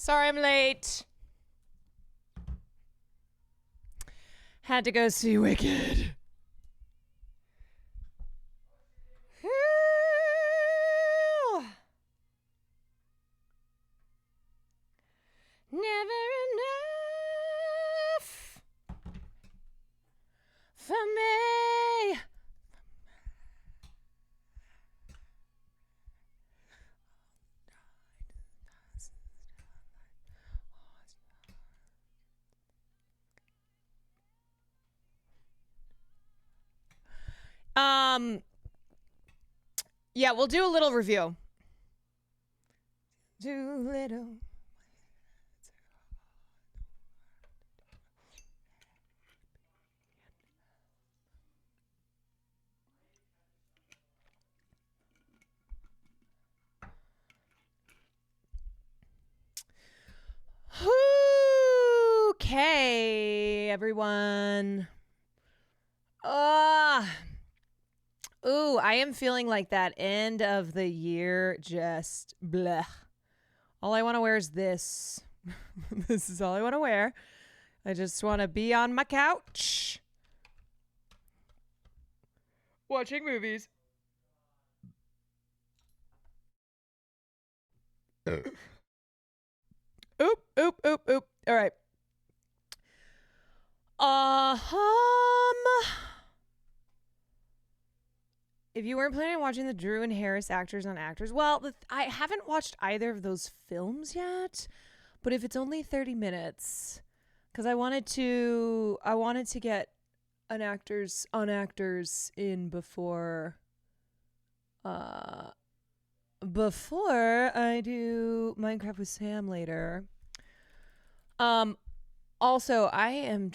Sorry I'm late. Had to go see Wicked. Never enough for me. Yeah, we'll do a little review. Do little. Okay, everyone. Ooh, I am feeling like that end of the year just bleh. All I want to wear is this. This is all I want to wear. I just want to be on my couch watching movies. Oop. All right. If you weren't planning on watching the Drew and Harris Actors on Actors, well, I haven't watched either of those films yet. But if it's only 30 minutes, because I wanted to get an Actors on Actors in before I do Minecraft with Sam later. Also, I am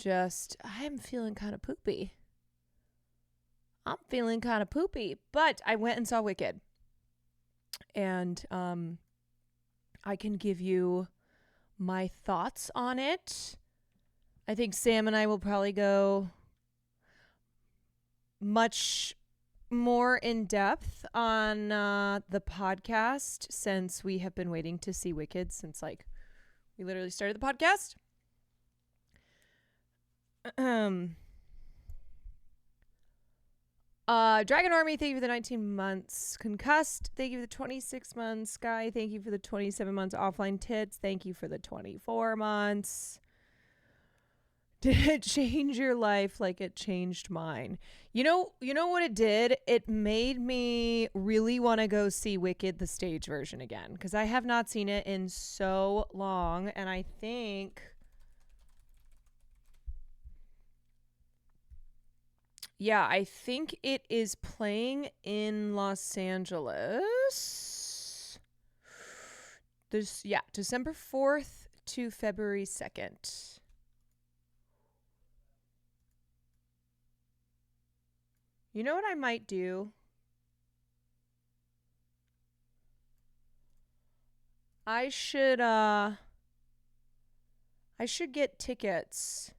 feeling kind of poopy. But I went and saw Wicked. And I can give you my thoughts on it. I think Sam and I will probably go much more in depth on the podcast, since we have been waiting to see Wicked since we literally started the podcast. Dragon Army, thank you for the 19 months. Concussed, thank you for the 26 months. Sky, thank you for the 27 months. Offline Tits, thank you for the 24 months. Did it change your life like it changed mine? You know what it did? It made me really want to go see Wicked, the stage version again, because I have not seen it in so long, and I think it is playing in Los Angeles. December 4th to February 2nd. You know what I might do? I should get tickets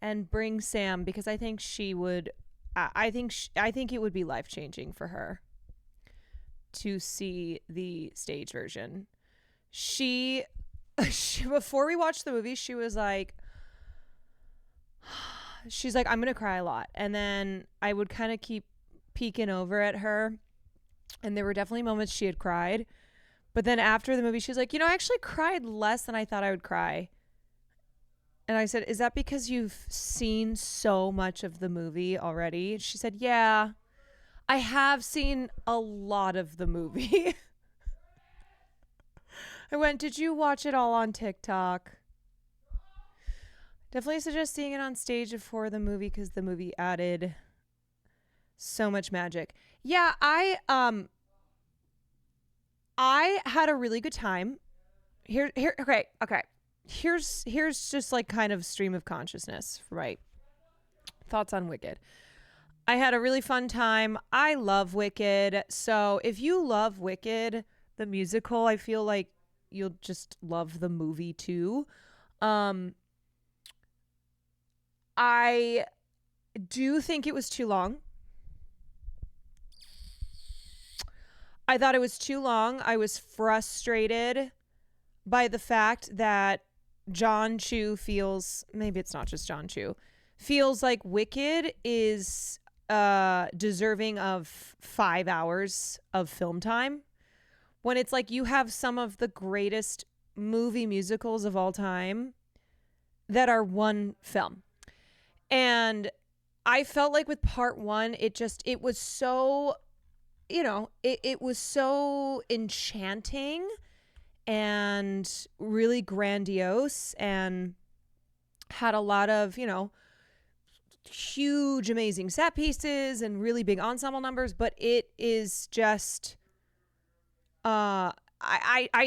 and bring Sam, because I think she would I think it would be life-changing for her to see the stage version. She before we watched the movie, she was like, she's like, I'm going to cry a lot. And then I would kind of keep peeking over at her, and there were definitely moments she had cried. But then after the movie, she's like, I actually cried less than I thought I would cry. And I said, is that because you've seen so much of the movie already? She said, yeah, I have seen a lot of the movie. I went, did you watch it all on TikTok? Definitely suggest seeing it on stage before the movie, because the movie added so much magic. Yeah, I had a really good time. Okay. Here's just kind of stream of consciousness, right? Thoughts on Wicked. I had a really fun time. I love Wicked. So if you love Wicked, the musical, I feel like you'll just love the movie too. I do think it was too long. I thought it was too long. I was frustrated. by the fact that John Chu feels, maybe it's not just John Chu, feels like Wicked is deserving of 5 hours of film time, when it's like you have some of the greatest movie musicals of all time that are one film. And I felt like with part one, it was so, it was so enchanting and really grandiose and had a lot of, huge, amazing set pieces and really big ensemble numbers. But it is just, I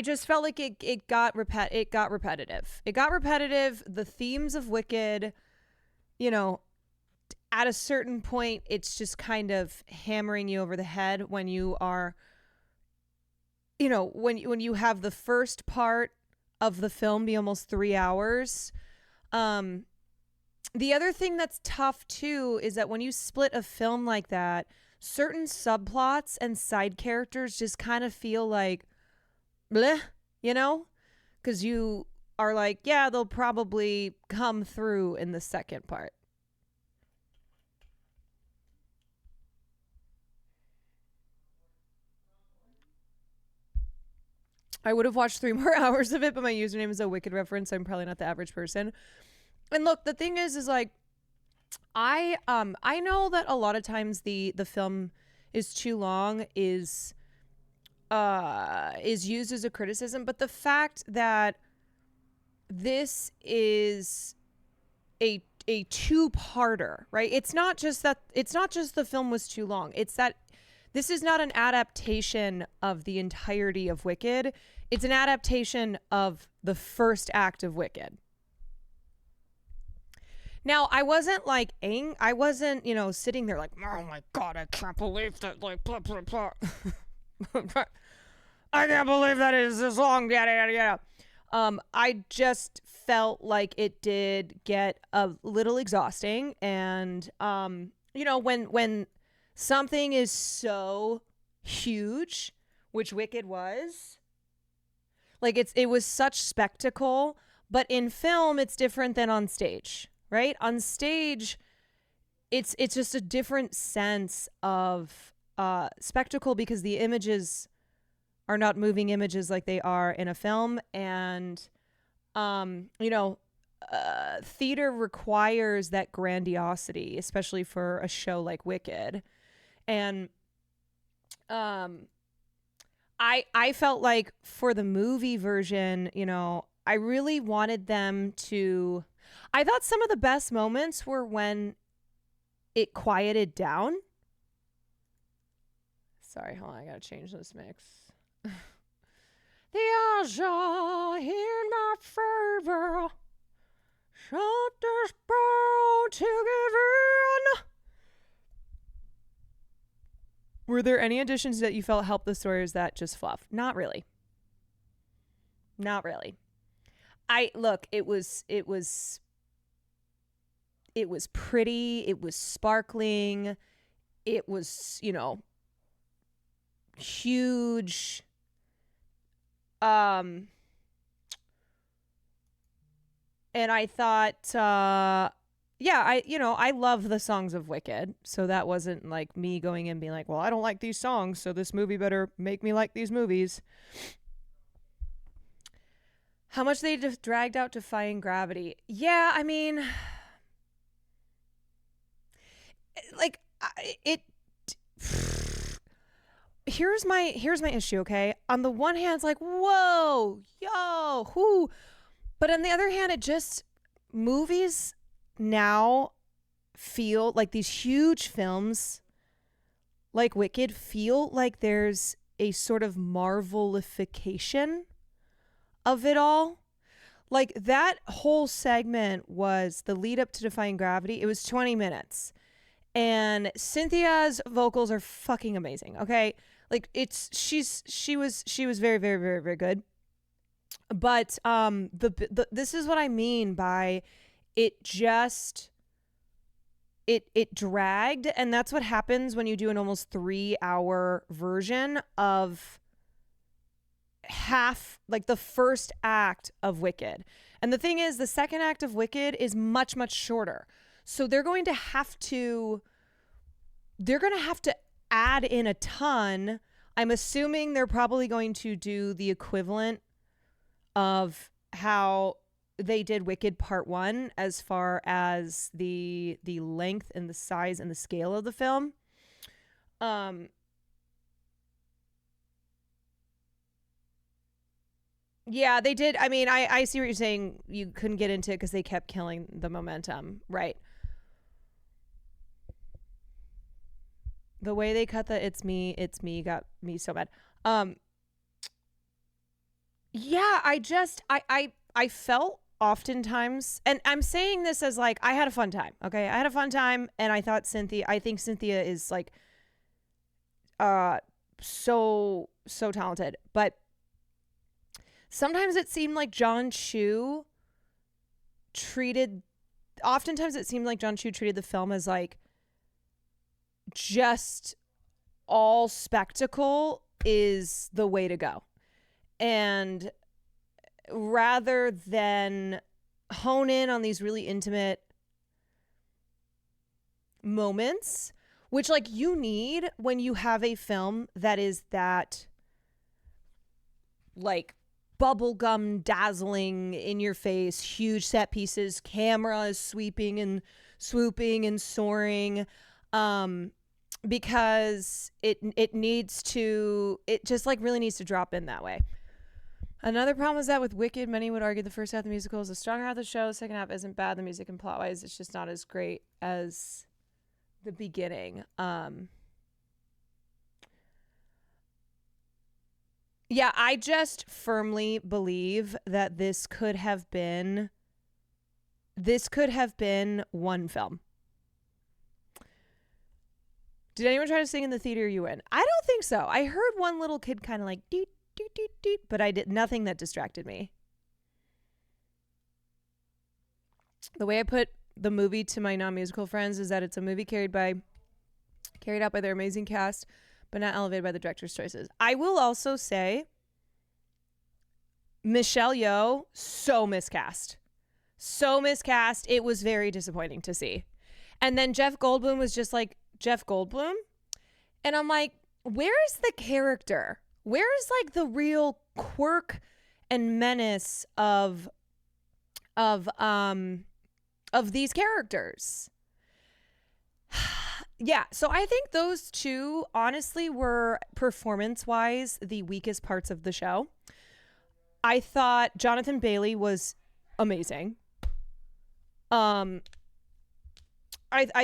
just felt like it got repetitive. It got repetitive. The themes of Wicked, at a certain point, it's just kind of hammering you over the head when you are, when you have the first part of the film be almost 3 hours. The other thing that's tough too is that when you split a film like that, certain subplots and side characters just kind of feel like bleh, because you are like, yeah, they'll probably come through in the second part. I would have watched 3 more hours of it, but my username is a Wicked reference. I'm probably not the average person. And look, the thing is like, I know that a lot of times the film is too long is used as a criticism, but the fact that this is a two-parter, right? It's not just the film was too long. It's that this is not an adaptation of the entirety of Wicked. It's an adaptation of the first act of Wicked. Now, I wasn't like I wasn't, sitting there like, oh my God, I can't believe that, like, blah, blah, blah. I can't believe that it is this long, yada, yada, yada. I just felt like it did get a little exhausting. And, when something is so huge, which Wicked was, like it was such spectacle, but in film, it's different than on stage. Right? On stage, it's just a different sense of spectacle because the images are not moving images like they are in a film. And, theater requires that grandiosity, especially for a show like Wicked. And I felt like for the movie version, I really wanted them to... I thought some of the best moments were when it quieted down. Sorry, hold on. I gotta change this mix. The odds are in my favor. Shut this barrel to give in. Were there any additions that you felt helped the story, or is that just fluff? Not really. Not really. It was pretty, it was sparkling, it was, huge. And I thought, I love the songs of Wicked, so that wasn't like me going in being like, well, I don't like these songs, so this movie better make me like these movies. How much they just dragged out Defying Gravity. Yeah, I mean, like it. Here's my issue. Okay, on the one hand, it's like, whoa, yo, whoo, but on the other hand, it just movies now feel like these huge films, like Wicked, feel like there's a sort of Marvelification of it all. Like that whole segment was the lead up to Defying Gravity. It was 20 minutes. And Cynthia's vocals are fucking amazing. Okay? Like she was very, very, very, very good. But this is what I mean by it just it dragged, and that's what happens when you do an almost 3-hour version of half, like the first act of Wicked. And the thing is, the second act of Wicked is much, much shorter. So they're going to have to add in a ton. I'm assuming they're probably going to do the equivalent of how they did Wicked Part 1 as far as the length and the size and the scale of the film. Yeah, they did. I mean, I see what you're saying. You couldn't get into it because they kept killing the momentum. Right. The way they cut the it's me got me so mad. Yeah, I felt oftentimes, and I'm saying this as like, I had a fun time. Okay. I had a fun time, and I think Cynthia is like so talented. But sometimes it seemed like oftentimes it seemed like John Chu treated the film as like just all spectacle is the way to go. And rather than hone in on these really intimate moments, which like you need when you have a film that is that like bubblegum dazzling in your face, huge set pieces, cameras sweeping and swooping and soaring, because it just like really needs to drop in that way. Another problem is that with Wicked, many would argue the first half of the musical is the stronger half of the show. The second half isn't bad. The music and plot wise, it's just not as great as the beginning. Yeah, I just firmly believe that this could have been one film. Did anyone try to sing in the theater you were in? I don't think so. I heard one little kid kind of like doot, doot, doot, doot, but I did nothing that distracted me. The way I put the movie to my non-musical friends is that it's a movie carried out by their amazing cast, but not elevated by the director's choices. I will also say Michelle Yeoh, so miscast. It was very disappointing to see. And then Jeff Goldblum was just like Jeff Goldblum. And I'm like, where's the character? Where's like the real quirk and menace of these characters? Yeah, so I think those two honestly were performance-wise the weakest parts of the show. I thought Jonathan Bailey was amazing. I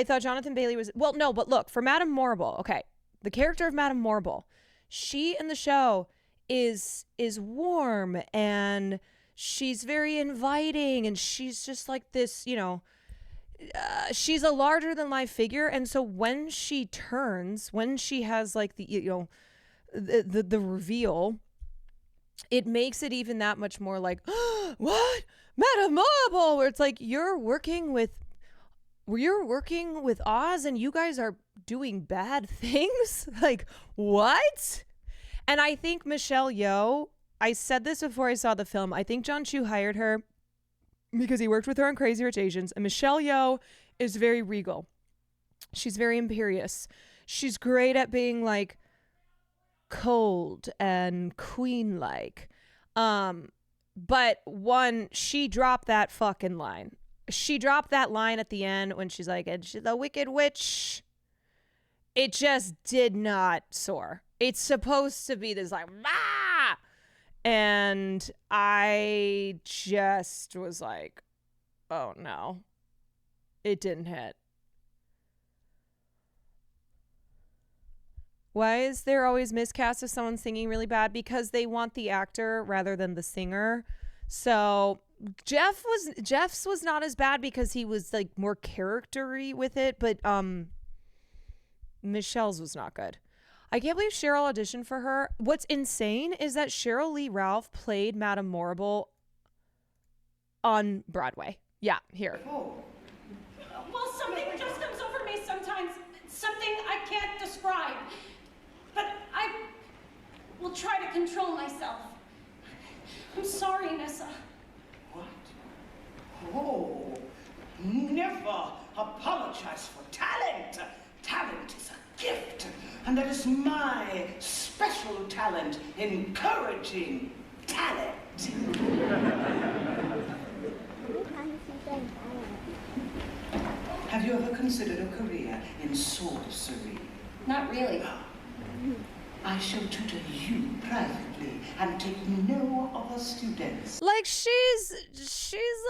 thought Jonathan Bailey was, well, no, but look, for Madame Morrible, okay, the character of Madame Morrible, she in the show is warm, and she's very inviting, and she's just like this, you know, she's a larger than life figure. And so when she has like the, you know, the reveal, it makes it even that much more like, what? Madame Marble, where it's like, you're working with Oz and you guys are doing bad things? Like, what? And I think Michelle Yeoh, I said this before I saw the film, I think John Chu hired her because he worked with her on Crazy Rich Asians. And Michelle Yeoh is very regal. She's very imperious. She's great at being like cold and queen-like. But she dropped that fucking line. She dropped that line at the end when she's like, and the Wicked Witch. It just did not soar. It's supposed to be this like, ah! And I just was like, oh no, it didn't hit. Why is there always miscast if someone's singing really bad? Because they want the actor rather than the singer. So Jeff's was not as bad because he was like more character-y with it, but Michelle's was not good. I can't believe Cheryl auditioned for her. What's insane is that Cheryl Lee Ralph played Madame Morrible on Broadway. Yeah, here. Oh. Well, something just comes over me sometimes. Something I can't describe. But I will try to control myself. I'm sorry, Nessa. What? Oh, never apologize for talent. Talent is a gift, and that is my special talent, encouraging talent. Have you ever considered a career in sorcery? Not really. I shall tutor you privately and take no other students. Like she's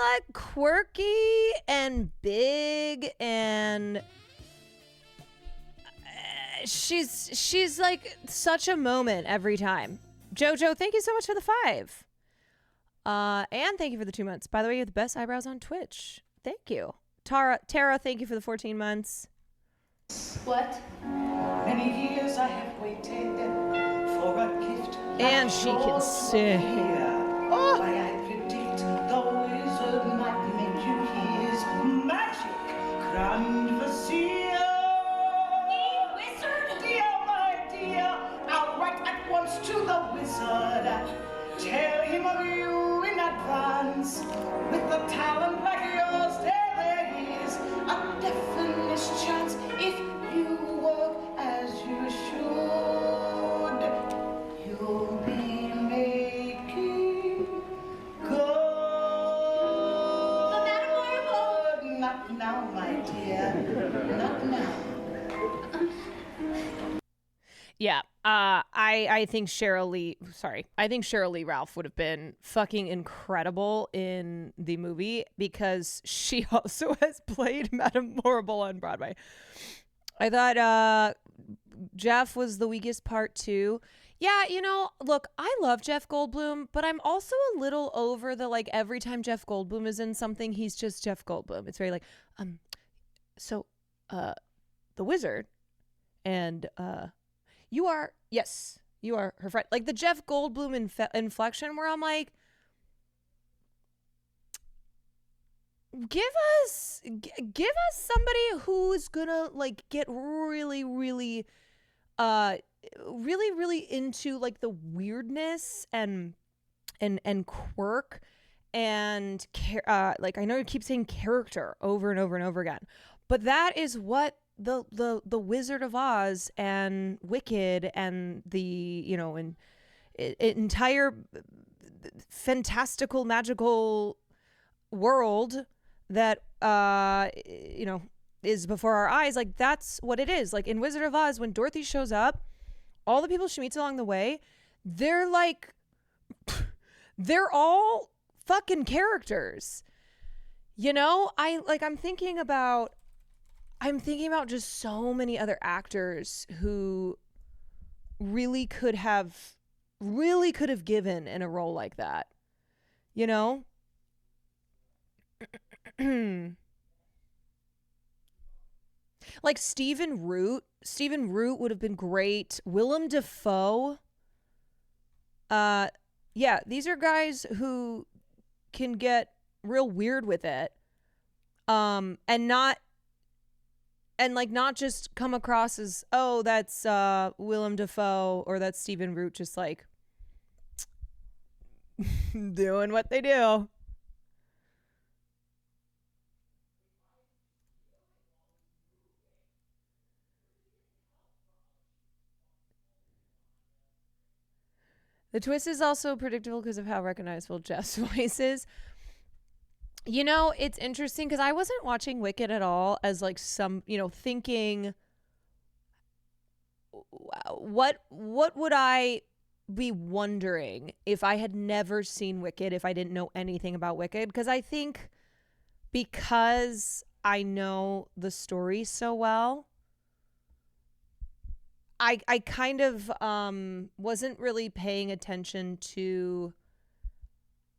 like quirky and big and she's like such a moment every time. Jojo, thank you so much for the 5. And thank you for the 2 months. By the way, you have the best eyebrows on Twitch. Thank you. Tara, thank you for the 14 months. What? Many years I have waited for a gift. And she can sing. Oh. Why I predict the wizard might make you his magic grand vizier. The wizard? Dear, my dear, I'll write at once to the wizard. Tell him of you in advance. With a talent like yours, there is a definite chance if you work as you should. You'll be making good. But Madame Marvel! Not now, my dear. Not now. Yeah. I think Cheryl Lee Ralph would have been fucking incredible in the movie because she also has played Madame Morrible on Broadway. I thought Jeff was the weakest part too. Yeah, look, I love Jeff Goldblum, but I'm also a little over the like every time Jeff Goldblum is in something, he's just Jeff Goldblum. It's very like, the wizard and you are her friend. Like the Jeff Goldblum inflection where I'm like, give us somebody who's gonna like get really, really, really into like the weirdness and quirk and like I know you keep saying character over and over and over again, but that is what the Wizard of Oz and Wicked and the entire fantastical magical world that is before our eyes, like that's what it is. Like in Wizard of Oz, when Dorothy shows up, all the people she meets along the way, they're like they're all fucking characters. I'm thinking about just so many other actors who really could have given in a role like that. Like Stephen Root would have been great. Willem Dafoe. Yeah, these are guys who can get real weird with it. And not just come across as, oh, that's Willem Dafoe or that's Stephen Root just like doing what they do. The twist is also predictable because of how recognizable Jeff's voice is. It's interesting because I wasn't watching Wicked at all as like some, thinking, what would I be wondering if I had never seen Wicked, if I didn't know anything about Wicked? Because I think because I know the story so well, I kind of wasn't really paying attention to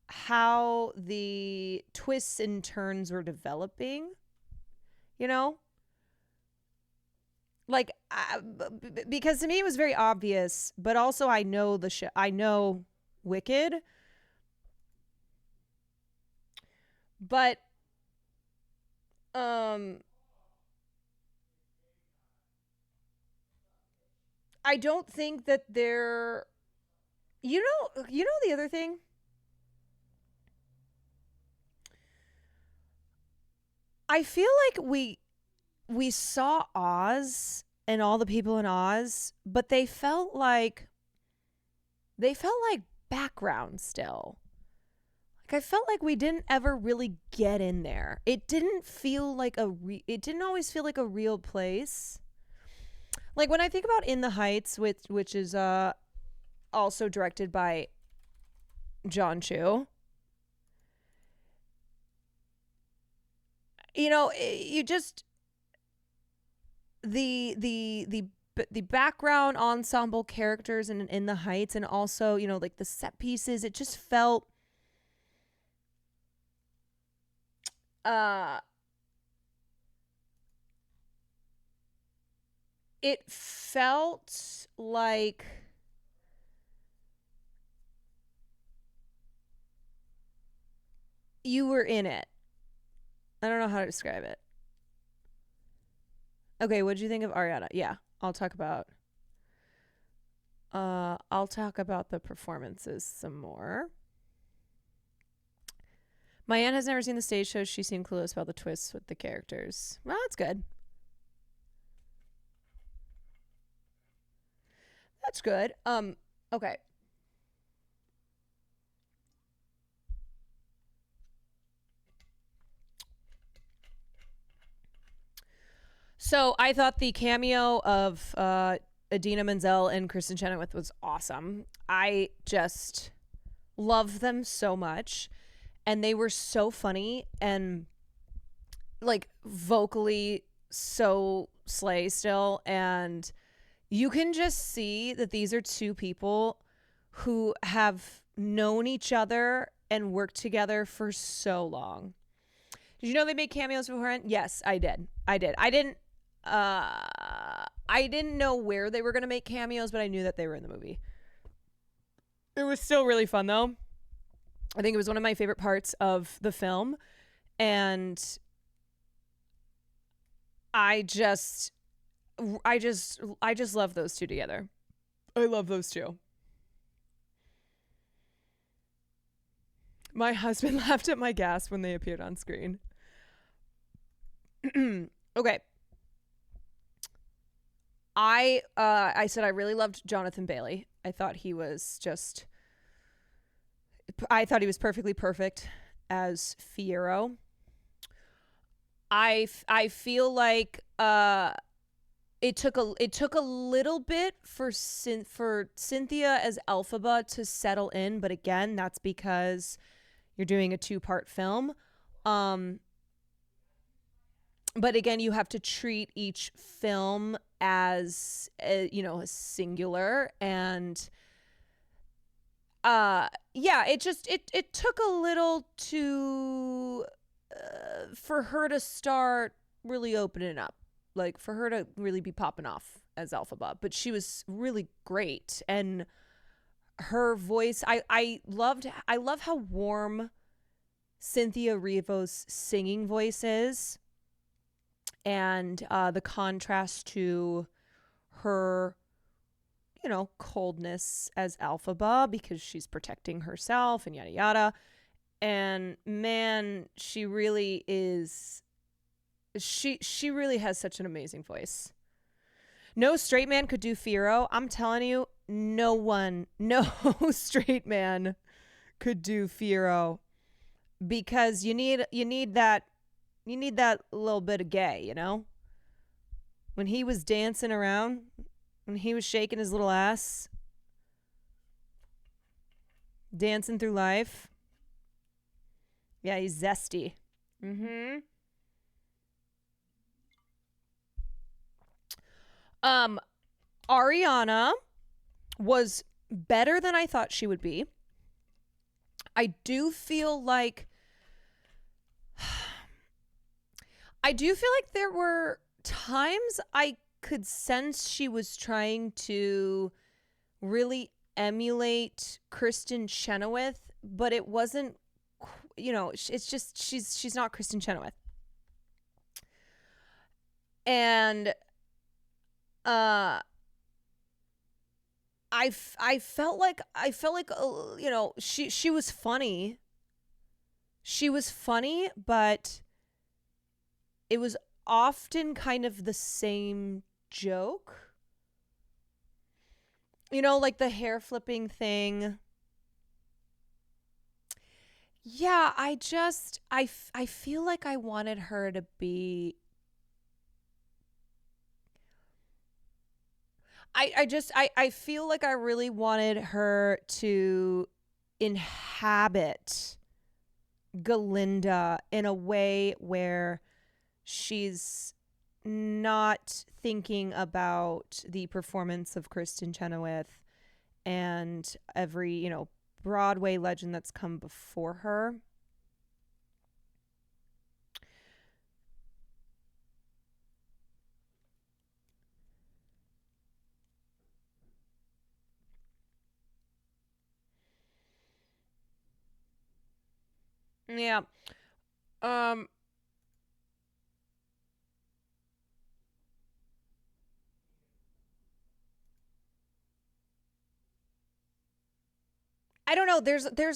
how the twists and turns were developing, like because to me it was very obvious, but also I know I know Wicked, but I don't think that they're, the other thing I feel like we saw Oz and all the people in Oz, but they felt like background still. Like I felt like we didn't ever really get in there. It didn't feel like it didn't always feel like a real place. Like when I think about In the Heights, which is also directed by John Chu. You know, you just the background ensemble characters in the Heights, and also, you know, like the set pieces, it just felt it felt like you were in it. I don't know how to describe it. Okay, what did you think of Ariana? Yeah, I'll talk about the performances some more. My aunt has never seen the stage show. She seemed clueless about the twists with the characters. Well, that's good. That's good. Okay. So I thought the cameo of Idina Menzel and Kristen Chenoweth was awesome. I just love them so much, and they were so funny and like vocally so slay still, and you can just see that these are two people who have known each other and worked together for so long. Did you know they made cameos beforehand? Yes, I did. I didn't know where they were going to make cameos, but I knew that they were in the movie. It was still really fun though. I think it was one of my favorite parts of the film, and I just love those two together. I love those two. My husband laughed at my gasp when they appeared on screen. Okay. I said I really loved Jonathan Bailey. I thought he was perfectly perfect as Fiyero. I feel like it took a little bit for Cynthia as Elphaba to settle in, but again, that's because you're doing a 2-part film. But again, you have to treat each film as a singular, and it took a little to for her to start really opening up, like for her to really be popping off as Elphaba. But she was really great, and her voice, I love how warm Cynthia Erivo's singing voice is, and the contrast to her, coldness as Elphaba, because she's protecting herself and yada yada. And man, she really is. She really has such an amazing voice. No straight man could do Fiyero. I'm telling you, no straight man could do Fiyero, because you need that little bit of gay, when he was dancing around, when he was shaking his little ass, dancing through life. Yeah, he's zesty. Ariana was better than I thought she would be. I do feel like there were times I could sense she was trying to really emulate Kristen Chenoweth, but it wasn't, it's just she's not Kristen Chenoweth. And I felt like she was funny. She was funny, but it was often kind of the same joke. You know, like the hair flipping thing. Yeah, I feel like I wanted her to be I feel like I really wanted her to inhabit Galinda in a way where she's not thinking about the performance of Kristen Chenoweth and every, Broadway legend that's come before her. Yeah. Um I don't know. There's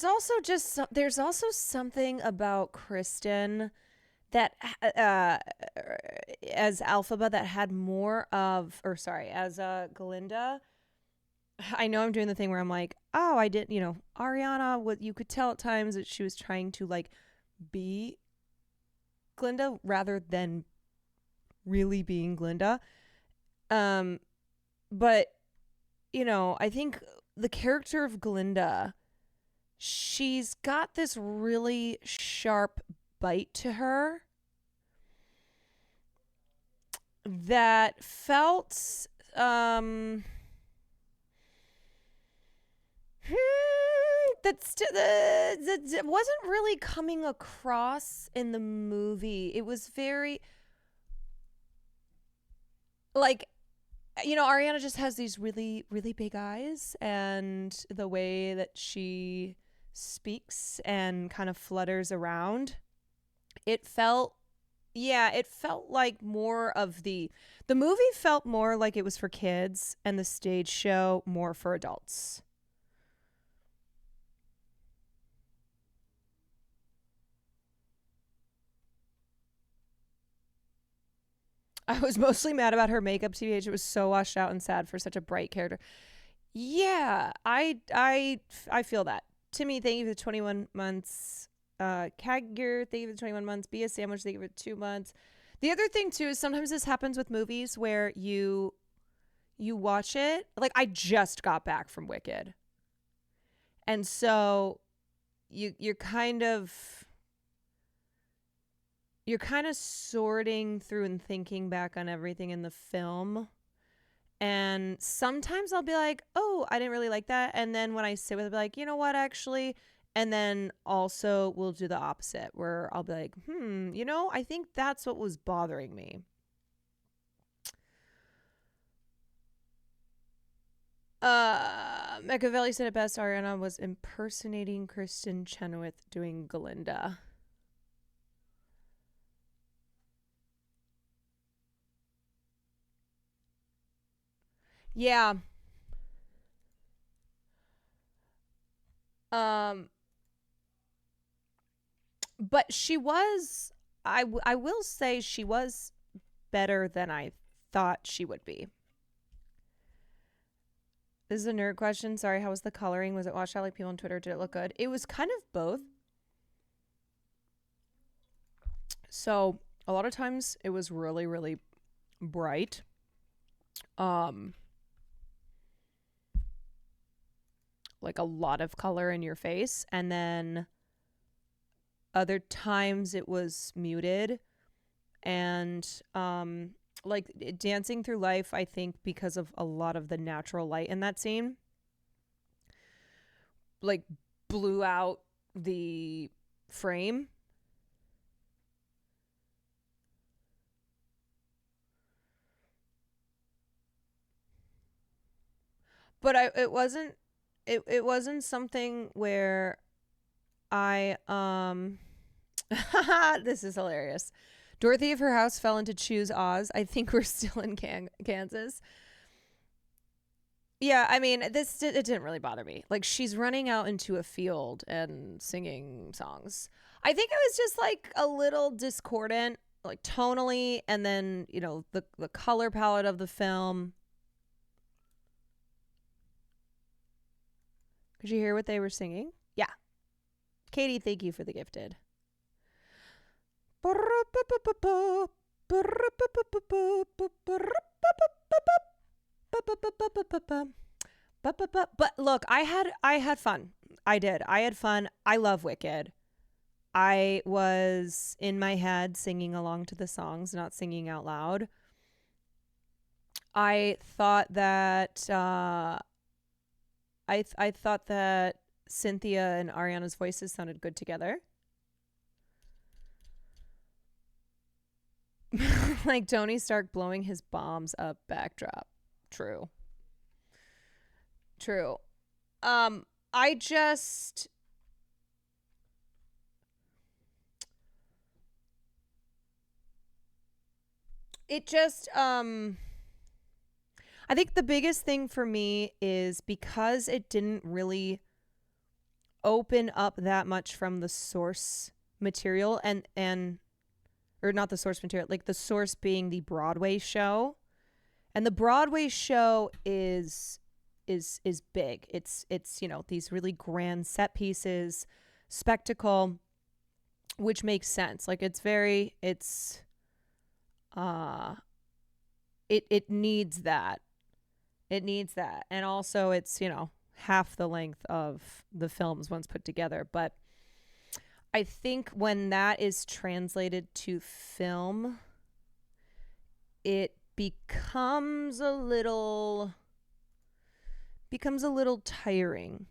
also something about Kristen that as Alphaba that had more of, or sorry, as Galinda. I know I'm doing the thing where I'm like, oh, I did, Ariana. What you could tell at times that she was trying to like be Glinda rather than really being Glinda. Um, but I think the character of Glinda, she's got this really sharp bite to her that felt that wasn't really coming across in the movie. It was very like, Ariana just has these really, really big eyes, and the way that she speaks and kind of flutters around, it felt, yeah, it felt like more of the movie felt more like it was for kids, and the stage show more for adults. I was mostly mad about her makeup, TBH. It was so washed out and sad for such a bright character. Yeah, I feel that. Timmy, thank you for the 21 months. Kagger, thank you for the 21 months. Be a Sandwich, thank you for 2 months. The other thing too is sometimes this happens with movies where you watch it. Like I just got back from Wicked. And so you're kind of sorting through and thinking back on everything in the film. And sometimes I'll be like, oh, I didn't really like that. And then when I sit with it, I'll be like, you know what, actually? And then also we'll do the opposite where I'll be like, I think that's what was bothering me. Machiavelli said it best. Ariana was impersonating Kristen Chenoweth doing Galinda. Yeah. Um, but she was, I will say she was better than I thought she would be. This is a nerd question. Sorry, how was the coloring? Was it washed out like people on Twitter? Did it look good? It was kind of both. So a lot of times it was really, really bright. Like a lot of color in your face. And then other times it was muted. And like Dancing Through Life, I think because of a lot of the natural light in that scene, like blew out the frame. But it wasn't something where I this is hilarious. Dorothy of her house fell into Choose Oz. I think we're still in Kansas. Yeah, I mean, it didn't really bother me. Like she's running out into a field and singing songs. I think it was just like a little discordant. like tonally, and then, you know, the color palette of the film. Could you hear what they were singing? Yeah. Katie, thank you for the gifted. But look, I had fun. I did. I had fun. I love Wicked. I was in my head singing along to the songs, not singing out loud. I thought that I thought that Cynthia and Ariana's voices sounded good together. Like Tony Stark blowing his bombs up backdrop. True. I just I think the biggest thing for me is because it didn't really open up that much from the source material, and or not the source material, like the source being the Broadway show. And the Broadway show is big. It's you know, these really grand set pieces, spectacle, which makes sense. Like it needs that. It needs that. And also it's, you know, half the length of the films once put together. But I think when that is translated to film, it becomes a little tiring.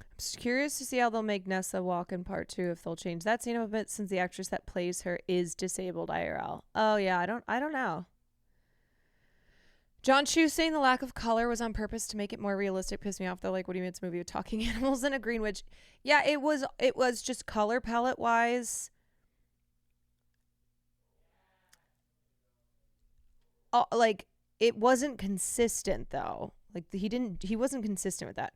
I'm just curious to see how they'll make Nessa walk in part 2, if they'll change that scene a bit, since the actress that plays her is disabled IRL. Oh yeah, I don't know. John Chu saying the lack of color was on purpose to make it more realistic pissed me off though. Like, what do you mean it's a movie with talking animals and a green witch? Yeah, it was just color palette wise. Like it wasn't consistent though. Like he wasn't consistent with that.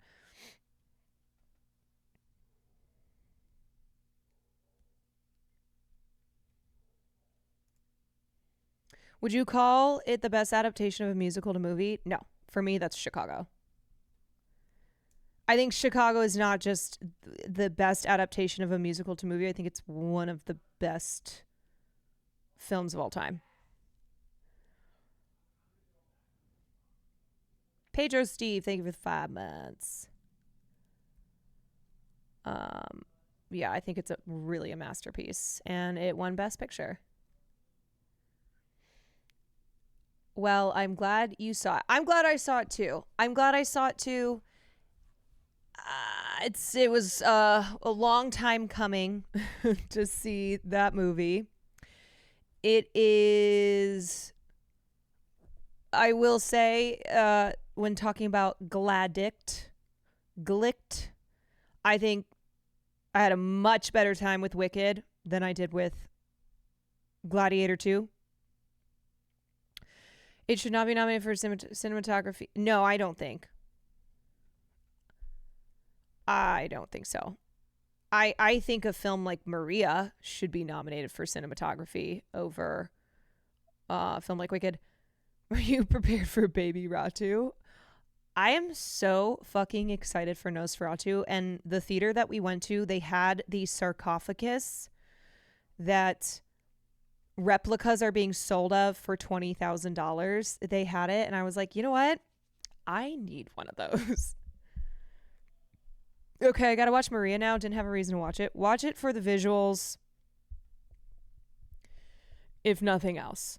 Would you call it the best adaptation of a musical to movie? No. For me, that's Chicago. I think Chicago is not just the best adaptation of a musical to movie. I think it's one of the best films of all time. Pedro Steve, thank you for the 5 months. Yeah, I think it's really a masterpiece, and it won Best Picture. Well, I'm glad you saw it. I'm glad I saw it too. It was a long time coming to see that movie. It is, I will say, when talking about Glict, I think I had a much better time with Wicked than I did with Gladiator 2. It should not be nominated for cinematography. No, I don't think. So. I think a film like Maria should be nominated for cinematography over a film like Wicked. Were you prepared for Baby Ratu? I am so fucking excited for Nosferatu. And the theater that we went to, they had the sarcophagus that replicas are being sold of for $20,000. They had it, and I was like, you know what? I need one of those. Okay, I gotta watch Maria now. Didn't have a reason to watch it. Watch it for the visuals, if nothing else.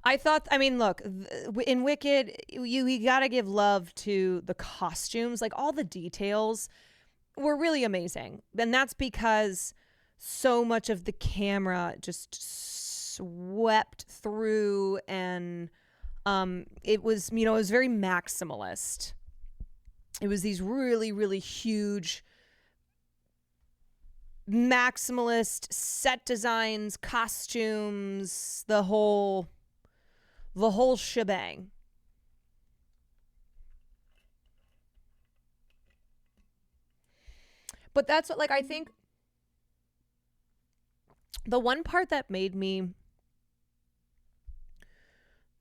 I mean, look, in Wicked, you gotta give love to the costumes. Like, all the details were really amazing. And that's because so much of the camera just swept through, and it was, you know, it was very maximalist. It was these really, really huge maximalist set designs, costumes, the whole shebang. But that's what, like, I think the one part that made me,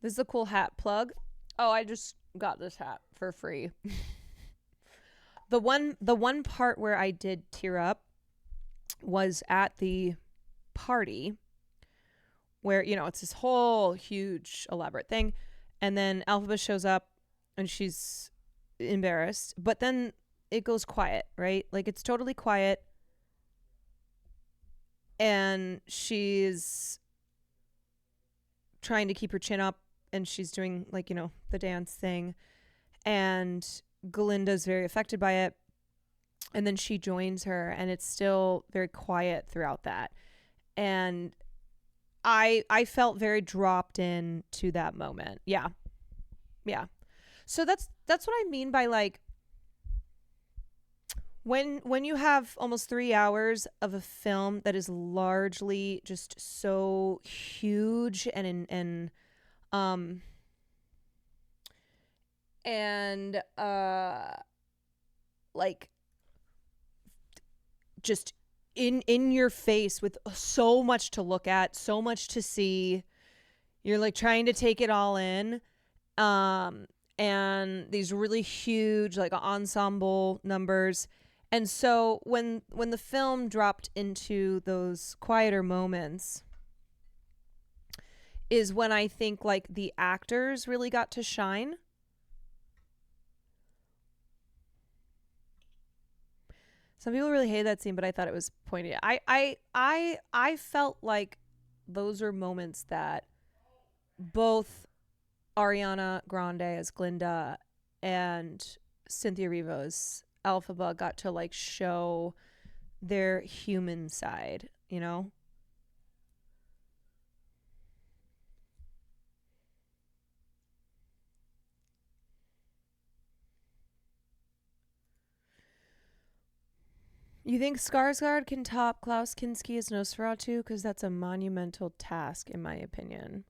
this is a cool hat plug. Oh, I just got this hat for free. The one part where I did tear up was at the party where, you know, it's this whole huge elaborate thing, and then Elphaba shows up and she's embarrassed, but then it goes quiet, right? Like, it's totally quiet, and she's trying to keep her chin up, and she's doing, like, you know, the dance thing, and Galinda's very affected by it, and then she joins her, and it's still very quiet throughout that. And I felt very dropped in to that moment. Yeah. So that's what I mean by, like, when you have almost 3 hours of a film that is largely just so huge and like, just in your face with so much to look at, so much to see, you're like trying to take it all in, and these really huge, like, ensemble numbers. And so when the film dropped into those quieter moments is when I think, like, the actors really got to shine. Some people really hate that scene, but I thought it was poignant. I felt like those are moments that both Ariana Grande as Glinda and Cynthia Erivo's Elphaba got to, like, show their human side, you know? You think Skarsgård can top Klaus Kinski as Nosferatu? Because that's a monumental task, in my opinion.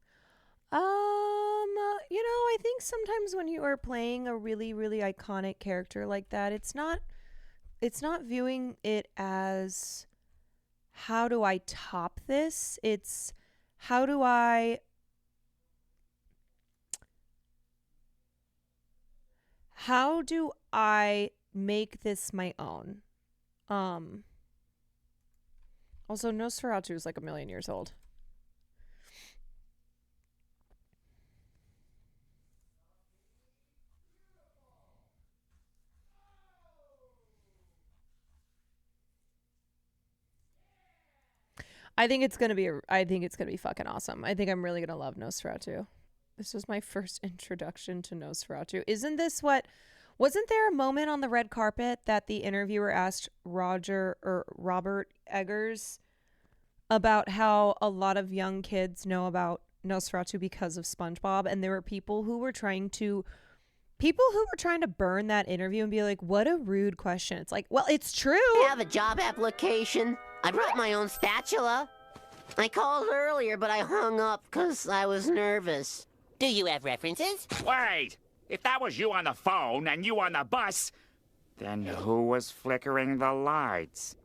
You know, I think sometimes when you are playing a really, really iconic character like that, it's not viewing it as, how do I top this? It's, how do I make this my own? Also, Nosferatu is like 1,000,000 years old. I think it's gonna be fucking awesome. I think I'm really gonna love Nosferatu. This was my first introduction to Nosferatu. Wasn't there a moment on the red carpet that the interviewer asked Robert Eggers about how a lot of young kids know about Nosferatu because of SpongeBob, and there were people who were trying to burn that interview and be like, what a rude question. It's like, well, it's true. I have a job application. I brought my own spatula. I called earlier, but I hung up because I was nervous. Do you have references? Wait! If that was you on the phone and you on the bus, then who was flickering the lights?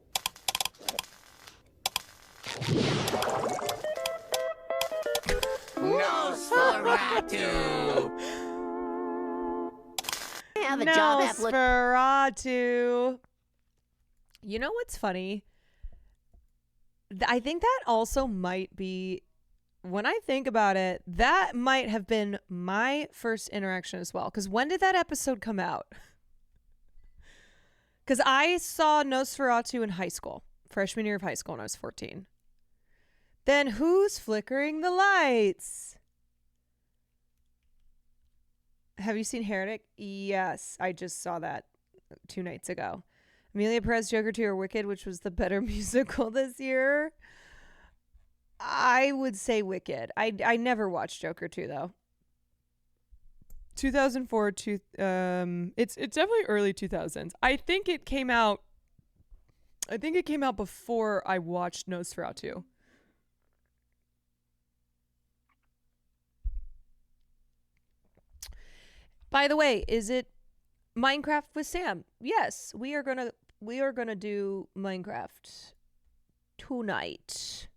Nosferatu! I have a job application. Nosferatu. You know what's funny? I think that also might be, when I think about it, that might have been my first interaction as well. Because when did that episode come out? Because I saw Nosferatu in high school, freshman year of high school when I was 14. Then who's flickering the lights? Have you seen Heretic? Yes, I just saw that 2 nights ago. Amelia Perez, Joker 2, or Wicked, which was the better musical this year? I would say Wicked. I never watched Joker 2 though. 2004 it's definitely early 2000s. I think it came out I think it came out before I watched Nosferatu. By the way, is it Minecraft with Sam? Yes, we are gonna do Minecraft tonight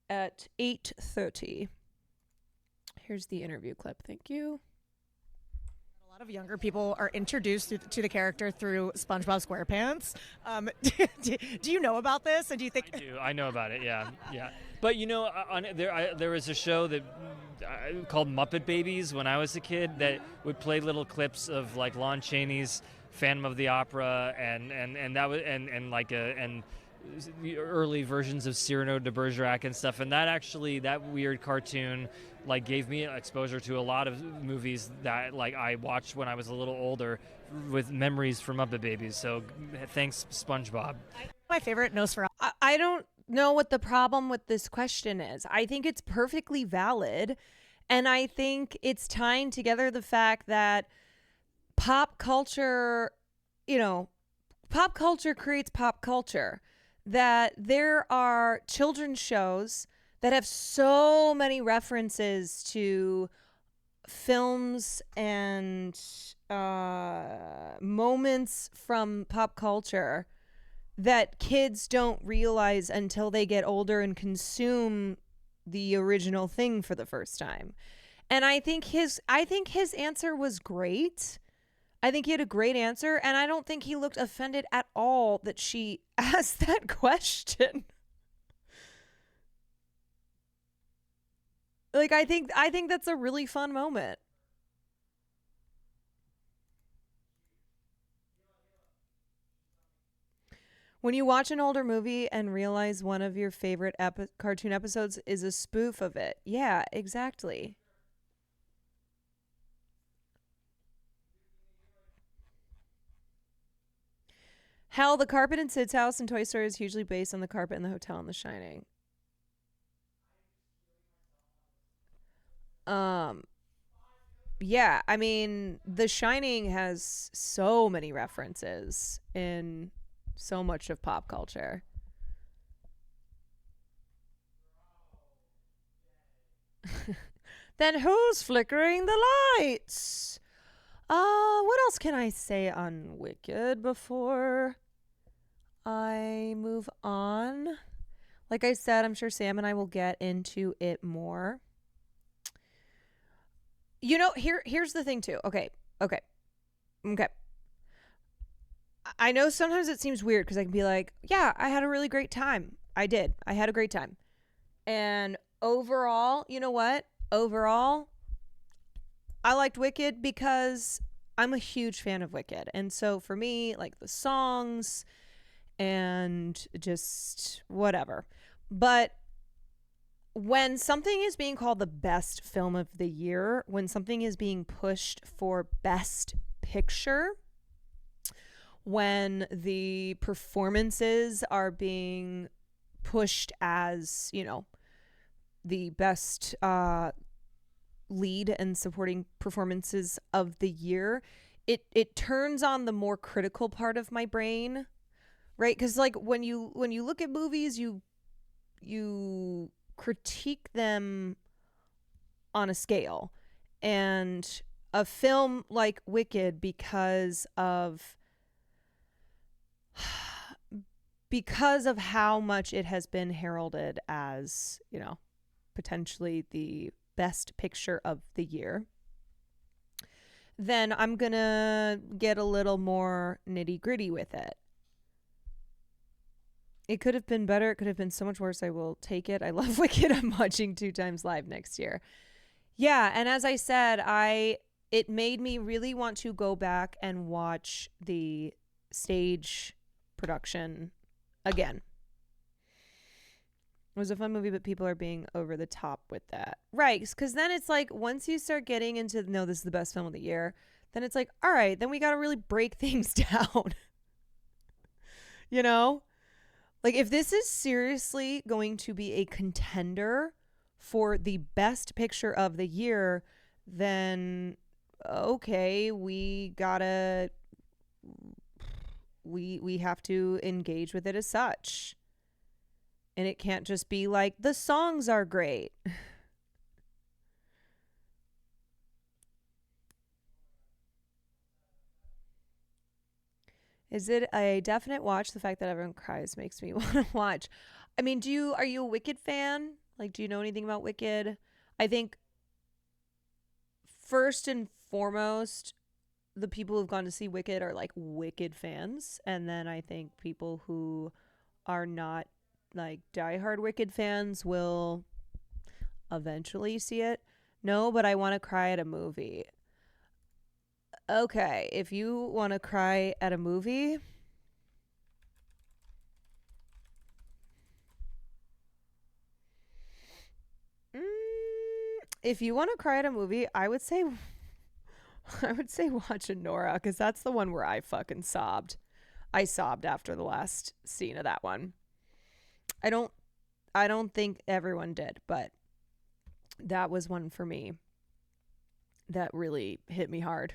at 8:30. Here's the interview clip. Thank you. A lot of younger people are introduced to the character through SpongeBob SquarePants. Do you know about this? And do you think? I do. I know about it. Yeah, yeah. But you know, there was a show that called Muppet Babies when I was a kid that would play little clips of like Lon Chaney's Phantom of the Opera and that was and like the early versions of Cyrano de Bergerac and stuff, and that weird cartoon like gave me exposure to a lot of movies that like I watched when I was a little older with memories from Muppet Babies. So thanks, SpongeBob. My favorite Nosferatu. I don't know what the problem with this question is. I think it's perfectly valid, and I think it's tying together the fact that pop culture, pop culture creates pop culture. That there are children's shows that have so many references to films and moments from pop culture that kids don't realize until they get older and consume the original thing for the first time. And I think his answer was great. I think he had a great answer, and I don't think he looked offended at all that she asked that question. Like, I think that's a really fun moment. When you watch an older movie and realize one of your favorite cartoon episodes is a spoof of it. Yeah, exactly. Hell, the carpet in Sid's house in Toy Story is hugely based on the carpet in the hotel in The Shining. Yeah, I mean, The Shining has so many references in so much of pop culture. Then who's flickering the lights? What else can I say on Wicked before I move on? Like I said, I'm sure Sam and I will get into it more. Here's the thing too. Okay. I know sometimes it seems weird because I can be like, yeah, I had a really great time. I did. I had a great time. And overall, you know what? Overall, I liked Wicked because I'm a huge fan of Wicked. And so for me, like the songs and just whatever. But when something is being called the best film of the year, when something is being pushed for best picture, when the performances are being pushed as, the best lead and supporting performances of the year, it turns on the more critical part of my brain, right? Because like when you look at movies, you critique them on a scale, and a film like Wicked, because of how much it has been heralded as, potentially the best picture of the year, then I'm gonna get a little more nitty gritty with it. It could have been better. It could have been so much worse. I will take it. I love Wicked. I'm watching 2 times live next year. Yeah, and as I said, it made me really want to go back and watch the stage production again. It was a fun movie, but people are being over the top with that. Right, because then it's like, once you start getting into, no, this is the best film of the year, then it's like, all right, then we got to really break things down. Like, if this is seriously going to be a contender for the best picture of the year, then okay, we gotta we have to engage with it as such. And it can't just be like, the songs are great. Is it a definite watch? The fact that everyone cries makes me want to watch. I mean, are you a Wicked fan? Like, do you know anything about Wicked? I think first and foremost, the people who've gone to see Wicked are like Wicked fans. And then I think people who are not like diehard Wicked fans will eventually see it. No, but I want to cry at a movie. Okay, if you want to cry at a movie, I would say watch Nora, because that's the one where I fucking sobbed. I sobbed after the last scene of that one. I don't think everyone did, but that was one for me that really hit me hard.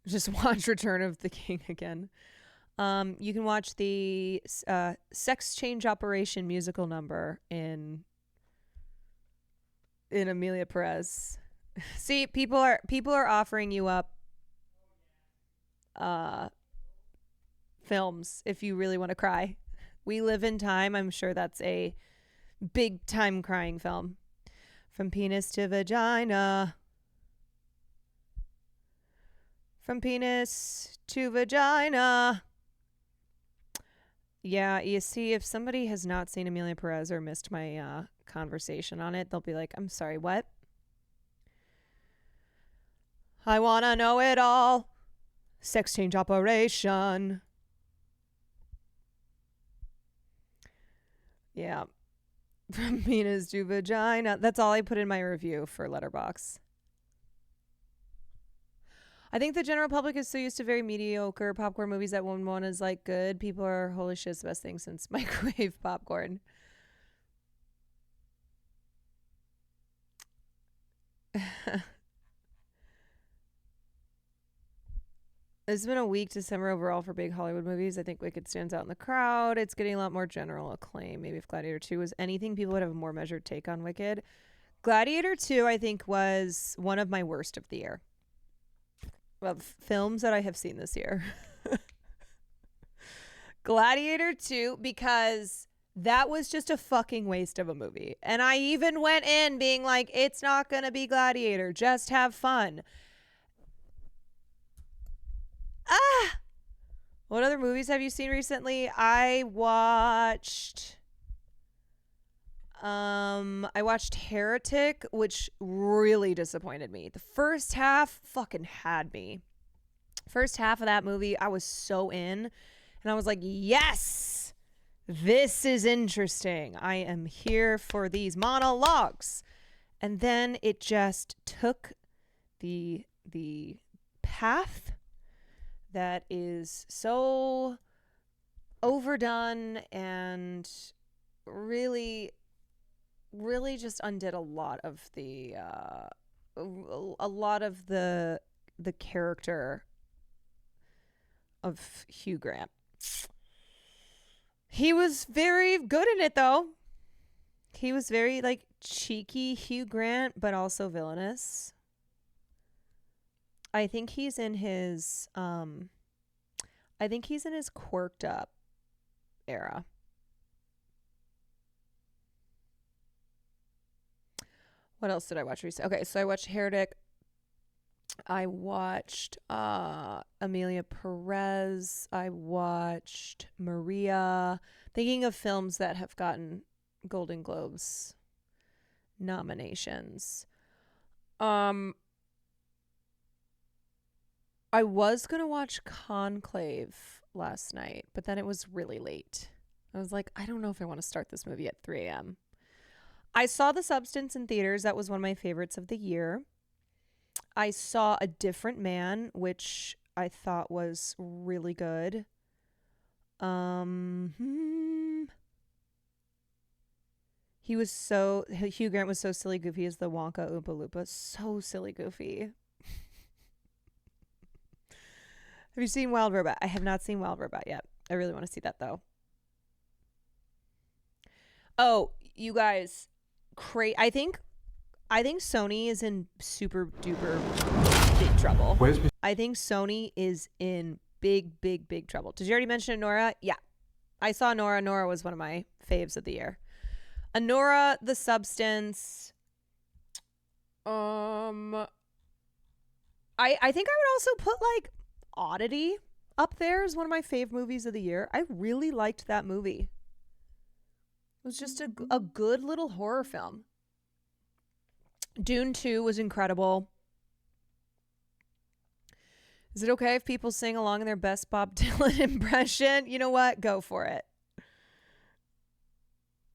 Just watch Return of the King again. You can watch the Sex Change Operation musical number in Amelia Perez. See, people are offering you up films if you really want to cry. We Live in Time, I'm sure that's a big time crying film. From penis to vagina. From penis to vagina. Yeah, you see, if somebody has not seen Amelia Perez or missed my conversation on it, they'll be like, I'm sorry, what? I want to know it all. Sex change operation. Yeah. From penis to vagina. That's all I put in my review for Letterboxd. I think the general public is so used to very mediocre popcorn movies that when one is like good, people are, holy shit, it's the best thing since microwave popcorn. It's been a weak December overall for big Hollywood movies. I think Wicked stands out in the crowd. It's getting a lot more general acclaim. Maybe if Gladiator 2 was anything, people would have a more measured take on Wicked. Gladiator 2, I think, was one of my worst of the year. Well, films that I have seen this year. Gladiator 2, because that was just a fucking waste of a movie. And I even went in being like, it's not going to be Gladiator. Just have fun. What other movies have you seen recently? I watched Heretic, which really disappointed me. The first half fucking had me. First half of that movie, I was so in, and I was like, yes, this is interesting. I am here for these monologues. And then it just took the path that is so overdone and really just undid a lot of the character of Hugh Grant. He was very good in it, though. He was very like cheeky Hugh Grant, but also villainous. I think he's in his quirked up era. What else did I watch recently? Okay, so I watched Heretic. I watched Amelia Perez. I watched Maria. Thinking of films that have gotten Golden Globes nominations. I was going to watch Conclave last night, but then it was really late. I was like, I don't know if I want to start this movie at 3 a.m. I saw The Substance in theaters. That was one of my favorites of the year. I saw A Different Man, which I thought was really good. Hugh Grant was so silly goofy as the Wonka Oompa Loompa. So silly goofy. Have you seen Wild Robot? I have not seen Wild Robot yet. I really want to see that though. Oh, you guys, I think Sony is in super duper big trouble. I think Sony is in big trouble. Did you already mention Nora? Yeah. I saw Nora. Nora was one of my faves of the year. Nora, The Substance. I think I would also put like Oddity up there as one of my fave movies of the year. I really liked that movie. It was just a good little horror film. Dune 2 was incredible. Is it okay if people sing along in their best Bob Dylan impression? You know what? Go for it.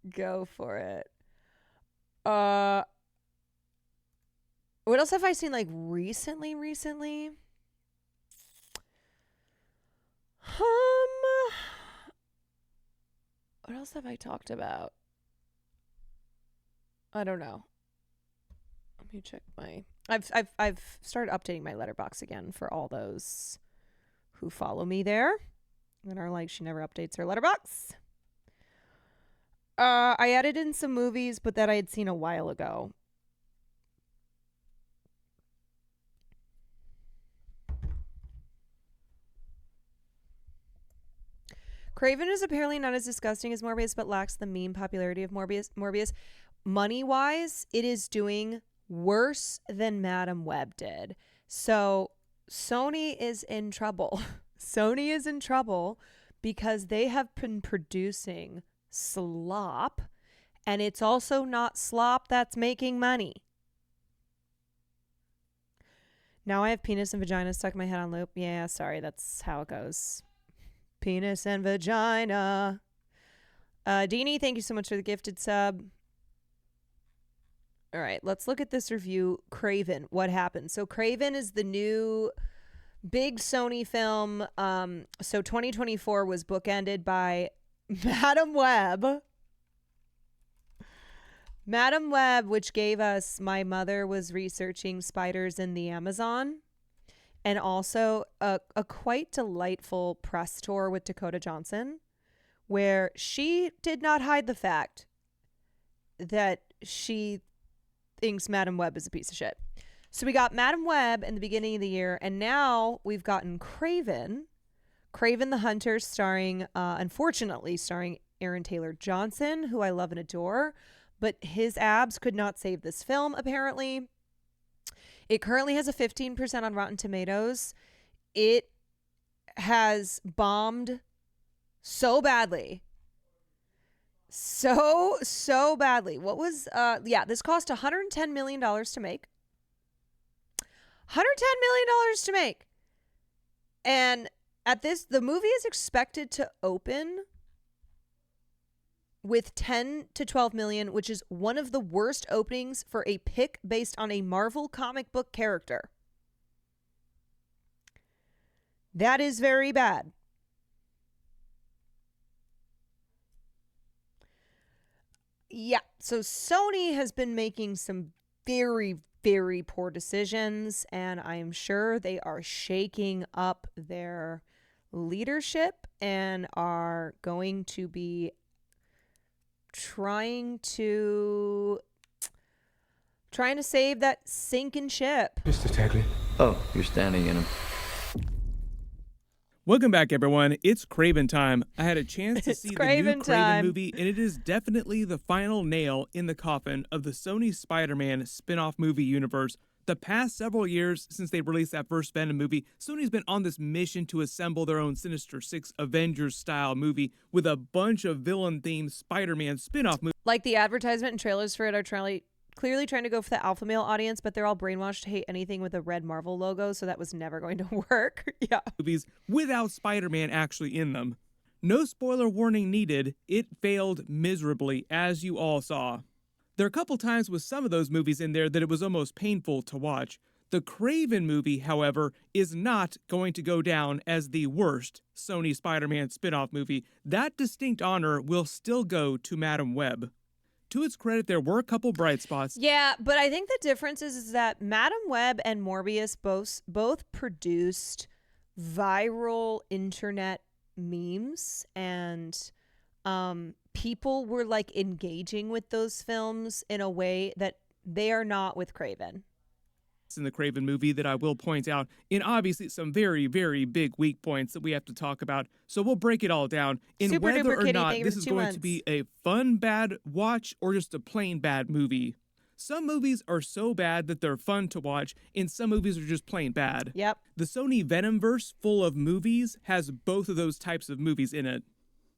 Go for it. What else have I seen like recently? What else have I talked about? I don't know. Let me check my. I've started updating my letterbox again for all those who follow me there and are like, she never updates her letterbox. I added in some movies, but that I had seen a while ago. Craven is apparently not as disgusting as Morbius, but lacks the meme popularity of Morbius. Money-wise, it is doing worse than Madam Web did. So Sony is in trouble. Sony is in trouble because they have been producing slop, and it's also not slop that's making money. Now I have penis and vagina stuck in my head on loop. Yeah, sorry, that's how it goes. Penis and vagina. Deanie, thank you so much for the gifted sub. All right, let's look at this review. Craven, what happened? So Craven is the new big Sony film. So 2024 was bookended by Madam Web. Madam Web, which gave us My Mother Was Researching Spiders in the Amazon. And also a quite delightful press tour with Dakota Johnson, where she did not hide the fact that she thinks Madam Web is a piece of shit. So we got Madam Web in the beginning of the year, and now we've gotten Craven the Hunter, unfortunately starring Aaron Taylor Johnson, who I love and adore, but his abs could not save this film, apparently. It currently has a 15% on Rotten Tomatoes. It has bombed so badly. So badly. What was, this cost $110 million to make. $110 million to make. And the movie is expected to open with 10 to 12 million, which is one of the worst openings for a pick based on a Marvel comic book character. That is very bad. Yeah, so Sony has been making some very, very poor decisions, and I'm sure they are shaking up their leadership and are going to be trying to save that sinking ship. Mr. Tagley. Oh, you're standing in him. Welcome back, everyone. It's Craven time. I had a chance to see the new Craven Craven time. movie, and it is definitely the final nail in the coffin of the Sony Spider-Man spin-off movie universe. The past several years since they released that first Venom movie, Sony's been on this mission to assemble their own Sinister Six Avengers-style movie with a bunch of villain-themed Spider-Man spin-off movies. Like the advertisement and trailers for it are clearly trying to go for the alpha male audience, but they're all brainwashed to hate anything with a red Marvel logo, so that was never going to work. Yeah. Movies without Spider-Man actually in them. No spoiler warning needed. It failed miserably, as you all saw. There are a couple times with some of those movies in there that it was almost painful to watch. The Craven movie, however, is not going to go down as the worst Sony Spider-Man spin-off movie. That distinct honor will still go to Madam Web. To its credit, there were a couple bright spots. Yeah, but I think the difference is that Madam Web and Morbius both produced viral internet memes, and people were like engaging with those films in a way that they are not with Craven. In the Craven movie that I will point out, and obviously some very, very big weak points that we have to talk about. So we'll break it all down in Super whether Duper or Kitty, not thank you this for is 2 going months. to be a fun bad watch or just a plain bad movie. Some movies are so bad that they're fun to watch, and some movies are just plain bad. Yep. The Sony Venomverse full of movies has both of those types of movies in it.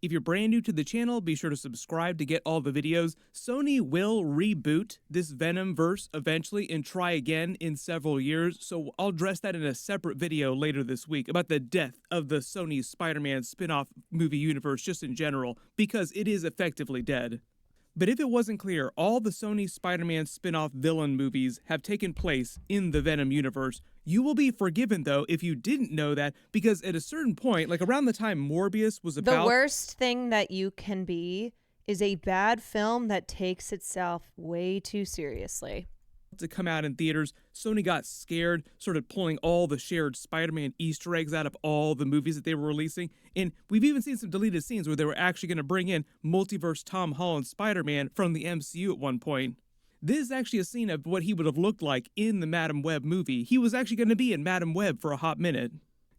If you're brand new to the channel, be sure to subscribe to get all the videos. Sony will reboot this Venomverse eventually and try again in several years, so I'll address that in a separate video later this week about the death of the Sony Spider-Man spin-off movie universe just in general, because it is effectively dead. But if it wasn't clear, all the Sony Spider-Man spin-off villain movies have taken place in the Venom universe. You will be forgiven, though, if you didn't know that, because at a certain point, like around the time Morbius was about... The worst thing that you can be is a bad film that takes itself way too seriously. To come out in theaters, Sony got scared, started pulling all the shared Spider-Man Easter eggs out of all the movies that they were releasing, and we've even seen some deleted scenes where they were actually going to bring in multiverse Tom Holland Spider-Man from the MCU at one point. This is actually a scene of what he would have looked like in the Madam Web movie. He was actually going to be in Madam Web for a hot minute.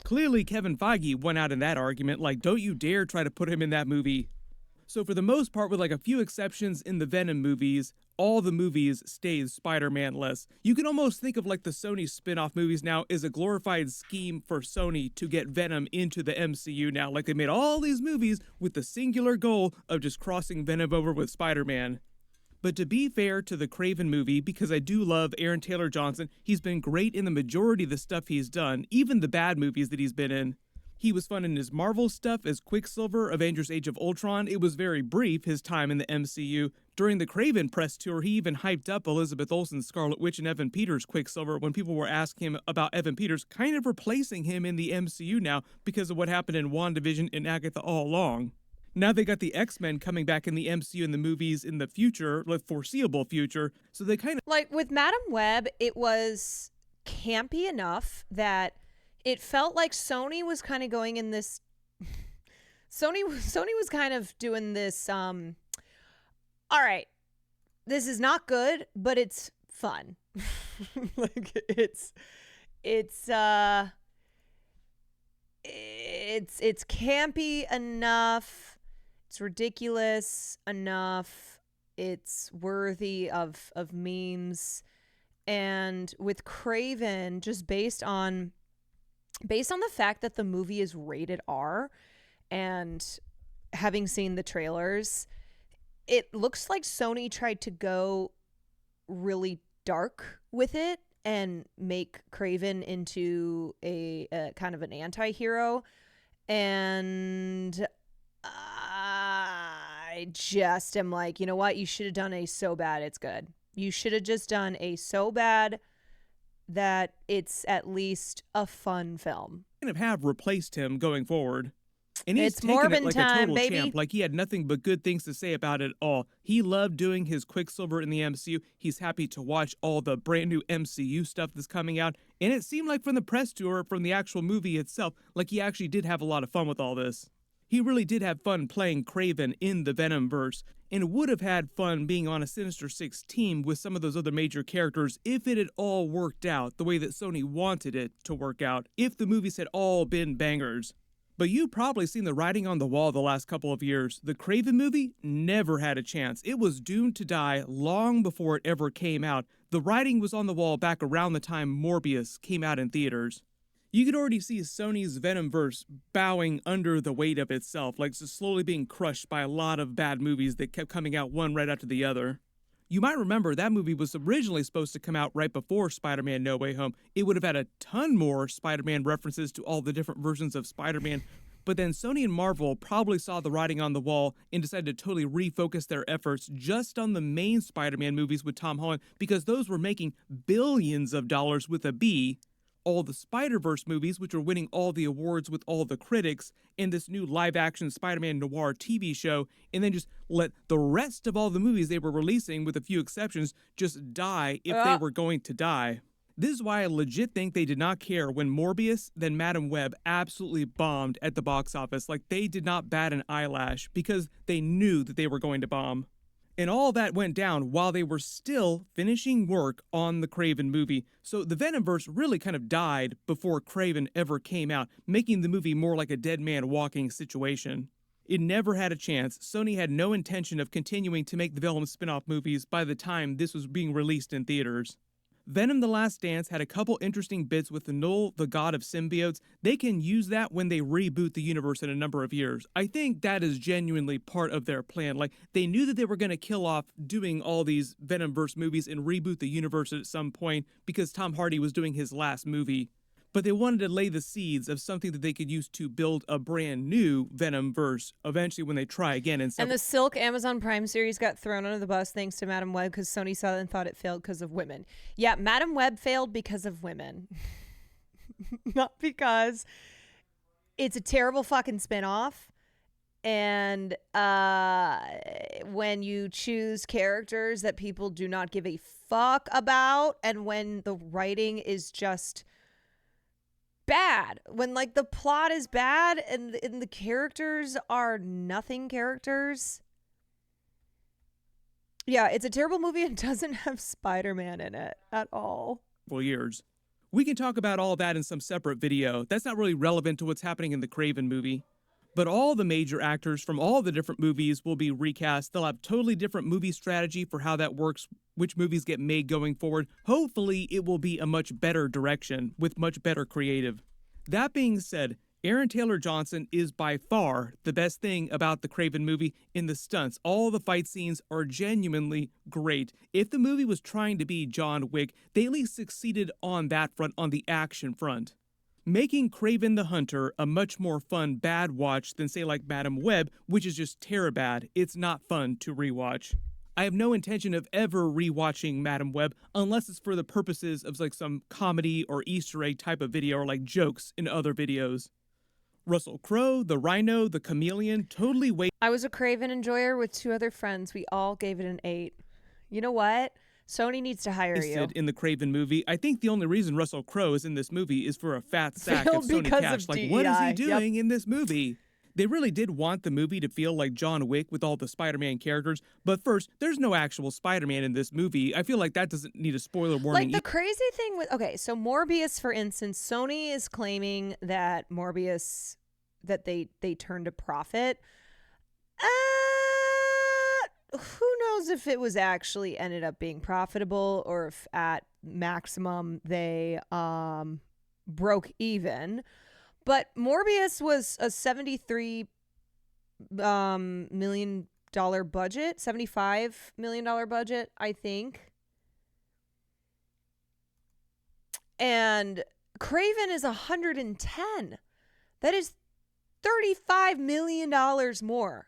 Clearly, Kevin Feige went out in that argument, like, don't you dare try to put him in that movie. So for the most part, with like a few exceptions in the Venom movies, all the movies stayed Spider-Man-less. You can almost think of like the Sony spin-off movies now as a glorified scheme for Sony to get Venom into the MCU now. Like they made all these movies with the singular goal of just crossing Venom over with Spider-Man. But to be fair to the Craven movie, because I do love Aaron Taylor Johnson, he's been great in the majority of the stuff he's done, even the bad movies that he's been in. He was fun in his Marvel stuff as Quicksilver, Avengers Age of Ultron. It was very brief, his time in the MCU. During the Craven press tour, he even hyped up Elizabeth Olsen's Scarlet Witch and Evan Peters' Quicksilver when people were asking him about Evan Peters, kind of replacing him in the MCU now because of what happened in WandaVision and Agatha all along. Now they got the X-Men coming back in the MCU in the movies in the future, like foreseeable future, so they kind of... Like with Madam Web, it was campy enough that it felt like Sony was kind of going in this... Sony was kind of doing this, all right, this is not good, but it's fun. Like it's campy enough, it's ridiculous enough, it's worthy of memes. And with Craven, just based on the fact that the movie is rated R and having seen the trailers, it looks like Sony tried to go really dark with it and make Craven into a kind of an anti-hero. And I just am like, you know what? You should have done a so bad it's good. You should have just done a so bad that it's at least a fun film. kind of have replaced him going forward. And he's It's taken it Morbin like time, a total baby. champ. Like he had nothing but good things to say about it all. He loved doing his Quicksilver in the MCU. He's happy to watch all the brand new MCU stuff that's coming out. And it seemed like from the press tour, from the actual movie itself, like he actually did have a lot of fun with all this. He really did have fun playing Kraven in the Venomverse, and would have had fun being on a Sinister Six team with some of those other major characters if it had all worked out the way that Sony wanted it to work out, if the movies had all been bangers. But you've probably seen the writing on the wall the last couple of years. The Kraven movie never had a chance. It was doomed to die long before it ever came out. The writing was on the wall back around the time Morbius came out in theaters. You could already see Sony's Venomverse bowing under the weight of itself, like just slowly being crushed by a lot of bad movies that kept coming out one right after the other. You might remember that movie was originally supposed to come out right before Spider-Man No Way Home. It would have had a ton more Spider-Man references to all the different versions of Spider-Man, but then Sony and Marvel probably saw the writing on the wall and decided to totally refocus their efforts just on the main Spider-Man movies with Tom Holland, because those were making billions of dollars with a B. All the Spider-Verse movies, which were winning all the awards with all the critics, and this new live-action Spider-Man noir TV show, and then just let the rest of all the movies they were releasing, with a few exceptions, just die if they were going to die. This is why I legit think they did not care when Morbius, then Madam Web absolutely bombed at the box office. Like, they did not bat an eyelash because they knew that they were going to bomb. And all that went down while they were still finishing work on the Kraven movie. So the Venomverse really kind of died before Kraven ever came out, making the movie more like a dead man walking situation. It never had a chance. Sony had no intention of continuing to make the Venom spin-off movies by the time this was being released in theaters. Venom: The Last Dance had a couple interesting bits with Null, the god of symbiotes. They can use that when they reboot the universe in a number of years. I think that is genuinely part of their plan. Like, they knew that they were going to kill off doing all these Venomverse movies and reboot the universe at some point because Tom Hardy was doing his last movie. But they wanted to lay the seeds of something that they could use to build a brand new Venomverse eventually when they try again. And the Silk Amazon Prime series got thrown under the bus thanks to Madam Web because Sony saw it and thought it failed because of women. Yeah, Madam Web failed because of women. Not because it's a terrible fucking spinoff. And when you choose characters that people do not give a fuck about, and when the writing is just bad, when like the plot is bad and the characters are nothing characters. Yeah, it's a terrible movie and doesn't have Spider-Man in it at all. For years. We can talk about all that in some separate video. That's not really relevant to what's happening in the Kraven movie. But all the major actors from all the different movies will be recast. They'll have totally different movie strategy for how that works, which movies get made going forward. Hopefully, it will be a much better direction with much better creative. That being said, Aaron Taylor Johnson is by far the best thing about the Kraven movie in the stunts. All the fight scenes are genuinely great. If the movie was trying to be John Wick, they at least succeeded on that front, on the action front, making Kraven the Hunter a much more fun bad watch than, say, like Madam Web, which is just terabad. It's not fun to rewatch. I have no intention of ever rewatching Madam Web unless it's for the purposes of like some comedy or Easter egg type of video or like jokes in other videos. Russell Crowe, the Rhino, the Chameleon, totally I was a Kraven enjoyer with 2 other friends. We all gave it an 8. You know what? Sony needs to hire you. In the Kraven movie. I think the only reason Russell Crowe is in this movie is for a fat sack of Sony cash. Like, what is he doing in this movie? They really did want the movie to feel like John Wick with all the Spider-Man characters. But first, there's no actual Spider-Man in this movie. I feel like that doesn't need a spoiler warning. Like, the crazy thing with... Okay, so Morbius, for instance, Sony is claiming that Morbius, that they turned a profit. Who knows if it was actually ended up being profitable or if at maximum they broke even. But Morbius was a $73 million budget, $75 million budget, I think. And Kraven is 110. That is $35 million more.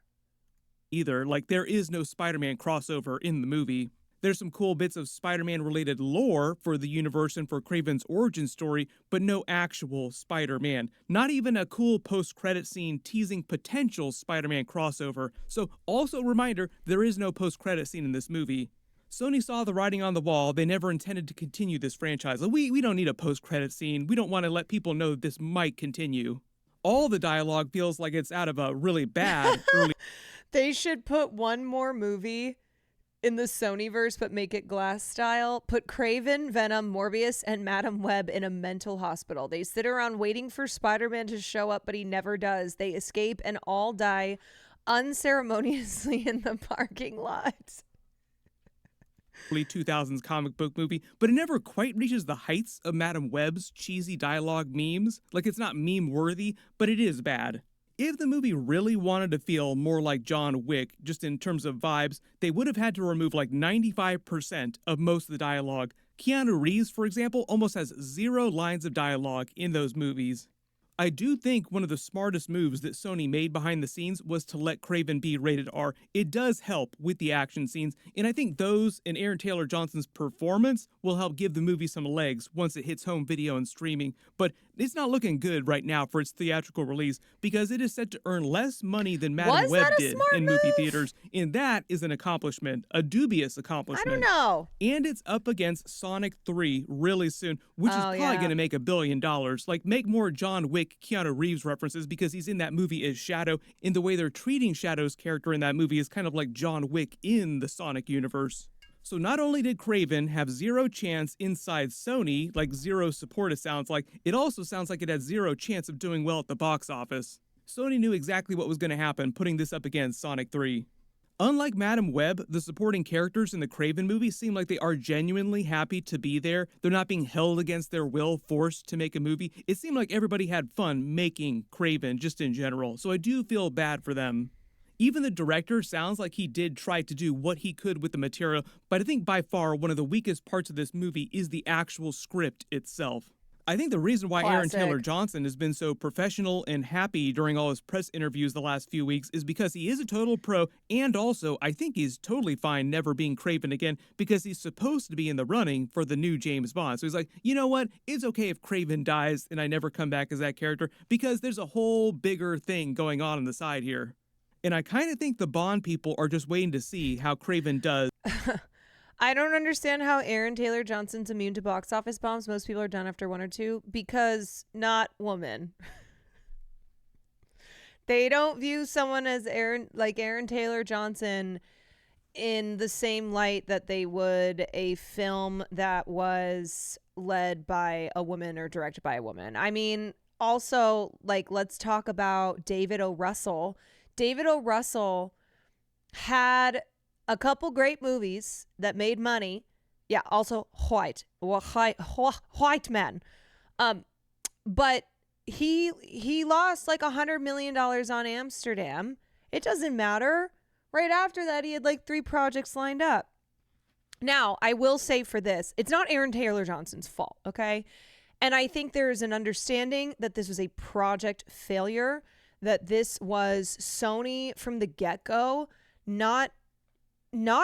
Either. Like, there is no Spider-Man crossover in the movie. There's some cool bits of Spider-Man related lore for the universe and for Kraven's origin story, but no actual Spider-Man. Not even a cool post-credit scene teasing potential Spider-Man crossover. So also a reminder, there is no post-credit scene in this movie. Sony saw the writing on the wall. They never intended to continue this franchise. We don't need a post-credit scene. We don't want to let people know that this might continue. All the dialogue feels like it's out of a really bad early... They should put one more movie in the Sonyverse, but make it Glass style. Put Kraven, Venom, Morbius, and Madam Web in a mental hospital. They sit around waiting for Spider-Man to show up, but he never does. They escape and all die unceremoniously in the parking lot. Early 2000s comic book movie, but it never quite reaches the heights of Madam Web's cheesy dialogue memes. Like, it's not meme worthy, but it is bad. If the movie really wanted to feel more like John Wick, just in terms of vibes, they would have had to remove like 95% of most of the dialogue. Keanu Reeves, for example, almost has 0 lines of dialogue in those movies. I do think one of the smartest moves that Sony made behind the scenes was to let Craven be rated R. It does help with the action scenes, and I think those and Aaron Taylor Johnson's performance will help give the movie some legs once it hits home video and streaming. But it's not looking good right now for its theatrical release because it is set to earn less money than Madam Was Web that a did smart in movie move? theaters, and that is an accomplishment, a dubious I accomplishment. don't know. And it's up against Sonic 3 really soon, which is Oh, probably yeah. going to make $1 billion. Like, make more John Wick, Keanu Reeves references because he's in that movie as Shadow, and the way they're treating Shadow's character in that movie is kind of like John Wick in the Sonic universe. So not only did Craven have zero chance inside Sony, like zero support it sounds like, it also sounds like it had zero chance of doing well at the box office. Sony knew exactly what was going to happen putting this up against Sonic 3. Unlike Madam Web, the supporting characters in the Craven movie seem like they are genuinely happy to be there. They're not being held against their will, forced to make a movie. It seemed like everybody had fun making Craven, just in general, so I do feel bad for them. Even the director sounds like he did try to do what he could with the material, but I think by far one of the weakest parts of this movie is the actual script itself. I think the reason why Aaron Classic. Taylor Johnson has been so professional and happy during all his press interviews the last few weeks is because he is a total pro, and also I think he's totally fine never being Craven again because he's supposed to be in the running for the new James Bond. So he's like, you know what? It's okay if Craven dies and I never come back as that character because there's a whole bigger thing going on the side here. And I kind of think the Bond people are just waiting to see how Craven does. I don't understand how Aaron Taylor Johnson's immune to box office bombs. Most people are done after one or two because not woman. They don't view someone as Aaron Taylor Johnson in the same light that they would a film that was led by a woman or directed by a woman. I mean, also, like, let's talk about David O. Russell. David O. Russell had a couple great movies that made money. Yeah, also white man. But he lost like $100 million on Amsterdam. It doesn't matter. Right after that, he had like 3 projects lined up. Now, I will say for this, it's not Aaron Taylor Johnson's fault, okay? And I think there is an understanding that this was a project failure, that this was Sony from the get-go not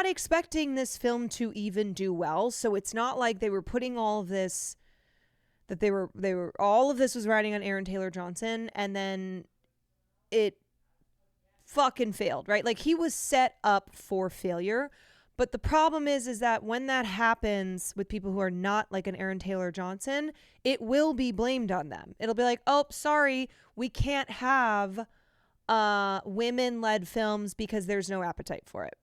expecting this film to even do well. So it's not like they were putting all of this, that they were all of this was riding on Aaron Taylor Johnson, and then it fucking failed, right? Like, he was set up for failure. But the problem is that when that happens with people who are not like an Aaron Taylor Johnson, it will be blamed on them. It'll be like, oh, sorry, we can't have women-led films because there's no appetite for it.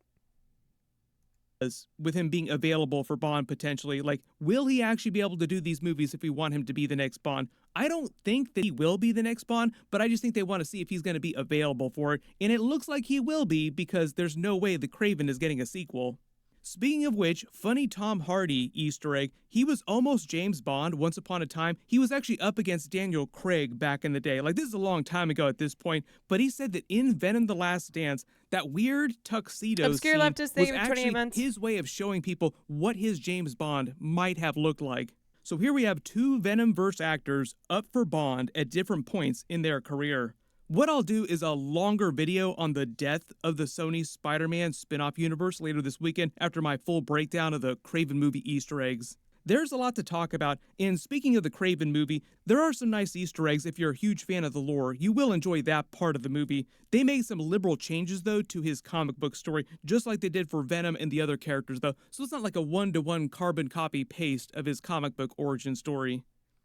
With him being available for Bond potentially, like, will he actually be able to do these movies if we want him to be the next Bond? I don't think that he will be the next Bond, but I just think they want to see if he's going to be available for it, and it looks like he will be because there's no way the Craven is getting a sequel. Speaking of which, funny Tom Hardy Easter egg, he was almost James Bond once upon a time. He was actually up against Daniel Craig back in the day. Like, this is a long time ago at this point, but he said that in Venom: The Last Dance, that weird tuxedo Obscure scene leftist thing was of 28 actually months. his way of showing people what his James Bond might have looked like. So here we have 2 Venom-verse actors up for Bond at different points in their career. What I'll do is a longer video on the death of the Sony Spider-Man spin-off universe later this weekend after my full breakdown of the Craven movie Easter eggs. There's a lot to talk about, and speaking of the Craven movie, there are some nice Easter eggs if you're a huge fan of the lore. You will enjoy that part of the movie. They made some liberal changes, though, to his comic book story, just like they did for Venom and the other characters, though, so it's not like a one-to-one carbon copy-paste of his comic book origin story.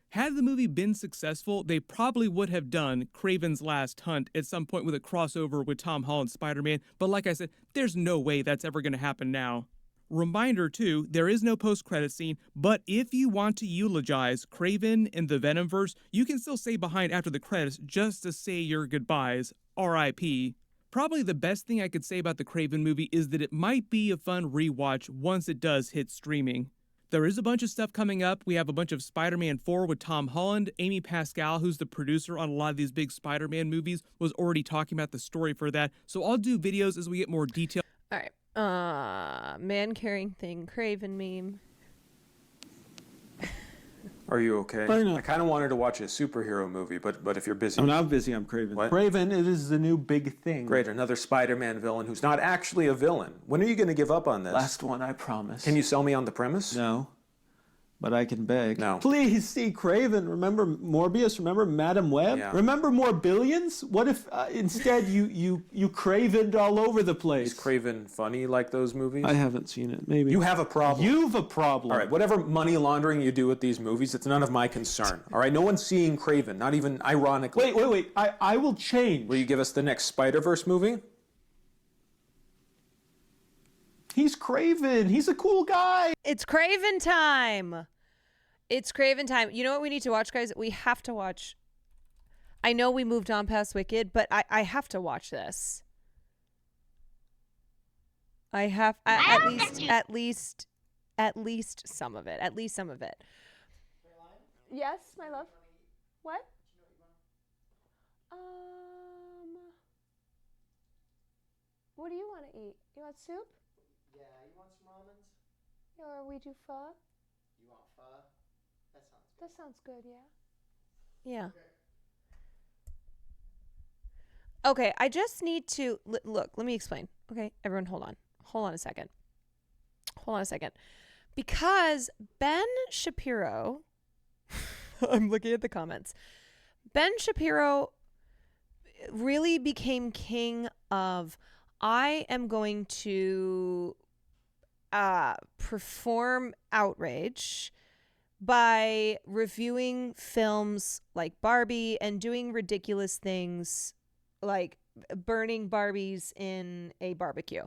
Had the movie been successful, they probably would have done Craven's Last Hunt at some point with a crossover with Tom Holland's Spider-Man, but like I said, there's no way that's ever going to happen now. Reminder too, there is no post-credit scene, but if you want to eulogize Craven and the Venomverse, you can still stay behind after the credits just to say your goodbyes, R.I.P. Probably the best thing I could say about the Craven movie is that it might be a fun rewatch once it does hit streaming. There is a bunch of stuff coming up. We have a bunch of Spider-Man 4 with Tom Holland. Amy Pascal, who's the producer on a lot of these big Spider-Man movies, was already talking about the story for that. So I'll do videos as we get more detail. All right. Man carrying thing, Craven meme. Are you okay? Why not? I kind of wanted to watch a superhero movie, but if you're busy... I'm not busy, I'm Craven. What? Craven, it is the new big thing. Great, another Spider-Man villain who's not actually a villain. When are you going to give up on this? Last one, I promise. Can you sell me on the premise? No. But I can beg. No. Please see Craven. Remember Morbius? Remember Madam Web? Yeah. Remember more billions? What if instead you Cravened all over the place? Is Craven funny like those movies? I haven't seen it. Maybe. You have a problem. You've a problem. All right, whatever money laundering you do with these movies, it's none of my concern. All right, no one's seeing Craven, not even ironically. Wait. I will change. Will you give us the next Spider-Verse movie? He's Craven. He's a cool guy. It's Craven time. It's Craven time. You know what we need to watch, guys? We have to watch. I know we moved on past Wicked, but I have to watch this. I have at least some of it. At least some of it. Yes, my love. What? What do you want to eat? You want soup? Yeah, you want some ramens? Or we do pho? You want pho? That sounds good. That sounds good, yeah. Yeah. Okay, I just need to look, let me explain. Okay, everyone hold on. Hold on a second. Because Ben Shapiro I'm looking at the comments. Ben Shapiro really became king of I am going to perform outrage by reviewing films like Barbie and doing ridiculous things like burning Barbies in a barbecue.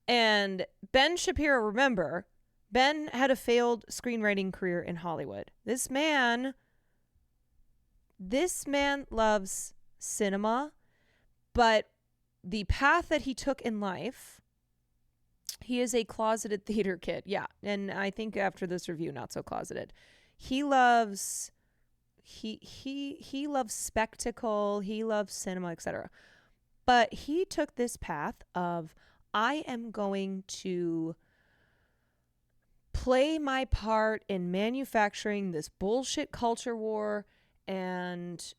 And Ben Shapiro, remember, Ben had a failed screenwriting career in Hollywood. This man loves cinema, but the path that he took in life, he is a closeted theater kid. Yeah. And I think after this review, not so closeted. He loves spectacle, he loves cinema, etc. But he took this path of I am going to play my part in manufacturing this bullshit culture war and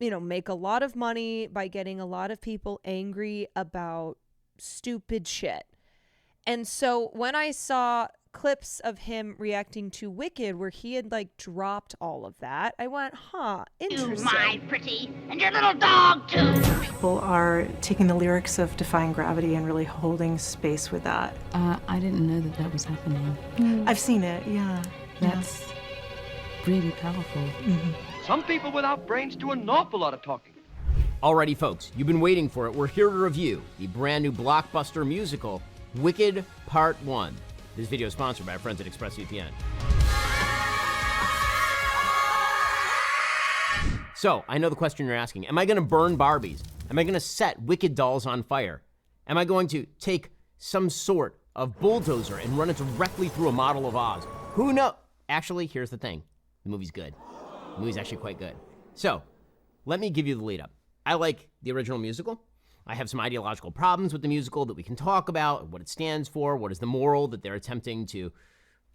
make a lot of money by getting a lot of people angry about stupid shit. And so when I saw clips of him reacting to Wicked where he had dropped all of that, I went, interesting. You, my pretty, and your little dog too. People are taking the lyrics of Defying Gravity and really holding space with that. I didn't know that was happening. I've seen it, yeah. That's really powerful. Mm-hmm. Some people without brains do an awful lot of talking. Alrighty, folks, you've been waiting for it. We're here to review the brand new blockbuster musical, Wicked Part 1. This video is sponsored by our friends at ExpressVPN. So, I know the question you're asking. Am I going to burn Barbies? Am I going to set Wicked dolls on fire? Am I going to take some sort of bulldozer and run it directly through a model of Oz? Who knows? Actually, here's the thing. The movie's good. The movie's actually quite good. So, let me give you the lead up. I like the original musical. I have some ideological problems with the musical that we can talk about, what it stands for, what is the moral that they're attempting to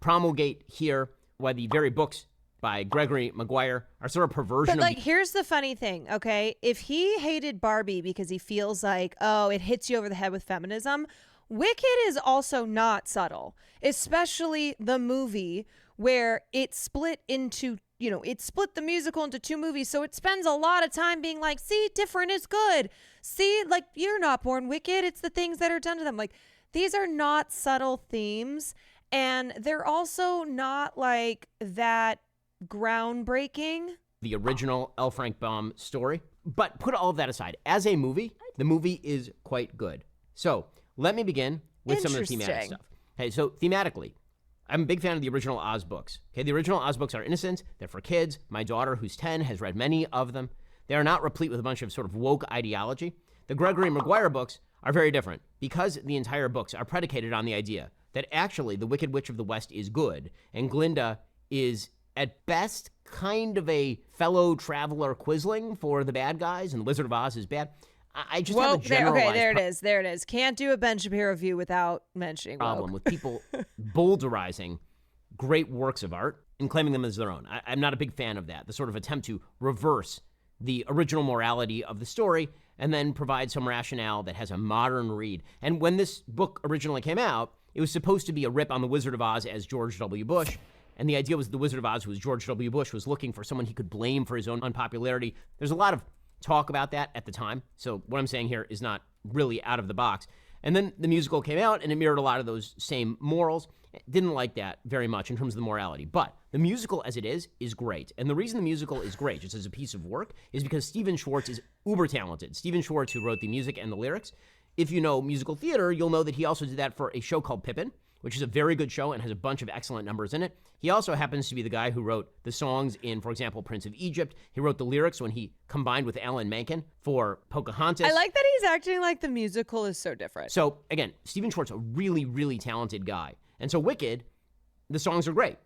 promulgate here, why the very books by Gregory Maguire are sort of perversion But here's the funny thing, okay? If he hated Barbie because he feels like, oh, it hits you over the head with feminism, Wicked is also not subtle, especially the movie where it split into, it split the musical into two movies. So it spends a lot of time being like, see, different is good. See, you're not born wicked. It's the things that are done to them. These are not subtle themes. And they're also not that groundbreaking. The original L. Frank Baum story. But put all of that aside. As a movie, the movie is quite good. So let me begin with some of the thematic stuff. Okay, so thematically, I'm a big fan of the original Oz books. Okay, the original Oz books are innocent. They're for kids. My daughter, who's 10, has read many of them. They are not replete with a bunch of sort of woke ideology. The Gregory Maguire books are very different because the entire books are predicated on the idea that actually the Wicked Witch of the West is good and Glinda is at best kind of a fellow traveler Quisling for the bad guys and the Wizard of Oz is bad. I just have a generalized there it is. Can't do a Ben Shapiro review without mentioning problem woke. with people bouldering great works of art. and claiming them as their own. I'm not a big fan of that, the sort of attempt to reverse the original morality of the story and then provide some rationale that has a modern read. And when this book originally came out, it was supposed to be a rip on the Wizard of Oz as George W. Bush. And the idea was the Wizard of Oz, who was George W. Bush, was looking for someone he could blame for his own unpopularity. There's a lot of talk about that at the time. So what I'm saying here is not really out of the box. And then the musical came out, and it mirrored a lot of those same morals. Didn't like that very much in terms of the morality. But the musical as it is great. And the reason the musical is great, just as a piece of work, is because Stephen Schwartz is uber talented. Stephen Schwartz, who wrote the music and the lyrics. If you know musical theater, you'll know that he also did that for a show called Pippin, which is a very good show and has a bunch of excellent numbers in it. He also happens to be the guy who wrote the songs in, for example, Prince of Egypt. He wrote the lyrics when he combined with Alan Menken for Pocahontas. I like that he's acting like the musical is so different. So, again, Stephen Schwartz, a really, really talented guy. And so Wicked, the songs are great.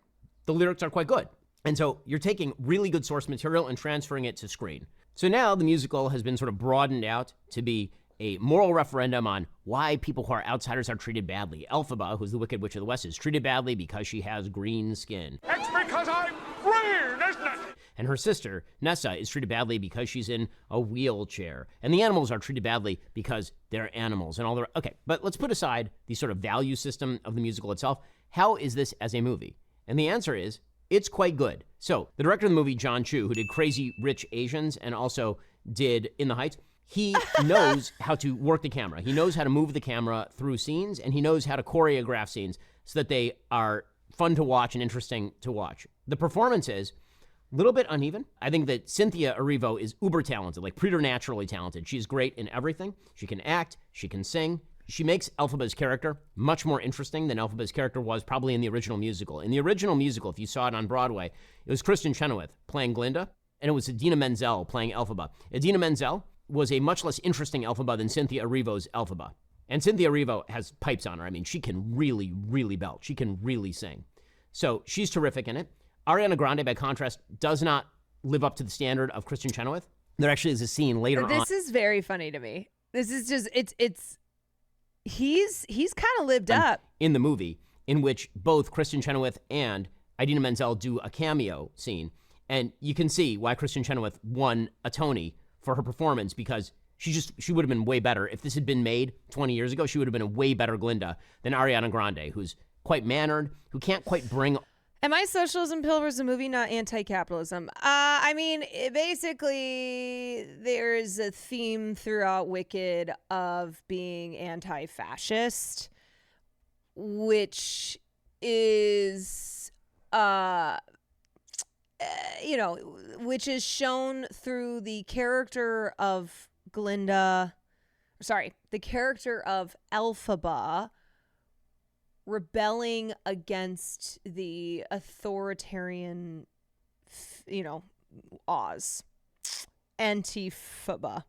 The lyrics are quite good. And so you're taking really good source material and transferring it to screen. So now the musical has been sort of broadened out to be a moral referendum on why people who are outsiders are treated badly. Elphaba, who's the Wicked Witch of the West, is treated badly because she has green skin. It's because I'm green, isn't it? And her sister, Nessa, is treated badly because she's in a wheelchair. And the animals are treated badly because they're animals and all the... Okay, but let's put aside the sort of value system of the musical itself. How is this as a movie? And the answer is, it's quite good. So, the director of the movie, John Chu, who did Crazy Rich Asians and also did In the Heights, he knows how to work the camera. He knows how to move the camera through scenes, and he knows how to choreograph scenes so that they are fun to watch and interesting to watch. The performance is a little bit uneven. I think that Cynthia Erivo is uber talented, like preternaturally talented. She's great in everything. She can act, she can sing. She makes Elphaba's character much more interesting than Elphaba's character was probably in the original musical. In the original musical, if you saw it on Broadway, it was Kristen Chenoweth playing Glinda, and it was Idina Menzel playing Elphaba. Idina Menzel was a much less interesting Elphaba than Cynthia Erivo's Elphaba. And Cynthia Erivo has pipes on her. I mean, she can really, really belt. She can really sing. So she's terrific in it. Ariana Grande, by contrast, does not live up to the standard of Kristen Chenoweth. There actually is a scene later on. This is very funny to me. This is just, he's kind of lived up. In the movie, in which both Kristen Chenoweth and Idina Menzel do a cameo scene. And you can see why Kristen Chenoweth won a Tony for her performance, because she would have been way better. If this had been made 20 years ago, she would have been a way better Glinda than Ariana Grande, who's quite mannered, who can't quite bring... Am I socialism pill versus a movie, not anti-capitalism? I mean, basically, there's a theme throughout Wicked of being anti-fascist, which is... which is shown through the character of the character of Elphaba rebelling against the authoritarian, Oz. Antiphaba.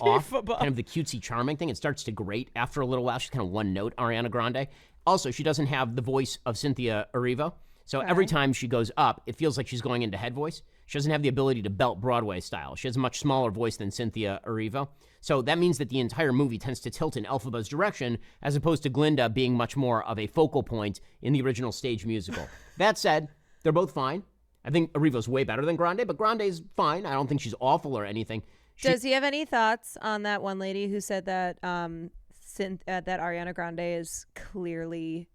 Off, kind of the cutesy charming thing. It starts to grate after a little while. She's kind of one note, Ariana Grande. Also, she doesn't have the voice of Cynthia Erivo. So every time she goes up, it feels like she's going into head voice. She doesn't have the ability to belt Broadway style. She has a much smaller voice than Cynthia Erivo. So that means that the entire movie tends to tilt in Elphaba's direction, as opposed to Glinda being much more of a focal point in the original stage musical. That said, they're both fine. I think Erivo's way better than Grande, but Grande's fine. I don't think she's awful or anything. Does he have any thoughts on that one lady who said that that Ariana Grande is clearly...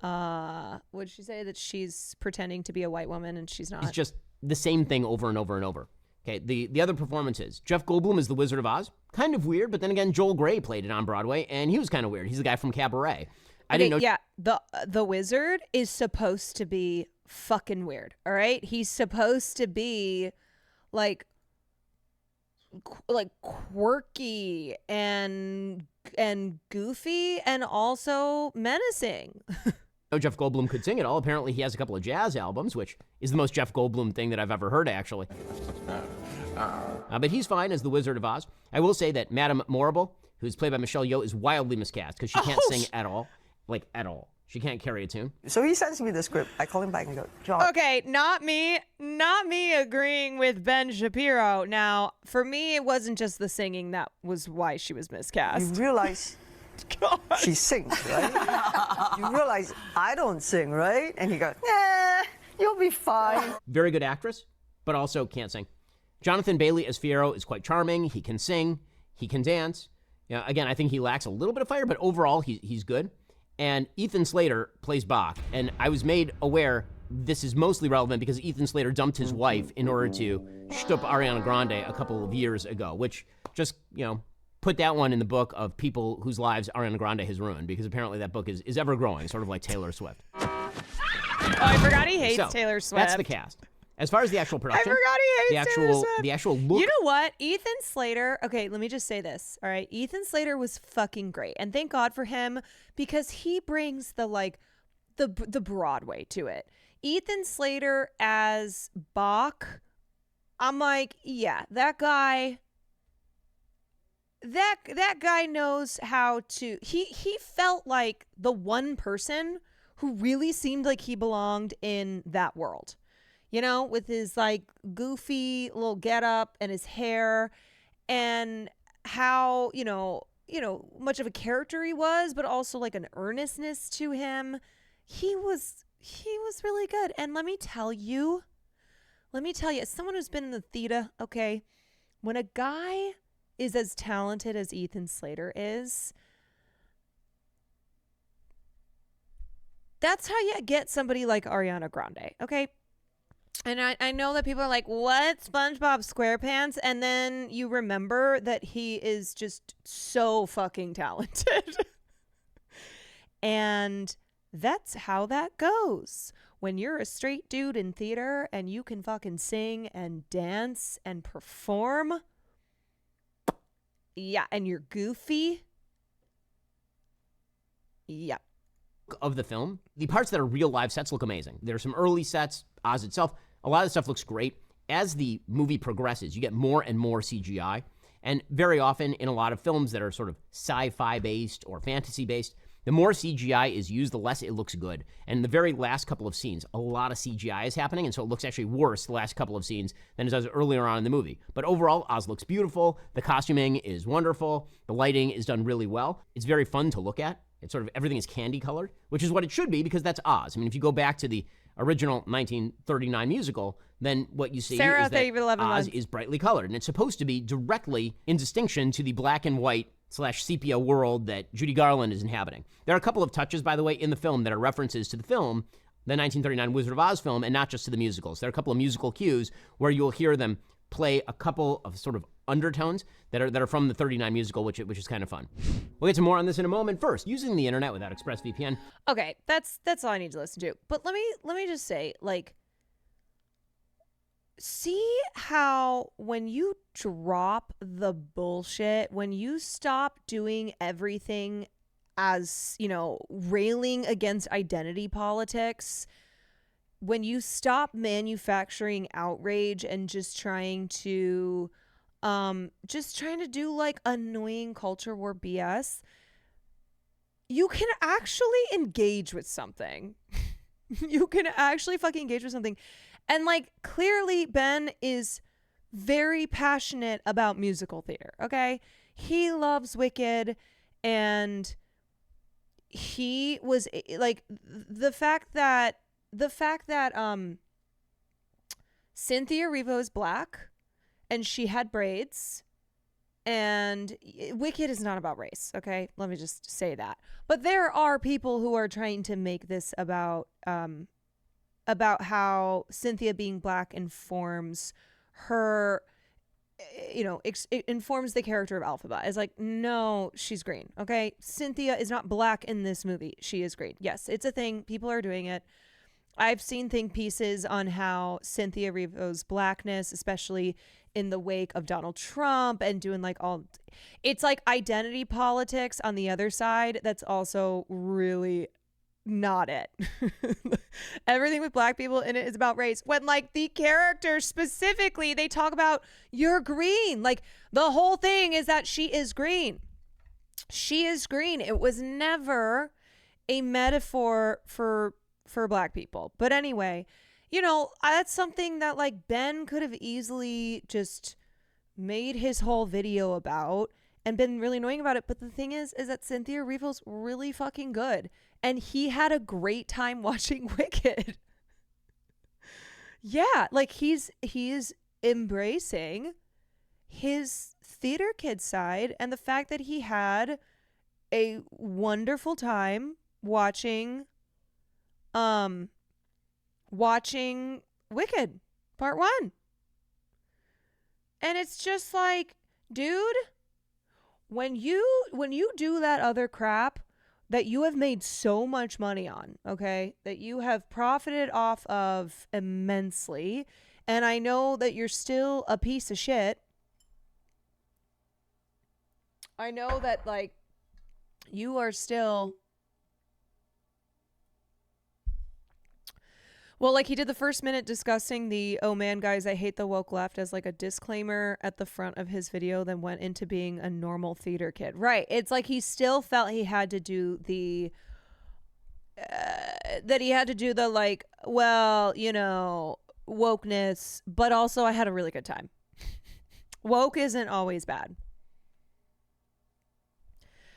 what did she say? That she's pretending to be a white woman and she's not? It's just the same thing over and over and over. Okay, the other performances. Jeff Goldblum is the Wizard of Oz. Kind of weird, but then again, Joel Grey played it on Broadway, and he was kind of weird. He's the guy from Cabaret. I didn't know. Yeah, the Wizard is supposed to be fucking weird, all right? He's supposed to be like quirky and goofy and also menacing. No, Jeff Goldblum could sing it all. Apparently, he has a couple of jazz albums, which is the most Jeff Goldblum thing that I've ever heard, actually. But he's fine as the Wizard of Oz. I will say that Madame Morrible, who's played by Michelle Yeoh, is wildly miscast because she can't sing at all. Like, at all. She can't carry a tune. So he sends me the script. I call him back and go, John. Okay, not me agreeing with Ben Shapiro. Now, for me, it wasn't just the singing that was why she was miscast. You realize she sings, right? You realize I don't sing, right? And you go, nah, you'll be fine. Very good actress, but also can't sing. Jonathan Bailey as Fiyero is quite charming. He can sing. He can dance. Again, I think he lacks a little bit of fire, but overall, he's good. And Ethan Slater plays Bach. And I was made aware this is mostly relevant because Ethan Slater dumped his wife in order to shtup Ariana Grande a couple of years ago, which just, put that one in the book of people whose lives Ariana Grande has ruined, because apparently that book is ever growing, sort of like Taylor Swift. Oh, I forgot he hates Taylor Swift. That's the cast. As far as the actual production, I forgot he hates Taylor Swift. The actual look. You know what? Ethan Slater. Okay, let me just say this. All right, Ethan Slater was fucking great, and thank God for him because he brings the Broadway to it. Ethan Slater as Bach. I'm like, yeah, that guy. That guy knows how to. He felt like the one person who really seemed like he belonged in that world. With his like goofy little getup and his hair and how, much of a character he was, but also like an earnestness to him. He was really good. And let me tell you, as someone who's been in the theater, okay, when a guy is as talented as Ethan Slater is, that's how you get somebody like Ariana Grande, okay? And I know that people are like, what? SpongeBob SquarePants? And then you remember that he is just so fucking talented. And that's how that goes. When you're a straight dude in theater and you can fucking sing and dance and perform. Yeah, and you're goofy. Yep. Of the film, the parts that are real live sets look amazing. There are some early sets, Oz itself. A lot of the stuff looks great. As the movie progresses, you get more and more CGI. And very often in a lot of films that are sort of sci-fi based or fantasy based, the more CGI is used, the less it looks good. And the very last couple of scenes, a lot of CGI is happening, and so it looks actually worse the last couple of scenes than it does earlier on in the movie. But overall, Oz looks beautiful. The costuming is wonderful. The lighting is done really well. It's very fun to look at. It's sort of everything is candy colored, which is what it should be because that's Oz. I mean, if you go back to the original 1939 musical, then what you see is that Oz is brightly colored. And it's supposed to be directly in distinction to the black and white / sepia world that Judy Garland is inhabiting. There are a couple of touches, by the way, in the film that are references to the film, the 1939 Wizard of Oz film, and not just to the musicals. There are a couple of musical cues where you'll hear them play a couple of sort of undertones that are from the 39 musical, which is kind of fun. We'll get to more on this in a moment. First, using the internet without ExpressVPN. Okay, that's all I need to listen to. But let me just say, like, see how when you drop the bullshit, when you stop doing everything as, railing against identity politics, when you stop manufacturing outrage and just trying to do like annoying culture war BS, you can actually engage with something. You can actually fucking engage with something. And like clearly Ben is very passionate about musical theater, okay? He loves Wicked, and he was like the fact that Cynthia Erivo is black and she had braids, and Wicked is not about race, okay? Let me just say that. But there are people who are trying to make this about how Cynthia being black informs her, it informs the character of Elphaba. It's like, no, she's green, okay? Cynthia is not black in this movie. She is green. Yes, it's a thing. People are doing it. I've seen think pieces on how Cynthia Erivo's blackness, especially in the wake of Donald Trump and doing like it's like identity politics on the other side. That's also really not it. Everything with black people in it is about race. When like the character specifically, they talk about you're green. Like the whole thing is that she is green. She is green. It was never a metaphor for black people. But anyway, that's something that like Ben could have easily just made his whole video about and been really annoying about it. But the thing is that Cynthia Erivo's really fucking good. And he had a great time watching Wicked. Yeah, like he's embracing his theater kid side and the fact that he had a wonderful time watching Wicked Part 1. And it's just like, dude, when you do that other crap that you have made so much money on, okay, that you have profited off of immensely, and I know that you're still a piece of shit. I know that, like, you are still... Well, like, he did the first minute discussing the, oh man, guys, I hate the woke left as like a disclaimer at the front of his video, then went into being a normal theater kid. Right. It's like he still felt he had to do the, like, well, you know, wokeness, but also I had a really good time. Woke isn't always bad.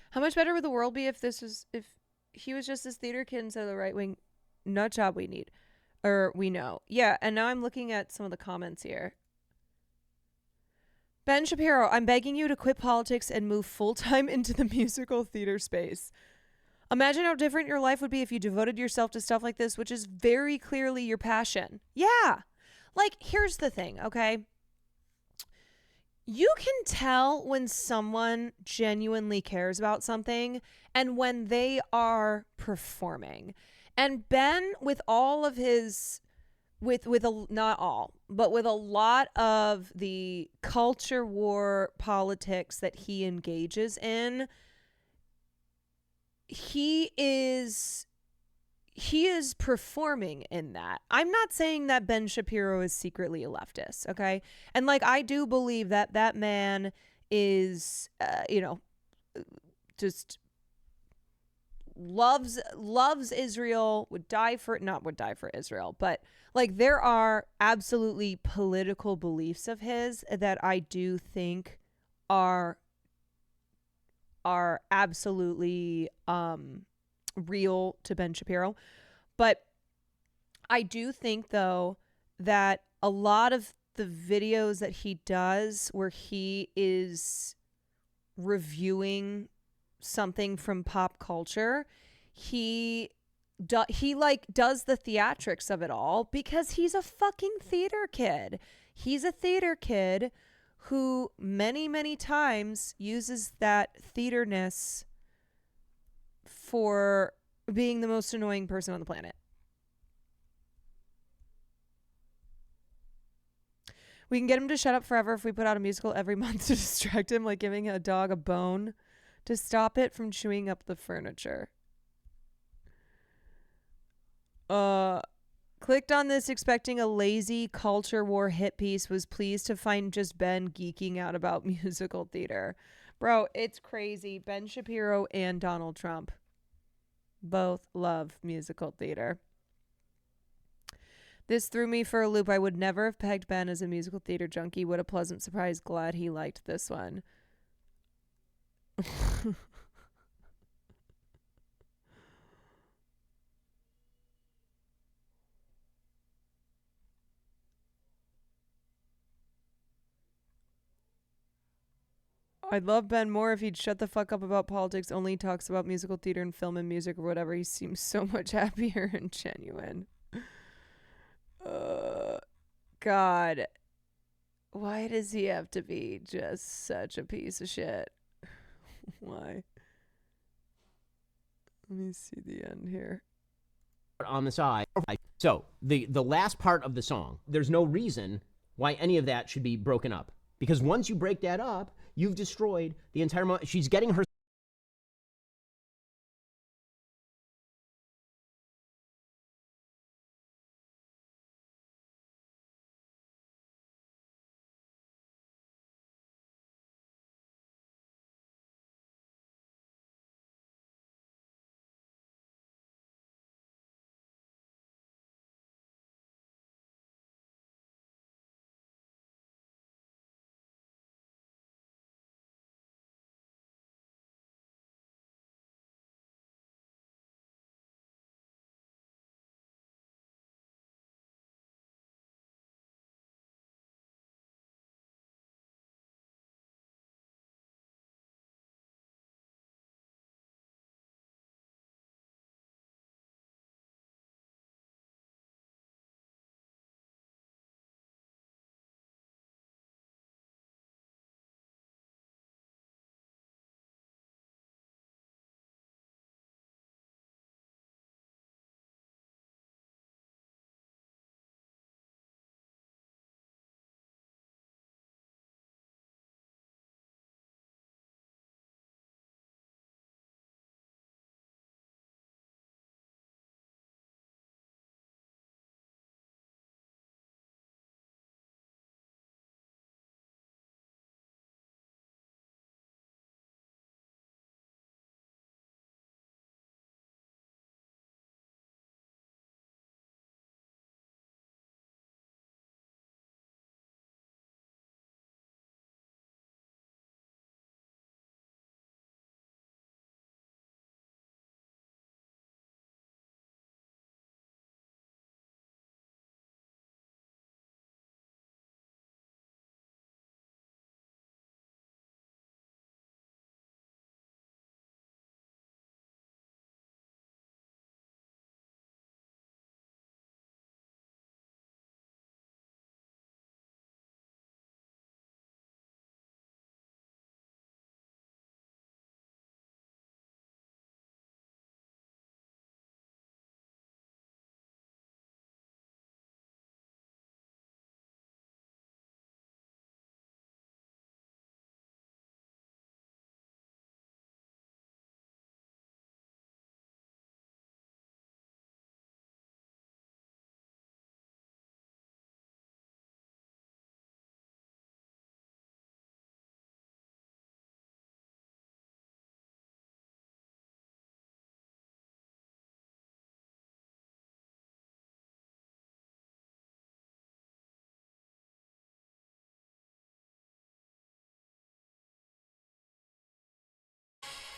How much better would the world be if he was just this theater kid instead of the right wing nut job we need? Or we know. Yeah, and now I'm looking at some of the comments here. Ben Shapiro, I'm begging you to quit politics and move full-time into the musical theater space. Imagine how different your life would be if you devoted yourself to stuff like this, which is very clearly your passion. Yeah. Like, here's the thing, okay? You can tell when someone genuinely cares about something and when they are performing. And Ben, with all of his, not all, but with a lot of the culture war politics that he engages in, he is performing in that. I'm not saying that Ben Shapiro is secretly a leftist, okay? And like, I do believe that that man is, just loves Israel, would die for Israel, but like, there are absolutely political beliefs of his that I do think are absolutely real to Ben Shapiro. But I do think, though, that a lot of the videos that he does where he is reviewing something from pop culture, he does the theatrics of it all because he's a fucking theater kid. He's a theater kid who many, many times uses that theaterness for being the most annoying person on the planet. We can get him to shut up forever if we put out a musical every month to distract him, like giving a dog a bone to stop it from chewing up the furniture. Clicked on this expecting a lazy culture war hit piece, was pleased to find just Ben geeking out about musical theater. Bro, it's crazy. Ben Shapiro and Donald Trump both love musical theater. This threw me for a loop. I would never have pegged Ben as a musical theater junkie. What a pleasant surprise. Glad he liked this one. I'd love Ben more if he'd shut the fuck up about politics, only talks about musical theater and film and music or whatever. He seems so much happier and genuine. God. Why does he have to be just such a piece of shit? Why? Let me see the end here. On the side. So, the last part of the song, there's no reason why any of that should be broken up. Because once you break that up, you've destroyed the entire... She's getting her...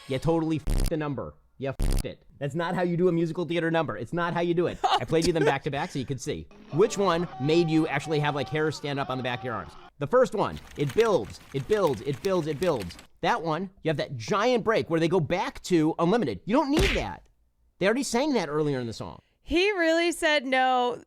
You totally f***ed the number. You f***ed it. That's not how you do a musical theater number. It's not how you do it. I played you them back to back so you could see. Which one made you actually have like hair stand up on the back of your arms? The first one, it builds, it builds, it builds, it builds. That one, you have that giant break where they go back to unlimited. You don't need that. They already sang that earlier in the song. He really said no.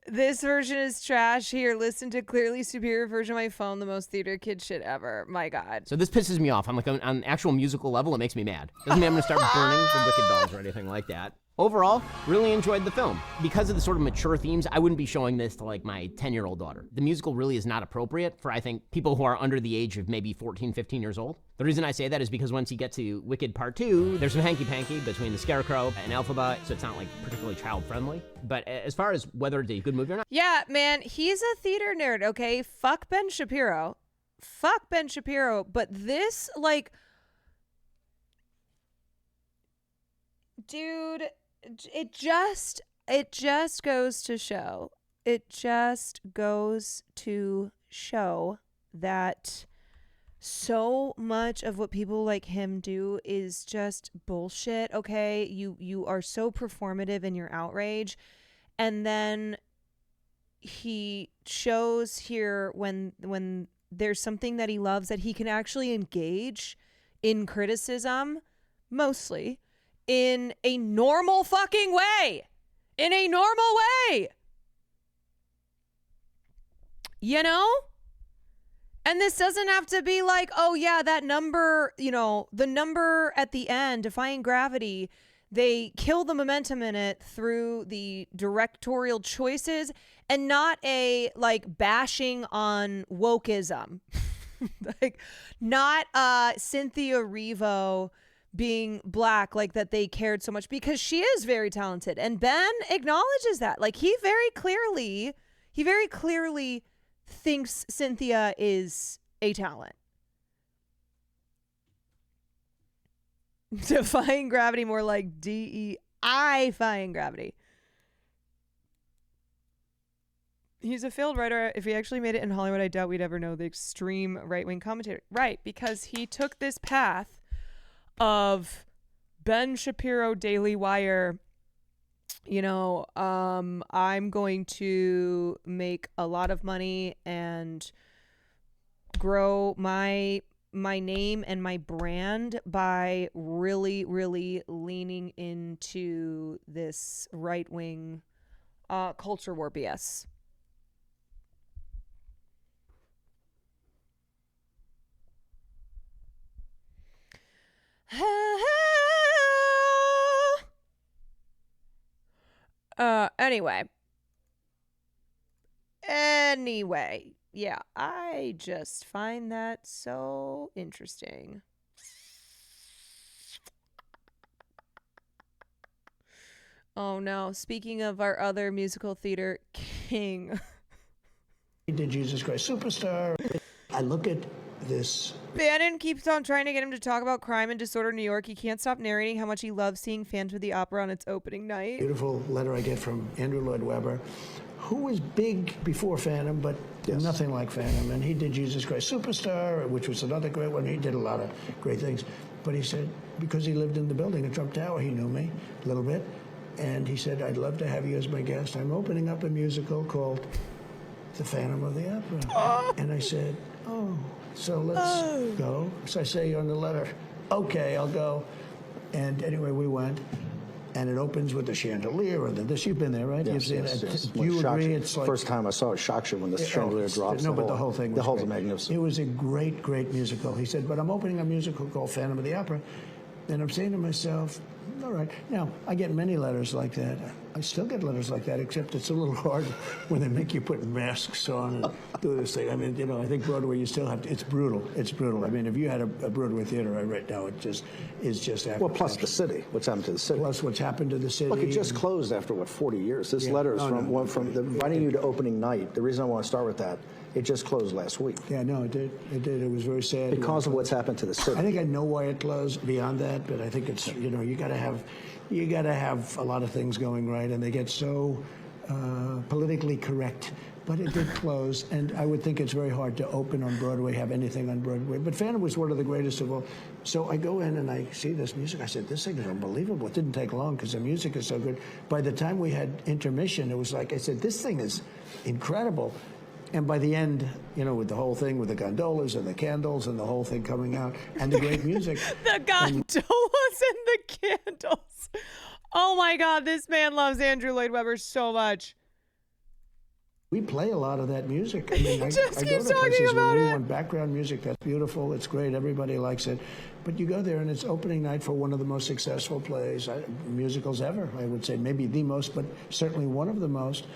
This version is trash. Here, listen to clearly superior version of my phone. The most theater kid shit ever. My God. So this pisses me off. I'm like on an actual musical level, it makes me mad. Doesn't mean I'm gonna start burning the Wicked dolls or anything like that. Overall, really enjoyed the film. Because of the sort of mature themes, I wouldn't be showing this to like my 10-year-old daughter. The musical really is not appropriate for, I think, people who are under the age of maybe 14, 15 years old. The reason I say that is because once you get to Wicked Part 2, there's some hanky-panky between the Scarecrow and Elphaba, so it's not like particularly child-friendly. But as far as whether it's a good movie or not. Yeah, man, he's a theater nerd, okay? Fuck Ben Shapiro. Fuck Ben Shapiro. But this, like, dude, it just goes to show. It just goes to show that so much of what people like him do is just bullshit, okay? You are so performative in your outrage. And then he shows here when there's something that he loves that he can actually engage in criticism, mostly, in a normal fucking way. In a normal way. You know? And this doesn't have to be like, oh yeah, that number, you know, the number at the end, Defying Gravity, they kill the momentum in it through the directorial choices and not a like bashing on wokeism. Like not Cynthia Erivo being black, like that they cared so much, because she is very talented. And Ben acknowledges that. Like he very clearly thinks Cynthia is a talent. Defying Gravity, more like DEI-fying Gravity. He's a failed writer. If he actually made it in Hollywood, I doubt we'd ever know the extreme right-wing commentator. Right, because he took this path of Ben Shapiro, Daily Wire, you know, I'm going to make a lot of money and grow my name and my brand by really, really leaning into this right-wing culture war BS. Anyway, yeah, I just find that so interesting. Oh no, speaking of our other musical theater king. He did Jesus Christ Superstar. I look at this. Bannon keeps on trying to get him to talk about crime and disorder in New York. He can't stop narrating how much he loves seeing Phantom of the Opera on its opening night. Beautiful letter I get from Andrew Lloyd Webber, who was big before Phantom, but nothing like Phantom. And he did Jesus Christ Superstar, which was another great one. He did a lot of great things. But he said, because he lived in the building at Trump Tower, he knew me a little bit. And he said, I'd love to have you as my guest. I'm opening up a musical called The Phantom of the Opera. Oh. And I said, oh, so let's go. So I say on the letter, okay, I'll go. And anyway, we went. And it opens with the chandelier and this. You've been there, right? Yes, You've seen it. Yes. Do you agree? It's like first time I saw it shocks you when the chandelier drops. No, but the whole thing was the whole great. magnificent. It was a great, great musical. He said, but I'm opening a musical called Phantom of the Opera. And I'm saying to myself, all right. Now, I get many letters like that. I still get letters like that, except it's a little hard when they make you put masks on and do this thing. I mean, you know, I think Broadway, you still have to, it's brutal. It's brutal. I mean, if you had a Broadway theater right now, it just is just after. Well, plus the city. What's happened to the city? Plus what's happened to the city. Look, it just closed after, what, 40 years? This letter is inviting you to opening night. The reason I want to start with that, it just closed last week. Yeah, no, it did. It did. It was very sad. Because of what's happened to the city. I think I know why it closed beyond that, but I think it's, you know, you got to have a lot of things going right, and they get so politically correct but it did close, and I would think it's very hard to open on Broadway, have anything on Broadway. But Phantom was one of the greatest of all. So I go in and I see this music. I said, this thing is unbelievable. It didn't take long because the music is so good. By the time we had intermission, it was like, I said, this thing is incredible. And by the end, you know, with the whole thing, with the gondolas and the candles and the whole thing coming out and the great music. The gondolas and the candles. Oh my God, this man loves Andrew Lloyd Webber so much. We play a lot of that music. I mean, I just go keeps to talking places about where we it. want background music. That's beautiful. It's great. Everybody likes it. But you go there, and it's opening night for one of the most successful plays, musicals ever, I would say. Maybe the most, but certainly one of the most.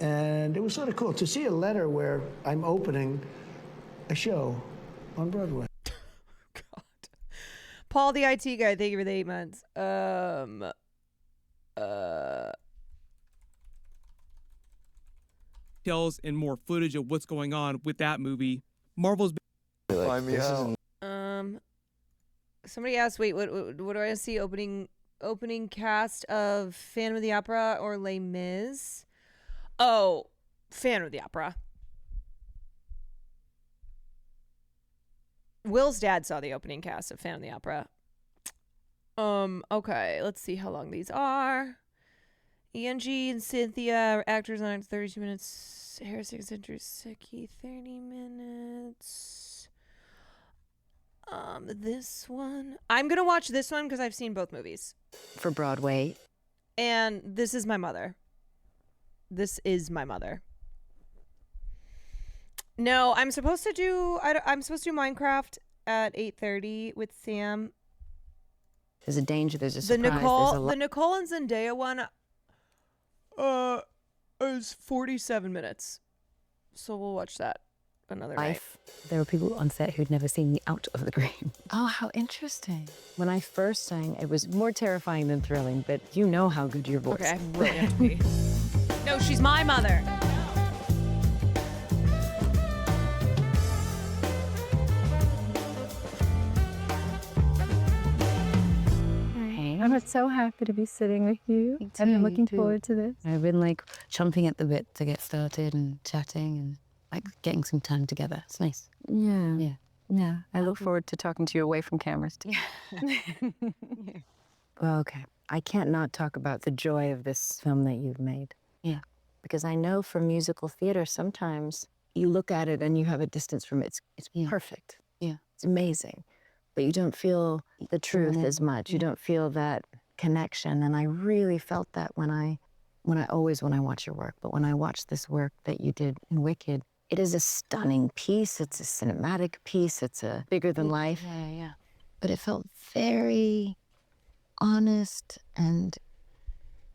And it was sort of cool to see a letter where I'm opening a show on Broadway. Paul, the IT guy, thank you for the 8 months. Details and more footage of what's going on with that movie. Marvel's Somebody asked, wait, what do I see? Opening cast of Phantom of the Opera or Les Mis? Oh, Phantom of the Opera. Will's dad saw the opening cast of Phantom of the Opera. Okay, let's see how long these are. Angie and Cynthia, actors on 32 minutes. Harrison Andrew Sickie, 30 minutes. This one. I'm gonna watch this one because I've seen both movies. For Broadway. And this is my mother. This is my mother. No, I'm supposed to do Minecraft at 8:30 with Sam. There's a danger. There's a surprise. The Nicole and Zendaya one is 47 minutes. So we'll watch that another night. There were people on set who'd never seen me out of the green. Oh, how interesting. When I first sang, it was more terrifying than thrilling, but you know how good your voice. Okay, I really have to be. No, she's my mother. I'm so happy to be sitting with you. I've been looking forward to this. I've been like chomping at the bit to get started and chatting and like getting some time together. It's nice. Yeah. Yeah. I look forward to talking to you away from cameras too. Well, okay. I can't not talk about the joy of this film that you've made. Yeah. Because I know from musical theater, sometimes you look at it and you have a distance from it. It's perfect. Yeah. It's amazing. But you don't feel the truth as much. You don't feel that connection. And I really felt that when I watch your work, but when I watch this work that you did in Wicked, it is a stunning piece. It's a cinematic piece. It's a bigger than life. Yeah. But it felt very honest, and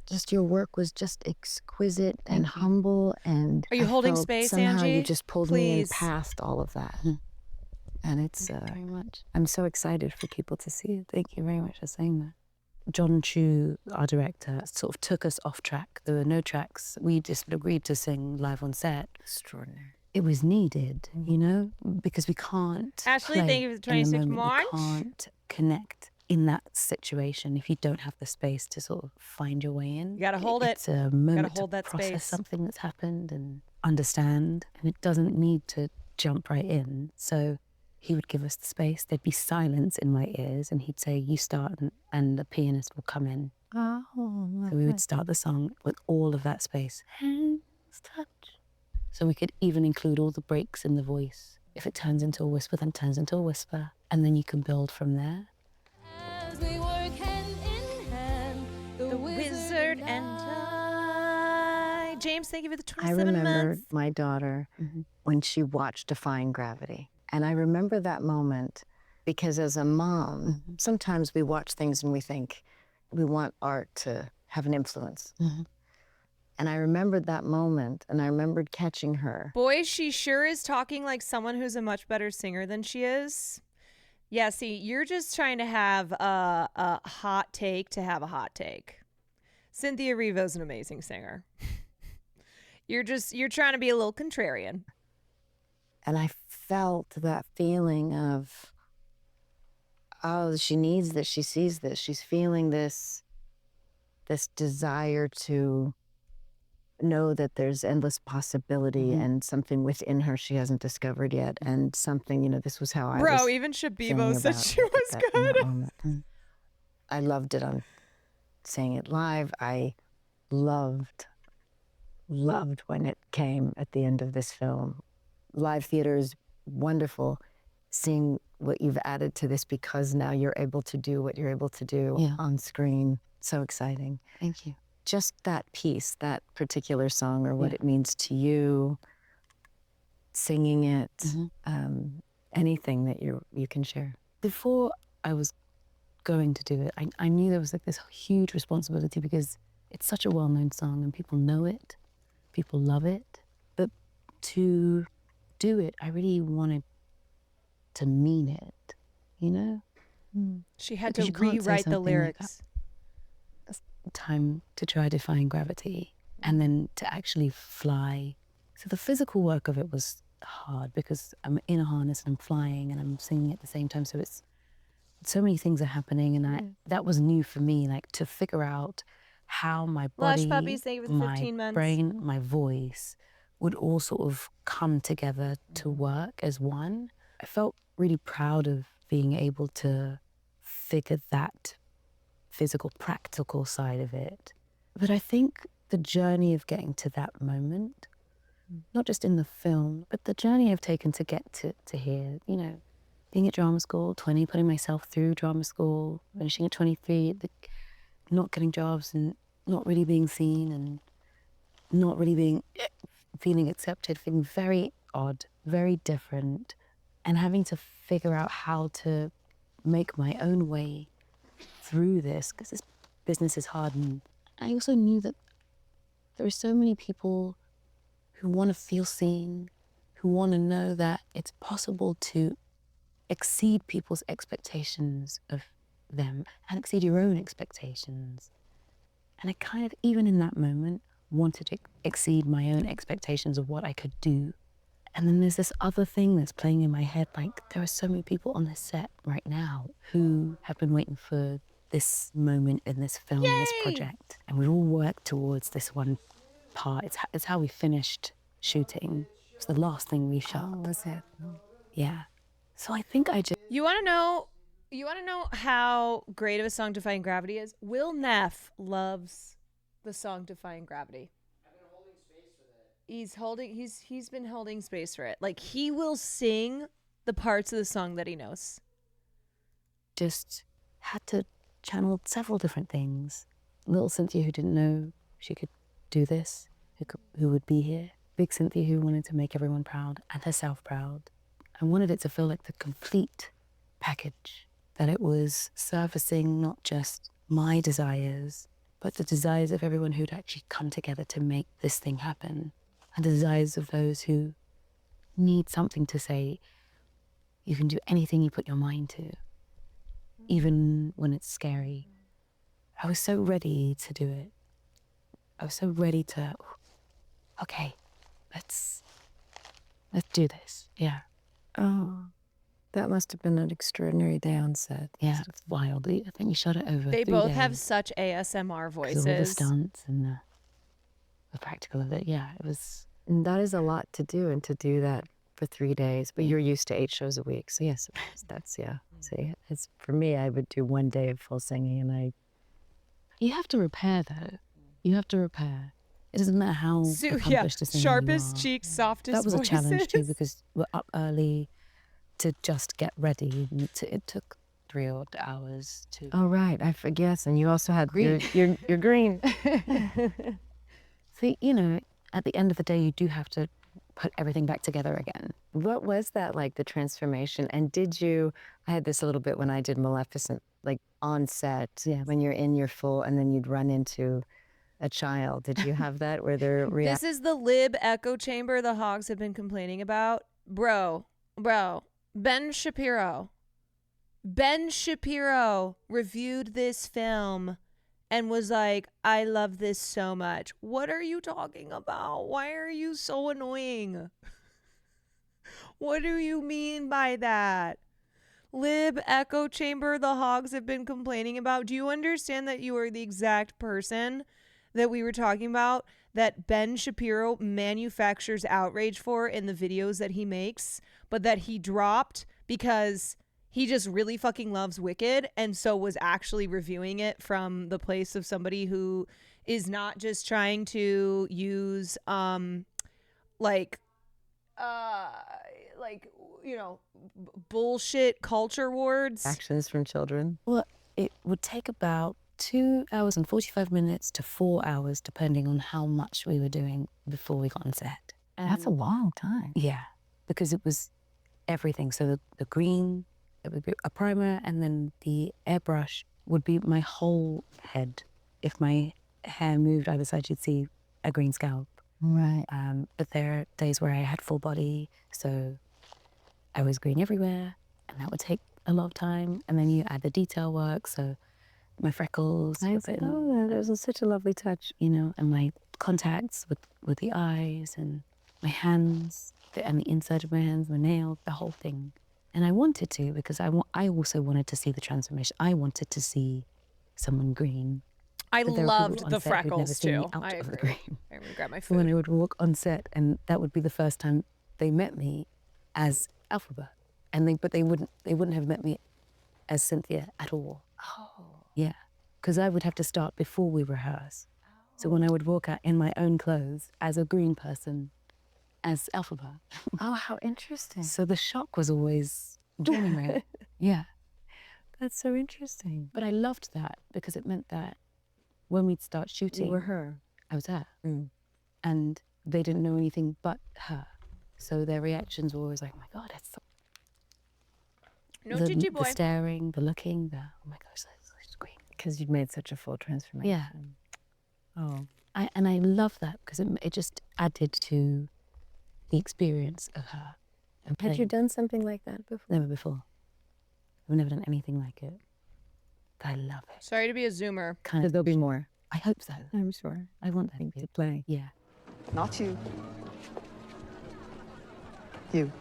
just your work was just exquisite and humble. And Are you I holding felt space, somehow Angie? you just pulled me in Please. past all of that. And it's very much. I'm so excited for people to see it. Thank you very much for saying that. John Chu, our director, sort of took us off track. There were no tracks. We just agreed to sing live on set. Extraordinary. It was needed, you know, because we can't. Ashley, play thank you for the in the 26th moment. March. We can't connect in that situation if you don't have the space to sort of find your way in. You gotta hold it. It's a moment hold to that process space. something that's happened and understand, and it doesn't need to jump right in. So he would give us the space. There'd be silence in my ears, and he'd say, "You start," and the pianist will come in. Oh, So we would start the song with all of that space. Hands touch. So we could even include all the breaks in the voice. If it turns into a whisper, then it turns into a whisper, and then you can build from there. As we work hand in hand, the wizard and I. James, thank you for the I 27 remember months. my daughter when she watched Defying Gravity. And I remember that moment because as a mom, sometimes we watch things and we think we want art to have an influence. And I remembered that moment, and I remembered catching her. Boy, she sure is talking like someone who's a much better singer than she is. Yeah, see, you're just trying to have a hot take to have a hot take. Cynthia Erivo's an amazing singer. You're trying to be a little contrarian. And I felt that feeling of, oh, she needs this, she sees this, she's feeling this desire to know that there's endless possibility and something within her she hasn't discovered yet, and something, this was how I was Bro, even feeling Shabibo said about she it was at that good. moment. I loved it on saying it live. I loved when it came at the end of this film. Live theater is wonderful. Seeing what you've added to this, because now you're able to do what you're able to do on screen. So exciting. Thank you. Just that piece, that particular song, or what it means to you, singing it, anything that you can share. Before I was going to do it, I knew there was like this huge responsibility, because it's such a well-known song and people know it, people love it. But to do it, I really wanted to mean it, She had Because to you can't say rewrite the something like, lyrics. time to try defying gravity, and then to actually fly. So the physical work of it was hard, because I'm in a harness and I'm flying and I'm singing at the same time. So it's so many things are happening, and that was new for me, like to figure out how my Lush body, Puppies, thank you for the my 15 months. brain, my voice would all sort of come together to work as one. I felt really proud of being able to figure that physical, practical side of it. But I think the journey of getting to that moment, not just in the film, but the journey I've taken to get to here, being at drama school, 20, putting myself through drama school, finishing at 23, not getting jobs and not really being seen and not really feeling accepted, feeling very odd, very different, and having to figure out how to make my own way through this, because this business is hard. And I also knew that there are so many people who want to feel seen, who want to know that it's possible to exceed people's expectations of them and exceed your own expectations. And I kind of, even in that moment, wanted to exceed my own expectations of what I could do. And then there's this other thing that's playing in my head, like there are so many people on this set right now who have been waiting for this moment in this film, this project. And we all worked towards this one part. It's how we finished shooting. It's the last thing we shot. Oh, was it? Yeah. So I think I just... You want to know how great of a song Defying Gravity is? Will Neff loves the song Defying Gravity. He's been holding space for it. Like, he will sing the parts of the song that he knows. Just had to channel several different things. Little Cynthia, who didn't know she could do this, who would be here. Big Cynthia, who wanted to make everyone proud and herself proud. I wanted it to feel like the complete package, that it was surfacing not just my desires, but the desires of everyone who'd actually come together to make this thing happen, and the desires of those who need something to say, you can do anything you put your mind to, even when it's scary. I was so ready to do it. I was so ready to, okay, let's do this. Yeah. Oh, that must have been an extraordinary day on set. Yeah, it's wild. I think we shot it over 3 They days. both have such ASMR voices. All the stunts and the practical of it. Yeah, it was... And that is a lot to do, and to do that for 3 days. But you're used to 8 shows a week. So yes, that's, yeah. See, it's, for me, I would do 1 day of full singing, and You have to repair, though. You have to repair. It doesn't matter how accomplished a singer sharpest you are. cheeks, softest That was voices. a challenge, too, because we're up early to just get ready. It took 3 odd hours to... Oh, right. I forget. And you also had green. You're green. See, at the end of the day, you do have to put everything back together again. What was that like, the transformation? And did you... I had this a little bit when I did Maleficent, like on set, when you're in your full, and then you'd run into a child. Did you have that where they're This is the lib echo chamber the hogs have been complaining about. Bro, Ben Shapiro reviewed this film and was like, I love this so much. What are you talking about? Why are you so annoying? What do you mean by that? Lib echo chamber the hogs have been complaining about. Do you understand that you are the exact person that we were talking about that Ben Shapiro manufactures outrage for in the videos that he makes, but that he dropped because he just really fucking loves Wicked, and so was actually reviewing it from the place of somebody who is not just trying to use like bullshit culture words. Actions from children. Well, it would take about 2 hours and 45 minutes to 4 hours, depending on how much we were doing before we got on set. That's a long time. Yeah, because it was everything. So the green, it would be a primer, and then the airbrush would be my whole head. If my hair moved either side, you'd see a green scalp. Right. But there are days where I had full body, so I was green everywhere, and that would take a lot of time. And then you add the detail work, so my freckles. That was such a lovely touch. You know, and my contacts with the eyes, and my hands, and the inside of my hands, my nails, the whole thing. And I wanted to, because I also wanted to see the transformation. I wanted to see someone green. I But there were loved people on the set who'd never freckles seen me too. out I of the agree. green. I'm gonna grab my So when food. I would walk on set, and that would be the first time they met me as Alphaba, and but they wouldn't have met me as Cynthia at all. Oh. Yeah, because I would have to start before we rehearse. So when I would walk out in my own clothes as a green person, as Alphaba. Oh, how interesting. So the shock was always genuine. Yeah. That's so interesting. But I loved that because it meant that when we'd start shooting, You were her. I was her. And they didn't know anything but her. So their reactions were always like, oh my God, it's so... No the, Gigi boy. The staring, the looking, the, oh my gosh, that's great. Because you'd made such a full transformation. Yeah. Oh. And I love that because it just added to the experience of her. And Had you playing. done something like that before? Never before. I've never done anything like it. But I love it. Sorry to be a zoomer. Kind of, There'll be more. I hope so. I'm sure. I want that To play. Yeah. Not you. You.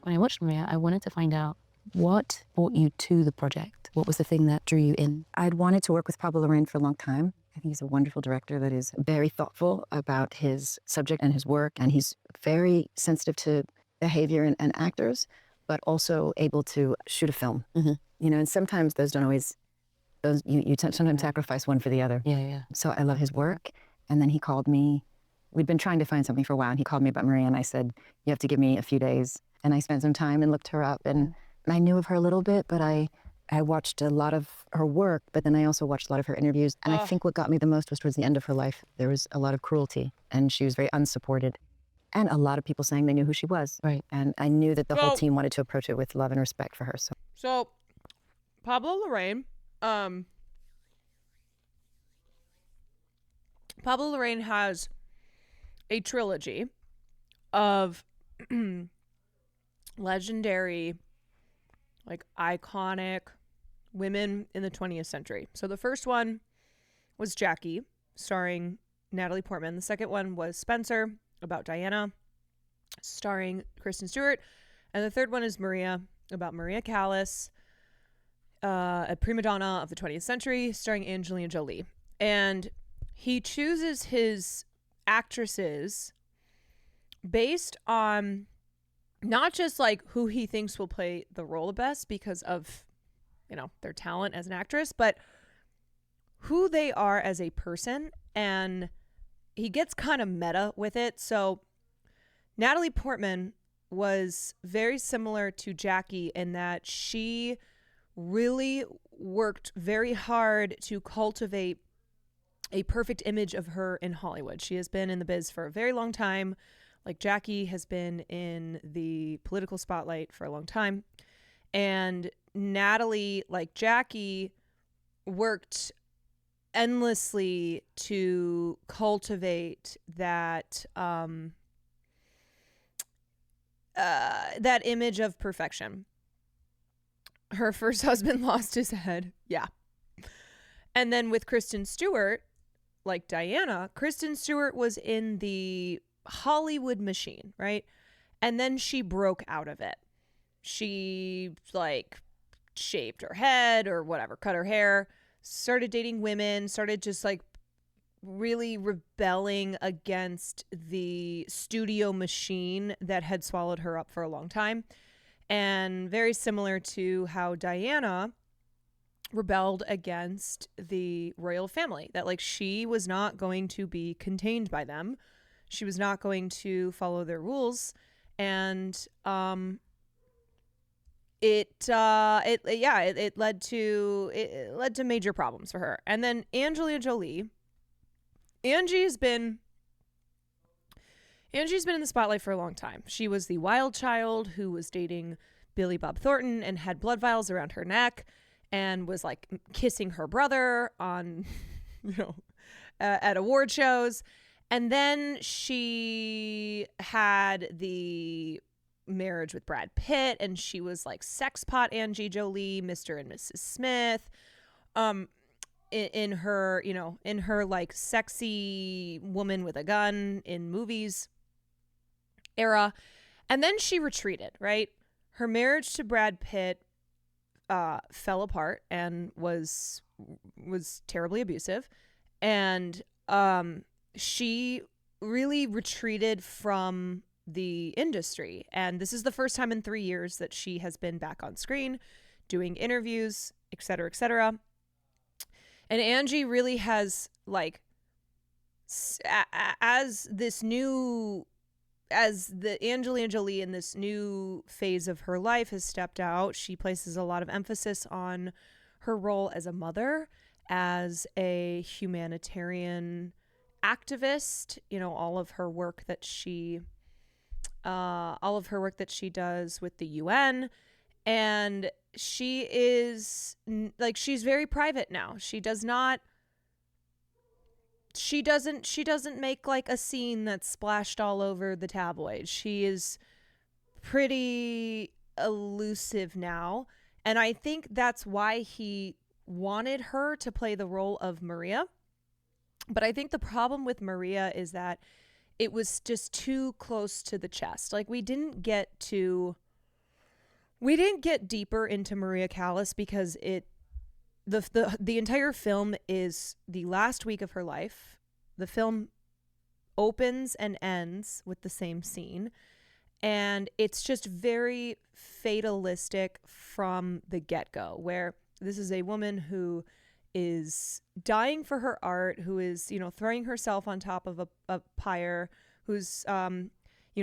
When I watched Maria, I wanted to find out what brought you to the project. What was the thing that drew you in? I'd wanted to work with Pablo Larraín for a long time. I think he's a wonderful director that is very thoughtful about his subject and his work, and he's very sensitive to behavior and actors, but also able to shoot a film. You know, and sometimes those don't always, you sometimes sacrifice one for the other. Yeah. So I love his work. And then he called me. We'd been trying to find something for a while, and he called me about Maria, and I said, you have to give me a few days. And I spent some time and looked her up, and I knew of her a little bit, but I watched a lot of her work, but then I also watched a lot of her interviews. And I think what got me the most was towards the end of her life. There was a lot of cruelty, and she was very unsupported. And a lot of people saying they knew who she was. Right. And I knew that the whole team wanted to approach it with love and respect for her. So Pablo Larraín has a trilogy of legendary, like iconic women in the 20th century. So the first one was Jackie, starring Natalie Portman. The second one was Spencer, about Diana, starring Kristen Stewart. And the third one is Maria, about Maria Callas, a prima donna of the 20th century, starring Angelina Jolie. And he chooses his actresses based on not just like who he thinks will play the role the best because of, you know, their talent as an actress, but who they are as a person. And he gets kind of meta with it. So Natalie Portman was very similar to Jackie in that she really worked very hard to cultivate a perfect image of her in Hollywood. She has been in the biz for a very long time. Like Jackie has been in the political spotlight for a long time. And Natalie, like Jackie, worked endlessly to cultivate that that image of perfection. Her first husband lost his head. Yeah. And then with Kristen Stewart, like Diana, Kristen Stewart was in the Hollywood machine, right? And then she broke out of it. She like shaved her head or whatever, cut her hair, started dating women, started just like really rebelling against the studio machine that had swallowed her up for a long time. And very similar to how Diana rebelled against the royal family, that like she was not going to be contained by them. She was not going to follow their rules. And it led to major problems for her. And then Angelina Jolie, Angie's been in the spotlight for a long time. She was the wild child who was dating Billy Bob Thornton and had blood vials around her neck and was like kissing her brother on, at award shows. And then she had the marriage with Brad Pitt, and she was like sex pot Angie Jolie, Mr. and Mrs. Smith. In her like sexy woman with a gun in movies era. And then she retreated, right? Her marriage to Brad Pitt fell apart and was terribly abusive. And she really retreated from the industry. And this is the first time in 3 years that she has been back on screen doing interviews, et cetera, et cetera. And Angie really has, like, as the Angelina Jolie in this new phase of her life has stepped out, she places a lot of emphasis on her role as a mother, as a humanitarian activist. All of her work that she does with the UN. And she is like, she's very private now. She doesn't make like a scene that's splashed all over the tabloids. She is pretty elusive now. And I think that's why he wanted her to play the role of Maria. But I think the problem with Maria is that it was just too close to the chest. Like, we didn't get deeper into Maria Callas because the entire film is the last week of her life. The film opens and ends with the same scene, and it's just very fatalistic from the get-go, where this is a woman who is dying for her art, who is, throwing herself on top of a pyre, who's,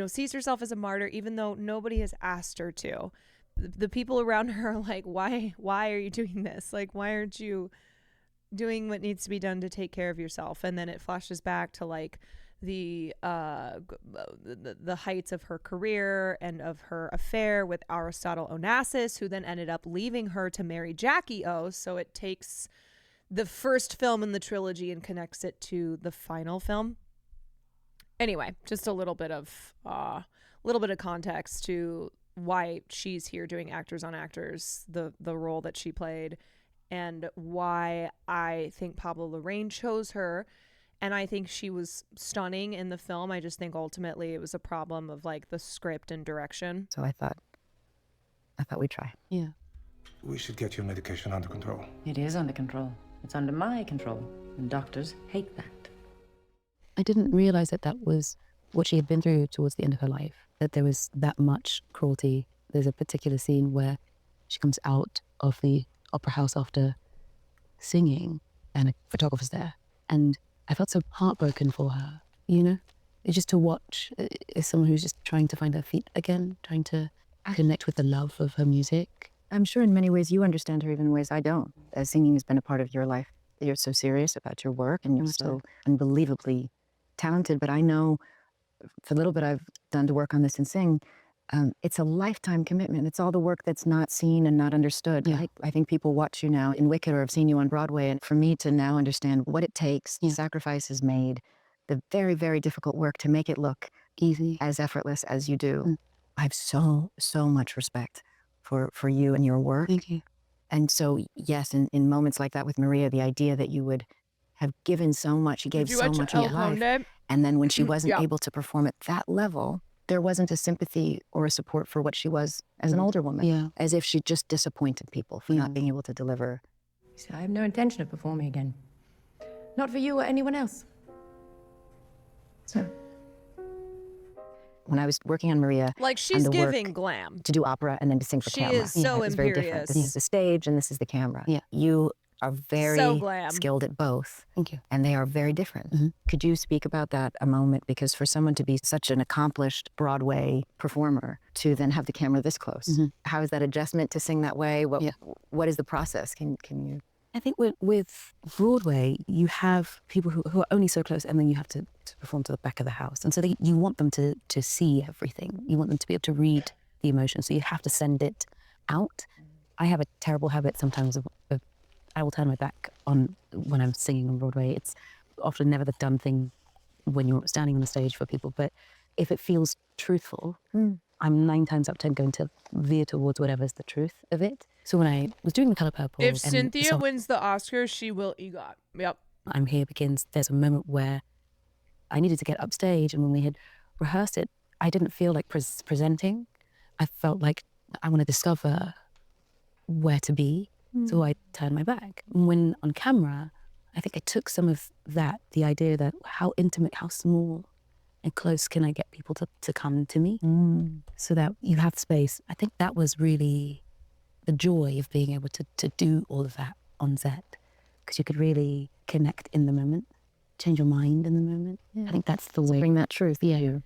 sees herself as a martyr, even though nobody has asked her to. The people around her are like, why are you doing this? Like, why aren't you doing what needs to be done to take care of yourself? And then it flashes back to like the heights of her career and of her affair with Aristotle Onassis, who then ended up leaving her to marry Jackie O. So it takes the first film in the trilogy and connects it to the final film. Anyway, just a little bit of context to why she's here doing Actors on Actors, the role that she played, and why I think Pablo Larraín chose her. And I think she was stunning in the film. I just think ultimately it was a problem of like the script and direction. So I thought we'd try. Yeah. We should get your medication under control. It is under control. It's under my control. And doctors hate that. I didn't realize that was what she had been through towards the end of her life, that there was that much cruelty. There's a particular scene where she comes out of the opera house after singing and a photographer's there. And I felt so heartbroken for her, It's just to watch as someone who's just trying to find her feet again, trying to connect with the love of her music. I'm sure in many ways you understand her, even in ways I don't. As singing has been a part of your life, that you're so serious about your work and you're so unbelievably talented. But I know for the little bit I've done to work on this and sing, it's a lifetime commitment. It's all the work that's not seen and not understood. Yeah. I think people watch you now in Wicked or have seen you on Broadway, and for me to now understand what it takes, sacrifices made, the very, very difficult work to make it look easy, as effortless as you do. I have so much respect for you and your work. Thank you. And so, yes, in moments like that with Maria, the idea that you would have given so much, she gave so much in your life, and then when she wasn't able to perform at that level, there wasn't a sympathy or a support for what she was as an older woman, as if she just disappointed people for not being able to deliver See, I have no intention of performing again. Not for you or anyone else. So. When I was working on Maria, Like, she's giving glam. to do opera and then to sing for She camera. is so It's very different. This imperious. is the stage and this is the camera. You are very So glam. skilled at both. Thank you. And they are very different. Could you speak about that a moment? Because for someone to be such an accomplished Broadway performer to then have the camera this close, how is that adjustment to sing that way? What is the process? Can you? I think with Broadway, you have people who are only so close, and then you have to perform to the back of the house. And so you want them to see everything. You want them to be able to read the emotion. So you have to send it out. I have a terrible habit sometimes of I will turn my back on when I'm singing on Broadway. It's often never the done thing when you're standing on the stage for people. But if it feels truthful, I'm 9 times out of 10 going to veer towards whatever's the truth of it. So when I was doing The Color Purple... If Cynthia wins the Oscar, she will EGOT. Yep. I'm Here begins, there's a moment where I needed to get upstage, and when we had rehearsed it, I didn't feel like presenting. I felt like I want to discover where to be, so I turned my back. When on camera, I think I took some of that, the idea that how intimate, how small and close can I get people to come to me so that you have space. I think that was really the joy of being able to do all of that on set, because you could really connect in the moment, change your mind in the moment. I think that's the way. Bring that truth. Yeah. You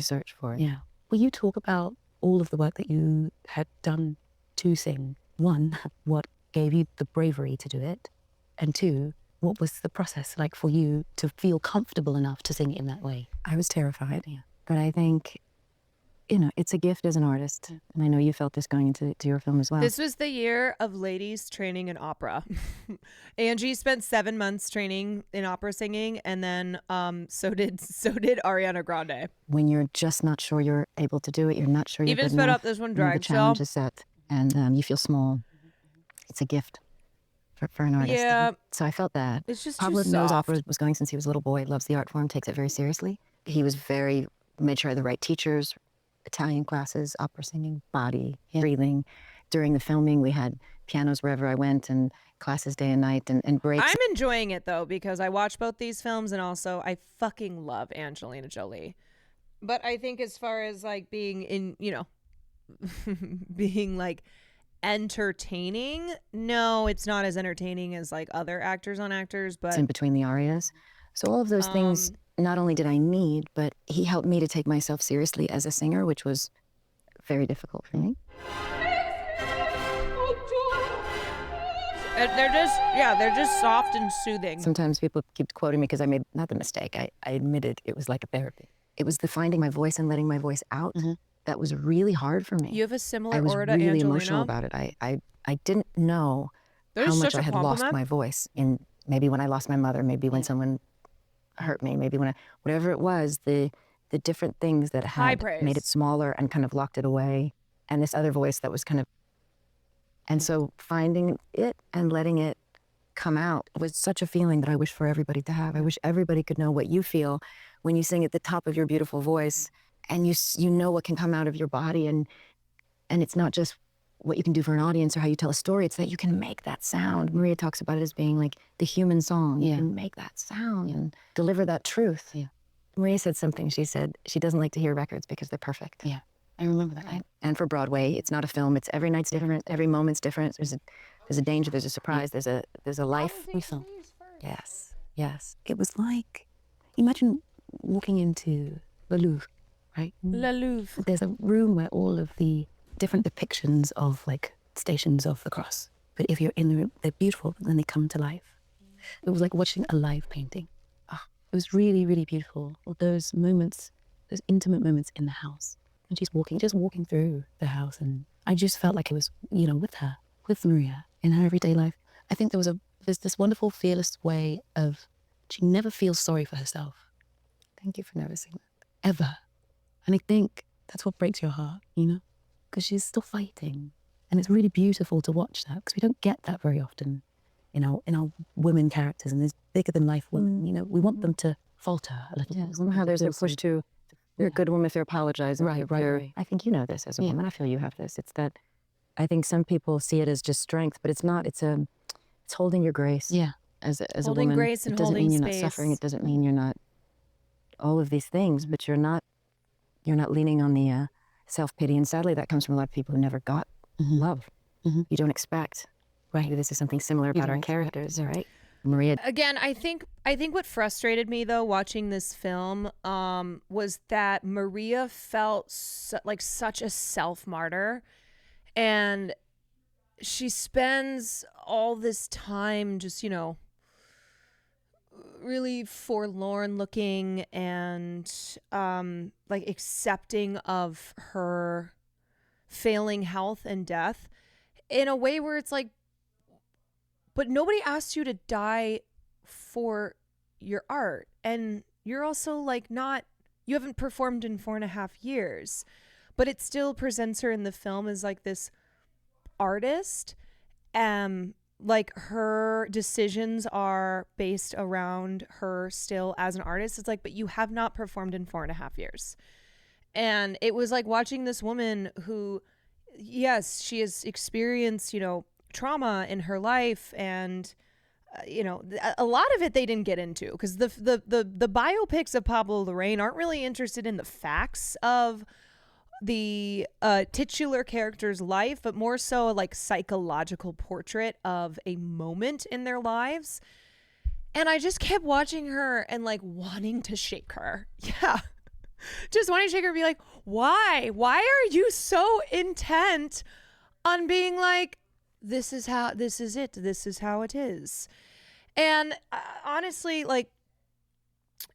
search for it. Yeah. Will you talk about all of the work that you had done to sing? 1, what gave you the bravery to do it? And 2, what was the process like for you to feel comfortable enough to sing it in that way? I was terrified, but I think, it's a gift as an artist. And I know you felt this going into your film as well. This was the year of ladies training in opera. Angie spent 7 months training in opera singing, and then so did Ariana Grande. When you're just not sure you're able to do it, you're not sure you're Even good sped enough, up this one the drag show. challenge is set, and you feel small. It's a gift for an artist. Yeah. So I felt that. It's just Pablo too knows soft. opera, was going since he was a little boy, loves the art form, takes it very seriously. He was made sure I had the right teachers, Italian classes, opera singing, body, breathing. During the filming, we had pianos wherever I went and classes day and night and breaks. I'm enjoying it, though, because I watched both these films, and also I fucking love Angelina Jolie. But I think as far as like being in, being like entertaining, no, it's not as entertaining as like other actors on actors, but It's in between the arias. So all of those things, not only did I need, but he helped me to take myself seriously as a singer, which was very difficult for me. they're just soft and soothing. Sometimes people keep quoting me because I made, not the mistake, I admitted it was like a therapy. It was the finding my voice and letting my voice out that was really hard for me. You have a similar I was aura to really Angelina. emotional about it. I didn't know That how is much such I a had lost compliment. my voice. In maybe when I lost my mother, maybe when someone hurt me, maybe when whatever it was, the different things that High had praise. made it smaller and kind of locked it away, and this other voice that was kind of, and so finding it and letting it come out was such a feeling that I wish for everybody to have. I wish everybody could know what you feel when you sing at the top of your beautiful voice, and you know what can come out of your body, and it's not just what you can do for an audience or how you tell a story, it's that you can make that sound. Maria talks about it as being like the human song. You can make that sound and deliver that truth. Maria said something, she said she doesn't like to hear records because they're perfect. I remember that. And for Broadway, it's not a film, it's every night's different, every moment's different. There's a danger, there's a surprise, there's a life. Yes. It was like, imagine walking into the Louvre, right? Le Louvre. There's a room where all of the different depictions of like stations of the cross. But if you're in the room, they're beautiful, but then they come to life. It was like watching a live painting. It was really, really beautiful. All those moments, those intimate moments in the house. And she's just walking through the house. And I just felt like I was, with her, with Maria, in her everyday life. I think there's this wonderful, fearless way of, she never feels sorry for herself. Thank you for noticing that. Ever. And I think that's what breaks your heart, because she's still fighting. And it's really beautiful to watch that, because we don't get that very often in our women characters, and there's bigger than life women. We want them to falter a little bit. Somehow there's a push to, you're a good woman if they're apologizing. Right. I think you know this as a woman. I feel you have this. It's that I think some people see it as just strength, but it's not. It's a It's holding your grace. Yeah. As a Holding woman, grace and it doesn't holding mean you're space. not suffering. It doesn't mean you're not all of these things, but you're not leaning on the self-pity. And sadly, that comes from a lot of people who never got love. You don't expect. Right. Maybe this is something similar about our characters, right? Maria. Again, I think what frustrated me though watching this film was that Maria felt like such a self-martyr, and she spends all this time just, really forlorn looking and like accepting of her failing health and death in a way where it's like, but nobody asked you to die for your art. And you're also like you haven't performed in 4.5 years, but it still presents her in the film as like this artist. Like her decisions are based around her still as an artist. It's like, but you have not performed in 4.5 years. And it was like watching this woman who, yes, she has experienced, trauma in her life, and a lot of it they didn't get into because the biopics of Pablo Larraín aren't really interested in the facts of the titular character's life, but more so a like psychological portrait of a moment in their lives. And I just kept watching her and like wanting to shake her. Yeah. Just wanting to shake her and be like, why are you so intent on being like, this is how it is. And honestly, like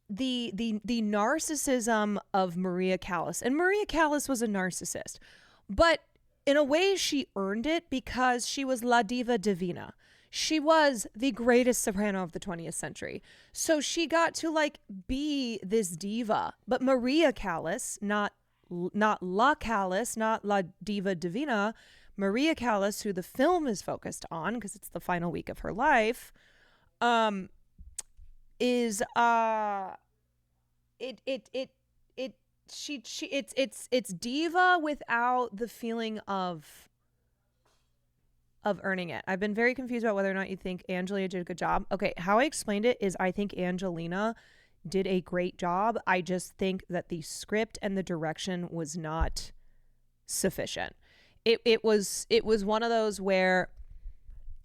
the narcissism of Maria Callas, and Maria Callas was a narcissist, but in a way she earned it because she was La Diva Divina. She was the greatest soprano of the 20th century. So she got to like be this diva, but Maria Callas, not La Callas, not La Diva Divina, Maria Callas, who the film is focused on because it's the final week of her life, is it's diva without the feeling of earning it. I've been very confused about whether or not you think Angelina did a good job. Okay, how I explained it is I think Angelina did a great job. I just think that the script and the direction was not sufficient. It was one of those where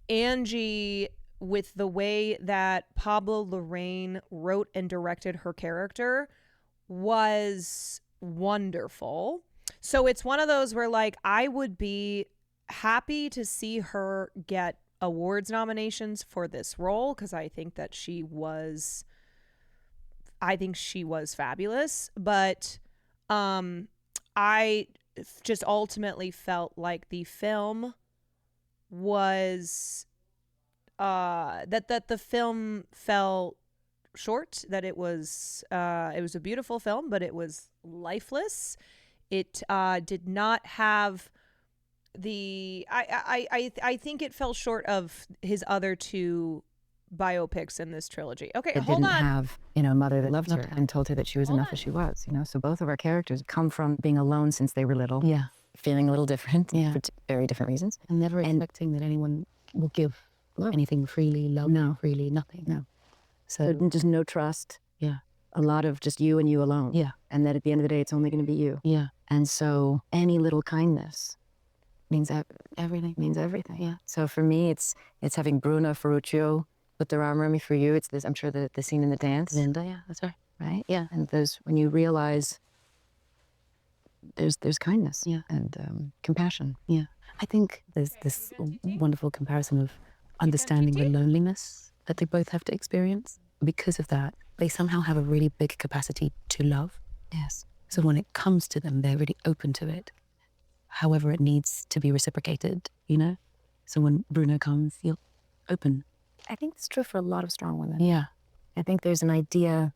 Angie, with the way that Pablo Larraín wrote and directed her character, was wonderful. So it's one of those where like I would be happy to see her get awards nominations for this role because I think she was fabulous, but I just ultimately felt like the film was that the film fell short, that it was a beautiful film, but it was lifeless. It did not have the I think it fell short of his other two biopics in this trilogy. Okay, It hold didn't on. have, a mother that loved her and told her that she was enough as she was, So both of our characters come from being alone since they were little. Yeah. Feeling a little different for very different reasons. And never expecting that anyone will give anything freely, love freely, nothing. No. So just no trust. Yeah. A lot of just you and you alone. Yeah. And that at the end of the day, it's only going to be you. Yeah. And so any little kindness means Everything. means everything. Yeah. So for me, it's having Bruno Ferruccio put their arm around me. For you, it's this. I'm sure the scene in the dance. Linda, yeah, that's right. Right. Yeah. And those when you realize there's kindness. Yeah. And compassion. Yeah. I think there's this wonderful comparison of understanding the loneliness that they both have to experience. Because of that, they somehow have a really big capacity to love. Yes. So when it comes to them, they're really open to it. However, it needs to be reciprocated, So when Bruno comes, you're open. I think it's true for a lot of strong women. Yeah. I think there's an idea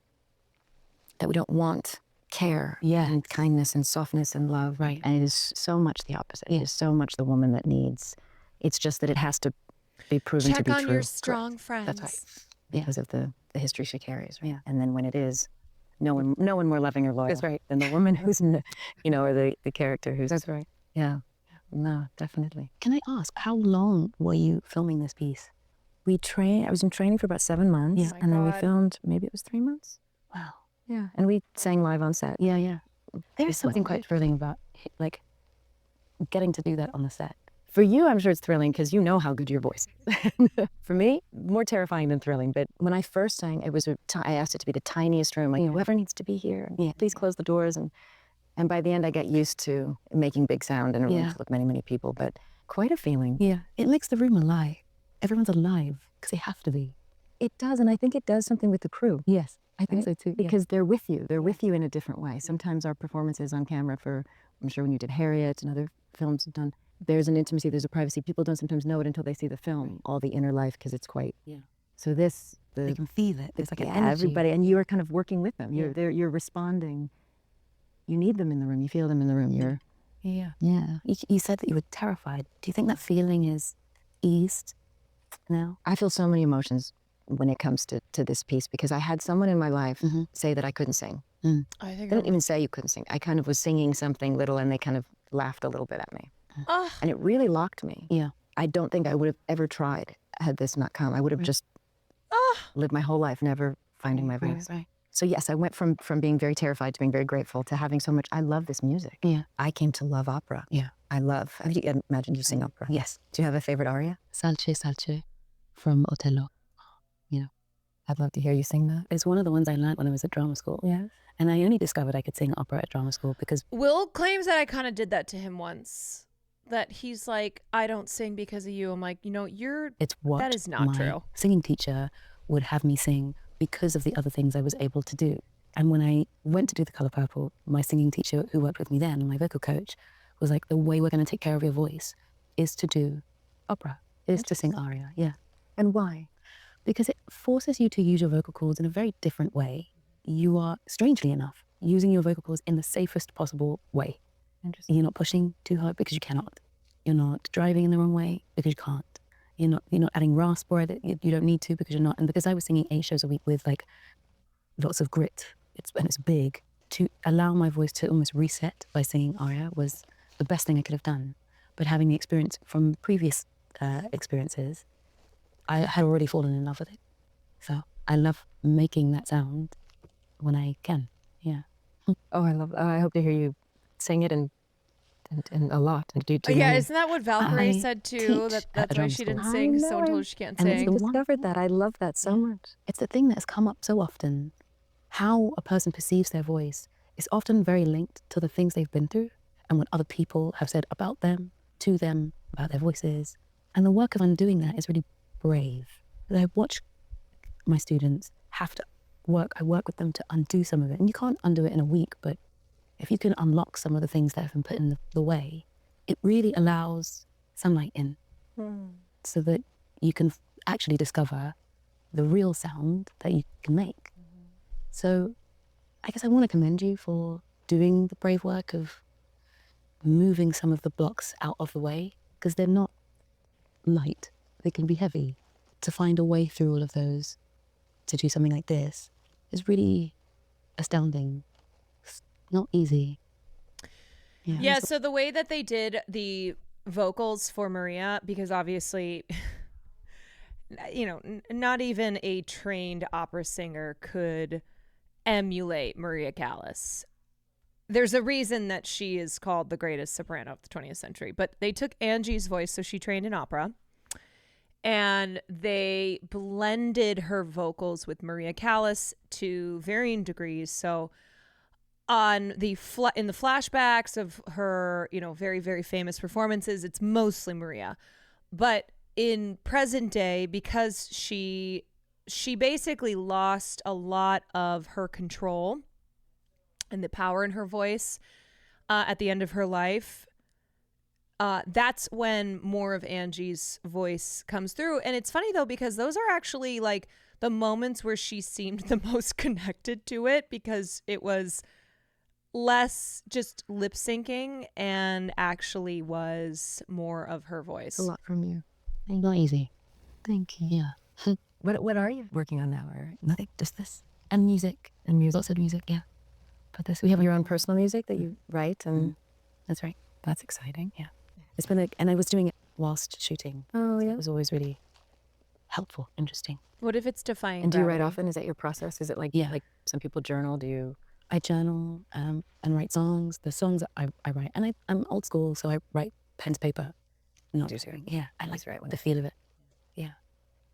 that we don't want care and kindness and softness and love. Right. And it is so much the opposite. It is so much the woman that needs. It's just that it has to be proven to be true. Check on your strong friends. That's right. Because of the history she carries. Right? Yeah. And then when it is, no one more loving or loyal. That's right. Than the woman who's, or the character who's. That's right. Yeah. No, definitely. Can I ask, how long were you filming this piece? I was in training for about 7 months, Yeah. Oh my and then we God. filmed, maybe it was 3 months. Wow. Yeah, and we sang live on set. Yeah, yeah. There's something quite thrilling about, like, getting to do that on the set. For you, I'm sure it's thrilling because you know how good your voice is. For me, more terrifying than thrilling. But when I first sang, I asked it to be the tiniest room. Like, whoever needs to be here, please close the doors. And by the end, I got used to making big sound in a room full of many, many people. But quite a feeling. Yeah, it makes the room alive. Everyone's alive because they have to be. It does, and I think it does something with the crew. Yes, I think so too. Because they're with you. They're with you in a different way. Sometimes our performances on camera I'm sure when you did Harriet and other films you've done, there's an intimacy, there's a privacy. People don't sometimes know it until they see the film, all the inner life, because it's quite. Yeah. So they can feel it. It's like an energy. Everybody, and you are kind of working with them. You're responding. You need them in the room. You feel them in the room. Yeah. You said that you were terrified. Do you think that feeling is eased now? I feel so many emotions when it comes to this piece, because I had someone in my life say that I couldn't sing. I They think didn't even say you couldn't sing. I kind of was singing something little, and they kind of laughed a little bit at me. And it really locked me. Yeah. I don't think I would have ever tried had this not come. I would have just lived my whole life never finding my voice. Right. So yes, I went from being very terrified to being very grateful to having so much. I love this music. Yeah. I came to love opera. Yeah. I imagine you sing opera. Yes. Do you have a favorite aria? Salce, Salce from Otello. I'd love to hear you sing that. It's one of the ones I learned when I was at drama school. Yeah. And I only discovered I could sing opera at drama school because Will claims that I kind of did that to him once. That he's like, I don't sing because of you. I'm like, that is not true. Singing teacher would have me sing because of the other things I was able to do. And when I went to do The Color Purple, my singing teacher who worked with me then, and my vocal coach, was like, the way we're going to take care of your voice is to do opera, is to sing aria. Yeah. And why? Because it forces you to use your vocal cords in a very different way. You are, strangely enough, using your vocal cords in the safest possible way. You're not pushing too hard because you cannot. You're not driving in the wrong way because you can't. You're not adding rasp or you don't need to because you're not. And because I was singing 8 shows a week with like lots of grit, it's big, to allow my voice to almost reset by singing aria was the best thing I could have done. But having the experience from previous experiences, I had already fallen in love with it. So I love making that sound when I can. Yeah. I hope to hear you sing it and a lot and do too. Yeah, isn't that what Valkyrie said too? That's why she didn't sing. Someone told her she can't sing. I discovered that. I love that so much. It's the thing that has come up so often. How a person perceives their voice is often very linked to the things they've been through and what other people have said about them, to them, about their voices. And the work of undoing that is really brave. I watch my students have to I work with them to undo some of it. And you can't undo it in a week, but if you can unlock some of the things that have been put in the way, it really allows sunlight in so that you can actually discover the real sound that you can make. So I guess I want to commend you for doing the brave work of moving some of the blocks out of the way, because they're not light. They can be heavy. To find a way through all of those, to do something like this, is really astounding. It's not easy. Yeah, so the way that they did the vocals for Maria, because obviously, not even a trained opera singer could emulate Maria Callas. There's a reason that she is called the greatest soprano of the 20th century, but they took Angie's voice, so she trained in opera, and they blended her vocals with Maria Callas to varying degrees. So on the in the flashbacks of her, very, very famous performances, it's mostly Maria. But in present day, because she basically lost a lot of her control and the power in her voice at the end of her life, that's when more of Angie's voice comes through. And it's funny though, because those are actually like the moments where she seemed the most connected to it, because it was less just lip syncing and actually was more of her voice. A lot from you. Not easy. Thank you. Yeah. What are you working on now? Or nothing, just this. And music. Lots of music, yeah. But this, we have your own personal music that you write, and that's right. That's exciting, yeah. It's been and I was doing it whilst shooting. Oh, yeah. It was always really helpful, interesting. What if it's defying And do you gravity? write often? Is that your process? Is it like like some people journal? Do you? I journal and write songs. The songs I write, and I'm old school, so I write pen to paper. Not yeah, I like the feel of it. Yeah.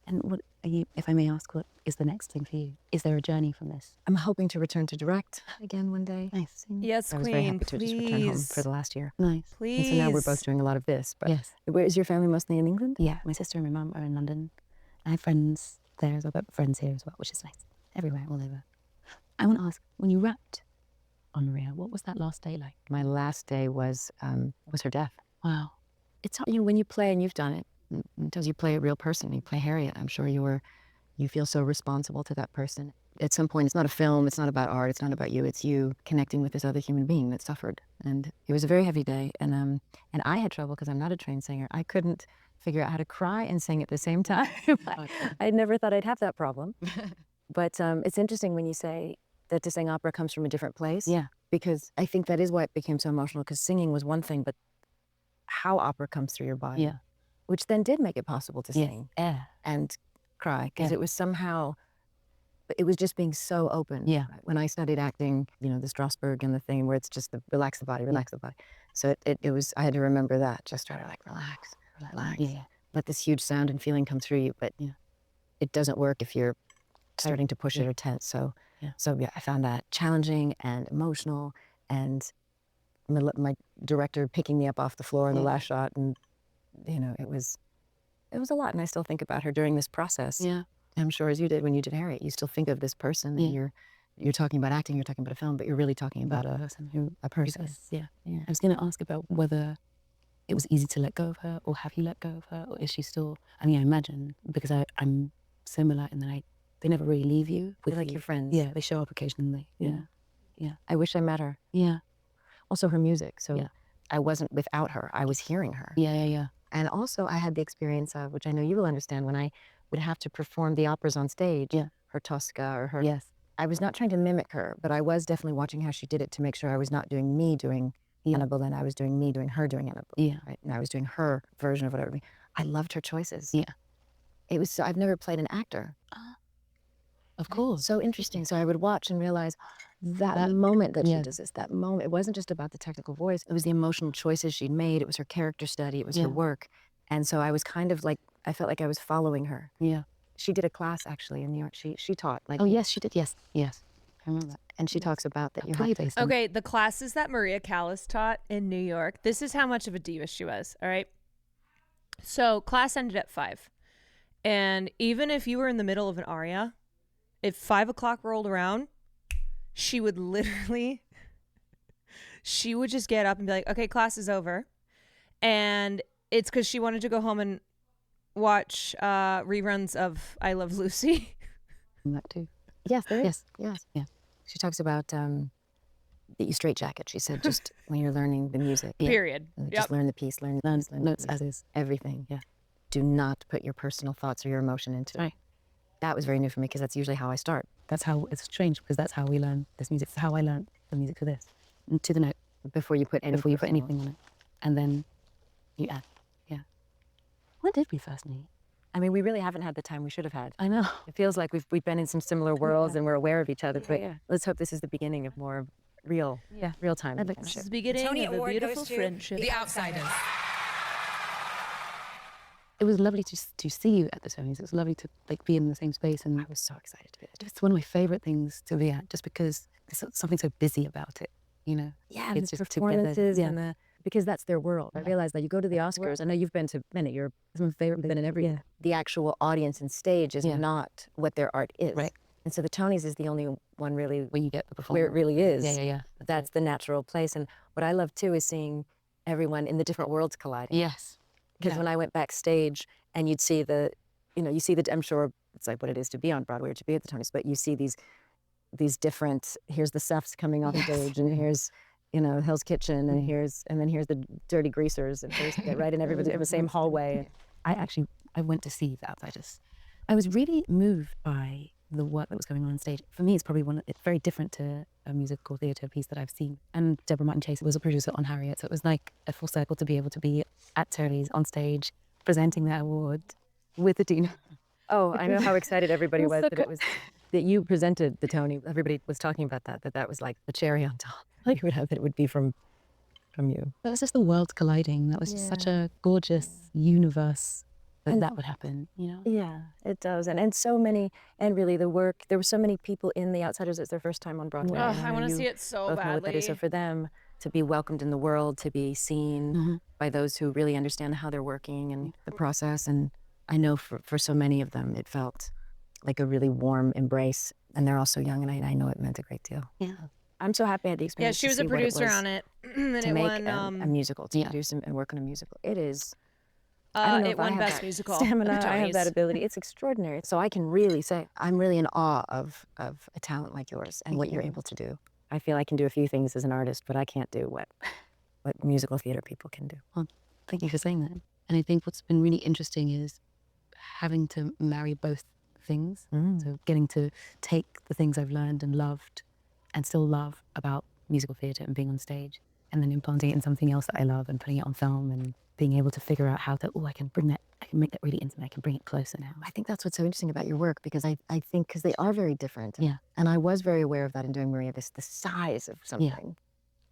And what are you, if I may ask, what is the next thing for you? Is there a journey from this? I'm hoping to return to direct again one day. Nice. Yes, I was very Queen, happy to just return home for please. the last year. Nice. And so now we're both Please. doing a lot of this. But Yes. where is your family mostly in England? Yeah, my sister and my mum are in London. I have friends there as well, but friends here as well, which is nice. Everywhere, all over. I want to ask, when you wrapped on Maria, what was that last day like? My last day was her death. Wow. It's hard, when you play, and you've done it, until you play a real person, you play Harriet, I'm sure you feel so responsible to that person. At some point, it's not a film, it's not about art, it's not about you, it's you connecting with this other human being that suffered. And it was a very heavy day, and I had trouble because I'm not a trained singer. I couldn't figure out how to cry and sing at the same time. I never thought I'd have that problem. But it's interesting when you say that to sing opera comes from a different place. Yeah. Because I think that is why it became so emotional, because singing was one thing, but how opera comes through your body. Yeah. Which then did make it possible to sing and cry, because it was somehow, it was just being so open. Yeah. When I studied acting, the Strasberg and the thing where it's just the relax the body, relax the body. So it was, I had to remember that, just try to relax. Yeah. Let this huge sound and feeling come through you, but it doesn't work if you're starting to push it or tense. So I found that challenging and emotional, and my director picking me up off the floor in the last shot, and it was a lot. And I still think about her during this process. Yeah. I'm sure as you did when you did Harriet, you still think of this person, and you're talking about acting, you're talking about a film, but you're really talking about a person. Yeah. I was going to ask about whether it was easy to let go of her, or have you let go of her, or is she still? I mean, I imagine, because I'm similar in that they never really leave you. They're like your friends. Yeah, they show up occasionally. Yeah. I wish I met her. Yeah. Also her music. So I wasn't without her. I was hearing her. Yeah. And also I had the experience of, which I know you will understand, when I would have to perform the operas on stage, her Tosca or her. Yes. I was not trying to mimic her, but I was definitely watching how she did it to make sure I was not doing me doing Anna Boleyn. I was doing me doing her doing Anna Boleyn. Yeah. Right? And I was doing her version of whatever. I loved her choices. Yeah. It was so, I've never played an actor. Of course. So interesting. So I would watch and realize that moment that she does this, that moment, it wasn't just about the technical voice. It was the emotional choices she'd made. It was her character study. It was her work. And so I was kind of like, I felt like I was following her. Yeah. She did a class actually in New York. She taught. Like, oh, yes, she did. Yes. I remember that. And she talks about that. You play have to. based on. Okay, the classes that Maria Callas taught in New York, this is how much of a diva she was, all right? So class ended at 5. And even if you were in the middle of an aria, if 5 o'clock rolled around, she would literally, she would just get up and be like, okay, class is over. And it's because she wanted to go home and watch reruns of I Love Lucy. That too. Yes, there is. Yes. Yeah. She talks about the straitjacket. She said, just when you're learning the music. Period. Just learn the piece, learn notes as is. Everything. Yeah. Do not put your personal thoughts or your emotion into it. Right. That was very new for me, because that's usually how I start. That's how it's strange, because that's how we learn this music. It's how I learned the music for this. And to the note. Before you put anything on it. And then you add. Yeah. When did we first meet? I mean, we really haven't had the time we should have had. I know. It feels like we've been in some similar worlds and we're aware of each other. But let's hope this is the beginning of more real time. This is the beginning of a beautiful friendship. The Outsiders. It was lovely to see you at the Tonys. It was lovely to be in the same space, and I was so excited to be there. It's one of my favorite things to be at, just because there's something so busy about it. Yeah, it's the just performances and because that's their world. I realize that you go to the Oscars. I know you've been to many. You're my favorite. Been in every. The actual audience and stage is not what their art is. Right. And so the Tonys is the only one really where you get the performance. Where it really is. Yeah. That's the natural place. And what I love too is seeing everyone in the different worlds colliding. Yes. Because when I went backstage and you'd see I'm sure it's like what it is to be on Broadway or to be at the Tonys, but you see these different, here's the Sefs coming off stage, and here's, Hell's Kitchen, and then here's the Dirty Greasers, and here's right in everybody in the same hallway. I went to see The Outsiders. I was really moved by the work that was going on stage. For me, it's probably it's very different to a musical theatre piece that I've seen. And Deborah Martin Chase was a producer on Harriet, so it was like a full circle to be able to be at Tonys on stage, presenting that award with the Dean. Oh, I know how excited everybody was So that it was that you presented the Tony. Everybody was talking about that was like the cherry on top. Like it would be from you. That was just the worlds colliding. That was just such a gorgeous universe that would happen, you know? Yeah, it does. And so many, and really the work, there were so many people in The Outsiders. It's their first time on Broadway. Oh, and I want to you see it so both know what that is. So badly. for them to be welcomed in the world, to be seen by those who really understand how they're working and the process. And I know for so many of them, it felt like a really warm embrace. And they're all so young, and I know it meant a great deal. Yeah. I'm so happy I had the Yeah, experience she to was a see what it producer was on it. And to it make won, a musical, to produce and work on a musical. It is, I don't know it if I won have Best that Musical. stamina, at the I have that Tonys. ability. It's extraordinary. So I can really say, I'm really in awe of a talent like yours and what you're able to do. I feel I can do a few things as an artist, but I can't do what musical theater people can do. Well, thank you for saying that. And I think what's been really interesting is having to marry both things. So getting to take the things I've learned and loved and still love about musical theater and being on stage, and then implanting it in something else that I love and putting it on film and being able to figure out how to, I can make that really intimate, I can bring it closer now. I think that's what's so interesting about your work, because I think, because they are very different. Yeah. And I was very aware of that in doing Maria, the size of something.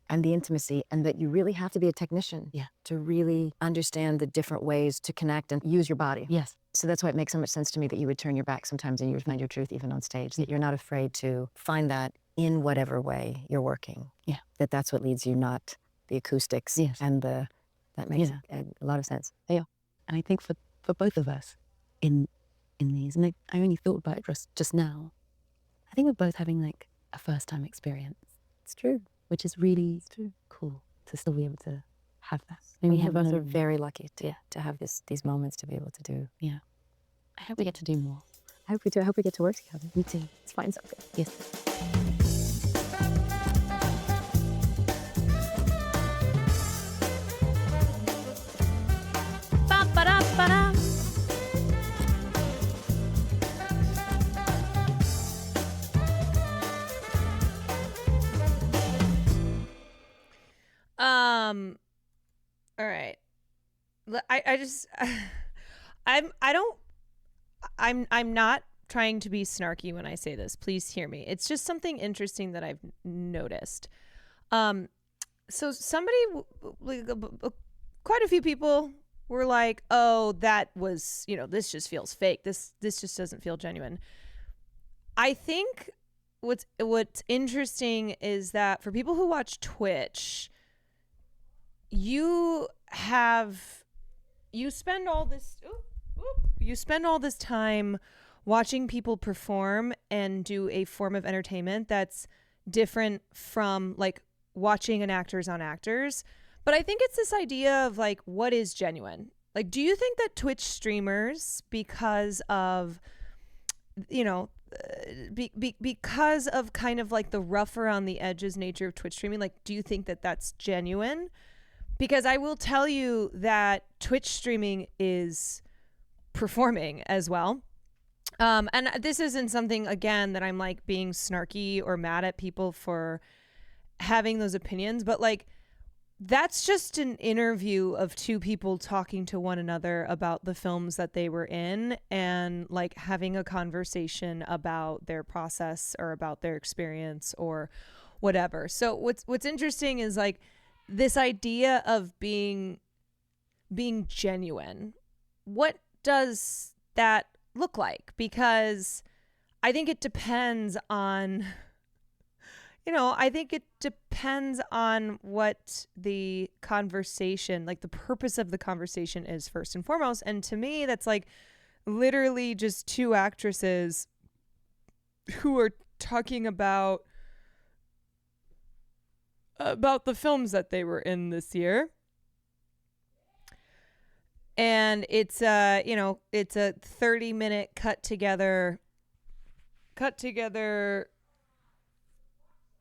And the intimacy, and that you really have to be a technician to really understand the different ways to connect and use your body. Yes. So that's why it makes so much sense to me that you would turn your back sometimes and you would find your truth even on stage, that you're not afraid to find that in whatever way you're working. Yeah. That's what leads you, not the acoustics and that makes a lot of sense. Yeah. And I think for both of us in these, and I only thought about it just now, I think we're both having like a first time experience. It's true. Which is really cool to still be able to have that. We have both are very lucky to have these moments to be able to do. Yeah. I hope we get to do more. I hope we do. I hope we get to work together. Me too. Let's find something. Yes. Ba-ba-da-ba-da. All right. I'm not trying to be snarky when I say this. Please hear me. It's just something interesting that I've noticed. So somebody, quite a few people were like, "Oh, that was, this just feels fake. This just doesn't feel genuine." I think what's interesting is that for people who watch Twitch, you spend all this time watching people perform and do a form of entertainment that's different from like watching an actors on actors. But I think it's this idea of like, what is genuine? Like, do you think that Twitch streamers, because of, because of kind of like the rough around the edges nature of Twitch streaming, like, do you think that that's genuine? Because I will tell you that Twitch streaming is performing as well. And this isn't something, again, that I'm like being snarky or mad at people for having those opinions, but like, that's just an interview of two people talking to one another about the films that they were in and like having a conversation about their process or about their experience or whatever. So what's interesting is like this idea of being genuine. What does that look like? Because I think it depends on what the conversation, like the purpose of the conversation is first and foremost. And to me, that's like literally just two actresses who are talking about the films that they were in this year. And it's a 30-minute cut together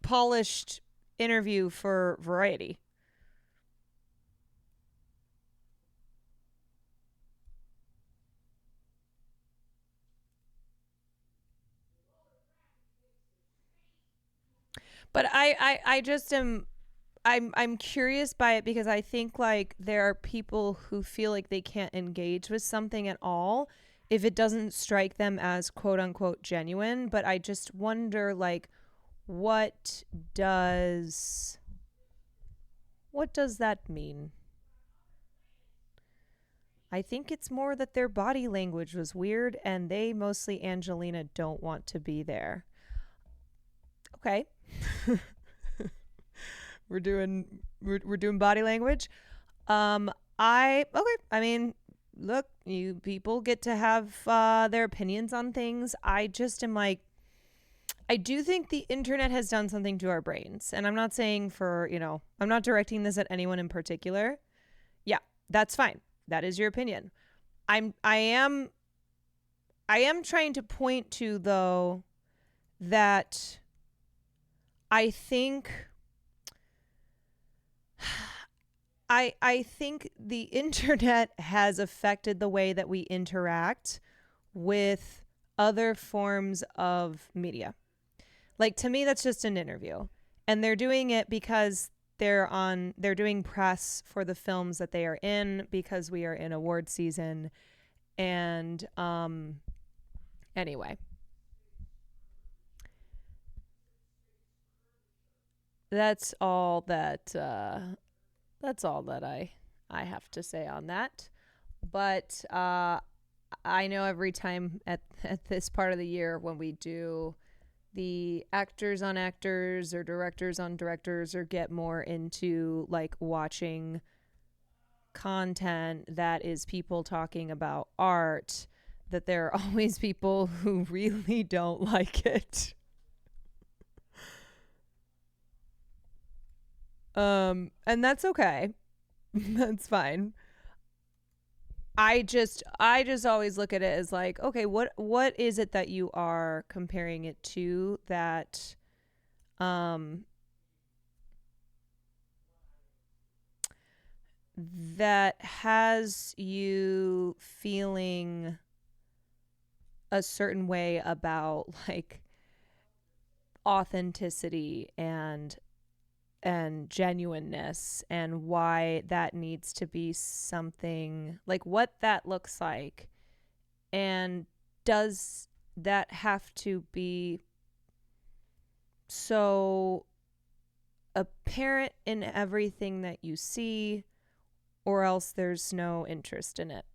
polished interview for Variety. But I just am I'm curious by it because I think like there are people who feel like they can't engage with something at all if it doesn't strike them as quote unquote genuine, but I just wonder, like, what does that mean? I think it's more that their body language was weird and they, mostly Angelina, don't want to be there. Okay. we're doing body language. I mean, look, you people get to have their opinions on things. I just am like, I do think the internet has done something to our brains. And I'm not saying I'm not directing this at anyone in particular. Yeah, that's fine. That is your opinion. I am trying to point to, though, that I think I think the internet has affected the way that we interact with other forms of media. Like, to me, that's just an interview. And they're doing it because they're doing press for the films that they are in, because we are in award season. And anyway, that's all that I have to say on that. But I know every time at this part of the year when we do the actors on actors or directors on directors, or get more into like watching content that is people talking about art, that there are always people who really don't like it. And that's okay. That's fine. I just always look at it as like, okay, what is it that you are comparing it to that that has you feeling a certain way about like authenticity and genuineness, and why that needs to be something, like what that looks like, and does that have to be so apparent in everything that you see, or else there's no interest in it.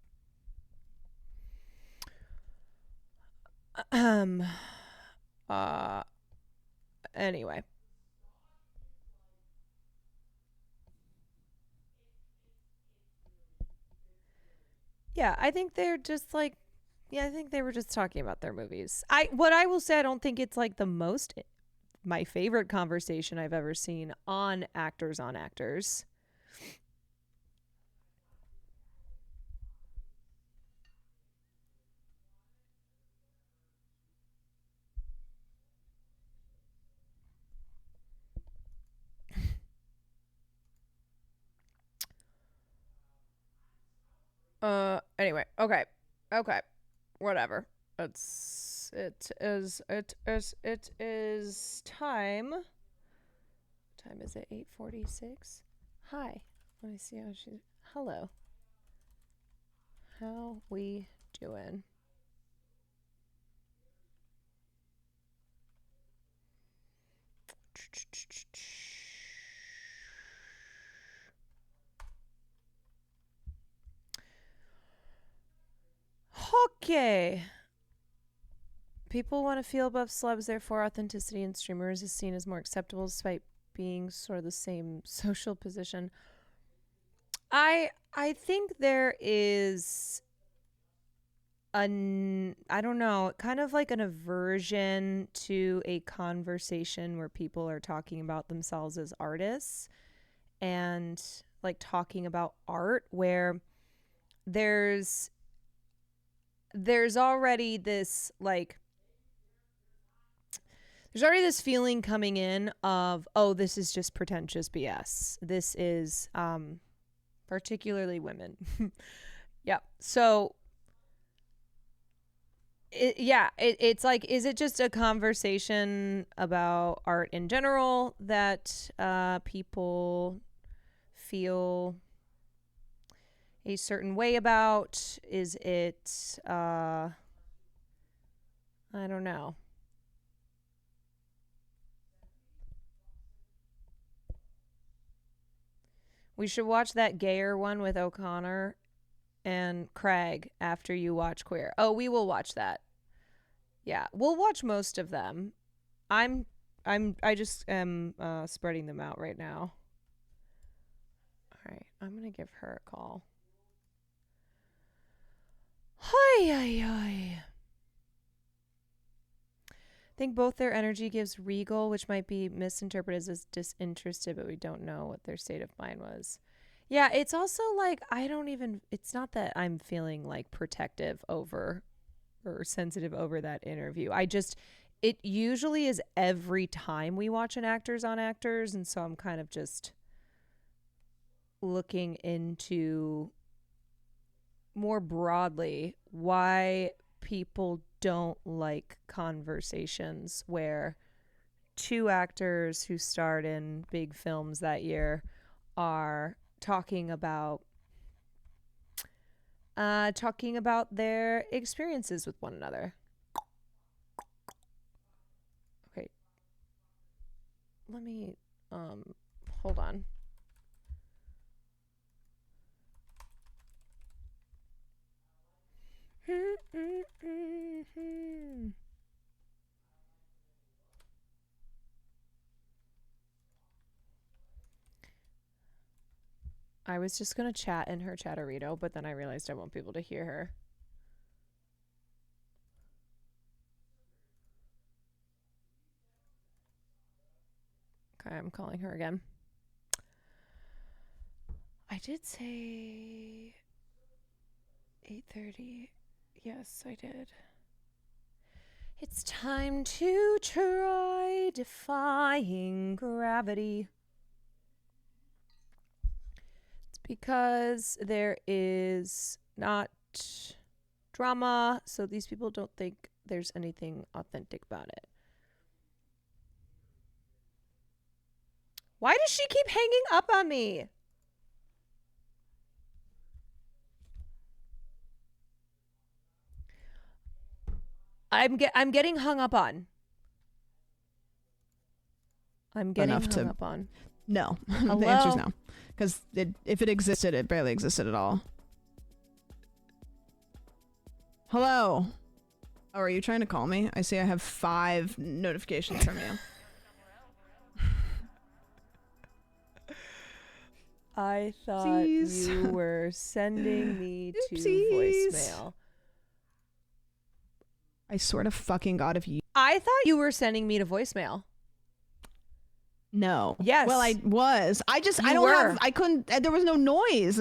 Anyway. Yeah, I think they're just like, I think they were just talking about their movies. What I will say, I don't think it's like my favorite conversation I've ever seen on actors on actors. Anyway, okay, whatever. It is time. Time is it? 8:46. Hi. Let me see how she's. Hello. How we doing? Okay. People want to feel above celebs, therefore authenticity in streamers is seen as more acceptable despite being sort of the same social position. I think there is I don't know, kind of like an aversion to a conversation where people are talking about themselves as artists and like talking about art, where there's already this like there's already this feeling coming in of, oh, this is just pretentious BS. This is particularly women. Yeah. So it's like, is it just a conversation about art in general that people feel a certain way about? Is it, I don't know. We should watch that gayer one with O'Connor and Craig after you watch Queer. Oh, we will watch that. Yeah, we'll watch most of them. I just am spreading them out right now. All right, I'm gonna give her a call. Hi, hi, hi. I think both their energy gives regal, which might be misinterpreted as disinterested, but we don't know what their state of mind was. Yeah, it's also like, it's not that I'm feeling like protective over or sensitive over that interview. It usually is every time we watch an Actors on Actors, and so I'm kind of just looking into more broadly why people don't like conversations where two actors who starred in big films that year are talking about their experiences with one another. Okay. Let me hold on. I was just going to chat in her chatterito, but then I realized I won't be able to hear her. Okay, I'm calling her again. I did say 8:30. Yes, I did. It's time to try defying gravity. It's because there is not drama, so these people don't think there's anything authentic about it. Why does she keep hanging up on me? I'm getting hung up on. I'm getting hung up on. No. Hello? The answer's no. Because if it existed, it barely existed at all. Hello? Oh, are you trying to call me? I see I have 5 notifications from you. I thought Oopsies. you were sending me to Oopsies. voicemail. I swear to fucking God if you... I thought you were sending me to voicemail. No. Yes. Well, I was. I couldn't, there was no noise.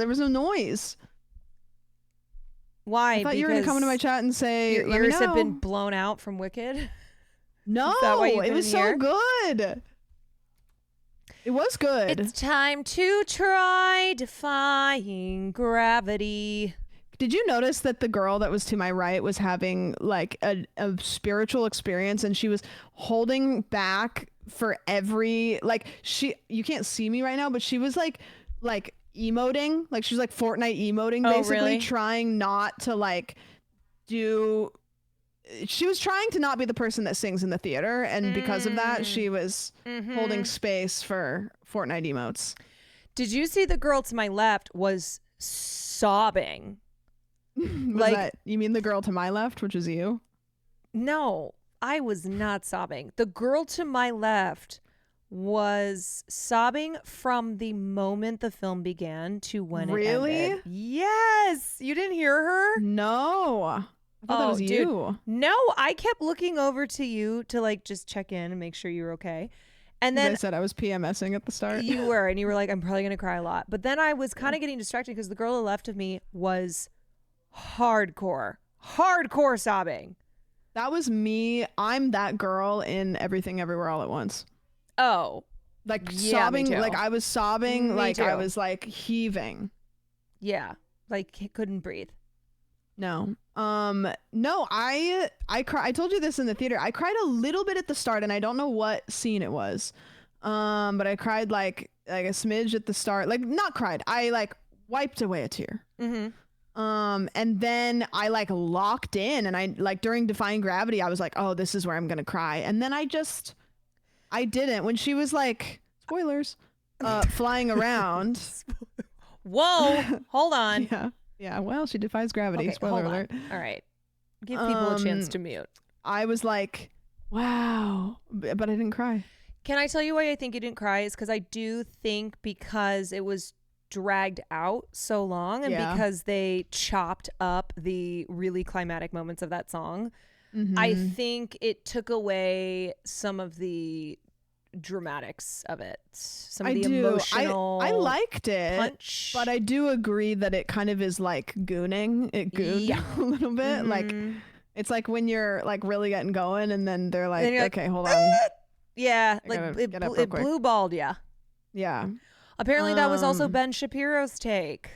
Why? I thought you were going to come into my chat and say, your let me ears have been know. blown out from Wicked? No, Is that why you it was couldn't so hear? good. It was good. It's time to try defying gravity. Did you notice that the girl that was to my right was having like a spiritual experience, and she was holding back for every, like, you can't see me right now, but she was like emoting, like she was like Fortnite emoting, basically. Really? Trying not to like she was trying to not be the person that sings in the theater, and because of that she was holding space for Fortnite emotes. Did you see the girl to my left was sobbing? You mean the girl to my left, which is you? No, I was not sobbing. The girl to my left was sobbing from the moment the film began to when it ended. Yes. You didn't hear her? No. I thought that was dude. you. No, I kept looking over to you to like just check in and make sure you were okay. And then I said I was PMSing at the start. You were, and you were like, I'm probably going to cry a lot. But then I was kind of getting distracted because the girl to the left of me was hardcore sobbing. That was me. I'm that girl in Everything Everywhere All at Once. Oh. Like Yeah, sobbing, me too. like I was sobbing, Me like too. I was like heaving. Yeah. Like couldn't breathe. No. No, I cry. I told you this in the theater. I cried a little bit at the start, and I don't know what scene it was. But I cried like a smidge at the start. Like not cried. I like wiped away a tear. Mm-hmm. And then I like locked in, and I like during Defying Gravity, I was like, oh, this is where I'm gonna cry. And then I didn't. When she was like, spoilers, flying around. Whoa, hold on. Yeah. Well, she defies gravity. Okay, Spoiler hold alert. on. All right. Give people a chance to mute. I was like, wow, but I didn't cry. Can I tell you why I think you didn't cry? Is because I do think because it was dragged out so long, and because they chopped up the really climatic moments of that song, I think it took away some of the dramatics of it. Some of the emotional I liked it, punch. but I do agree that it kind of is like gooning. It gooned a little bit. Like it's like when you're like really getting going, and then they're like, okay, hold on. Yeah, like it blue balled ya. Yeah. Apparently that was also Ben Shapiro's take.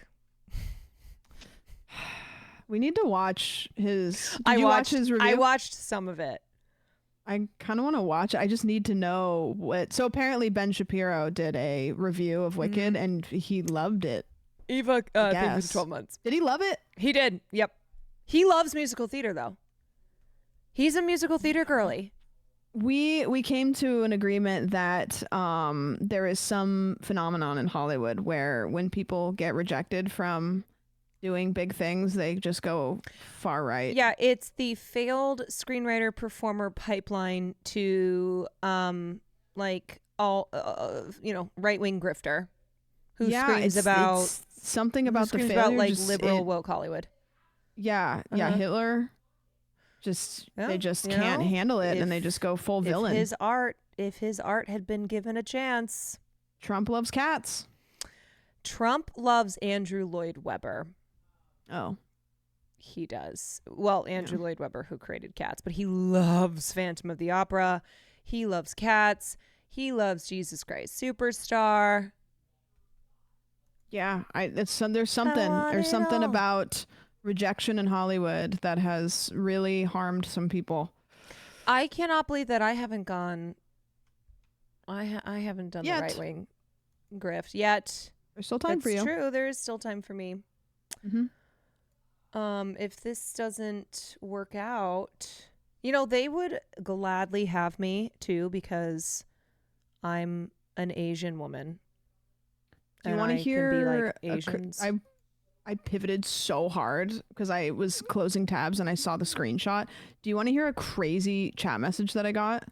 We need to watch his. Did you watch his review? I watched some of it. I kind of want to watch it. I just need to know what. So apparently Ben Shapiro did a review of Wicked, and he loved it. Eva, thank you for 12 months. Did he love it? He did. Yep. He loves musical theater, though. He's a musical theater girly. We came to an agreement that there is some phenomenon in Hollywood where when people get rejected from doing big things, they just go far right. Yeah, it's the failed screenwriter performer pipeline to like all right wing grifter who screams about it's something about the failure, about like liberal woke Hollywood. Yeah, Hitler. They just can't handle it, and they just go full villain. If his art had been given a chance. Trump loves cats. Trump loves Andrew Lloyd Webber. Oh. He does. Well, Andrew Lloyd Webber, who created Cats, but he loves Phantom of the Opera. He loves Cats. He loves Jesus Christ Superstar. Yeah, there's something about rejection in Hollywood that has really harmed some people. I cannot believe that I haven't gone. I haven't done the right wing grift yet. There's still time for you. It's true. There is still time for me. Mm-hmm. If this doesn't work out, they would gladly have me too, because I'm an Asian woman. Do you want to hear? Be like Asians. I pivoted so hard because I was closing tabs and I saw the screenshot. Do you want to hear a crazy chat message that I got?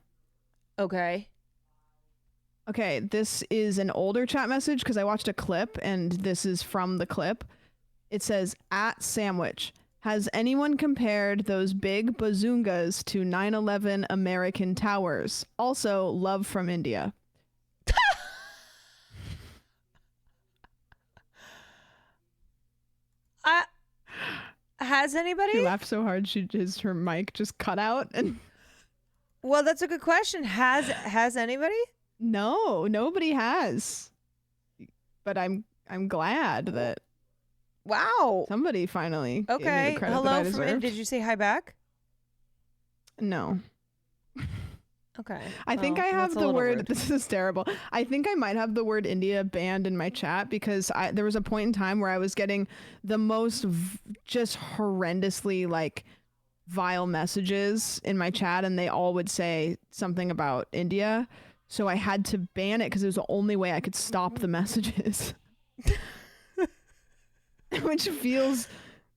Okay. Okay, this is an older chat message because I watched a clip, and this is from the clip. It says, @sandwich. Has anyone compared those big bazungas to 9/11 American towers? Also, love from India. Has anybody? She laughed so hard her mic just cut out. And well, that's a good question. Has anybody? No, nobody has. But I'm glad that. Wow. Somebody finally. Okay. Gave me the credit that I deserved. Did you say hi back? No. Okay. I think I have the word. Rude. This is terrible. I think I might have the word India banned in my chat because there was a point in time where I was getting the most just horrendously like vile messages in my chat, and they all would say something about India. So I had to ban it because it was the only way I could stop the messages. Which feels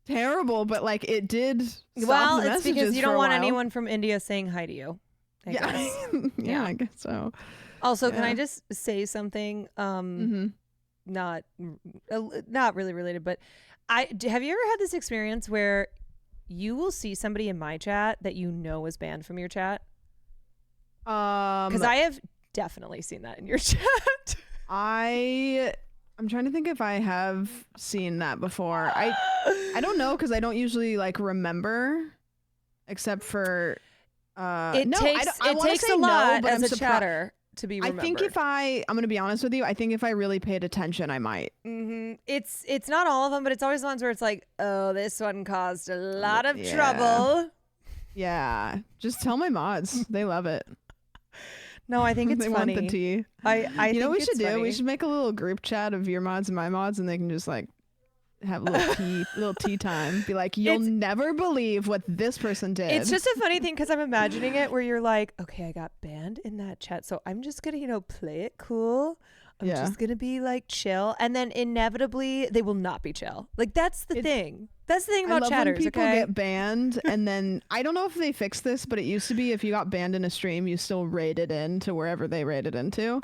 terrible, but like it did stop the messages. It's because you don't for a want while. anyone from India saying hi to you. Yeah. Yeah, I guess so. Also, can I just say something? Not really related, but have you ever had this experience where you will see somebody in my chat that you know is banned from your chat? Because I have definitely seen that in your chat. I'm trying to think if I have seen that before. I don't know because I don't usually like remember, except for. It takes a lot as a chatter to be remembered. I think I'm going to be honest with you, I think if I really paid attention, I might. Mm-hmm. It's not all of them, but it's always the ones where it's like, oh, this one caused a lot of trouble. Yeah. Just tell my mods. They love it. No, I think it's they funny. want the tea. I you know what we think should do? funny. We should make a little group chat of your mods and my mods, and they can just like have a little tea time. Be like, you'll never believe what this person did. It's just a funny thing because I'm imagining it where you're like, okay, I got banned in that chat, so I'm just gonna, play it cool. I'm just gonna be like chill, and then inevitably they will not be chill. Like that's the thing. That's the thing about I love chatters. when people okay? get banned, and then I don't know if they fixed this, but it used to be if you got banned in a stream, you still raided into wherever they raided into.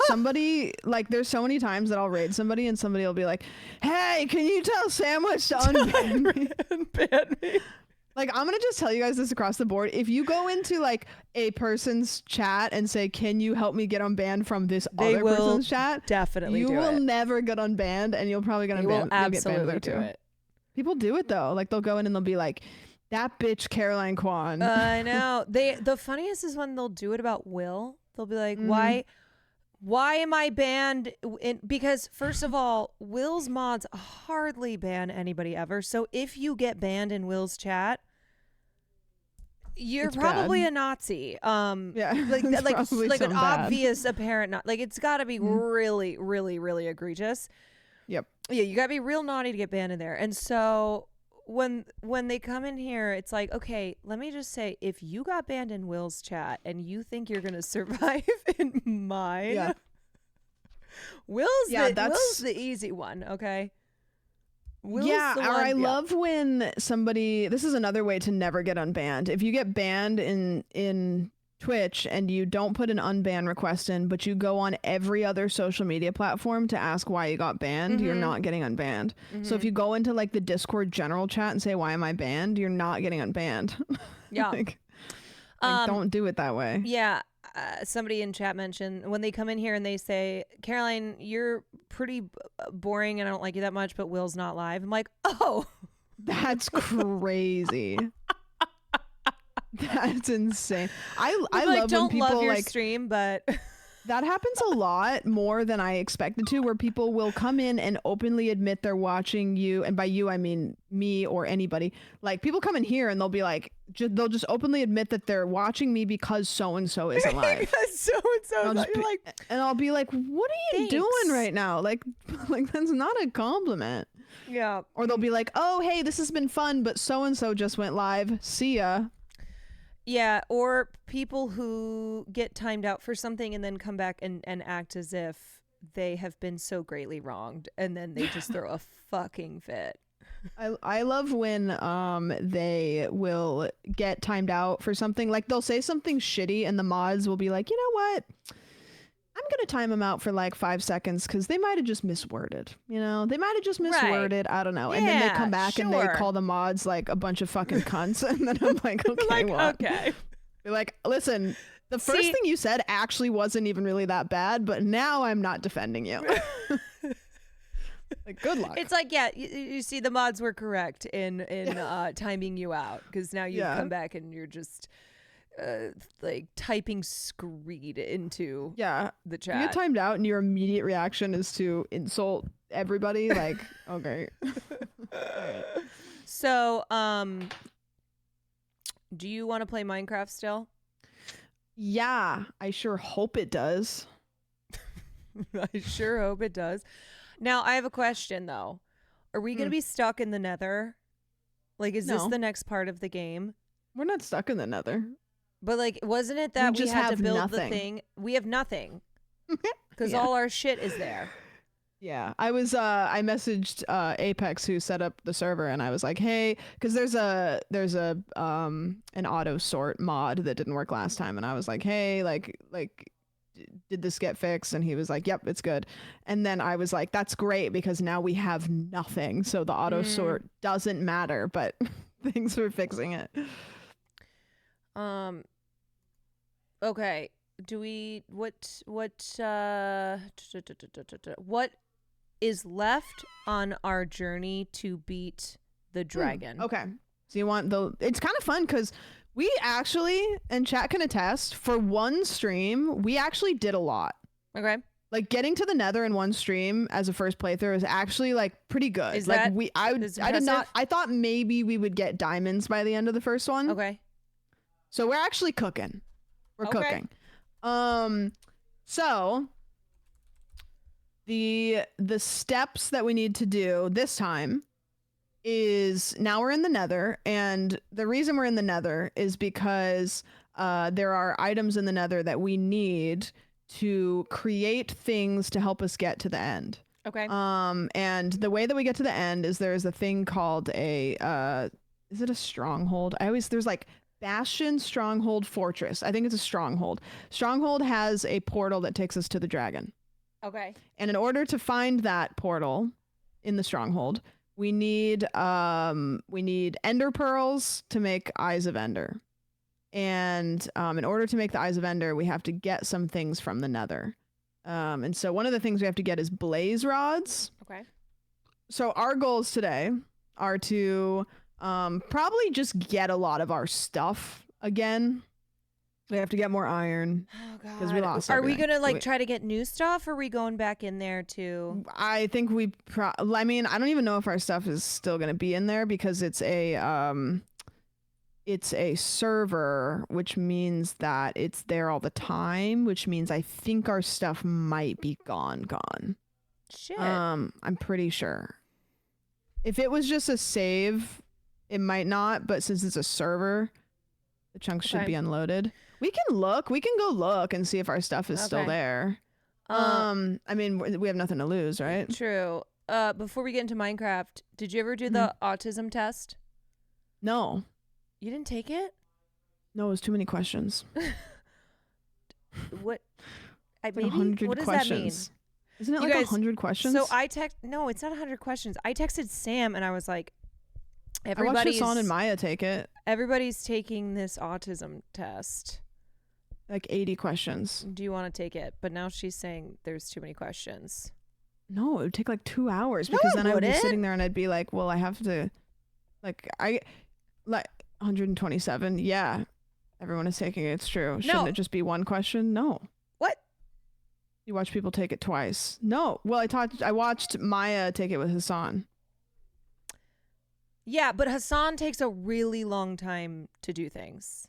Somebody like there's so many times that I'll raid somebody, and somebody will be like, "Hey, can you tell Sandwich to unban me?" Unban me. Like, I'm going to just tell you guys this across the board. If you go into like a person's chat and say, can you help me get unbanned from this other person's chat? Definitely you do will it. never get unbanned, and you'll probably get They will unbanned. You'll get banned absolutely there do too. it. People do it though. Like they'll go in and they'll be like, that bitch Caroline Kwan. I know. The funniest is when they'll do it about Will. They'll be like, why am I banned? Because first of all, Will's mods hardly ban anybody ever. So if you get banned in Will's chat, you're It's probably bad. a Nazi. Yeah, like it's like probably like an something bad. obvious apparent not like it's got to be really really really egregious. Yep. Yeah, you got to be real naughty to get banned in there. And so when they come in here, it's like, okay, let me just say, if you got banned in Will's chat and you think you're gonna survive in mine, Yeah. Will's that's the easy one, okay? Will's yeah, the or one, I love when somebody. This is another way to never get unbanned. If you get banned in Twitch and you don't put an unban request in, but you go on every other social media platform to ask why you got banned, you're not getting unbanned. So if you go into like the Discord general chat and say, why am I banned? You're not getting unbanned. Yeah. like don't do it that way. Yeah. Somebody in chat mentioned when they come in here and they say, Caroline, you're pretty boring and I don't like you that much, but Will's not live. I'm like, oh, that's crazy. That's insane. I like, love don't when people love your like stream, but that happens a lot more than I expected to, where people will come in and openly admit they're watching you, and by you I mean me or anybody. Like people come in here and they'll be like, they'll just openly admit that they're watching me because so and so isn't live. because so and so. Like, and I'll be like, what are you doing right now? Like that's not a compliment. Yeah. Or they'll be like, oh hey, this has been fun, but so and so just went live. See ya. Yeah, or people who get timed out for something and then come back and act as if they have been so greatly wronged, and then they just throw a fucking fit. I love when they will get timed out for something. Like they'll say something shitty and the mods will be like, you know what? I'm going to time them out for like 5 seconds because they might have just misworded. You know, they might have just misworded. I don't know. And then they come back and they call the mods like a bunch of fucking cunts. And then I'm like, okay, like, what? Okay. They're like, listen, the first thing you said actually wasn't even really that bad, but now I'm not defending you. Like, good luck. It's like, yeah, you see, the mods were correct in timing you out because now you've come back and you're just like typing screed into the chat. You get timed out and your immediate reaction is to insult everybody. Like, okay. So, do you want to play Minecraft still? Yeah, I sure hope it does. I sure hope it does. Now, I have a question though. Are we going to be stuck in the Nether? Like, is this the next part of the game? We're not stuck in the Nether. But like, wasn't it that we just had to have build nothing. the thing? We have nothing because Yeah. all our shit is there. Yeah, I I messaged Apex who set up the server, and I was like, hey, because there's a an auto sort mod that didn't work last time, and I was like, hey, like did this get fixed? And he was like, yep, it's good. And then I was like, that's great because now we have nothing, so the auto sort doesn't matter. But thanks for fixing it. Okay. Do we what is left on our journey to beat the dragon? Okay. So you want it's kind of fun because we actually, and chat can attest, for one stream, we actually did a lot. Okay. Like getting to the Nether in one stream as a first playthrough is actually like pretty good. Is like that I did not, I thought maybe we would get diamonds by the end of the first one. Okay. So we're actually cooking. We're Okay. cooking. So The steps that we need to do this time is now we're in the Nether, and the reason we're in the Nether is because there are items in the Nether that we need to create things to help us get to the end. Okay. And the way that we get to the end is there's a thing called a is it a stronghold? There's like Bastion, Stronghold, Fortress. I think it's a stronghold. Stronghold has a portal that takes us to the dragon. Okay. And in order to find that portal in the stronghold, we need ender pearls to make Eyes of Ender. And in order to make the Eyes of Ender, we have to get some things from the Nether. And so one of the things we have to get is blaze rods. Okay. So our goals today are to probably just get a lot of our stuff again. We have to get more iron. Oh god. Because we lost Are we everything. gonna like try to get new stuff, or are we going back in there to? I think I mean, I don't even know if our stuff is still gonna be in there because it's a server, which means that it's there all the time, which means I think our stuff might be gone. Shit. I'm pretty sure. If it was just a save, it might not, but since it's a server, the chunks should be unloaded. We can go look and see if our stuff is still there. I mean, we have nothing to lose, right? True. Before we get into Minecraft, did you ever do the autism test? No. You didn't take it? No, it was too many questions. What? Like Maybe? 100 What does questions. that mean? Isn't it You like guys, 100 questions? So no, it's not 100 questions. I texted Sam and I was like, I watched everybody's Hassan and Maya take it. Everybody's taking this autism test. Like 80 questions. Do you want to take it? But now she's saying there's too many questions. No, it would take like 2 hours No, because it then I would be wouldn't. sitting there and I'd be like, well, I have to, like 127. Yeah, everyone is taking it. It's true. Shouldn't it just be one question? No. What? You watch people take it twice. No. Well, I watched Maya take it with Hassan. Yeah, but Hassan takes a really long time to do things.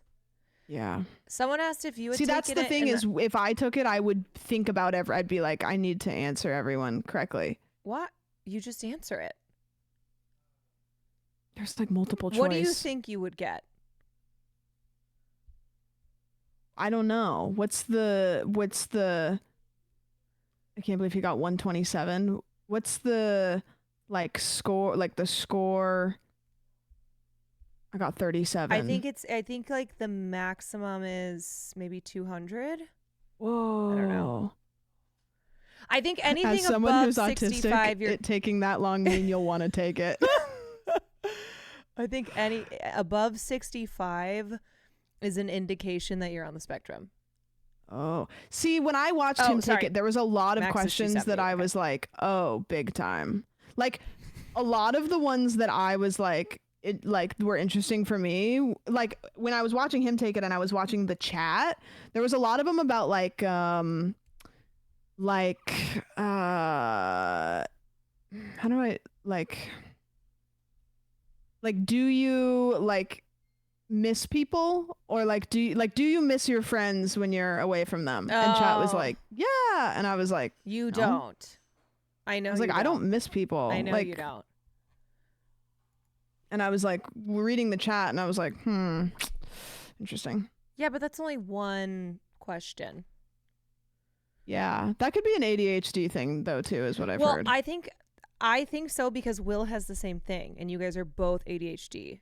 Yeah. Someone asked if you would See, take that's it the thing and is if I took it, I would think about I'd be like, I need to answer everyone correctly. What? You just answer it. There's like multiple choice. What do you think you would get? I don't know. What's the I can't believe he got 127. What's the score, the score? I got 37. I think like the maximum is maybe 200. Whoa. I don't know. I think anything As someone above who's 65 autistic, it taking that long mean you'll want to take it. I think any above 65 is an indication that you're on the spectrum. Oh, see, when I watched him take it, there was a lot of Max is questions 270, that I was like, oh, big time. Like a lot of the ones that I was like, were interesting for me. Like when I was watching him take it and I was watching the chat, there was a lot of them about how do I do you miss people, or do you miss your friends when you're away from them? And chat was like, yeah, and I was like, you no. don't. I know. I was like, I don't miss people. I know you don't. And I was like reading the chat and I was like, interesting. Yeah, but that's only one question. Yeah, that could be an ADHD thing though too, is what I've heard. I think so because Will has the same thing and you guys are both ADHD.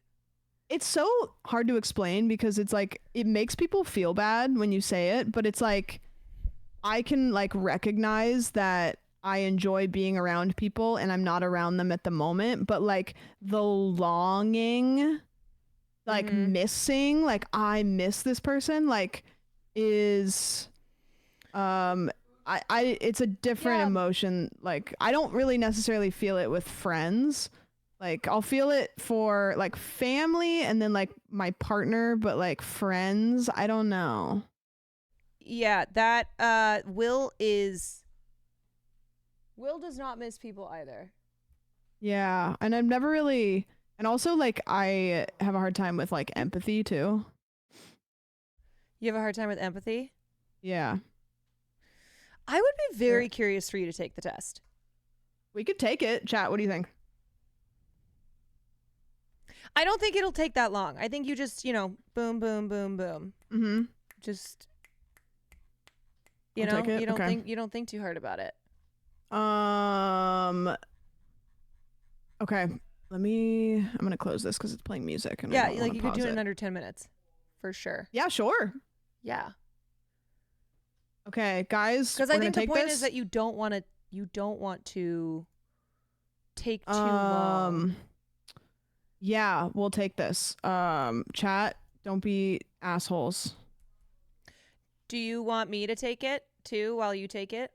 It's so hard to explain because it's like it makes people feel bad when you say it, but it's like I can recognize that I enjoy being around people and I'm not around them at the moment, but the longing, missing, I miss this person, is it's a different emotion. I don't really necessarily feel it with friends. I'll feel it for family and then my partner, but friends, I don't know. Yeah, that Will does not miss people either. Yeah, and I've never really, and also I have a hard time with empathy too. You have a hard time with empathy? Yeah. I would be very curious for you to take the test. We could take it. Chat, what do you think? I don't think it'll take that long. I think you just, boom, boom, boom, boom. Mm-hmm. Just, I'll take it. you don't think too hard about it. Okay. I'm gonna close this because it's playing music. And Yeah, I don't wanna you could do pause it in under 10 minutes. For sure. Yeah, sure. Yeah. Okay, guys. Because I think the point is that you don't want to take too long. Yeah, we'll take this. Chat, don't be assholes. Do you want me to take it too while you take it?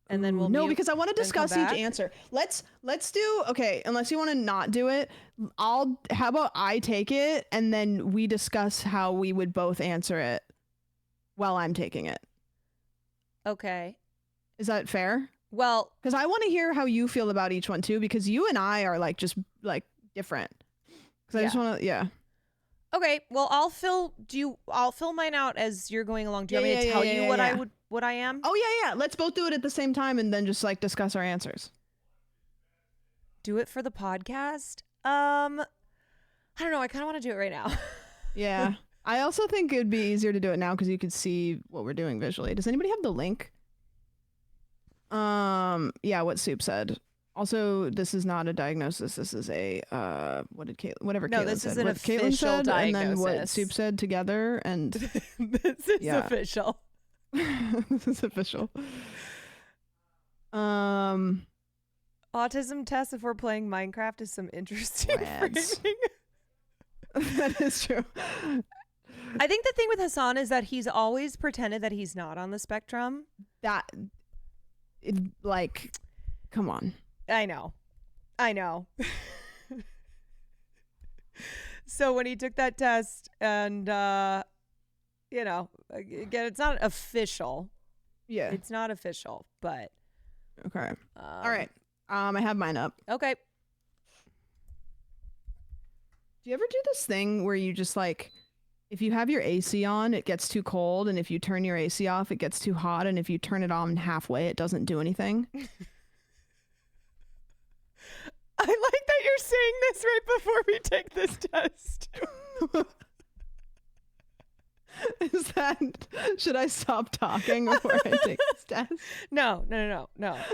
And then we'll No, mute because I want to and come discuss each back? answer. Let's do okay, unless you want to not do it, how about I take it and then we discuss how we would both answer it while I'm taking it. Okay. Is that fair? Well, because I want to hear how you feel about each one too, because you and I are just different. Because I just want to, Okay, well, I'll fill mine out as you're going along. Do you want me to tell you what I am? Oh yeah. Let's both do it at the same time and then just discuss our answers. Do it for the podcast? I don't know. I kind of want to do it right now. Yeah. I also think it'd be easier to do it now because you could see what we're doing visually. Does anybody have the link? Yeah, what Soup said. Also, this is not a diagnosis. This is a whatever No, Caitlin this said. is an what Caitlin official said, and then what diagnosis. Soup said together, and This is official. This is official. Autism test if we're playing Minecraft is some interesting Rats. framing. That is true. I think the thing with Hassan is that he's always pretended that he's not on the spectrum. Come on. I know. So when he took that test and, again, it's not official. Yeah. It's not official, but. Okay. All right. I have mine up. Okay. Do you ever do this thing where you just if you have your AC on, it gets too cold, and if you turn your AC off, it gets too hot, and if you turn it on halfway, it doesn't do anything? I like that you're saying this right before we take this test. Should I stop talking before I take this test? No.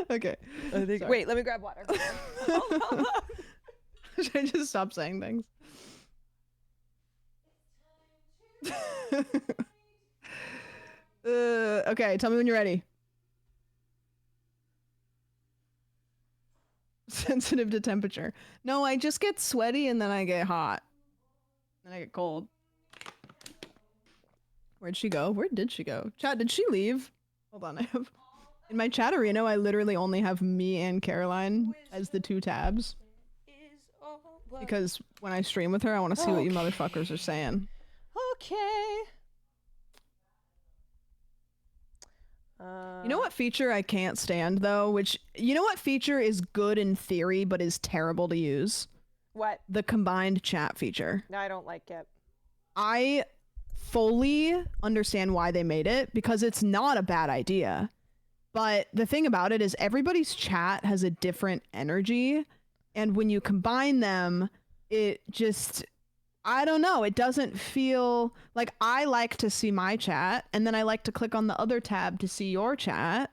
Okay. Wait, let me grab water. Hold on. Should I just stop saying things? Okay, tell me when you're ready. Sensitive to temperature. No, I just get sweaty and then I get hot. Then I get cold. Where'd she go? Where did she go? Chat, did she leave? Hold on, in my chatterino, I literally only have me and Caroline as the two tabs. Because when I stream with her, I want to see what you motherfuckers are saying. Okay. You know what feature I can't stand though? You know what feature is good in theory but is terrible to use? What? The combined chat feature. No, I don't like it. I fully understand why they made it because it's not a bad idea. But the thing about it is everybody's chat has a different energy. And when you combine them, it just, I don't know. It doesn't feel like I like to see my chat and then I like to click on the other tab to see your chat.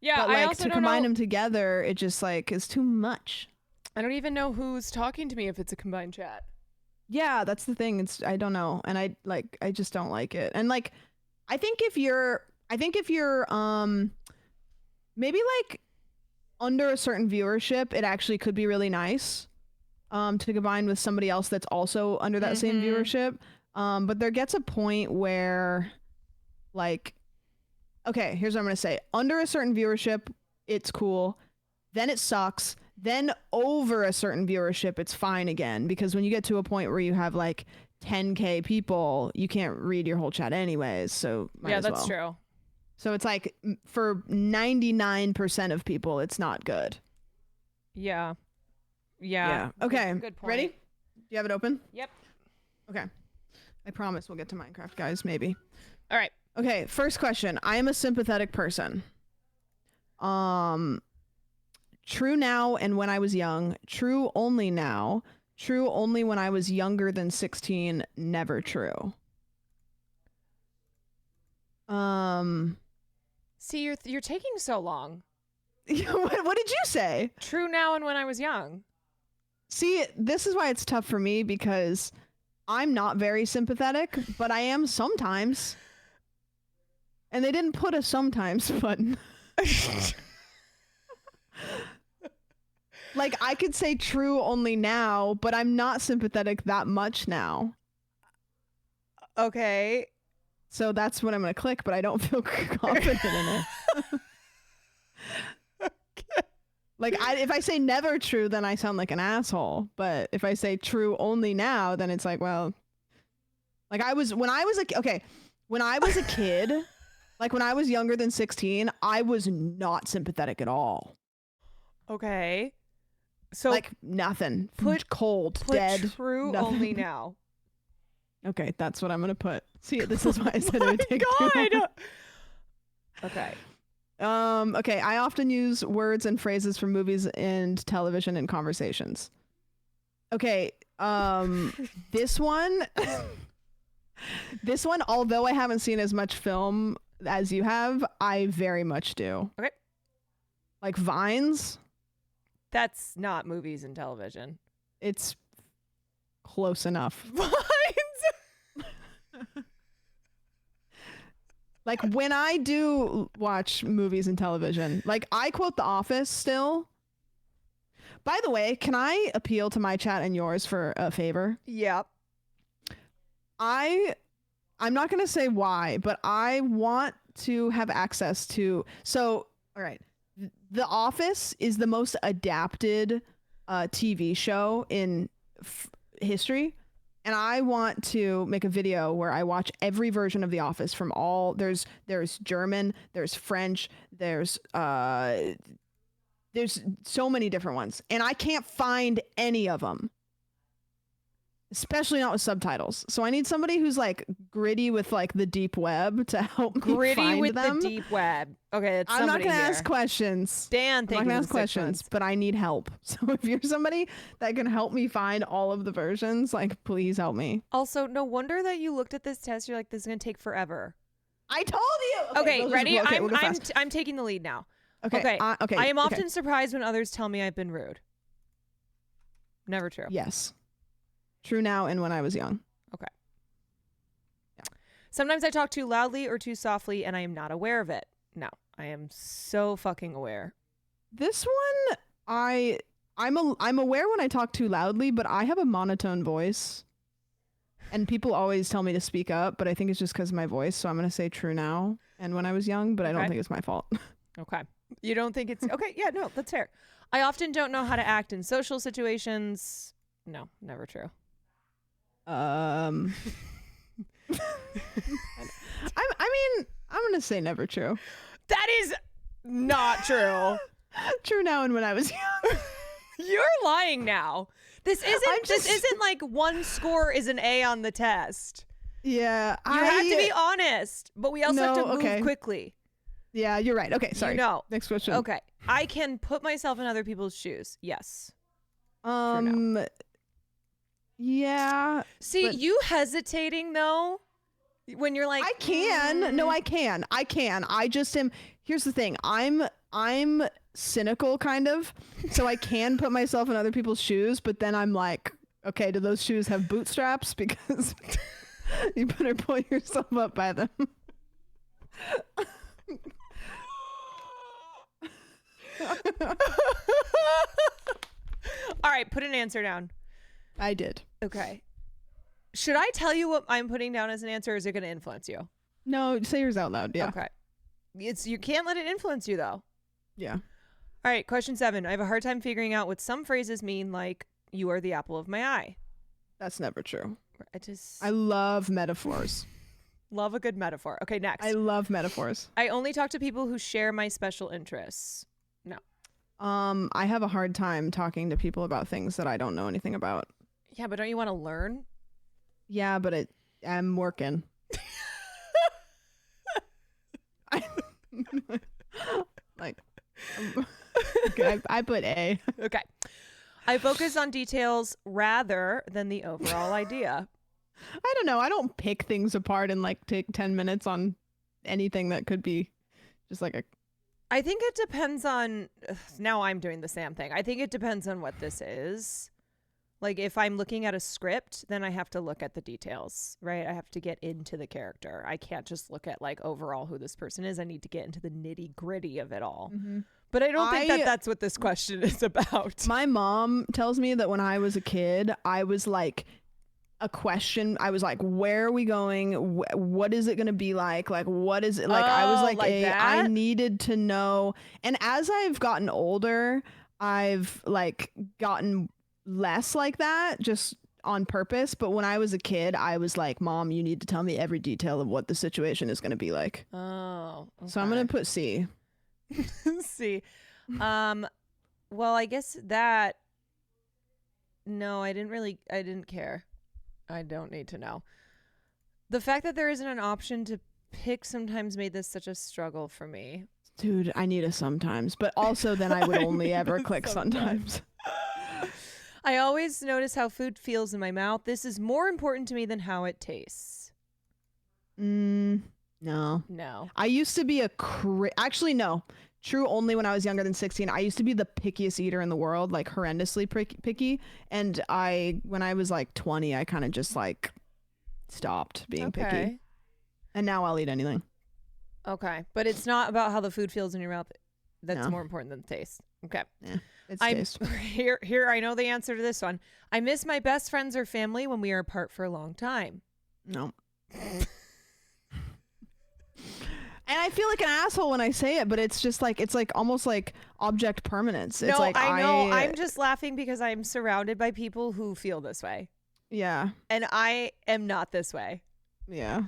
Yeah, but I also to don't combine know. them together, it just is too much. I don't even know who's talking to me if it's a combined chat. Yeah, that's the thing. I don't know. And I just don't like it. And I think if you're maybe under a certain viewership, it actually could be really nice to combine with somebody else that's also under that same viewership. But there gets a point where okay, here's what I'm going to say. Under a certain viewership, it's cool. Then it sucks. Then over a certain viewership, it's fine again. Because when you get to a point where you have 10K people, you can't read your whole chat anyways. So might as that's well. true. So it's for 99% of people, it's not good. Yeah. Okay. Good point. Ready? Do you have it open? Yep. Okay. I promise we'll get to Minecraft, guys. Maybe. All right. Okay, first question. I am a sympathetic person. True now and when I was young. True only now. True only when I was younger than 16. Never true. See, you're taking so long. What did you say? True now and when I was young. See, this is why it's tough for me because I'm not very sympathetic, but I am sometimes. And they didn't put a sometimes button. Like, I could say true only now, but I'm not sympathetic that much now. Okay. So that's what I'm going to click, but I don't feel confident in it. Like, if I say never true, then I sound like an asshole. But if I say true only now, then it's like, well, like when I was a kid, like when I was younger than 16, I was not sympathetic at all. Okay. So like nothing. Put dead. True nothing. only now. Okay, that's what I'm gonna put. See, this is why I said it would take too long. Okay. Okay, I often use words and phrases from movies and television in conversations. Okay, this one, although I haven't seen as much film as you have, I very much do. Okay. Like vines. That's not movies and television. It's close enough. Vines. Like when I do watch movies and television, like I quote The Office still. By the way, can I appeal to my chat and yours for a favor? Yep. I'm not going to say why, but I want to have access to. So, all right. The Office is the most adapted TV show in history. And I want to make a video where I watch every version of The Office from all there's German, there's French, there's so many different ones. And I can't find any of them. Especially not with subtitles. So I need somebody who's like gritty with like the deep web to help me find with them. the deep web. Okay, it's I'm not somebody going to here. ask questions. Dan, thank I'm you. not going to ask questions, but I need help. So if you're somebody that can help me find all of the versions, like please help me. Also, no wonder that you looked at this test. You're like, this is going to take forever. I told you. Okay, ready? Okay, we'll go fast. I'm taking the lead now. Okay. Okay. Okay. I am okay. often surprised when others tell me I've been rude. Never true. Yes. True now and when I was young. Okay. Yeah. Sometimes I talk too loudly or too softly and I am not aware of it. No, I am so fucking aware. This one, I'm aware when I talk too loudly, but I have a monotone voice. And people always tell me to speak up, but I think it's just because of my voice. So I'm going to say true now and when I was young, but I don't think it's my fault. Okay. You don't think it's... Okay, yeah, no, that's fair. I often don't know how to act in social situations. No, never true. I mean, I'm going to say never true. That is not true. True now and when I was young. You're lying now. This isn't like one score is an A on the test. Yeah. You have to be honest, but we also have to move quickly. Yeah, you're right. Okay, sorry. No. Next question. Okay. I can put myself in other people's shoes. Yes. Yeah. See, you hesitating though, when you're like, I can. No, I can. I just am. Here's the thing. I'm cynical kind of, so I can put myself in other people's shoes, but then I'm like, okay, do those shoes have bootstraps? Because you better pull yourself up by them. All right, put an answer down. I did. Okay. Should I tell you what I'm putting down as an answer, or is it going to influence you? No, say yours out loud. Yeah. Okay. You can't let it influence you though. Yeah. All right, question 7. I have a hard time figuring out what some phrases mean, like "you are the apple of my eye." That's never true. I love metaphors. Love a good metaphor. Okay, next. I love metaphors. I only talk to people who share my special interests. No. I have a hard time talking to people about things that I don't know anything about. Yeah, but don't you want to learn? Yeah, but I'm working. Like, okay, I put A. Okay. I focus on details rather than the overall idea. I don't know. I don't pick things apart and like take 10 minutes on anything that could be just like a. I think it depends on. Now I'm doing the Sam thing. I think it depends on what this is. Like if I'm looking at a script, then I have to look at the details, right? I have to get into the character. I can't just look at like overall who this person is. I need to get into the nitty gritty of it all. Mm-hmm. But I don't think that that's what this question is about. My mom tells me that when I was a kid, I was like a question. I was like, where are we going? What is it going to be like? Like, what is it? Like, I was like I needed to know. And as I've gotten older, I've like gotten less like that just on purpose. But when I was a kid, I was like, Mom, you need to tell me every detail of what the situation is going to be like. Oh, okay. So I'm going to put C. C. Well, I guess that. No, I didn't care. I don't need to know. The fact that there isn't an option to pick sometimes made this such a struggle for me. Dude, I need a sometimes, but also then I would only ever click sometimes. I always notice how food feels in my mouth. This is more important to me than how it tastes. No. No. I used to be actually, no. True only when I was younger than 16. I used to be the pickiest eater in the world, like horrendously picky. And when I was like 20, I kind of just like stopped being picky. And now I'll eat anything. Okay. But it's not about how the food feels in your mouth. That's more important than the taste. Okay. Yeah, it's taste. Here, I know the answer to this one. I miss my best friends or family when we are apart for a long time. No. And I feel like an asshole when I say it, but it's just like, it's like almost like object permanence. It's no, like I know. I'm just laughing because I'm surrounded by people who feel this way. Yeah. And I am not this way. Yeah.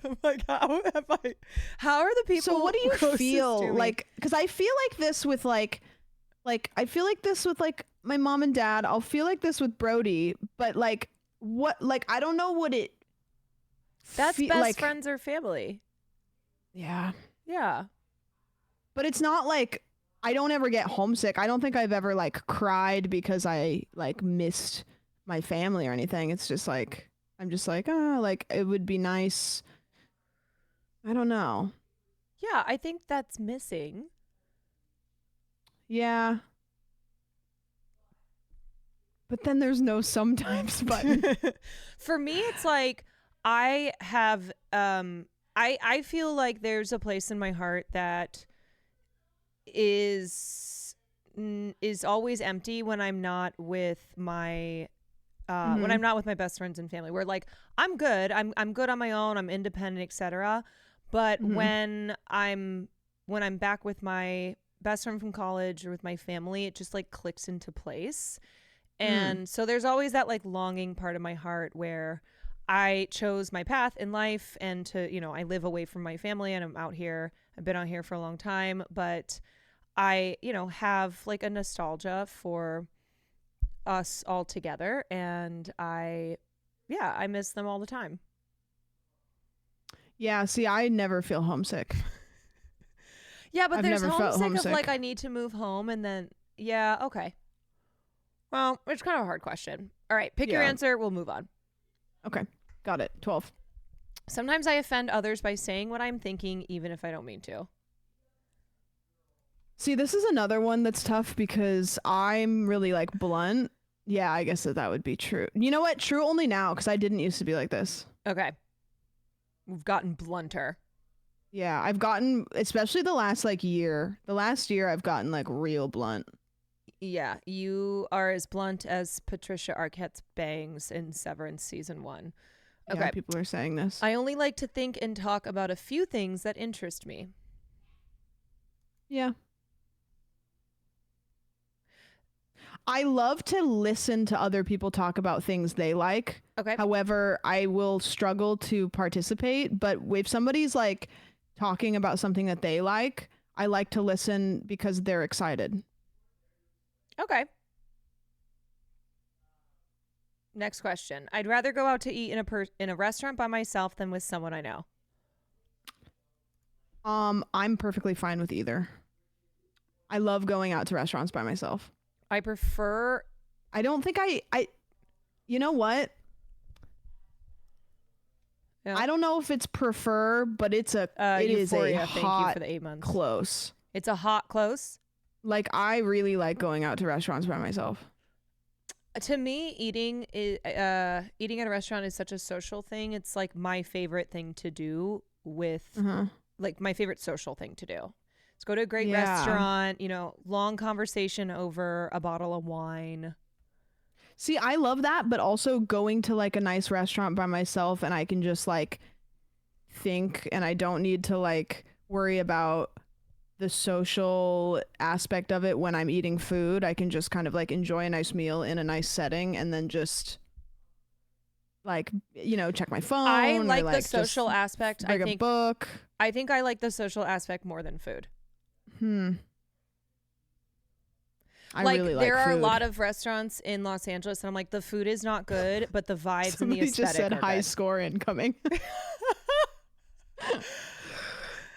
I'm like, how are the people? So what do you closest feel to me? like? Because I feel like this with like I feel like this with like my mom and dad. I'll feel like this with Brody, but like what? Like I don't know what it. That's best friends or family. Yeah. Yeah. But it's not like I don't ever get homesick. I don't think I've ever like cried because I like missed my family or anything. It's just like I'm just like, like it would be nice. I don't know. Yeah, I think that's missing. Yeah. But then there's no sometimes button. For me, it's like I have I feel like there's a place in my heart that is always empty when I'm not with my when I'm not with my best friends and family. Where like I'm good on my own, I'm independent, etc. But when I'm back with my best friend from college or with my family, it just like clicks into place. And so there's always that like longing part of my heart where I chose my path in life and to, I live away from my family and I'm out here. I've been out here for a long time, but I, have like a nostalgia for us all together. And I miss them all the time. Yeah. See, I never feel homesick. Yeah, but I've there's never felt homesick of like, I need to move home and then, yeah, okay. Well, it's kind of a hard question. All right, pick your answer. We'll move on. Okay, got it. 12. Sometimes I offend others by saying what I'm thinking, even if I don't mean to. See, this is another one that's tough because I'm really like blunt. Yeah, I guess that would be true. You know what? True only now because I didn't used to be like this. Okay. We've gotten blunter. Yeah, I've gotten, especially the last like year. The last year I've gotten like real blunt. Yeah, you are as blunt as Patricia Arquette's bangs in Severance season 1. Okay. Yeah, people are saying this. I only like to think and talk about a few things that interest me. Yeah. I love to listen to other people talk about things they like. Okay. However, I will struggle to participate, but if somebody's like talking about something that they like, I like to listen because they're excited. Okay. Next question. I'd rather go out to eat in a restaurant by myself than with someone I know. I'm perfectly fine with either. I love going out to restaurants by myself. I prefer. I don't think I. You know what? Yeah. I don't know if it's prefer, but it's a it is Euphoria, a thank you hot for the 8 months. close. It's a hot close. Like I really like going out to restaurants by myself. To me, eating at a restaurant is such a social thing. It's like my favorite thing to do with like my favorite social thing to do. Let's go to a great restaurant, long conversation over a bottle of wine. See, I love that, but also going to like a nice restaurant by myself and I can just like think and I don't need to like worry about the social aspect of it when I'm eating food. I can just kind of like enjoy a nice meal in a nice setting and then just like, check my phone. I like or, the social aspect. Bring a book. I think I like the social aspect more than food. I really like there are a food. lot of restaurants in Los Angeles, and I'm like, the food is not good, but the vibes and the Somebody aesthetic just said are high good. score incoming.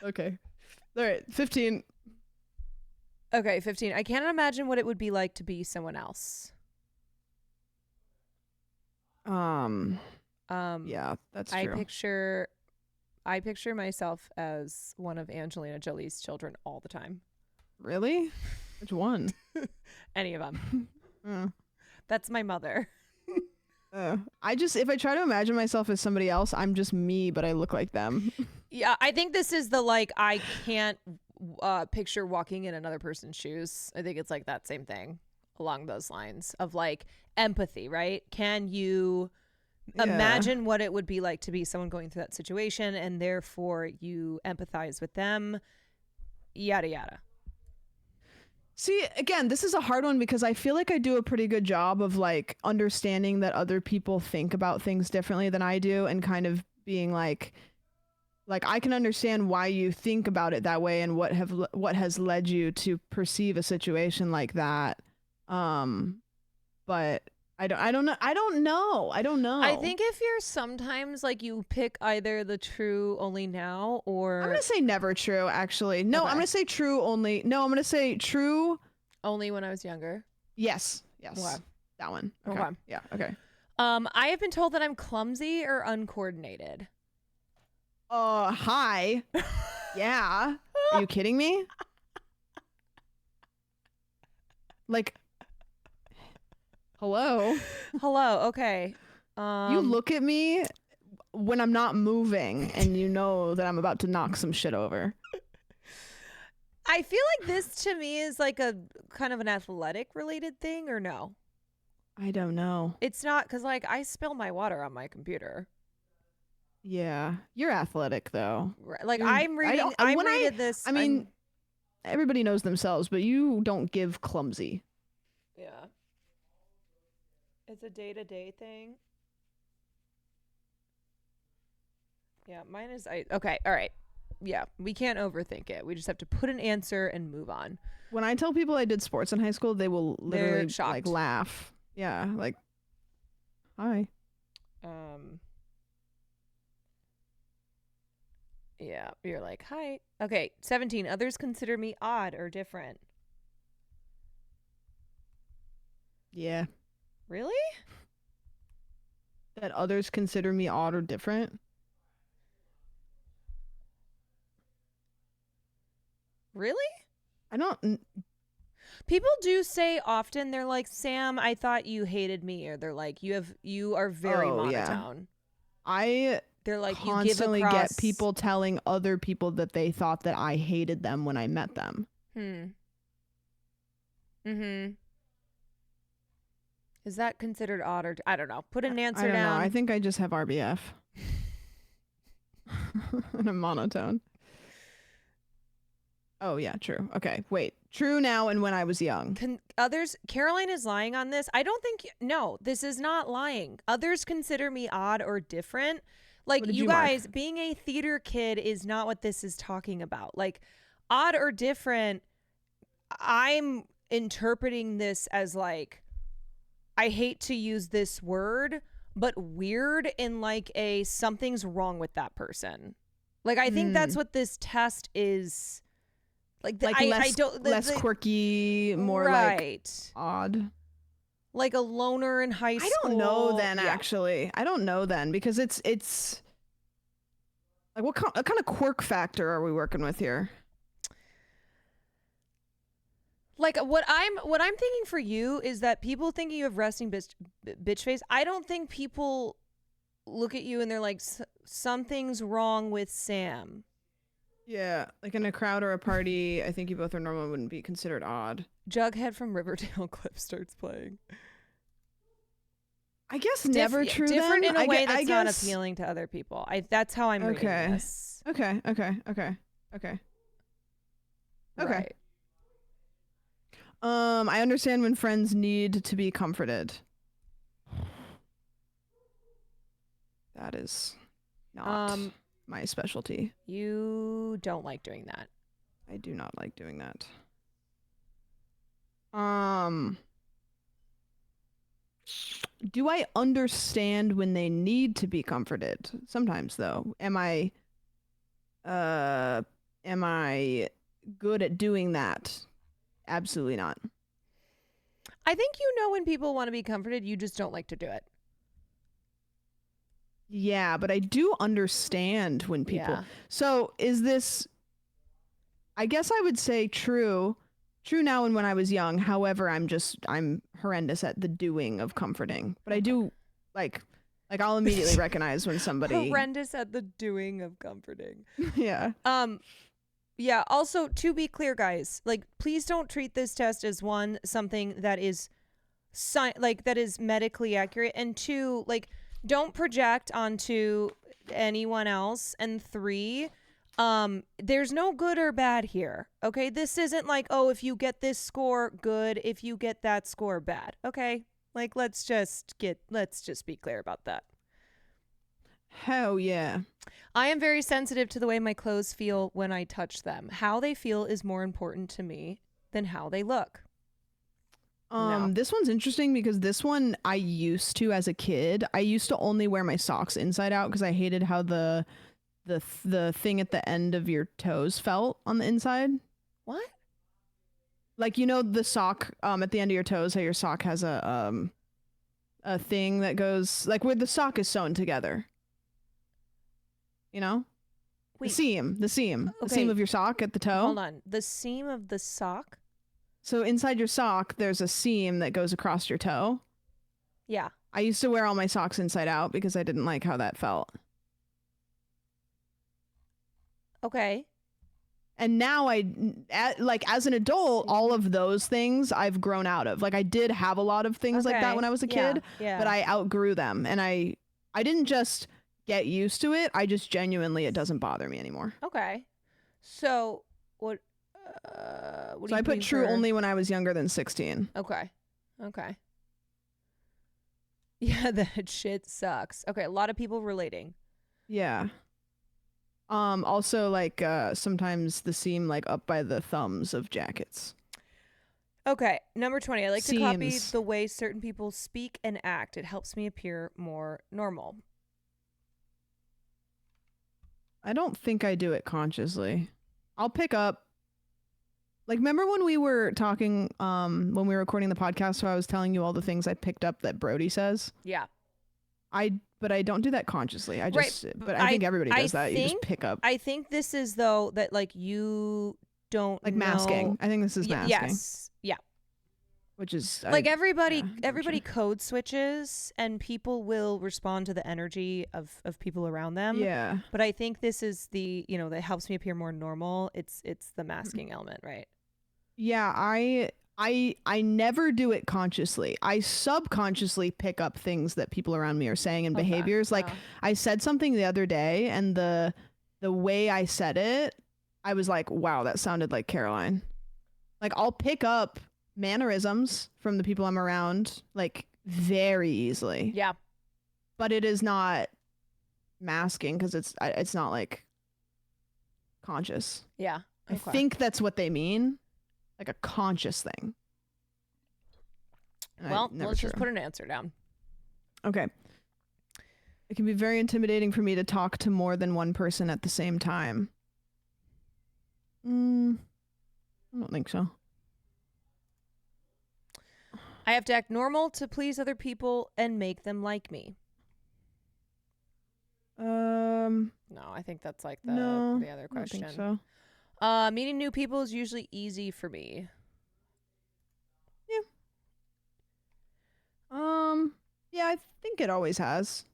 Okay. All right, 15. Okay, 15. I can't imagine what it would be like to be someone else. Yeah, that's true. I picture myself as one of Angelina Jolie's children all the time. Really? Which one? Any of them. That's my mother. If I try to imagine myself as somebody else, I'm just me, but I look like them. Yeah, I think this is the like I can't picture walking in another person's shoes. I think it's like that same thing along those lines of like empathy, right? Can you imagine what it would be like to be someone going through that situation and therefore you empathize with them? Yada yada. See, again, this is a hard one because I feel like I do a pretty good job of like understanding that other people think about things differently than I do and kind of being like I can understand why you think about it that way and what has led you to perceive a situation like that. But I don't know. I think if you're sometimes like you pick either the true only now or I'm going to say never true actually. No, Okay. I'm going to say true only. No, I'm going to say true only when I was younger. Yes. Okay. That one. Okay. Okay. Yeah, okay. I have been told that I'm clumsy or uncoordinated. Hi. Yeah. Are you kidding me? Like, hello. Okay. You look at me when I'm not moving and you know that I'm about to knock some shit over. I feel like this to me is like a kind of an athletic related thing or no? I don't know. It's not because like I spill my water on my computer. Yeah. You're athletic though. Right. Like You're- I'm reading. I read this. I mean, everybody knows themselves, but you don't give clumsy. Yeah. It's a day-to-day thing. Yeah, mine is okay, all right. Yeah, we can't overthink it. We just have to put an answer and move on. When I tell people I did sports in high school, they will literally They're shocked. like laugh. Yeah, like hi. Yeah, you're like, hi. Okay, 17. Others consider me odd or different. Yeah. Really? That others consider me odd or different. Really? I don't. People do say often they're like, Sam, I thought you hated me, or they're like, you are very monotone. They're like, constantly you give across... get people telling other people that they thought that I hated them when I met them. Is that considered odd or I don't know. Put an answer I don't down. know. I think I just have RBF. And I'm monotone. Oh yeah, true. Okay, wait. True now and when I was young. Caroline is lying on this. I don't think. No, this is not lying. Others consider me odd or different. Like you guys, being a theater kid is not what this is talking about. Like odd or different. I'm interpreting this as like, I hate to use this word, but weird in like a something's wrong with that person. Like, I think that's what this test is. Like, less quirky, more like odd. Like a loner in high school. I don't know then, actually. I don't know then, because it's like, what kind of quirk factor are we working with here? Like, what I'm thinking for you is that people thinking you have resting bitch face. I don't think people look at you and they're like, something's wrong with Sam. Yeah, like in a crowd or a party, I think you both are normal, wouldn't be considered odd. Jughead from Riverdale clip starts playing. I guess never true. Different then. in a way that's not guess... appealing to other people. That's how I'm reading this. Okay. Right. I understand when friends need to be comforted. That is not my specialty. You don't like doing that. I do not like doing that. Do I understand when they need to be comforted? Sometimes, though. Am I good at doing that? Absolutely not. I think you know when people want to be comforted, you just don't like to do it. Yeah, but I do understand when people... Yeah. So is this... I guess I would say true now and when I was young. However, I'm horrendous at the doing of comforting. But I do, like I'll immediately recognize when somebody... Horrendous at the doing of comforting. Yeah. Yeah, also, to be clear, guys, like, please don't treat this test as something that is that is medically accurate, and 2, like, don't project onto anyone else, and 3, there's no good or bad here. Okay, this isn't like, oh, if you get this score, good, if you get that score, bad. Okay, like, let's just be clear about that. Hell yeah. I am very sensitive to the way my clothes feel when I touch them. How they feel is more important to me than how they look. This one's interesting because this one I used to, as a kid, I used to only wear my socks inside out because I hated how the thing at the end of your toes felt on the inside. What? Like, you know, the sock at the end of your toes, how your sock has a thing that goes like where the sock is sewn together. You know? Wait. The seam. The seam of your sock at the toe. Hold on. The seam of the sock? So inside your sock, there's a seam that goes across your toe. Yeah. I used to wear all my socks inside out because I didn't like how that felt. Okay. And now as an adult, all of those things I've grown out of. Like, I did have a lot of things like that when I was a kid, but I outgrew them. And I didn't just get used to it. I just genuinely, it doesn't bother me anymore. Okay. So what So I put true only when I was younger than 16. Okay. Yeah, that shit sucks. Okay, a lot of people relating. Yeah. Also, like, sometimes the seam, like, up by the thumbs of jackets. Okay, number 20. I like to copy the way certain people speak and act. It helps me appear more normal. I don't think I do it consciously. I'll pick up... Like, remember when we were talking, when we were recording the podcast, so I was telling you all the things I picked up that Brody says? Yeah. But I don't do that consciously. I think everybody does that. You just pick up. I think this is, though, that, like, you don't like know. Masking. I think this is masking. Yes. Yeah. Which is like everybody code switches, and people will respond to the energy of people around them. Yeah. But I think this is the, that helps me appear more normal. It's the masking element, right? Yeah, I never do it consciously. I subconsciously pick up things that people around me are saying and behaviors. Like, I said something the other day, and the way I said it, I was like, wow, that sounded like Caroline. Like, I'll pick up mannerisms from the people I'm around, like, very easily. Yeah. But it is not masking because it's not, like, conscious. Yeah. Okay. I think that's what they mean. Like a conscious thing. And well, let's just put an answer down. Okay. It can be very intimidating for me to talk to more than one person at the same time. I don't think so. I have to act normal to please other people and make them like me. No, I think that's like the other question. I don't think so. Meeting new people is usually easy for me. Yeah, I think it always has.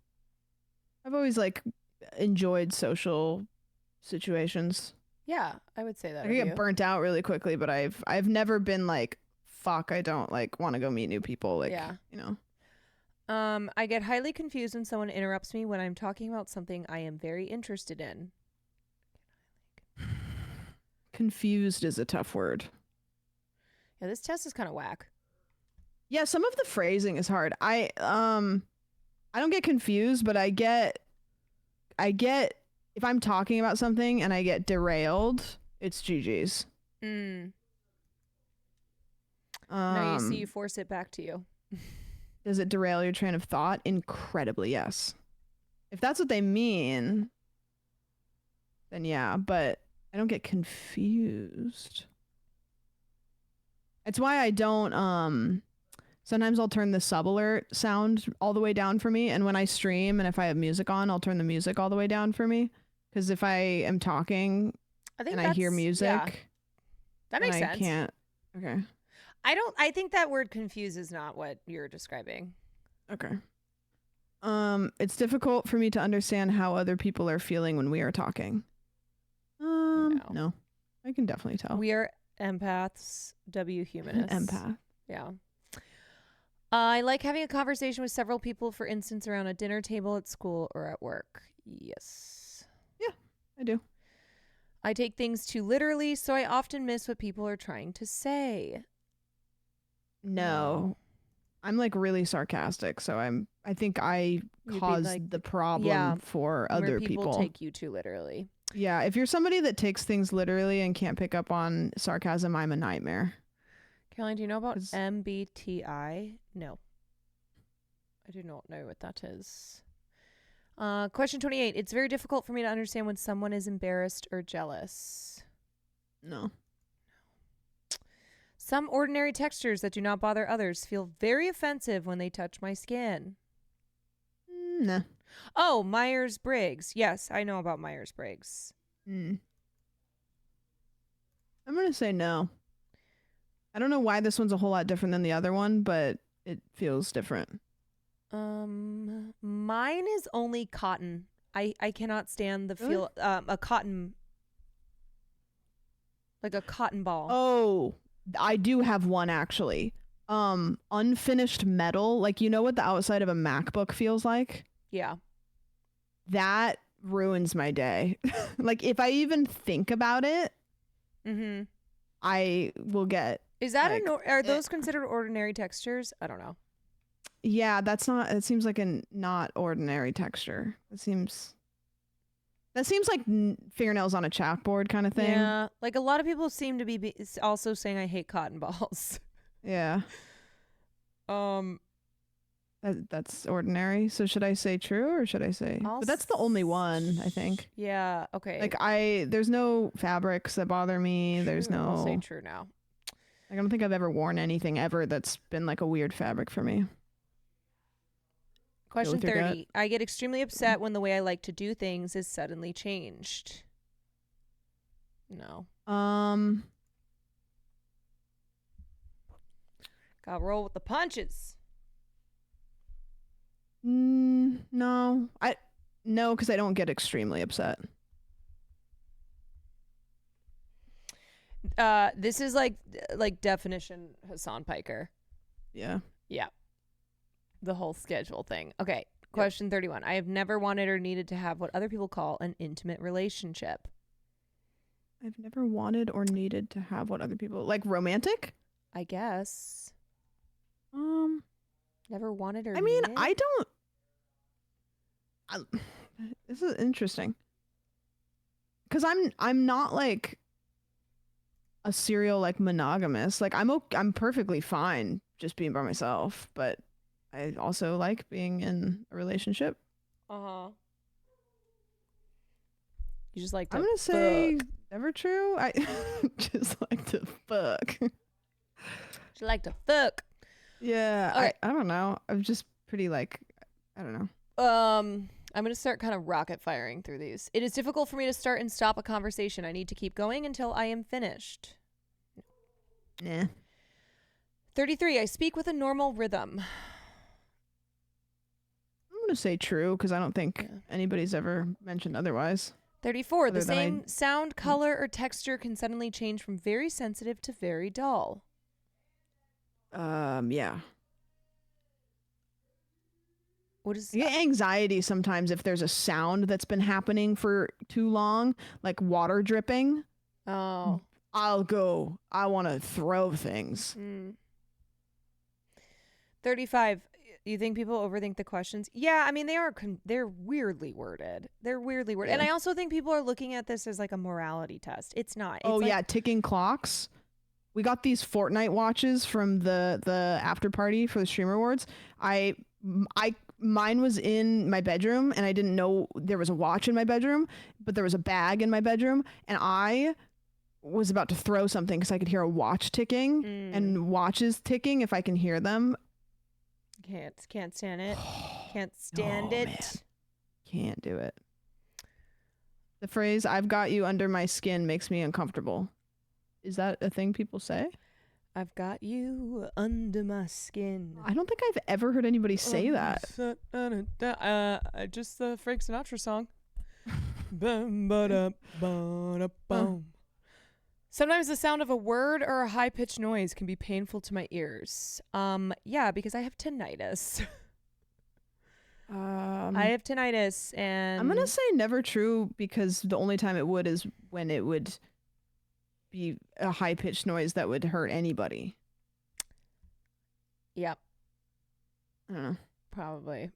I've always like enjoyed social situations. Yeah, I would say that. I can get burnt out really quickly, but I've never been like, fuck, I don't like want to go meet new people. Like, you know. I get highly confused when someone interrupts me when I'm talking about something I am very interested in. Confused is a tough word. Yeah, this test is kind of whack. Yeah, some of the phrasing is hard. I don't get confused, but I get if I'm talking about something and I get derailed, it's GG's. No, you see, you force it back to you. Does it derail your train of thought? Incredibly, yes. If that's what they mean, then yeah, but I don't get confused. It's why I don't, sometimes I'll turn the sub alert sound all the way down for me, and when I stream and if I have music on, I'll turn the music all the way down for me. Because if I am talking and I hear music, yeah. That makes sense. I can't. Okay. I think that word confuse is not what you're describing. Okay. It's difficult for me to understand how other people are feeling when we are talking. No. I can definitely tell. We are empaths, humanists. Empath. Yeah. I like having a conversation with several people, for instance, around a dinner table at school or at work. Yes. Yeah, I do. I take things too literally, so I often miss what people are trying to say. No. I'm like really sarcastic, so I think I caused the problem for other where people take you too literally. Yeah, if you're somebody that takes things literally and can't pick up on sarcasm, I'm a nightmare. Caroline, do you know about MBTI? No. I do not know what that is. Question 28. It's very difficult for me to understand when someone is embarrassed or jealous. No. Some ordinary textures that do not bother others feel very offensive when they touch my skin. No. Oh, Myers-Briggs. Yes, I know about Myers-Briggs. I'm going to say no. I don't know why this one's a whole lot different than the other one, but it feels different. Mine is only cotton. I cannot stand the feel a cotton, like a cotton ball. Oh, I do have one actually. Unfinished metal, like you know what the outside of a MacBook feels like? Yeah. That ruins my day. Like if I even think about it, I will get. Is that are those considered ordinary textures? I don't know. Yeah, it seems like a not ordinary texture. That seems like fingernails on a chalkboard kind of thing. Yeah, like a lot of people seem to be also saying I hate cotton balls. Yeah. That's ordinary. So should I say true or should I say? But that's the only one, I think. Yeah, okay. Like there's no fabrics that bother me. There's no. I'll say true now. I don't think I've ever worn anything ever that's been like a weird fabric for me. Question 30. I get extremely upset when the way I like to do things is suddenly changed. No. Gotta roll with the punches. No. No, because I don't get extremely upset. This is like definition Hassan Piker. Yeah. Yeah. The whole schedule thing. Okay. Question 31. I have never wanted or needed to have what other people call an intimate relationship. I've never wanted or needed to have what other people like romantic? I guess. Never wanted or I mean, needed? I don't. This is interesting. Cuz I'm not like a serial like monogamous. Like I'm perfectly fine just being by myself, but I also like being in a relationship. Uh-huh. You just like to I'm gonna say fuck. never true. I just like to fuck. You like to fuck. Yeah, Okay. I don't know. I'm just pretty like, I don't know. I'm going to start kind of rocket firing through these. It is difficult for me to start and stop a conversation. I need to keep going until I am finished. Nah. 33. I speak with a normal rhythm. I'm gonna say true because I don't think anybody's ever mentioned otherwise. 34. The Other than same sound, color, or texture can suddenly change from very sensitive to very dull. Yeah. What is I get anxiety sometimes if there's a sound that's been happening for too long, like water dripping. Oh. I want to throw things. 35. You think people overthink the questions? Yeah, I mean they're weirdly worded. They're weirdly worded. And Yeah. I also think people are looking at this as like a morality test. It's not. It's Oh like, yeah, ticking clocks. We got these Fortnite watches from the after party for the Streamer Awards. Mine was in my bedroom and I didn't know there was a watch in my bedroom, but there was a bag in my bedroom and I was about to throw something because I could hear a watch ticking and watches ticking if I can hear them. Can't stand it. Can't stand it. Man. Can't do it. The phrase "I've got you under my skin" makes me uncomfortable. Is that a thing people say? I've got you under my skin. I don't think I've ever heard anybody say that. Just the Frank Sinatra song. Bum, ba-da, ba-da, bum. Sometimes the sound of a word or a high-pitched noise can be painful to my ears. Yeah, because I have tinnitus. I have tinnitus, and I'm gonna say never true because the only time it would is when it would be a high-pitched noise that would hurt anybody. Yep. I don't know. Probably.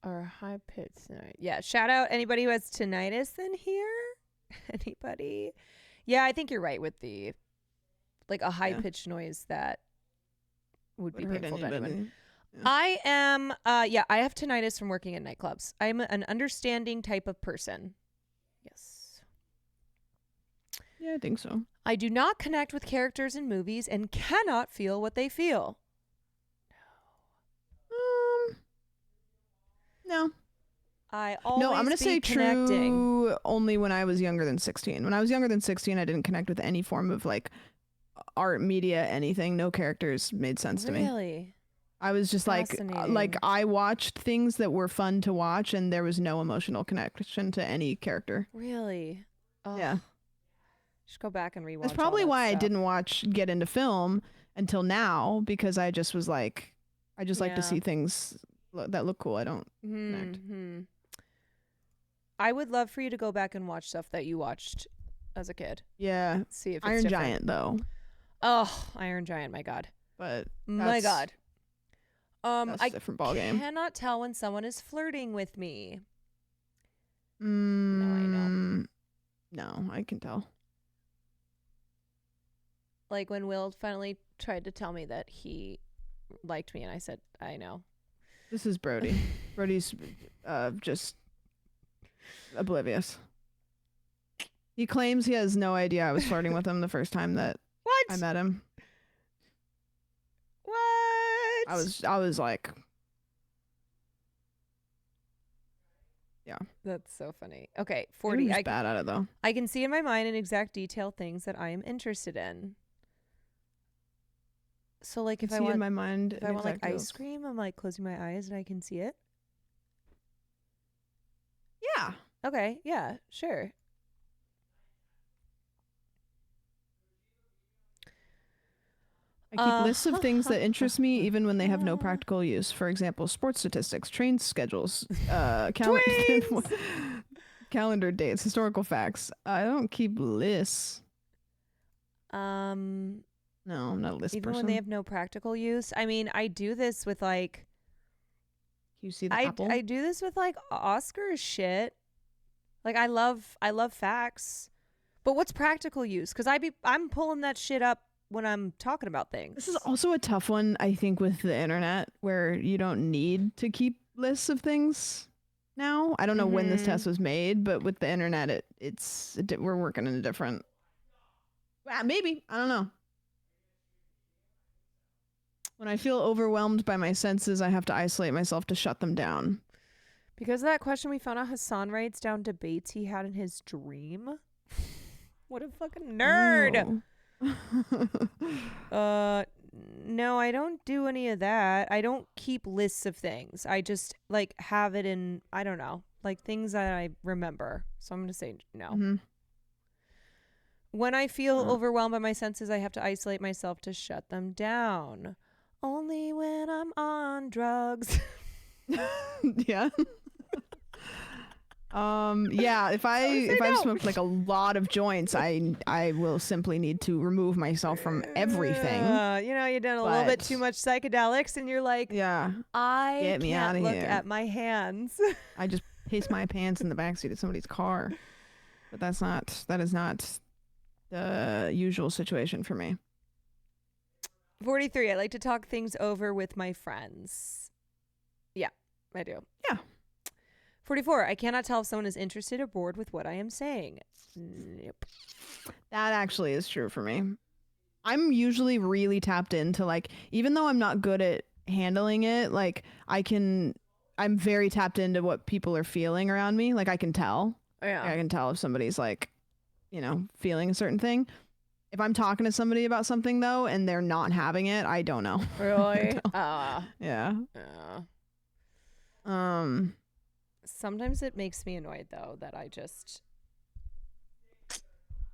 Or high pitched noise. Yeah. Shout out anybody who has tinnitus in here. Anybody? Yeah, I think you're right with the like a high pitched noise that would be hurt painful to anybody. anyone. Yeah. I am I have tinnitus from working in nightclubs. I'm an understanding type of person. Yes. Yeah, I think so. I do not connect with characters in movies and cannot feel what they feel. No. I always No, I'm gonna be say connecting. true only when I was younger than 16. When I was younger than 16, I didn't connect with any form of like art, media, anything. No characters made sense to me. Really? I was just like Fascinating. I watched things that were fun to watch, and there was no emotional connection to any character. Really? Oh, Yeah. Should go back and rewatch. That's probably all that why I stuff. didn't get into film until now, because I just was like, I just like to Yeah. see things that look cool. I don't connect. Mhm. I would love for you to go back and watch stuff that you watched as a kid. Yeah. See if it's Iron different. Giant though. Oh, Iron Giant, my God. But My God. that's a I different ballgame. cannot tell when someone is flirting with me. No, I know. No, I can tell. Like when Will finally tried to tell me that he liked me, and I said, I know. This is Brody. Brody's just oblivious. He claims he has no idea I was flirting with him the first time that I met him. What? I was like, yeah. That's so funny. Okay, I'm 40. just bad at it though. I can see in my mind in exact detail things that I am interested in. So like if I see want in my mind if in I want like exact ice details. cream, I'm like closing my eyes and I can see it. Yeah. Okay, yeah, sure. I keep lists of things that interest me even when they have no practical use. For example, sports statistics, train schedules, calendar dates, historical facts. I don't keep lists. No, I'm not a list Even person. when they have no practical use. I mean, I do this with like you see the I apple? I do this with like Oscar shit. Like I love facts. But what's practical use? Cuz I'm pulling that shit up when I'm talking about things. This is also a tough one, I think, with the internet, where you don't need to keep lists of things. now. I don't know when this test was made, but with the internet, we're working in a different. Maybe, I don't know. When I feel overwhelmed by my senses, I have to isolate myself to shut them down. Because of that question, we found out Hassan writes down debates he had in his dream. What a fucking nerd. No, I don't do any of that. I don't keep lists of things. I just like have it in, I don't know, like things that I remember. So I'm going to say no. When I feel overwhelmed by my senses, I have to isolate myself to shut them down. Only when I'm on drugs. Yeah. Yeah, if I've smoked like a lot of joints, I will simply need to remove myself from everything. You've done a little bit too much psychedelics and you're like, yeah, I get me can't outta look here. at my hands. I just paste my pants in the backseat of somebody's car. But that is not the usual situation for me. 43, I like to talk things over with my friends. Yeah, I do. Yeah. 44, I cannot tell if someone is interested or bored with what I am saying. Nope. That actually is true for me. I'm usually really tapped into, like, even though I'm not good at handling it, like, I'm very tapped into what people are feeling around me. Like, I can tell. Yeah. I can tell if somebody's, like, feeling a certain thing. If I'm talking to somebody about something, though, and they're not having it, I don't know. Really? Yeah. Sometimes it makes me annoyed, though, that I just...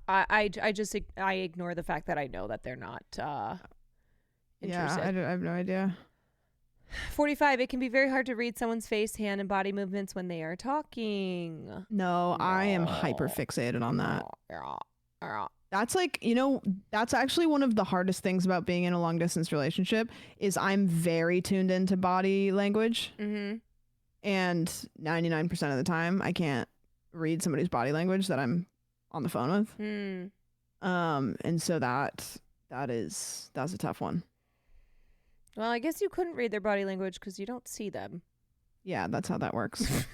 I ignore the fact that I know that they're not interested. Yeah, I have no idea. 45, it can be very hard to read someone's face, hand, and body movements when they are talking. No, I am hyper fixated on that. That's like, that's actually one of the hardest things about being in a long distance relationship is I'm very tuned into body language. Mm-hmm. And 99% of the time, I can't read somebody's body language that I'm on the phone with. And so that's a tough one. Well, I guess you couldn't read their body language because you don't see them. Yeah, that's how that works.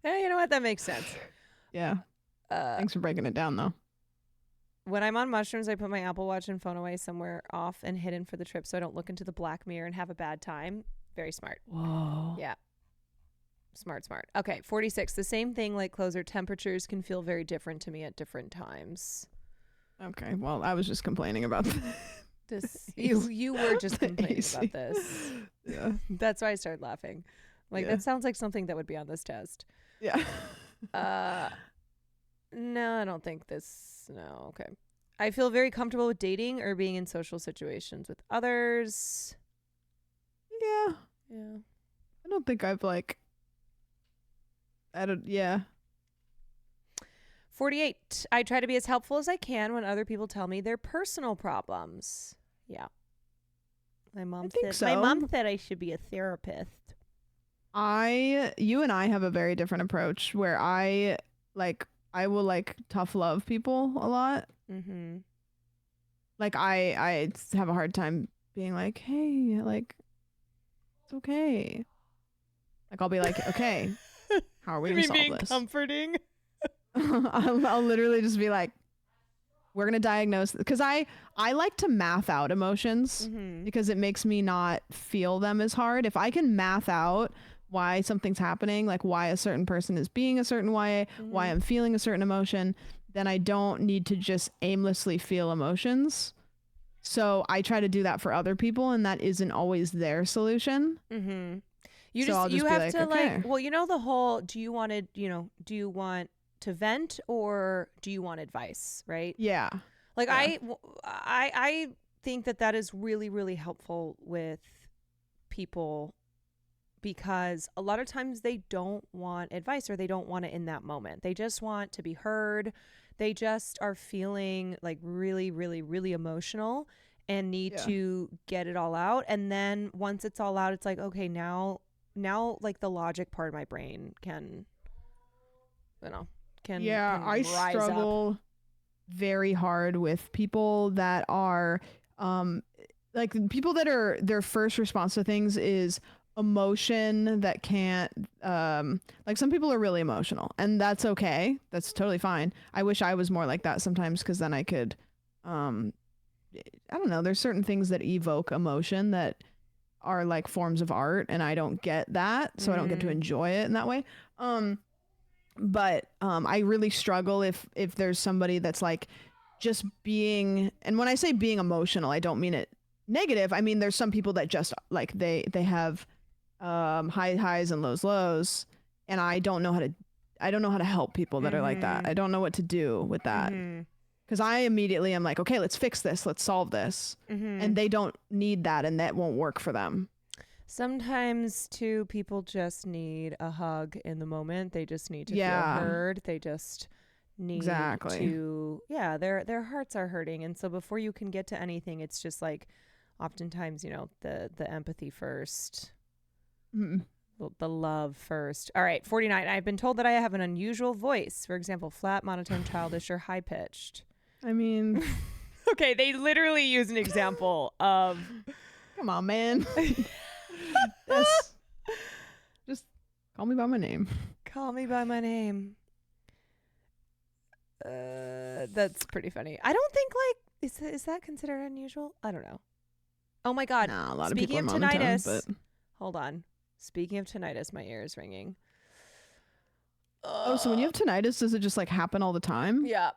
Yeah, you know what? That makes sense. Yeah. Thanks for breaking it down, though. When I'm on mushrooms, I put my Apple Watch and phone away somewhere off and hidden for the trip so I don't look into the black mirror and have a bad time. Very smart. Whoa. Yeah. Smart. Okay, 46. The same thing like clothes or temperatures can feel very different to me at different times. Okay, well, I was just complaining about this. You were just complaining about this. Yeah. That's why I started laughing. Like, that sounds like something that would be on this test. Yeah. No, I don't think this. No, okay. I feel very comfortable with dating or being in social situations with others. Yeah. Yeah. I don't think I've yeah. 48. I try to be as helpful as I can when other people tell me their personal problems. Yeah. My mom said I should be a therapist. You and I have a very different approach where I will tough love people a lot. Mm-hmm. Like I have a hard time being like, hey, like, it's okay. Like I'll be like, okay, how are we gonna solve this? Comforting. I'll literally just be like, we're gonna diagnose, because I like to math out emotions because it makes me not feel them as hard. If I can math out why something's happening, like why a certain person is being a certain way, why I'm feeling a certain emotion, then I don't need to just aimlessly feel emotions. So I try to do that for other people, and that isn't always their solution. Mm-hmm. You have to okay. Well, the whole, do you want to vent or do you want advice, right? Yeah. Like I think that is really, really helpful with people, because a lot of times they don't want advice or they don't want it in that moment. They just want to be heard. They just are feeling like really, really, really emotional and need to get it all out. And then once it's all out, it's like, okay, now like the logic part of my brain can I struggle very hard with people that are like people that are, their first response to things is, emotion that can't like some people are really emotional, and that's okay. That's totally fine. I wish I was more like that sometimes, because then I could I don't know, there's certain things that evoke emotion that are like forms of art, and I don't get that, so I don't get to enjoy it in that way. But I really struggle if there's somebody that's like just being, and when I say being emotional, I don't mean it negative. I mean, there's some people that just like they have high highs and lows, and I don't know how to help people that are like that. I don't know what to do with that. Because I immediately am like, okay, let's fix this, let's solve this. And they don't need that, and that won't work for them. Sometimes, too, people just need a hug in the moment. They just need to feel heard. They just need to, their hearts are hurting. And so before you can get to anything, it's just like, oftentimes, you know, the empathy first, the love first. All right, 49. I've been told that I have an unusual voice. For example, flat, monotone, childish, or high-pitched. I mean... Okay, they literally use an example of... Come on, man. Just call me by my name. Call me by my name. That's pretty funny. I don't think, like, is that considered unusual? I don't know. Oh my God. Nah, a lot Speaking of of people are monotone, tinnitus, but... hold on. Speaking of tinnitus, my ear is ringing. Oh, so when you have tinnitus, does it just like happen all the time? Yeah.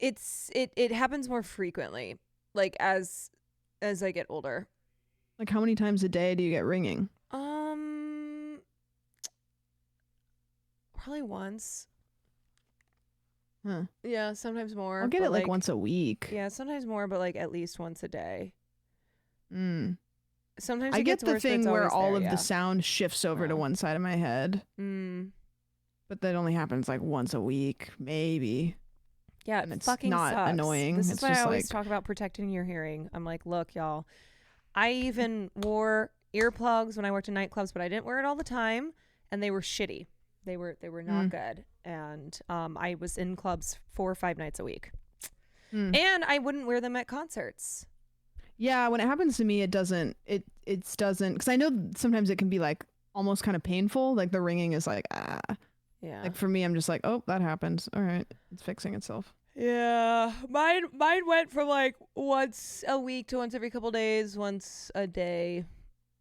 It happens more frequently, like as I get older. Like how many times a day do you get ringing? Probably once. Huh. Yeah, sometimes more. I'll get it like once a week. Yeah, sometimes more, but like at least once a day. Sometimes I it get gets the worse, but thing it's where always all there, of yeah. the sound shifts over to one side of my head. But that only happens like once a week, maybe. Yeah, and it's fucking not sucks. annoying. This It's is why I just always like talk about protecting your hearing. I'm like, look, y'all. I even wore earplugs when I worked in nightclubs, but I didn't wear it all the time, and they were shitty. They were not good, and I was in clubs 4 or 5 nights a week, and I wouldn't wear them at concerts. Yeah, when it happens to me, it doesn't. It doesn't, because I know sometimes it can be like almost kind of painful. Like the ringing is like Yeah. Like for me, I'm just like, oh, that happens. All right, it's fixing itself. Yeah, mine went from like once a week to once every couple days, once a day.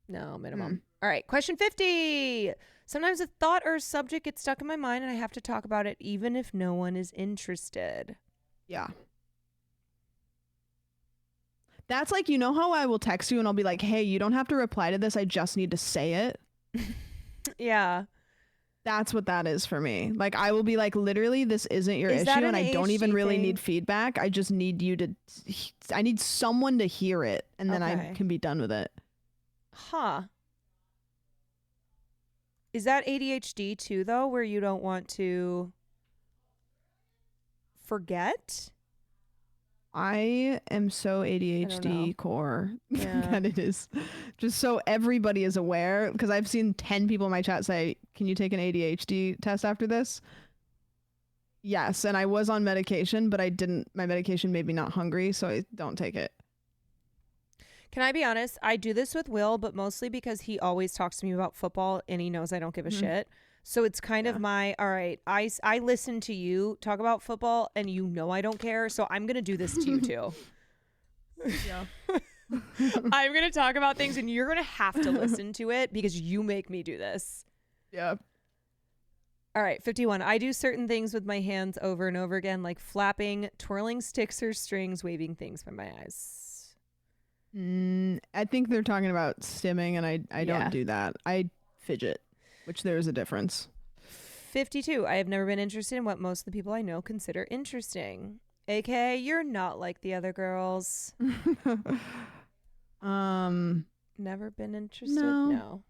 No, minimum. All right, question 50. Sometimes a thought or a subject gets stuck in my mind and I have to talk about it even if no one is interested. Yeah. That's like, you know how I will text you and I'll be like, hey, you don't have to reply to this. I just need to say it. Yeah. That's what that is for me. Like, I will be like, literally, this isn't your Is issue, that and an I don't even ADHD really thing? need feedback. I just need you to, I need someone to hear it, and then I Okay. can be done with it. Huh. Is that ADHD too, though, where you don't want to forget? I am so know. ADHD core Yeah. that it is just so everybody is aware, because I've seen 10 people in my chat say, can you take an ADHD test after this? Yes, and I was on medication, but my medication made me not hungry, so I don't take it. Can I be honest? I do this with Will, but mostly because he always talks to me about football and he knows I don't give a shit. So it's kind of my, all right, I listen to you talk about football and you know I don't care, so I'm going to do this to you too. Yeah. I'm going to talk about things and you're going to have to listen to it because you make me do this. Yeah. All right, 51. I do certain things with my hands over and over again, like flapping, twirling sticks or strings, waving things from my eyes. I think they're talking about stimming, and I Yeah. don't do that. I fidget, which there is a difference. 52. I have never been interested in what most of the people I know consider interesting. AKA, you're not like the other girls. Never been interested? No. I don't know.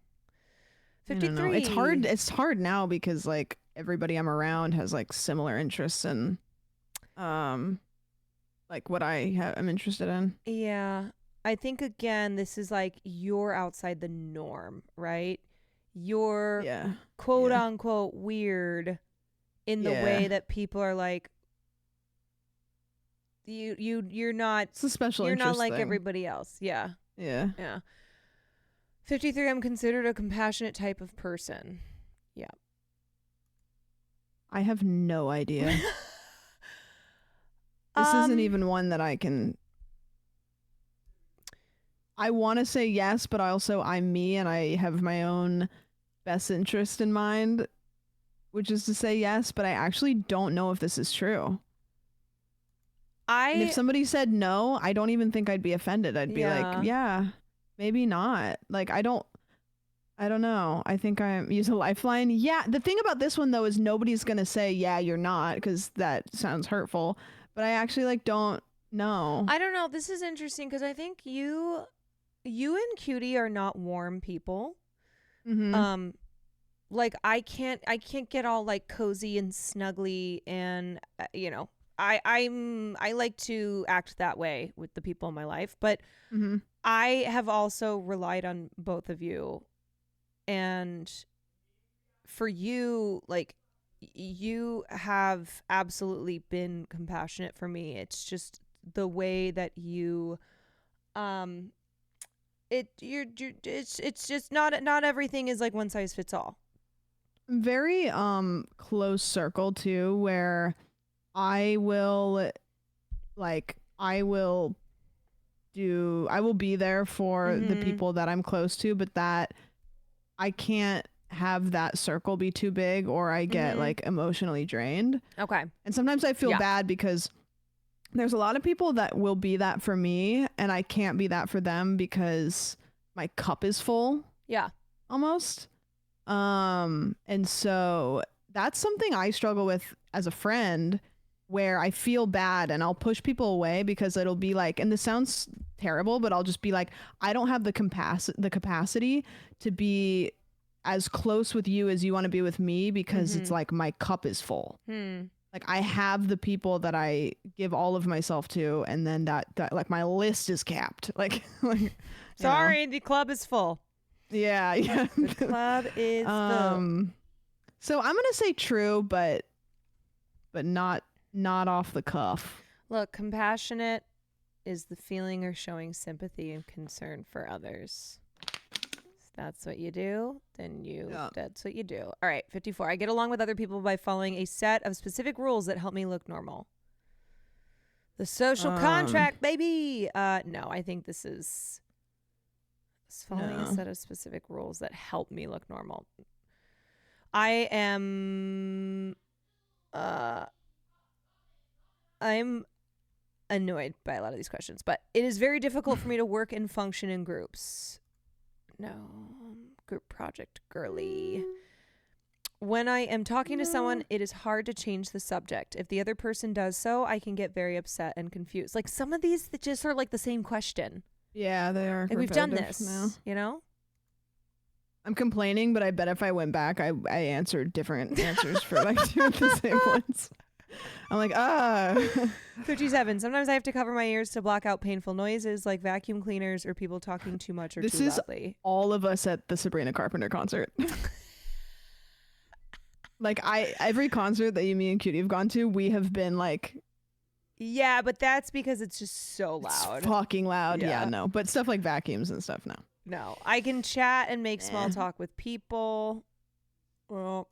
53. It's hard now because like everybody I'm around has like similar interests and like what I'm interested in. Yeah. I think again, this is like you're outside the norm, right? You're quote unquote weird in the way that people are like, you're not. It's a special You're not interest like thing. everybody else. Yeah. Yeah. Yeah. 53, I'm considered a compassionate type of person. Yeah. I have no idea. This isn't even one that I can... I want to say yes, but I'm me and I have my own best interest in mind, which is to say yes, but I actually don't know if this is true. And if somebody said no, I don't even think I'd be offended. I'd be like, yeah, maybe not. Like, I don't know. I think I use a lifeline. Yeah. The thing about this one though is nobody's going to say, yeah, you're not, because that sounds hurtful. But I actually like don't know. I don't know. This is interesting because I think you and Cutie are not warm people. Mm-hmm. Like I can't get all like cozy and snuggly and you know, I like to act that way with the people in my life, but I have also relied on both of you, and for you, like you have absolutely been compassionate for me. It's just the way that you it's just not everything is like one size fits all. Very close circle too, where I will be there for the people that I'm close to, but that I can't have that circle be too big or I get like emotionally drained. Okay. And sometimes I feel bad because there's a lot of people that will be that for me and I can't be that for them because my cup is full. Yeah. Almost. And so that's something I struggle with as a friend, where I feel bad and I'll push people away because it'll be like, and this sounds terrible, but I'll just be like, I don't have the capacity to be as close with you as you want to be with me because it's like my cup is full. Like I have the people that I give all of myself to, and then that like my list is capped. Like sorry, the club is full. Yeah. The club is full. So I'm gonna say true, but not off the cuff. Look, compassionate is the feeling or showing sympathy and concern for others. If that's what you do, then that's what you do. All right, 54. I get along with other people by following a set of specific rules that help me look normal. The social contract, baby. No, I think this is following a set of specific rules that help me look normal. I am I'm annoyed by a lot of these questions, but it is very difficult for me to work and function in groups. No, group project girly. When I am talking to someone, it is hard to change the subject. If the other person does so, I can get very upset and confused. Like some of these that just are like the same question. Yeah, they are. Like we've done repetitive this now. You know? I'm complaining, but I bet if I went back, I answered different answers for like two of the same ones. I'm like, 57. Sometimes I have to cover my ears to block out painful noises like vacuum cleaners or people talking too much or This too is loudly. all of us at the Sabrina Carpenter concert. Like every concert that me and Cutie have gone to, we have been like, yeah, but that's because it's just so loud. It's fucking loud. Yeah, no. But stuff like vacuums and stuff, no. No, I can chat and make small talk with people. Well,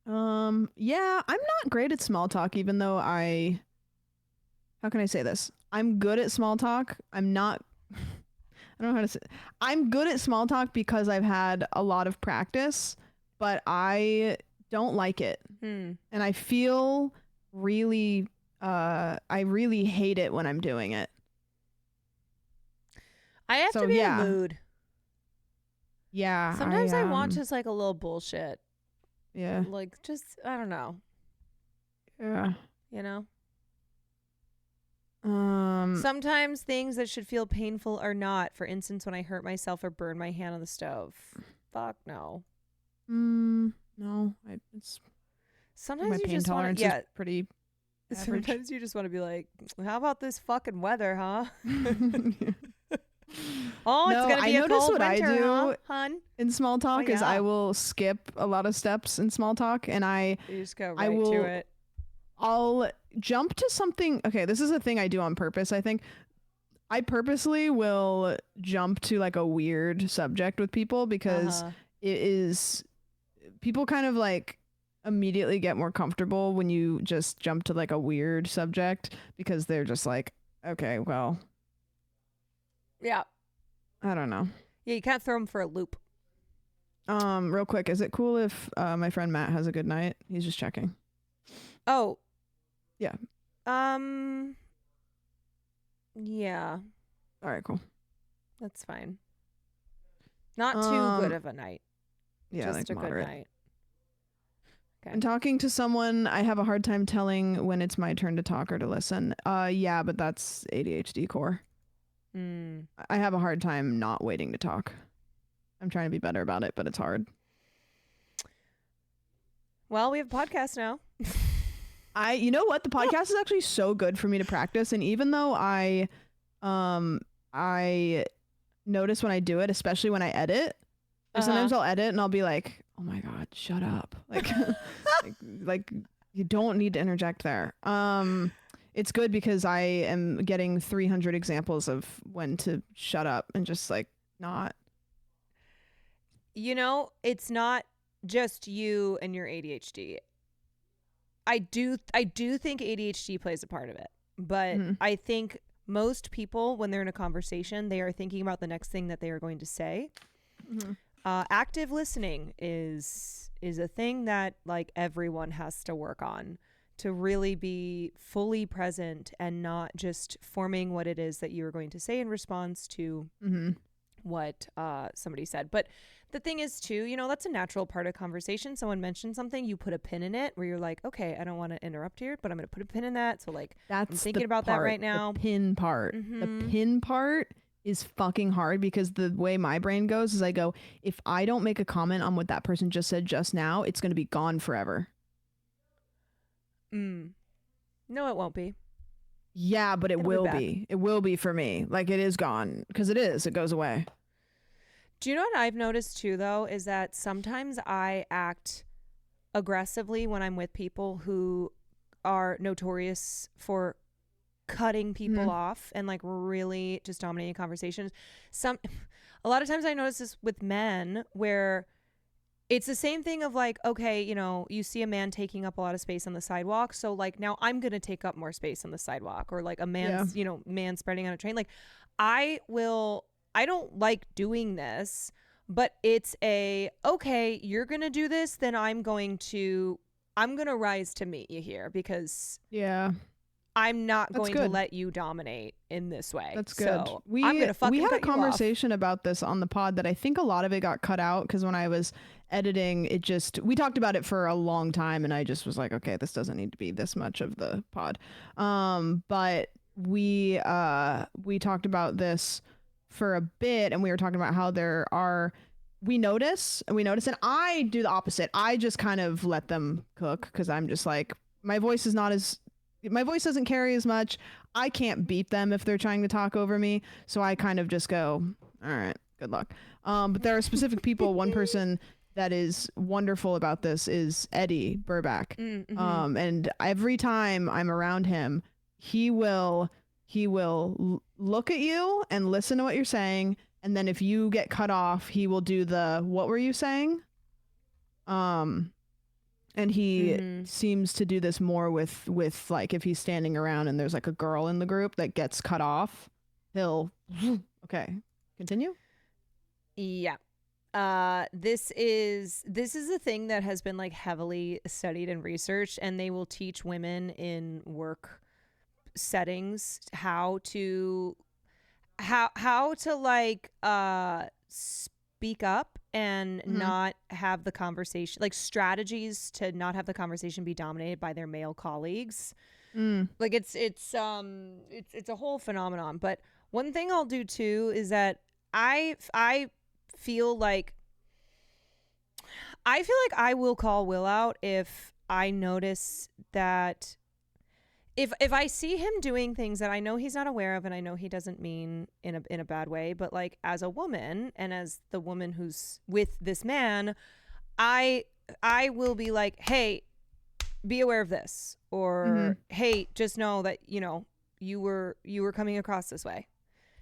yeah, I'm not great at small talk, even though how can I say this? I'm good at small talk. I don't know how to say it. I'm good at small talk because I've had a lot of practice, but I don't like it. And I feel really, I really hate it when I'm doing it. I have to be in the mood. Yeah. Sometimes I want just like a little bullshit. Yeah. Like just, I don't know. Yeah. You know? Sometimes things that should feel painful are not. For instance, when I hurt myself or burn my hand on the stove. Fuck no. No. It's sometimes my you pain just want tolerance to, is pretty average. Sometimes you just want to be like, how about this fucking weather, huh? Oh, no, it's gonna be I a notice cold what winter, I do huh, hun? in small talk is yeah. I will skip a lot of steps in small talk, and you just go right to it. I'll jump to something. Okay, this is a thing I do on purpose. I think I purposely will jump to like a weird subject with people because it is people kind of like immediately get more comfortable when you just jump to like a weird subject because they're just like, okay, well, Yeah. I don't know. Yeah, you can't throw them for a loop. Real quick, is it cool if my friend Matt has a good night? He's just checking. Oh. Yeah. Yeah. All right, cool. That's fine. Not too good of a night. Yeah, Just like a moderate. good night. Okay. And talking to someone, I have a hard time telling when it's my turn to talk or to listen. Yeah, but that's ADHD core. I have a hard time not waiting to talk. I'm trying to be better about it, but it's hard. Well, we have a podcast now. You know what? The podcast is actually so good for me to practice. And even though I notice when I do it, especially when I edit, sometimes I'll edit and I'll be like, oh my God, shut up. Like, like you don't need to interject there. It's good because I am getting 300 examples of when to shut up and just like not. You know, it's not just you and your ADHD. I do think ADHD plays a part of it, but I think most people, when they're in a conversation, they are thinking about the next thing that they are going to say. Active listening is a thing that like everyone has to work on to really be fully present and not just forming what it is that you're going to say in response to what somebody said. But the thing is too, you know, that's a natural part of conversation. Someone mentioned something, you put a pin in it where you're like, okay, I don't want to interrupt here, but I'm going to put a pin in that. So like, I'm thinking about that right now. The pin part. The pin part is fucking hard because the way my brain goes is I go, if I don't make a comment on what that person just said just now, it's going to be gone forever. No, it won't be. Yeah, but it will be. It will be for me. Like it is gone because it is. It goes away. Do you know what I've noticed too, though, is that sometimes I act aggressively when I'm with people who are notorious for cutting people off and like really just dominating conversations. A lot of times I notice this with men where it's the same thing of like, okay, you know, you see a man taking up a lot of space on the sidewalk. So like now I'm going to take up more space on the sidewalk, or like a man's, you know, man spreading on a train. Like I don't like doing this, but it's okay, you're going to do this, then I'm going to rise to meet you here because I'm not going to let you dominate in this way. That's good. So I'm going to fucking we had a cut you off. conversation about this on the pod that I think a lot of it got cut out because when I was editing, we talked about it for a long time and I just was like, okay, this doesn't need to be this much of the pod. But we talked about this for a bit and we were talking about how we notice and I do the opposite. I just kind of let them cook because I'm just like, my voice doesn't carry as much. I can't beat them if they're trying to talk over me. So I kind of just go, all right, good luck. But there are specific people. One person that is wonderful about this is Eddie Burback. And every time I'm around him, he will look at you and listen to what you're saying. And then if you get cut off, he will do what were you saying? And he seems to do this more with like if he's standing around and there's like a girl in the group that gets cut off, he'll okay, continue. Yeah. This is a thing that has been like heavily studied and researched, and they will teach women in work settings how to like speak up and not have the conversation, like strategies to not have the conversation be dominated by their male colleagues. Like it's a whole phenomenon. But one thing I'll do too is that I feel like I will call Will out if I notice that if I see him doing things that I know he's not aware of and I know he doesn't mean in a bad way, but like as a woman and as the woman who's with this man, I will be like, hey, be aware of this, or hey, just know that, you know, you were coming across this way.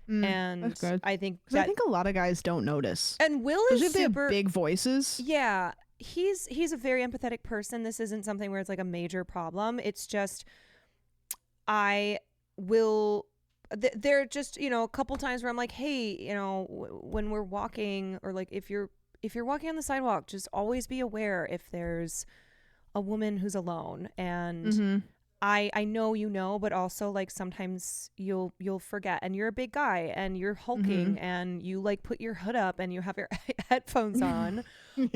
And that's good. I think because I think a lot of guys don't notice. And Will is Especially if they have super big voices. Yeah, he's a very empathetic person. This isn't something where it's like a major problem. It's just I will. There are just a couple times where I'm like, hey, when we're walking, or like if you're walking on the sidewalk, just always be aware if there's a woman who's alone. And I know, but also like sometimes you'll forget, and you're a big guy and you're hulking and you like put your hood up and you have your headphones on,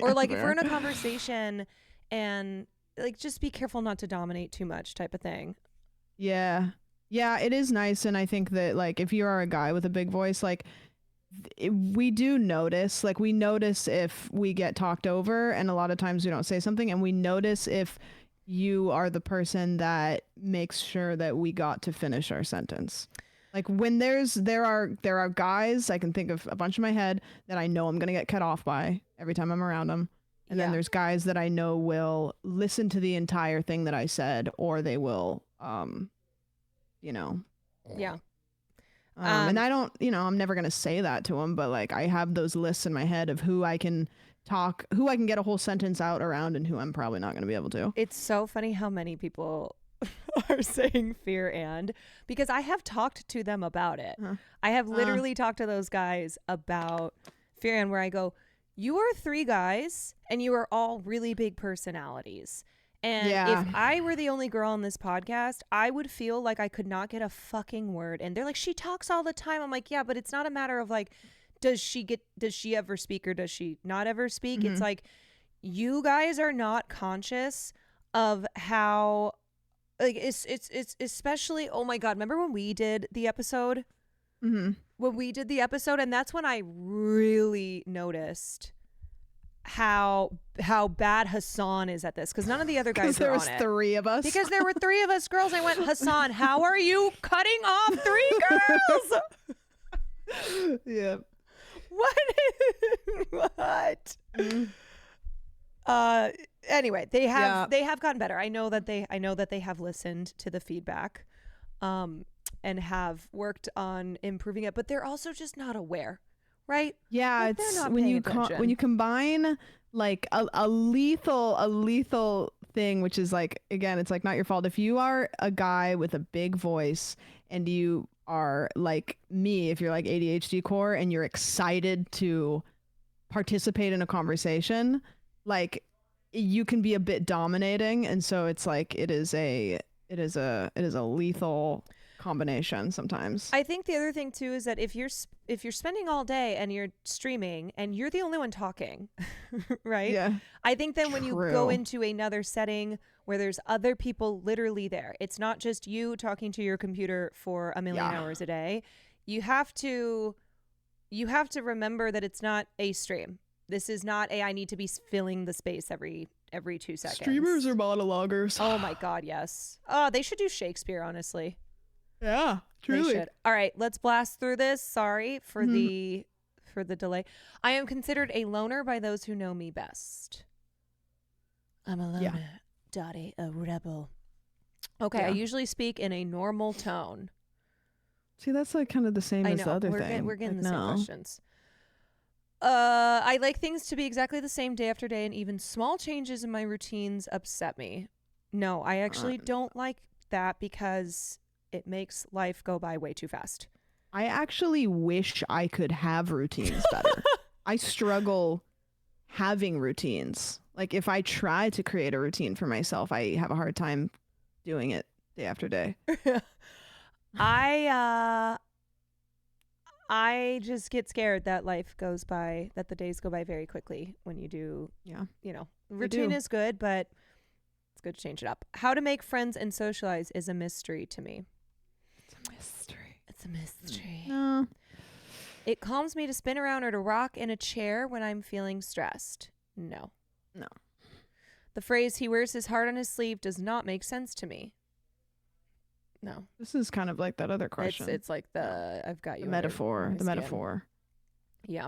or like if we're in a conversation, and like just be careful not to dominate too much type of thing. Yeah, it is nice, and I think that like if you are a guy with a big voice, like we do notice, like we notice if we get talked over, and a lot of times we don't say something, and we notice if you are the person that makes sure that we got to finish our sentence. Like when there are guys, I can think of a bunch in my head that I know I'm gonna get cut off by every time I'm around them, and then there's guys that I know will listen to the entire thing that I said, or they will Yeah. And I don't, I'm never going to say that to them, but like I have those lists in my head of who I can get a whole sentence out around and who I'm probably not going to be able to. It's so funny how many people are saying fear and, because I have talked to them about it. I have literally talked to those guys about fear and, where I go, you are 3 guys and you are all really big personalities. And if I were the only girl on this podcast, I would feel like I could not get a fucking word. And they're like, she talks all the time. I'm like, yeah, but it's not a matter of like, does she ever speak or does she not ever speak? It's like, you guys are not conscious of how, like, it's especially, oh my God, remember when we did the episode? When we did the episode, and that's when I really noticed how bad Hassan is at this, because none of the other guys were on it. There was 3 of us. Because there were 3 of us girls. I went, Hassan, how are you cutting off 3 girls? Yeah. What? Anyway, they have gotten better. I know that they have listened to the feedback, and have worked on improving it, but they're also just not aware. Right? Yeah, like, it's when you combine like a lethal thing, which is like, again, it's like not your fault. If you are a guy with a big voice and you are like me, if you're like ADHD core and you're excited to participate in a conversation, like you can be a bit dominating, and so it's like it is a lethal combination sometimes. I think the other thing too is that if you're spending all day and you're streaming and you're the only one talking, right? Yeah. I think then when you go into another setting where there's other people literally there, it's not just you talking to your computer for a million hours a day. You have to remember that it's not a stream. This is not I need to be filling the space every 2 seconds. Streamers are monologuers. Oh my God, yes. Oh, they should do Shakespeare, honestly. Yeah, truly. They should. All right, let's blast through this. Sorry for the delay. I am considered a loner by those who know me best. I'm a loner, Dottie, a rebel. Okay, I usually speak in a normal tone. See, that's like kind of the same as the other thing. We're getting the same questions. I like things to be exactly the same day after day, and even small changes in my routines upset me. No, I actually don't like that, because it makes life go by way too fast. I actually wish I could have routines better. I struggle having routines. Like if I try to create a routine for myself, I have a hard time doing it day after day. I just get scared that life goes by, that the days go by very quickly when you do, routine is good, but it's good to change it up. How to make friends and socialize is a mystery to me. It's a mystery. No. It calms me to spin around or to rock in a chair when I'm feeling stressed. No. The phrase, he wears his heart on his sleeve, does not make sense to me. No. This is kind of like that other question. It's like I've got you. The metaphor. Yeah.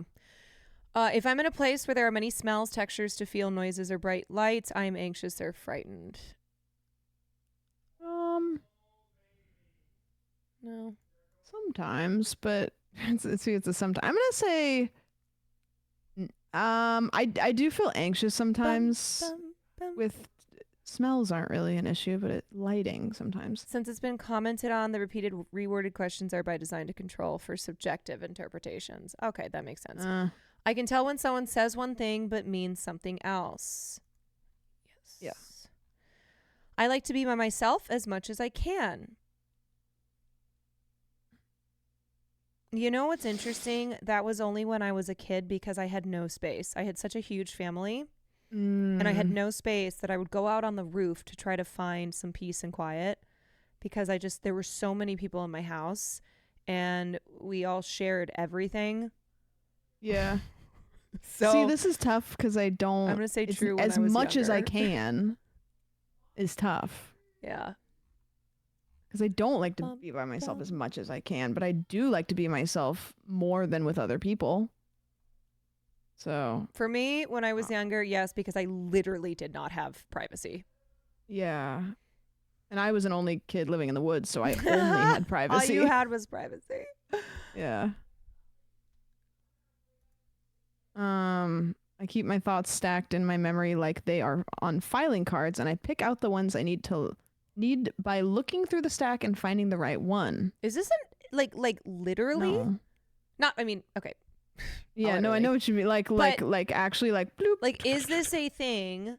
If I'm in a place where there are many smells, textures to feel, noises, or bright lights, I'm anxious or frightened. No. Sometimes, but It's a sometimes. I'm gonna say, I do feel anxious sometimes. With smells aren't really an issue, but lighting sometimes. Since it's been commented on, the repeated reworded questions are by design to control for subjective interpretations. Okay, that makes sense. I can tell when someone says one thing but means something else. Yes. Yeah. I like to be by myself as much as I can. You know what's interesting? That was only when I was a kid because I had no space. I had such a huge family and I had no space that I would go out on the roof to try to find some peace and quiet because there were so many people in my house and we all shared everything. Yeah. So see, this is tough because I don't. I'm going to say true when as I was much as I younger. can is tough. Yeah. Because I don't like to be by myself as much as I can, but I do like to be myself more than with other people. So for me, when I was younger, yes, because I literally did not have privacy. Yeah. And I was an only kid living in the woods, so I only had privacy. All you had was privacy. Yeah. I keep my thoughts stacked in my memory like they are on filing cards, and I pick out the ones I need by looking through the stack and finding the right one. Is this like literally? No. Not. I mean, okay. Yeah. No, I know what you mean. Like actually like bloop. Like, is this a thing?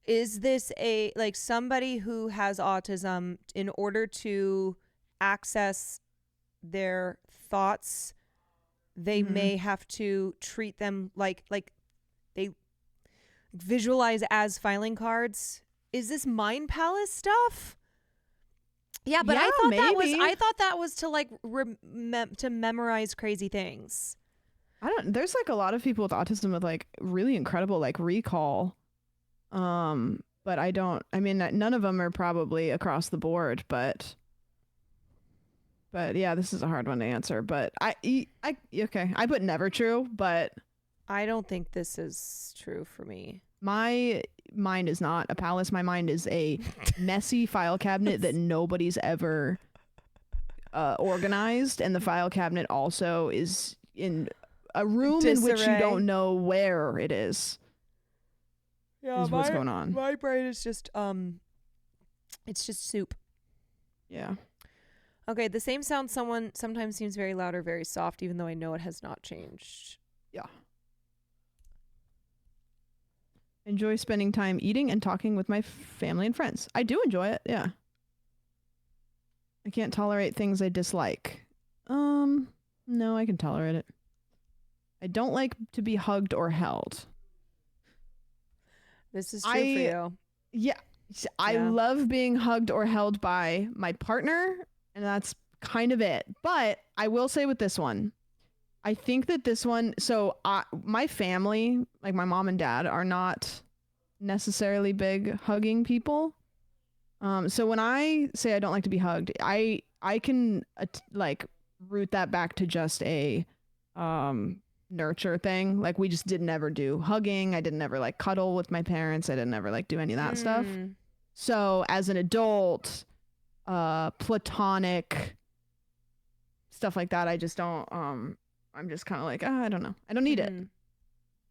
Is this a like somebody who has autism in order to access their thoughts? They may have to treat them like they visualize as filing cards. Is this Mind Palace stuff? Yeah, but Yeah, I thought that was to like to memorize crazy things. There's like a lot of people with autism with like really incredible like recall. But I mean none of them are probably across the board, but yeah, this is a hard one to answer, but okay, I put never true, but I don't think this is true for me. My mind is not a palace. My mind is a messy file cabinet that nobody's ever organized, and the file cabinet also is in a room in which you don't know where it is. Yeah, what's going on. My brain is just it's just soup. Yeah. Okay, the same sound sometimes seems very loud or very soft, even though I know it has not changed. Yeah. Enjoy spending time eating and talking with my family and friends. I do enjoy it, yeah. I can't tolerate things I dislike. No, I can tolerate it. I don't like to be hugged or held. This is true for you. Yeah. I love being hugged or held by my partner, and that's kind of it. But I will say with this one, I think that this one, my family, like my mom and dad, are not necessarily big hugging people. So when I say I don't like to be hugged, I can like root that back to just a nurture thing. Like we just didn't ever do hugging. I didn't ever like cuddle with my parents. I didn't ever like do any of that stuff. So as an adult, platonic stuff like that, I just don't I'm just kind of like, I don't know. I don't need it.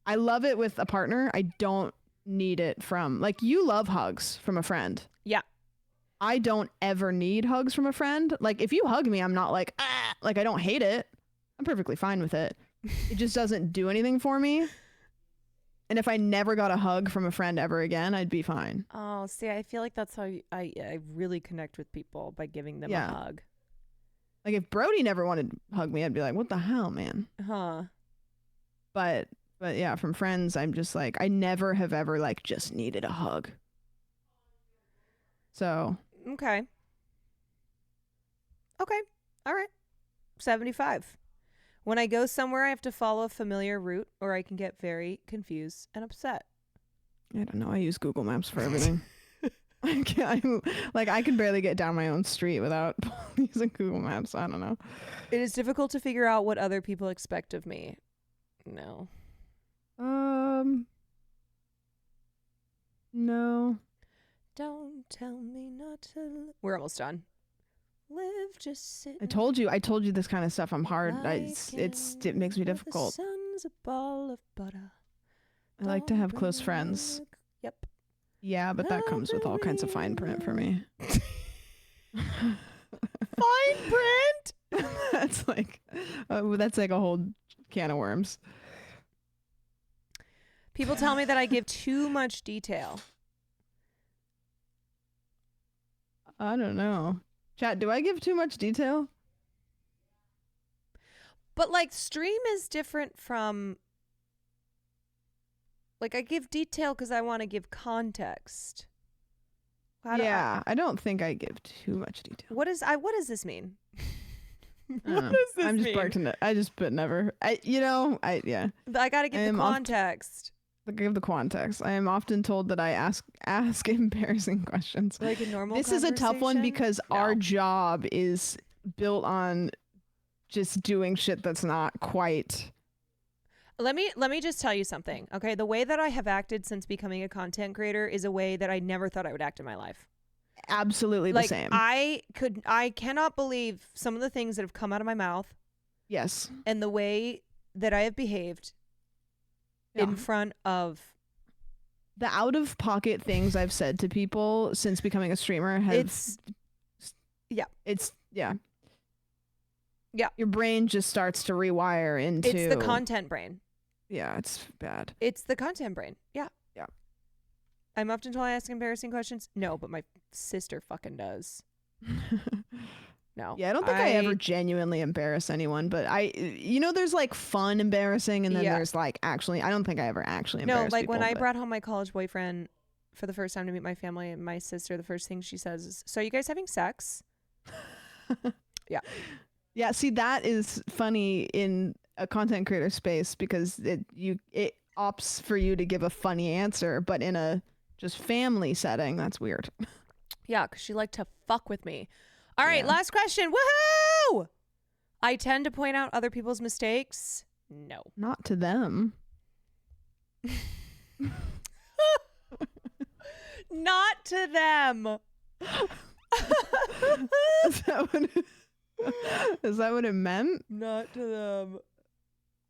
I love it with a partner. I don't need it from, like, you love hugs from a friend. Yeah. I don't ever need hugs from a friend. Like, if you hug me, I'm not like, like, I don't hate it. I'm perfectly fine with it. It just doesn't do anything for me. And if I never got a hug from a friend ever again, I'd be fine. Oh, see, I feel like that's how I really connect with people, by giving them a hug. Like if Brody never wanted to hug me, I'd be like, what the hell, man? Huh. But yeah, from friends, I'm just like, I never have ever like just needed a hug. So. Okay. All right. 75. When I go somewhere, I have to follow a familiar route, or I can get very confused and upset. I don't know. I use Google Maps for everything. I can barely get down my own street without using Google Maps. I don't know. It is difficult to figure out what other people expect of me. No. No. Don't tell me not to. We're almost done. Live just sit. I told you this kind of stuff. I'm hard. It makes me difficult. The sun's a ball of butter. I like to have close friends. Yep. Yeah, but that comes with all kinds of fine print for me. Fine print? That's like a whole can of worms. People tell me that I give too much detail. I don't know. Chat, do I give too much detail? But like stream is different from like I give detail because I want to give context. I don't think I give too much detail. What does this mean? What does this I'm just mean? Barking it. I just put never. I gotta give the context. Give the context. I am often told that I ask embarrassing questions. Like a normal This is a tough one because our job is built on just doing shit that's not quite. Let me just tell you something. Okay, the way that I have acted since becoming a content creator is a way that I never thought I would act in my life. Absolutely the same. I cannot believe some of the things that have come out of my mouth. Yes. And the way that I have behaved in front of the out of pocket things I've said to people since becoming a streamer your brain just starts to rewire into it's the content brain. Yeah, it's bad. It's the content brain. Yeah. I'm often told I ask embarrassing questions. No, but my sister fucking does. No. Yeah, I don't think I ever genuinely embarrass anyone, but there's like fun embarrassing and then there's like actually, I don't think I ever actually embarrassed people. When I brought home my college boyfriend for the first time to meet my family and my sister, the first thing she says is, "So are you guys having sex?" Yeah. Yeah, see, that is funny in a content creator space because it opts for you to give a funny answer, but in a just family setting, that's weird. Yeah, because she liked to fuck with me. All right, last question. Woohoo! I tend to point out other people's mistakes. No. Not to them. Not to them. Is that what it meant? Not to them.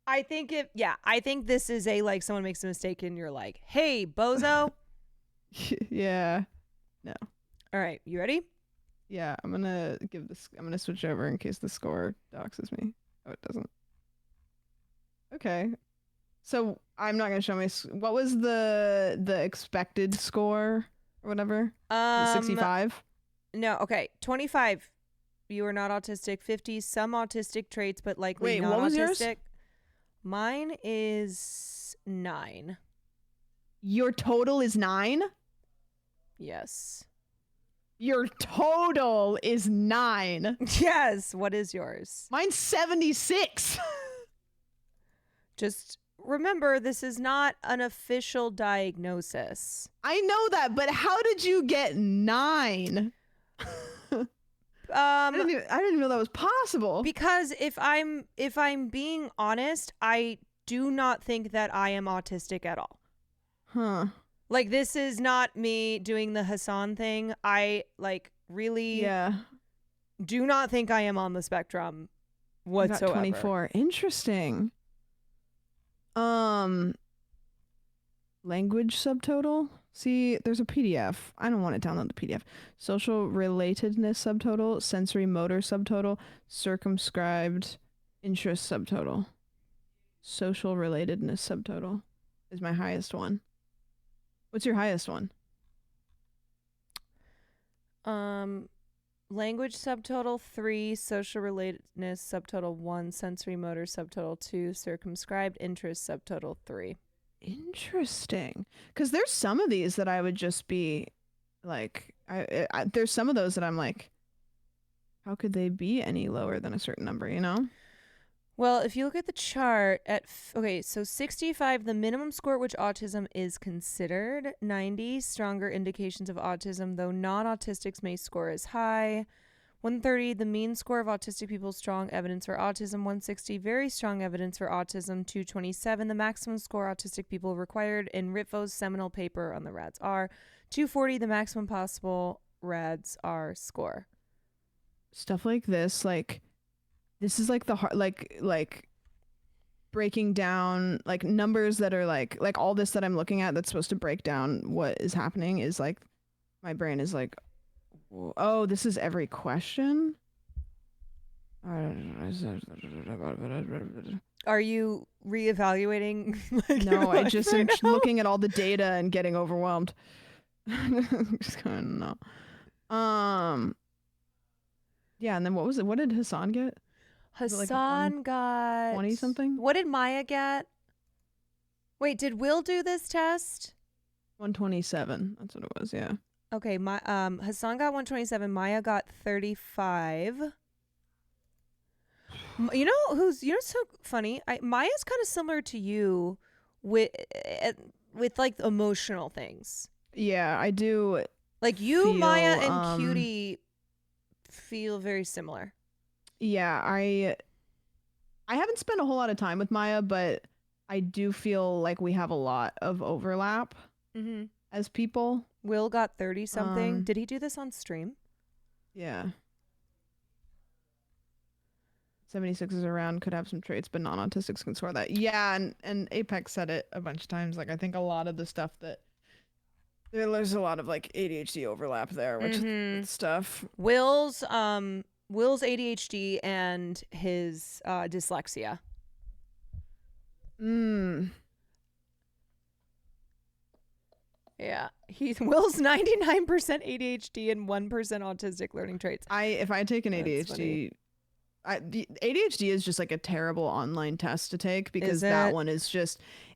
I think this is a like someone makes a mistake and you're like, "Hey, bozo." Yeah. No. All right, you ready? Yeah, I'm gonna switch over in case the score doxes me. Oh, it doesn't. Okay. So I'm not gonna show my. What was the expected score or whatever? 65. No. Okay. 25. You are not autistic. 50. Some autistic traits, but likely not what was autistic. Yours? Mine is 9. Your total is 9? Yes. Your total is 9. Yes. What is yours? Mine's 76. Just remember, this is not an official diagnosis. I know that, but how did you get 9? I didn't even know that was possible. Because if I'm being honest, I do not think that I am autistic at all. Huh. Like, this is not me doing the Hassan thing. I really do not think I am on the spectrum whatsoever. Got 24. Interesting. Language subtotal. See, there's a PDF. I don't want to download the PDF. Social relatedness subtotal, sensory motor subtotal, circumscribed interest subtotal. Social relatedness subtotal is my highest one. What's your highest one? Language subtotal 3, social relatedness subtotal 1, sensory motor subtotal 2, circumscribed interest subtotal 3. Interesting, because there's some of these that I would just be like, there's some of those that I'm like, how could they be any lower than a certain number, you know? Well, if you look at the chart so 65, the minimum score at which autism is considered. 90, stronger indications of autism, though non-autistics may score as high. 130, the mean score of autistic people, strong evidence for autism. 160, very strong evidence for autism. 227, the maximum score autistic people required in Ritvo's seminal paper on the RADS-R. 240, the maximum possible RADS-R score. stuff like this, like this is like the hard, like breaking down like numbers that are like all this that I'm looking at that's supposed to break down what is happening is like my brain is like, oh, this is every question. Are you reevaluating? Like, No, I your just life am right now? looking at all the data and getting overwhelmed. Just going, no. Yeah, and then what was it? What did Hassan get? Was it like Hassan got 20 something? What did Maya get? Wait, did Will do this test? 127. That's what it was. Yeah. Okay, Hassan got 127. Maya got 35. You know so funny? Maya's kind of similar to you with like emotional things. Yeah, I do. Like you, feel, Maya, and Cutie feel very similar. Yeah, I haven't spent a whole lot of time with Maya, but I do feel like we have a lot of overlap as people. Will got 30 something. Did he do this on stream? Yeah. 76 is around, could have some traits, but non-autistics can score that. Yeah, and Apex said it a bunch of times. Like, I think a lot of the stuff that there's a lot of like ADHD overlap there, which is stuff. Will's ADHD and his dyslexia. Yeah, Will's 99% ADHD and 1% autistic learning traits. If I take an ADHD, the ADHD is just like a terrible online test to take because that one is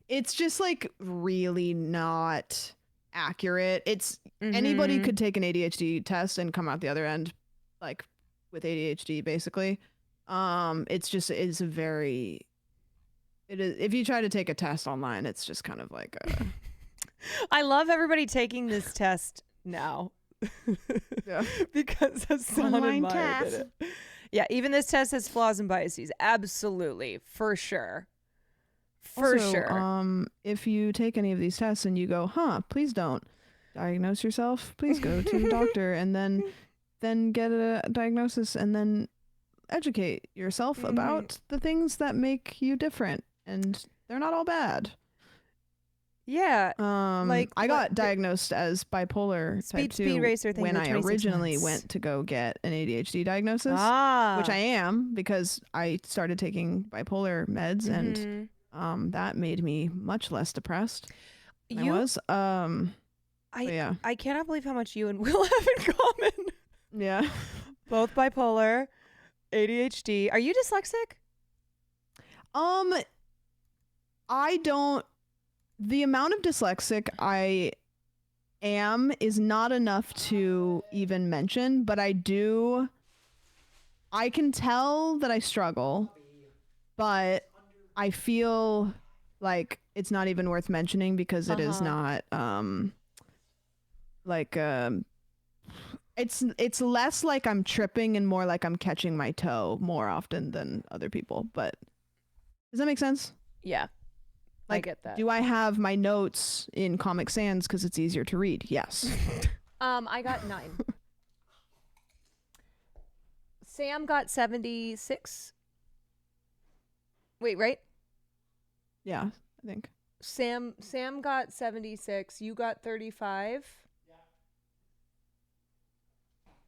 it's just like really not accurate. It's anybody could take an ADHD test and come out the other end like with ADHD basically. It's if you try to take a test online, it's just kind of like I love everybody taking this test now. Yeah. Because Hassan and Maya did it. Yeah, even this test has flaws and biases. Absolutely. For sure. For also, sure. If you take any of these tests and you go, please don't diagnose yourself, please go to a doctor and then get a diagnosis and then educate yourself about the things that make you different, and they're not all bad. Yeah. I got diagnosed as bipolar type 2 Speed Racer thing when for I 26 originally months. went to go get an ADHD diagnosis, which I am because I started taking bipolar meds and that made me much less depressed than I was. I cannot believe how much you and Will have in common. Yeah. Both bipolar, ADHD. Are you dyslexic? The amount of dyslexic I am is not enough to even mention, but I can tell that I struggle, but I feel like it's not even worth mentioning because it is not it's less like I'm tripping and more like I'm catching my toe more often than other people. But does that make sense? Yeah. Like, I get that. Do I have my notes in Comic Sans because it's easier to read? Yes. I got 9. Sam got 76. Wait, right? Yeah, I think. Sam got 76. You got 35. Yeah.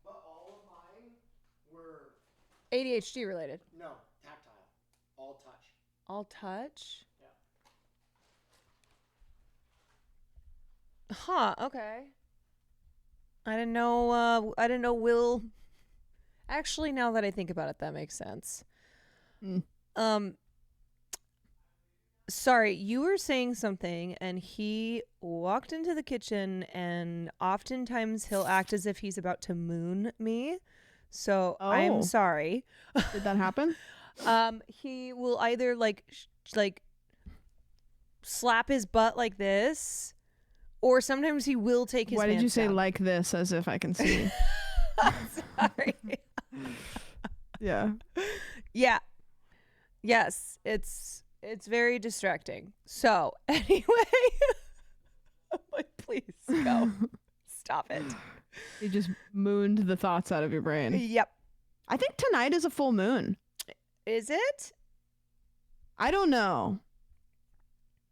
But all of mine were ADHD related. no tactile, all touch. All touch? Huh, okay. I didn't know Will. Actually, now that I think about it, that makes sense. Sorry, you were saying something and he walked into the kitchen and oftentimes he'll act as if he's about to moon me. So I'm sorry. Did that happen? He will either like slap his butt like this, or sometimes he will take his Why did you say down. like this as if I can see? Sorry. Yeah. Yeah. Yes, it's very distracting. So, anyway, I'm like, please go. Stop it. You just mooned the thoughts out of your brain. Yep. I think tonight is a full moon. Is it? I don't know.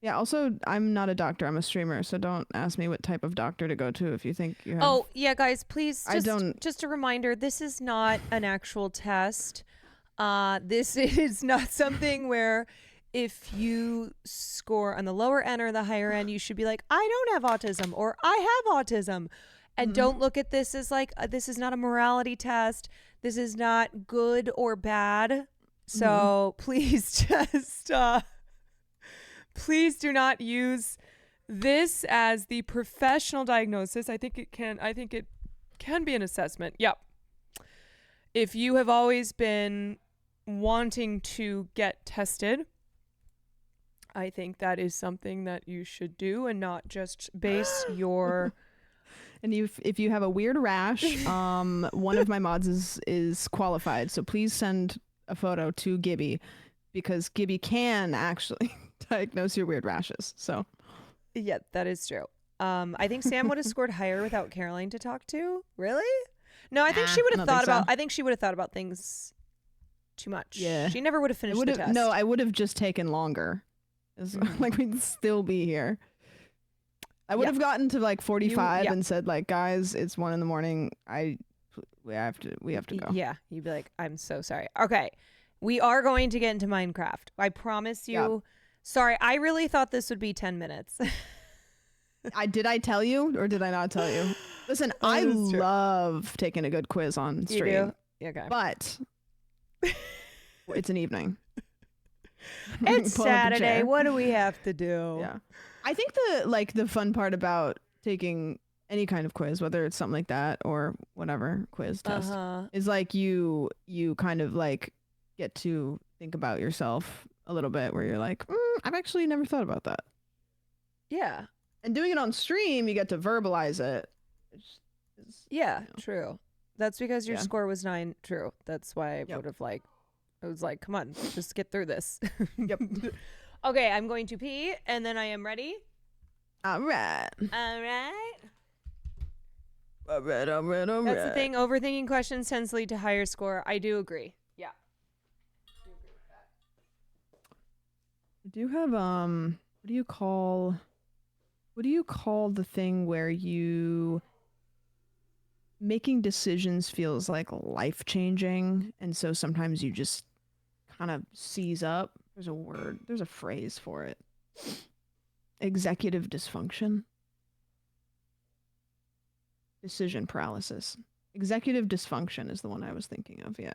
Yeah, also, I'm not a doctor. I'm a streamer, so don't ask me what type of doctor to go to if you think you have... Oh, yeah, guys, please, I don't... just a reminder, this is not an actual test. This is not something where if you score on the lower end or the higher end, you should be like, I don't have autism or I have autism. And don't look at this as like, this is not a morality test. This is not good or bad. So please just... please do not use this as the professional diagnosis. I think it can be an assessment. Yep. If you have always been wanting to get tested, I think that is something that you should do and not just base your... And if you have a weird rash, one of my mods is qualified. So please send a photo to Gibby, because Gibby can actually diagnose your weird rashes. So, yeah, that is true. I think Sam would have scored higher without Caroline to talk to. Really? No, I think she would have thought about. I think she would have thought about things too much. Yeah, she never would have finished the test. No, I would have just taken longer. Like we'd still be here. I would have gotten to like 45 and said like, guys, it's 1 a.m. We have to go. Yeah, you'd be like, I'm so sorry. Okay. We are going to get into Minecraft. I promise you. Yep. Sorry, I really thought this would be 10 minutes. Did I tell you or did I not tell you? Listen, I love taking a good quiz on stream. You do? Okay. But it's an evening. It's Saturday. What do we have to do? Yeah. I think the fun part about taking any kind of quiz, whether it's something like that or whatever quiz test, is like you kind of like get to think about yourself a little bit, where you're like, I've actually never thought about that. Yeah. And doing it on stream, you get to verbalize it. Yeah, true. That's because your score was 9. True. That's why I would have I was like, come on, just get through this. Yep. Okay, I'm going to pee, and then I am ready. All right. All right. All right. That's the thing. Overthinking questions tends to lead to higher score. I do agree. Yeah. Do you have what do you call the thing where you making decisions feels like life changing, and so sometimes you just kind of seize up? There's a phrase for it. Executive dysfunction. Decision paralysis. Executive dysfunction is the one I was thinking of, yeah.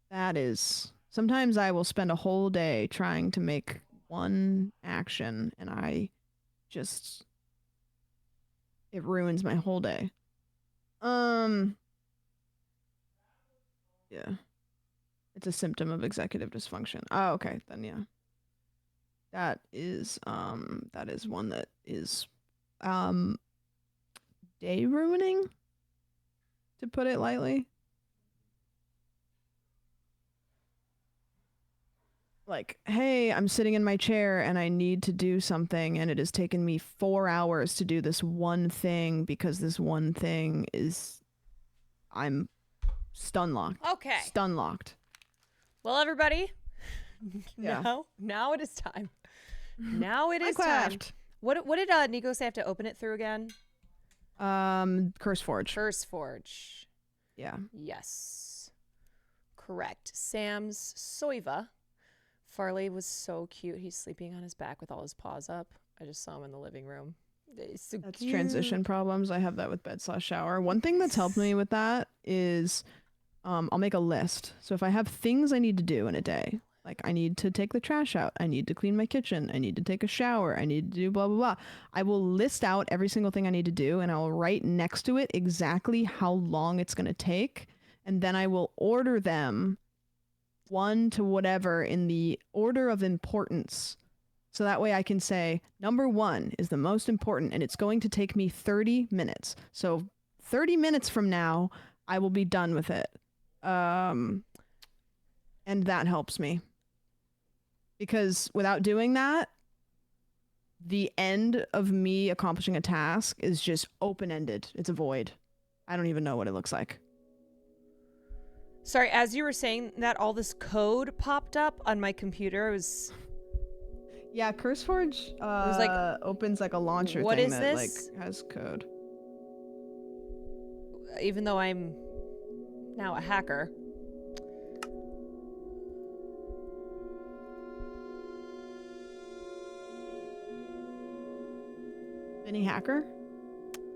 That is... Sometimes I will spend a whole day trying to make one action, and it ruins my whole day. Yeah. It's a symptom of executive dysfunction. Oh, okay, then yeah. That is one that is day ruining, to put it lightly. Like, hey, I'm sitting in my chair and I need to do something, and it has taken me 4 hours to do this one thing because this one thing I'm stun locked. Okay. Stun locked. Well, everybody, Yeah. now it is time. Now it is Minecraft. time. What did Nico say I have to open it through again? CurseForge. CurseForge. Yeah. Yes. Correct. Sam's Soiva. Farley was so cute. He's sleeping on his back with all his paws up. I just saw him in the living room. So That's cute. transition problems. I have that with bed/shower. One thing that's helped me with that is I'll make a list. So if I have things I need to do in a day, like I need to take the trash out, I need to clean my kitchen, I need to take a shower, I need to do blah, blah, blah. I will list out every single thing I need to do, and I will write next to it exactly how long it's going to take. And then I will order them one to whatever in the order of importance. So that way I can say, number 1 is the most important, and it's going to take me 30 minutes. So 30 minutes from now, I will be done with it. And that helps me. Because without doing that, the end of me accomplishing a task is just open-ended. It's a void. I don't even know what it looks like. Sorry, as you were saying that, all this code popped up on my computer. It was... Yeah, CurseForge was like, opens like a launcher what thing is that this? like has code. Even though I'm now a hacker. Vinny Hacker?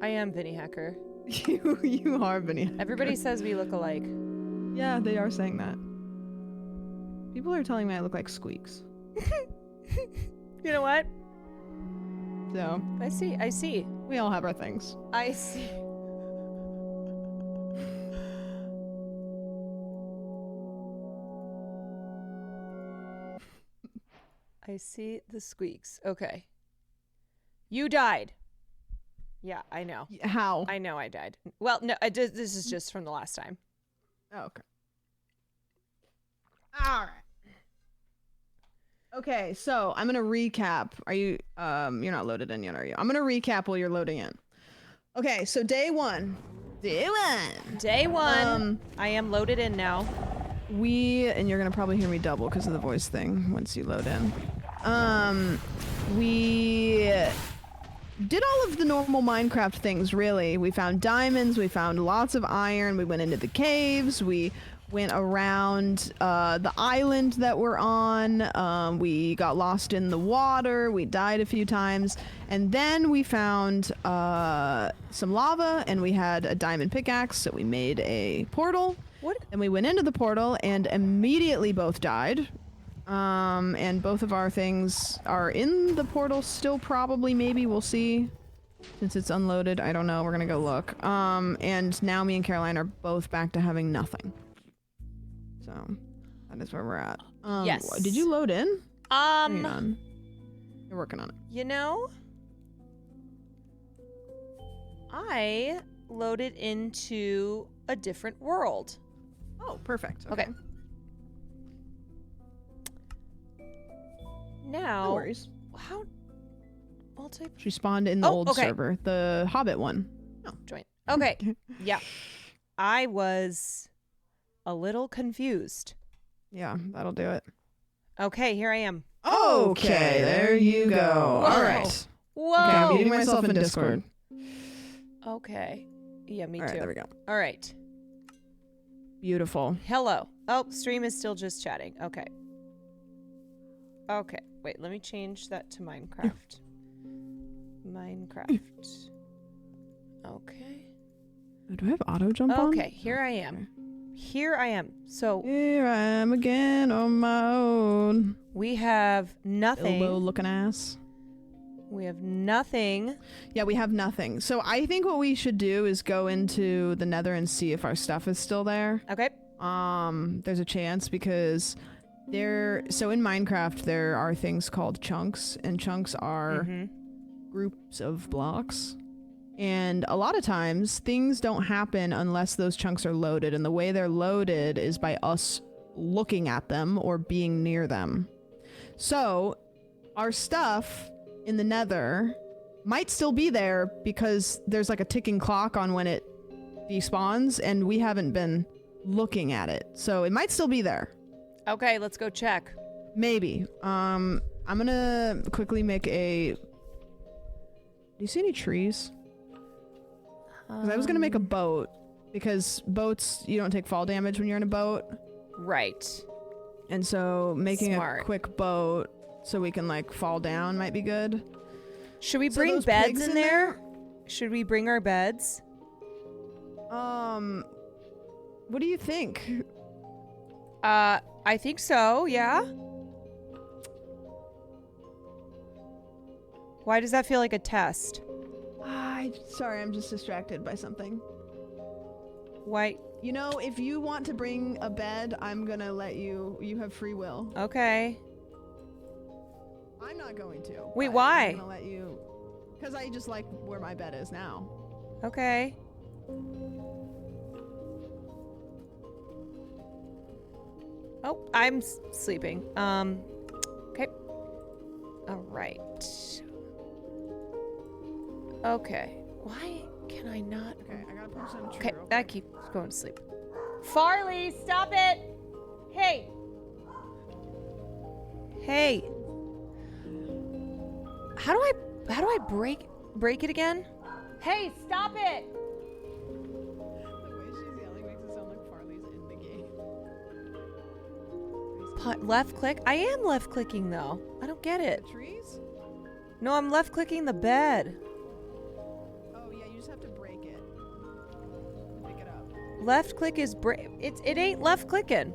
I am Vinny Hacker. You are Vinny Hacker. Everybody says we look alike. Yeah, they are saying that. People are telling me I look like Squeaks. You know what? So I see. We all have our things. I see. I see the squeaks. Okay. You died. Yeah, I know. How? I know I died. Well, no, this is just from the last time. Oh, okay. All right. Okay, so I'm gonna recap. Are you you're not loaded in yet, are you? I'm gonna recap while you're loading in. Okay, so day one. Day one. I am loaded in now. And you're gonna probably hear me double because of the voice thing once you load in. We did all of the normal Minecraft things, really. We found diamonds, we found lots of iron, we went into the caves, we went around the island that we're on, we got lost in the water, we died a few times, and then we found some lava, and we had a diamond pickaxe, so we made a portal. What? And we went into the portal and immediately both died. And both of our things are in the portal still, probably, maybe, we'll see. Since it's unloaded, I don't know, we're gonna go look. And now me and Caroline are both back to having nothing. So, that is where we're at. Yes. Did you load in? Hang on. You're working on it. You know, I loaded into a different world. Oh, perfect. Okay. Now, No worries. How? Multi. She spawned in the old okay. server, the Hobbit one. Oh, join. Okay. Yeah. I was a little confused. Yeah, that'll do it. Okay, here I am. Okay, there you go. All right. Whoa. Okay, I'm muting myself in Discord. Okay. Yeah, me All right, too. there we go. All right. Beautiful. Hello. Oh, stream is still just chatting. Okay. Okay. Wait, let me change that to Minecraft. Minecraft. Okay. Do I have auto jump on? Okay, here I am. Here I am. So here I am again on my own. We have nothing. Elbow looking ass. We have nothing. Yeah, we have nothing. So I think what we should do is go into the Nether and see if our stuff is still there. Okay. There's a chance because so in Minecraft there are things called chunks, and chunks are groups of blocks. And a lot of times things don't happen unless those chunks are loaded, and the way they're loaded is by us looking at them or being near them. So our stuff in the Nether might still be there because there's like a ticking clock on when it despawns, and we haven't been looking at it. So it might still be there. Okay, let's go check. Maybe. I'm gonna quickly make a... Do you see any trees? Because I was gonna make a boat, because boats, you don't take fall damage when you're in a boat. Right. And so making Smart. a quick boat so we can like fall down might be good. Should we So bring those beds pigs in there? Should we bring our beds? What do you think? I think so, yeah. Why does that feel like a test? Sorry, I'm just distracted by something. Why? You know, if you want to bring a bed, I'm gonna let you. You have free will. Okay. I'm not going to. Wait, but why? I'm gonna let you. Because I just like where my bed is now. Okay. Oh, I'm sleeping. Okay. All right. Okay. Why can I not? Okay, I gotta put some tree. Okay, I keep going to sleep. Farley, stop it. Hey. Hey. How do I break it again? Hey, stop it. The way she's yelling makes it sound like Farley's in the game. Left click? I am left clicking though. I don't get it. The trees? No, I'm left clicking the bed. Oh yeah, you just have to break it. Pick it up. Left click is it ain't left clicking.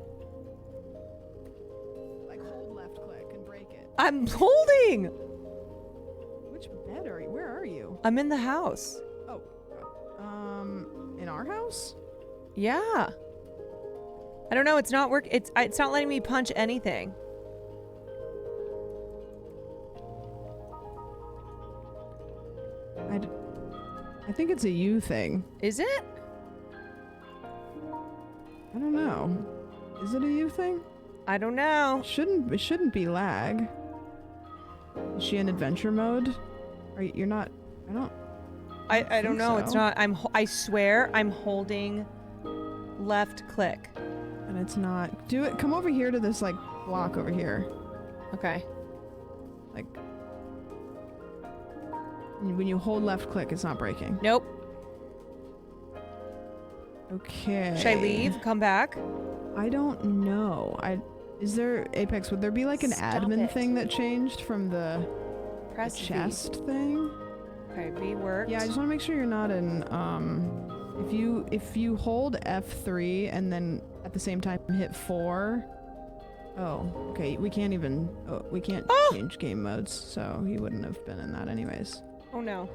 Like hold left click and break it. I'm holding. Which bed are you? Where are you? I'm in the house. Oh. In our house? Yeah. I don't know, it's not it's not letting me punch anything. I think it's a you thing. Is it? I don't know. Is it a you thing? I don't know. It shouldn't be lag. Is she in adventure mode? You're not. I don't know. so. It's not. I swear I'm holding left click. And it's not. Do it. Come over here to this like block over here. Okay. Like when you hold left click, it's not breaking. Nope. Okay. Should I leave? Come back? I don't know. Is there Apex? Would there be like an Stop admin it. thing that changed from the Press V. chest thing? Okay, V worked. Yeah, I just want to make sure you're not in. If you hold F3 and then at the same time hit 4. Oh, okay. We can't even. Oh, we can't change game modes, so he wouldn't have been in that anyways. Oh no.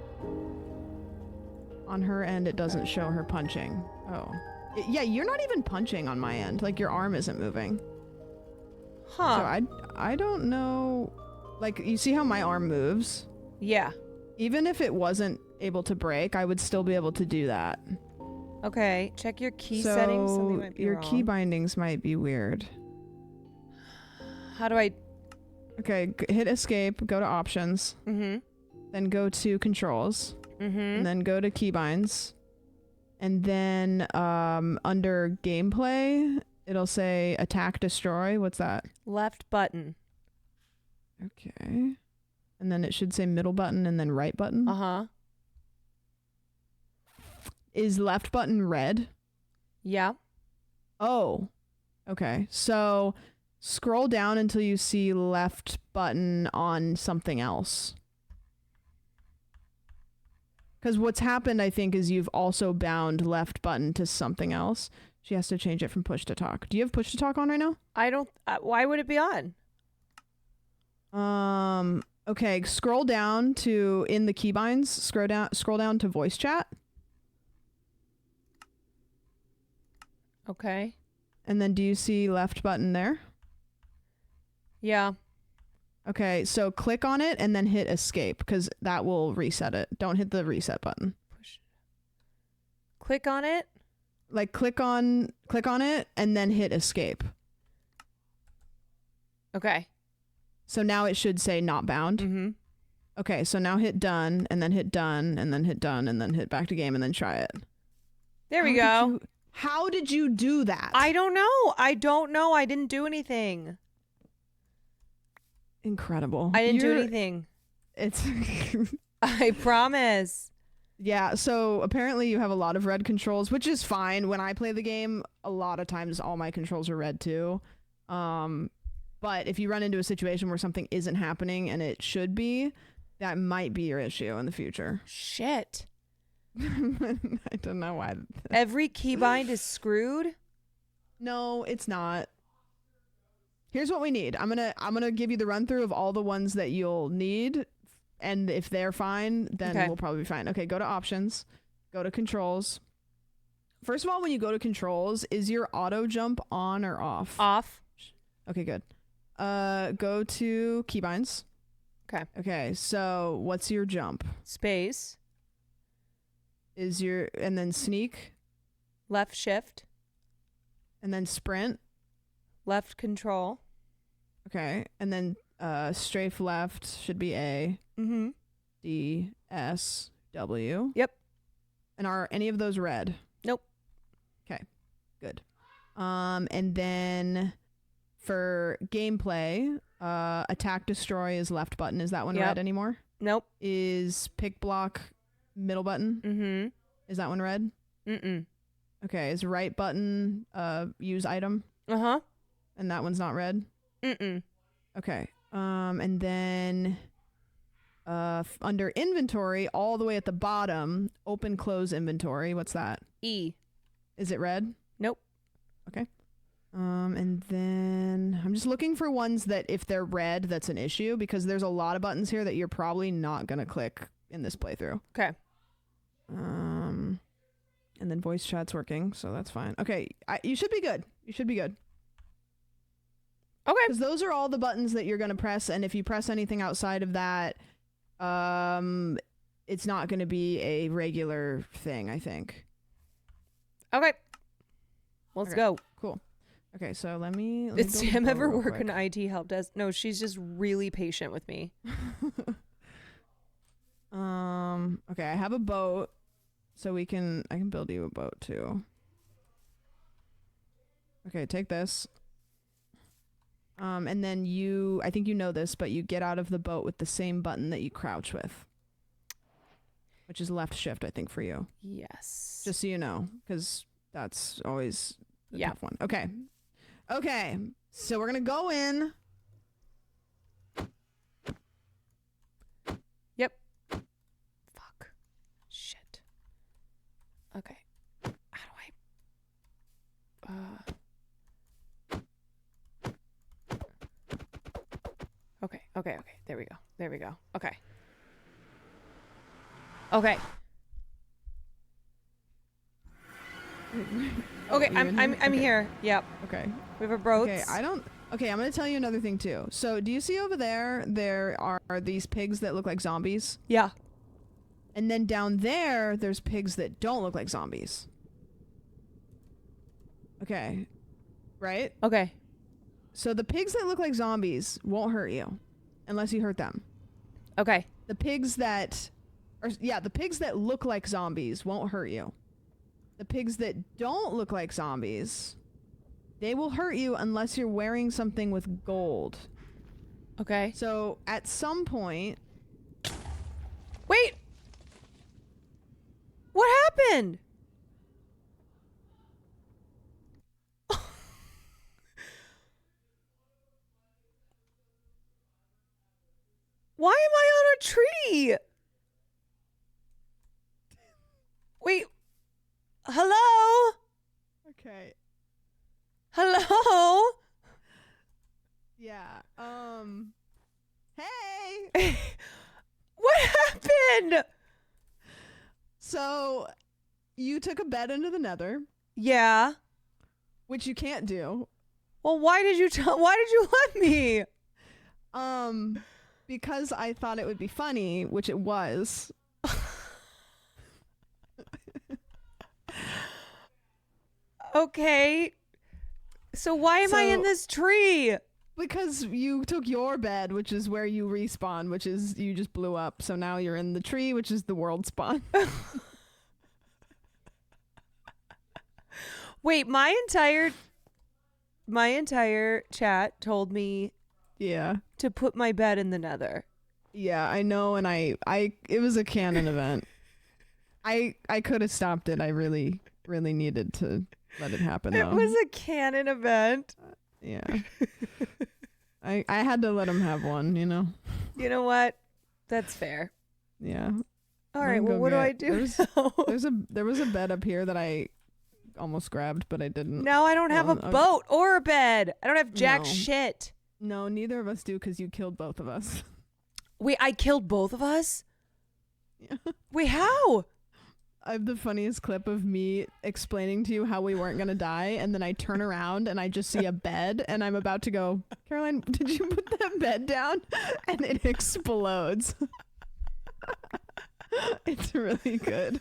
On her end, it doesn't show her punching. Oh. Yeah, you're not even punching on my end. Like your arm isn't moving. Huh. So I don't know. Like you see how my arm moves? Yeah. Even if it wasn't able to break, I would still be able to do that. Okay. Check your key settings. Something might be your wrong. key bindings might be weird. How do I? Okay, hit escape. Go to options. Mm-hmm. Then go to controls. Mm-hmm. And then go to keybinds. And then under gameplay, it'll say attack destroy. What's that? Left button. Okay. And then it should say middle button and then right button. Uh-huh. Is left button red? Yeah. Oh. Okay. So scroll down until you see left button on something else. Because what's happened, I think, is you've also bound left button to something else. She has to change it from push to talk. Do you have push to talk on right now? I don't. Why would it be on? Okay. Scroll down to in the keybinds. Scroll down to voice chat. Okay. And then do you see left button there? Yeah. Okay, so click on it and then hit escape because that will reset it. Don't hit the reset button. Click on it. Like click on it and then hit escape. Okay. So now it should say not bound. Mm-hmm. Okay, so now hit done and then hit done and then hit done and then hit back to game and then try it. There we go. How did you do that? I don't know. I don't know. I didn't do anything. Incredible. I didn't do anything. It's I promise. Yeah, so apparently you have a lot of red controls, which is fine. When I play the game, a lot of times all my controls are red too. But if you run into a situation where something isn't happening and it should be, that might be your issue in the future. Shit. I don't know why. Every keybind is screwed? No, it's not. Here's what we need. I'm gonna give you the run through of all the ones that you'll need, and if they're fine, then we'll probably be fine. Okay, go to options, go to controls. First of all, when you go to controls, is your auto jump on or off? Off. Okay, good. Go to keybinds. Okay. Okay, so what's your jump? Space. And then sneak. Left shift. And then sprint. Left control. Okay, and then strafe left should be A. Mm-hmm. D, S, W. Yep. And are any of those red? Nope. Okay, good. And then for gameplay, attack destroy is left button. Is that one red anymore? Nope. Is pick block middle button? Mm-hmm. Is that one red? Mm-mm. Okay. Is right button use item? Uh-huh. And that one's not red? Mm-mm. Okay. And then under inventory, all the way at the bottom, open close inventory. What's that? E. Is it red? Nope. Okay. And then I'm just looking for ones that if they're red, that's an issue, because there's a lot of buttons here that you're probably not going to click in this playthrough. Okay. And then voice chat's working, so that's fine. Okay. You should be good. You should be good. Okay. Because those are all the buttons that you're going to press, and if you press anything outside of that, it's not going to be a regular thing, I think. Okay. Let's go. Cool. Okay, so let me Did build a Sam boat ever real work quick. in IT help desk? No, she's just really patient with me. Okay, I have a boat, so I can build you a boat too. Okay, take this. And then I think you know this, but you get out of the boat with the same button that you crouch with, which is left shift, I think, for you. Yes. Just so you know, because that's always a tough one. Okay. Okay, so we're gonna go in. Yep. Fuck. Shit. Okay. How do I... Okay. There we go. Okay. Okay, I'm here. Yep. Okay. We have a boat. Okay, Okay, I'm gonna tell you another thing too. So, do you see over there are these pigs that look like zombies? Yeah. And then down there's pigs that don't look like zombies. Okay. Right? Okay. So the pigs that look like zombies won't hurt you unless you hurt them. Okay. The pigs that look like zombies won't hurt you. The pigs that don't look like zombies, they will hurt you unless you're wearing something with gold. Okay. So at some point... Wait! What happened? Why am I on a tree? Wait. Hello? Okay. Hello? Yeah. Hey! What happened? So, you took a bed into the nether. Yeah. Which you can't do. Well, why did you let me? Because I thought it would be funny, which it was. Okay. So why am I in this tree? Because you took your bed, which is where you respawn, which is you just blew up. So now you're in the tree, which is the world spawn. Wait, my entire chat told me to put my bed in the nether. Yeah, I know, and it was a canon event. I could have stopped it. I really needed to let it happen though. It was a canon event. Yeah. I had to let him have one, you know. You know what? That's fair. Yeah. All right, well, what do I do now? There was a bed up here that I almost grabbed, but I didn't. Now I don't have a boat or a bed. I don't have jack shit. No, neither of us do, because you killed both of us. Wait, I killed both of us? Yeah. Wait, how? I have the funniest clip of me explaining to you how we weren't going to die, and then I turn around and I just see a bed, and I'm about to go, Caroline, did you put that bed down? And it explodes. It's really good.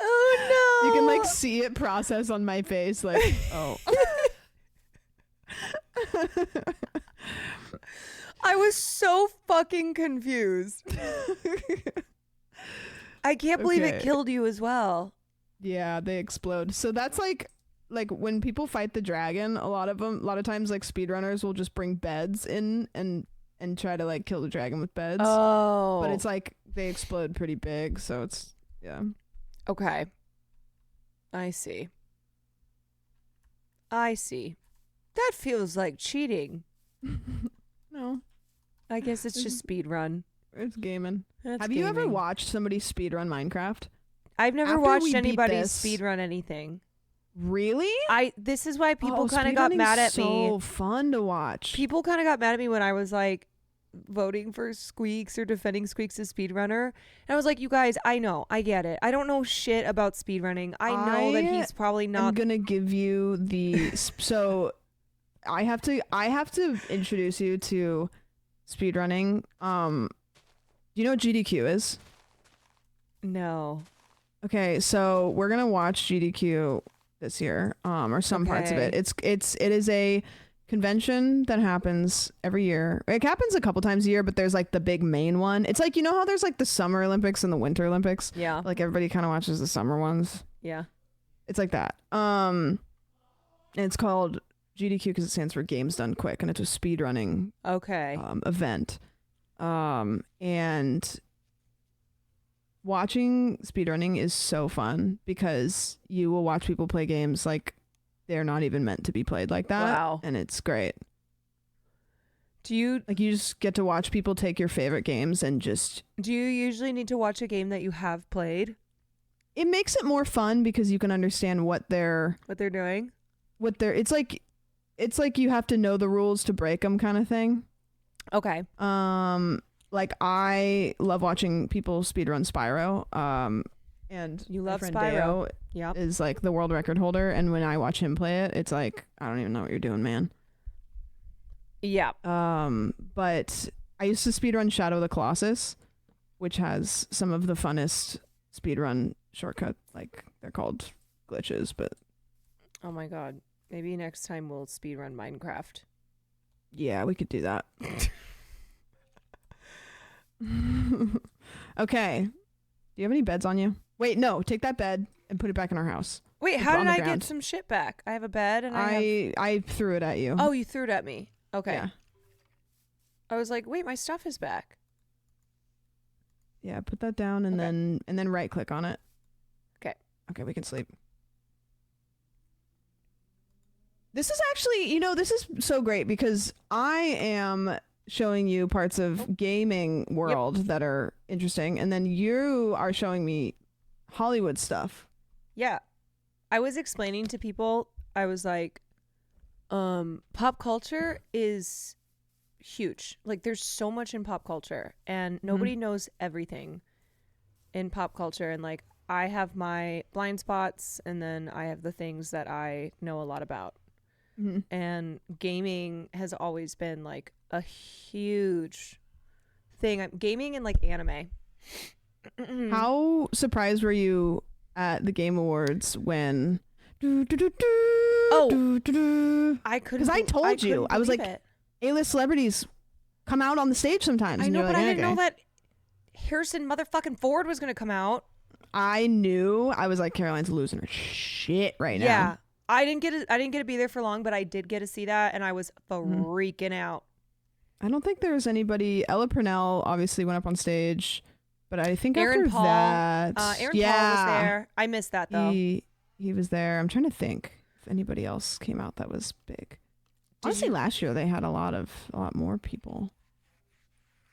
Oh, no. You can, like, see it process on my face, like, oh. I was so fucking confused. I can't believe it Okay. killed you as well. Yeah, they explode. So that's like when people fight the dragon, a lot of times like speedrunners will just bring beds in and try to like kill the dragon with beds. Oh. But it's like they explode pretty big, so it's yeah. Okay. I see. That feels like cheating. No. I guess it's just speed run. It's gaming. That's Have you ever gaming. watched somebody speedrun Minecraft? I've never After watched we beat anybody this- speed run anything. Really? This is why people kind of got speedrunning's mad at me. So fun to watch. People kind of got mad at me when I was like voting for Squeaks or defending Squeaks as speedrunner. And I was like, you guys, I know, I get it. I don't know shit about speedrunning. I know that he's probably I'm not. gonna give you the so I have to introduce you to speedrunning. Do you know what GDQ is? No. Okay, so we're gonna watch GDQ this year, or some parts of it. It is a convention that happens every year. It happens a couple times a year, but there's like the big main one. It's like, you know how there's like the Summer Olympics and the Winter Olympics? Yeah. Like everybody kind of watches the summer ones. Yeah. It's like that. And it's called GDQ because it stands for Games Done Quick, and it's a speedrunning event. And watching speedrunning is so fun because you will watch people play games like they're not even meant to be played like that. Wow. And it's great. Do you just get to watch people take your favorite games and just... Do you usually need to watch a game that you have played? It makes it more fun because you can understand what they're doing. It's like you have to know the rules to break them kind of thing. Okay. Like I love watching people speedrun Spyro. And you my love friend Spyro. Deo Yep. is like the world record holder, and when I watch him play it, it's like I don't even know what you're doing, man. Yeah. But I used to speedrun Shadow of the Colossus, which has some of the funnest speedrun shortcut. Like they're called glitches, but Oh my god. Maybe next time we'll speedrun Minecraft. yeah, we could do that. Okay. Do you have any beds on you? Wait, no. Take that bed and put it back in our house. Wait, It's how on did the I ground. get some shit back? I have a bed and I threw it at you. Oh, you threw it at me. Okay. Yeah. I was like, wait, my stuff is back. Yeah, put that down and then right click on it. Okay. Okay, we can sleep. This is actually, this is so great because I am showing you parts of gaming world that are interesting, and then you are showing me Hollywood stuff. Yeah. I was explaining to people, I was like, pop culture is huge. Like there's so much in pop culture and nobody knows everything in pop culture. And like I have my blind spots and then I have the things that I know a lot about. And gaming has always been like a huge thing. Gaming and like anime. How surprised were you at the Game Awards when I couldn't, because I told you, I was like, A-list celebrities come out on the stage sometimes. I and know, you're but like, I didn't okay. know that Harrison motherfucking Ford was gonna come out. I knew. I was like, Caroline's losing her shit right now. Yeah, I didn't get to be there for long, but I did get to see that, and I was freaking out. I don't think there was anybody. Ella Purnell obviously went up on stage, but I think Aaron after Paul, that, Aaron Paul was there. I missed that though. He was there. I'm trying to think if anybody else came out that was big. Honestly, last year they had a lot more people.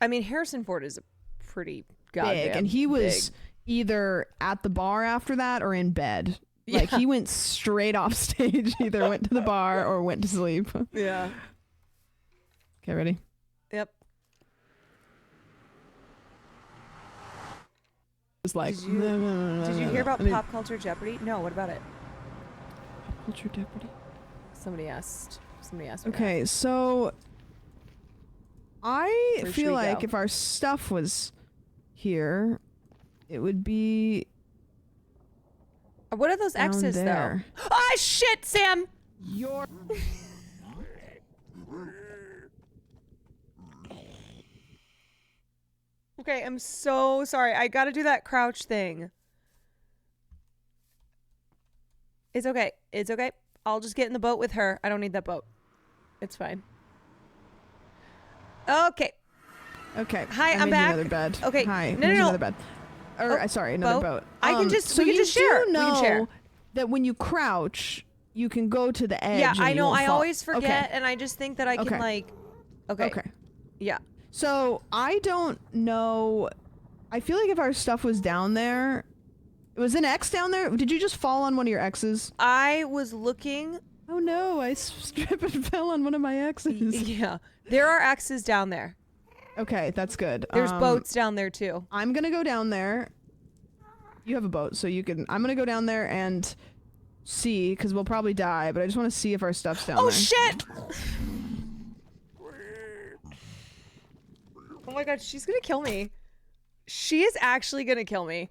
I mean, Harrison Ford is a pretty goddamn big, and he was big. either at the bar after that or in bed. Like he went straight off stage, either went to the bar or went to sleep. Yeah. Okay, ready? Yep. It's like, Did you hear about Pop Culture Jeopardy? No, what about it? Pop Culture Jeopardy? Somebody asked me Okay, so I Where should feel we like go? if our stuff was here, it would be What are those down X's there. though? Ah, shit, Sam! Your Okay, I'm so sorry. I gotta do that crouch thing. It's okay. It's okay. I'll just get in the boat with her. I don't need that boat. It's fine. Okay. Okay. Hi, I I'm made back. You another bed. Okay. Hi. No, Here's no, no. another bed. Or sorry, another boat. I can just. So we can you just share. do We can share. know that when you crouch, you can go to the edge. Yeah, and I you know. won't I fall. always forget, Okay. and I just think that I can Okay. like. Okay. Okay. Yeah. So I don't know. I feel like if our stuff was down there, was an X down there? Did you just fall on one of your X's? I was looking. Oh no! I stripped and fell on one of my X's. Yeah, there are X's down there. Okay, that's good. There's boats down there too. I'm gonna go down there. You have a boat, so you can. I'm gonna go down there and see, because we'll probably die. But I just want to see if our stuff's down there. Oh shit! Oh my god, she's gonna kill me. She is actually gonna kill me.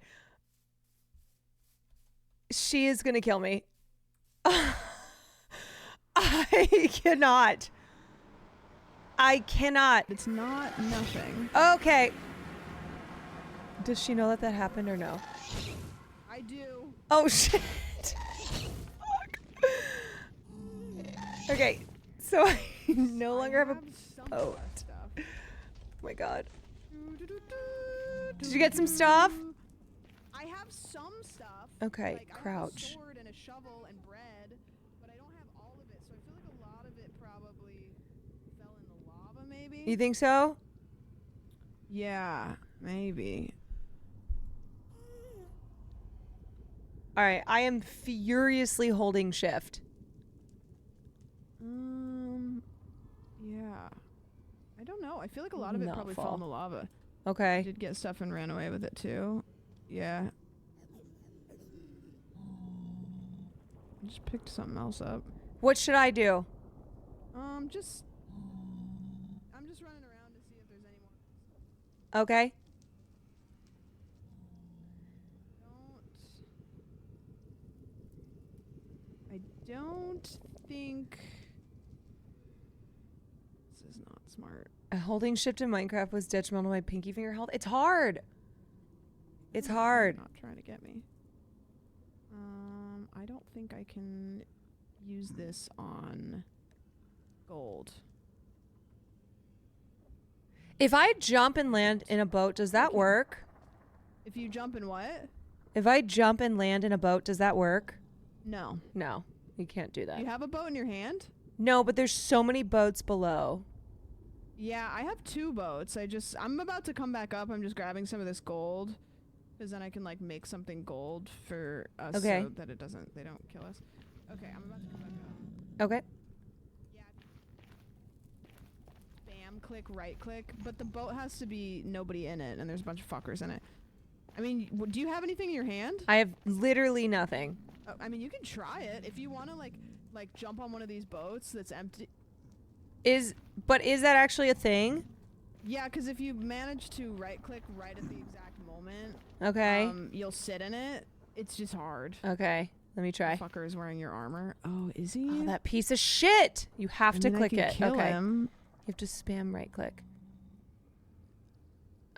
She is gonna kill me. I cannot. I cannot. It's not nothing. Okay. Does she know that that happened or no? I do. Oh shit. Fuck. Okay, so I no longer have a boat. Oh my god. Did you get some stuff? I have some stuff. Okay, like, crouch. I have a sword and a shovel and bread, but I don't have all of it, so I feel like a lot of it probably fell in the lava, maybe? You think so? Yeah, maybe. All right, I am furiously holding shift. Yeah. I don't know. I feel like a lot of it Not probably fall. fell in the lava. Okay. I did get stuff and ran away with it too. Yeah. I just picked something else up. What should I do? I'm just running around to see if there's any more. Okay. I don't think this is not smart. Holding shift in Minecraft was detrimental to my pinky finger health. It's hard. It's hard. Not trying to get me. I don't think I can use this on gold. If I jump and land in a boat, does that work? If you jump in what? If I jump and land in a boat, does that work? No. No, you can't do that. You have a boat in your hand? No, but there's so many boats below. Yeah, I have 2 boats. I'm about to come back up. I'm just grabbing some of this gold. Because then I can like make something gold for us Okay. so that they don't kill us. Okay, I'm about to come back up. Okay. Spam, click, right click. But the boat has to be nobody in it, and there's a bunch of fuckers in it. I mean, do you have anything in your hand? I have literally nothing. I mean, you can try it. If you want to like jump on one of these boats that's empty. But is that actually a thing? Yeah, because if you manage to right click right at the exact moment, Okay. You'll sit in it. It's just hard. Okay. Let me try. The fucker is wearing your armor. Oh, is he? Oh, that piece of shit. You have to I click can it. kill Okay. him. You have to spam right click.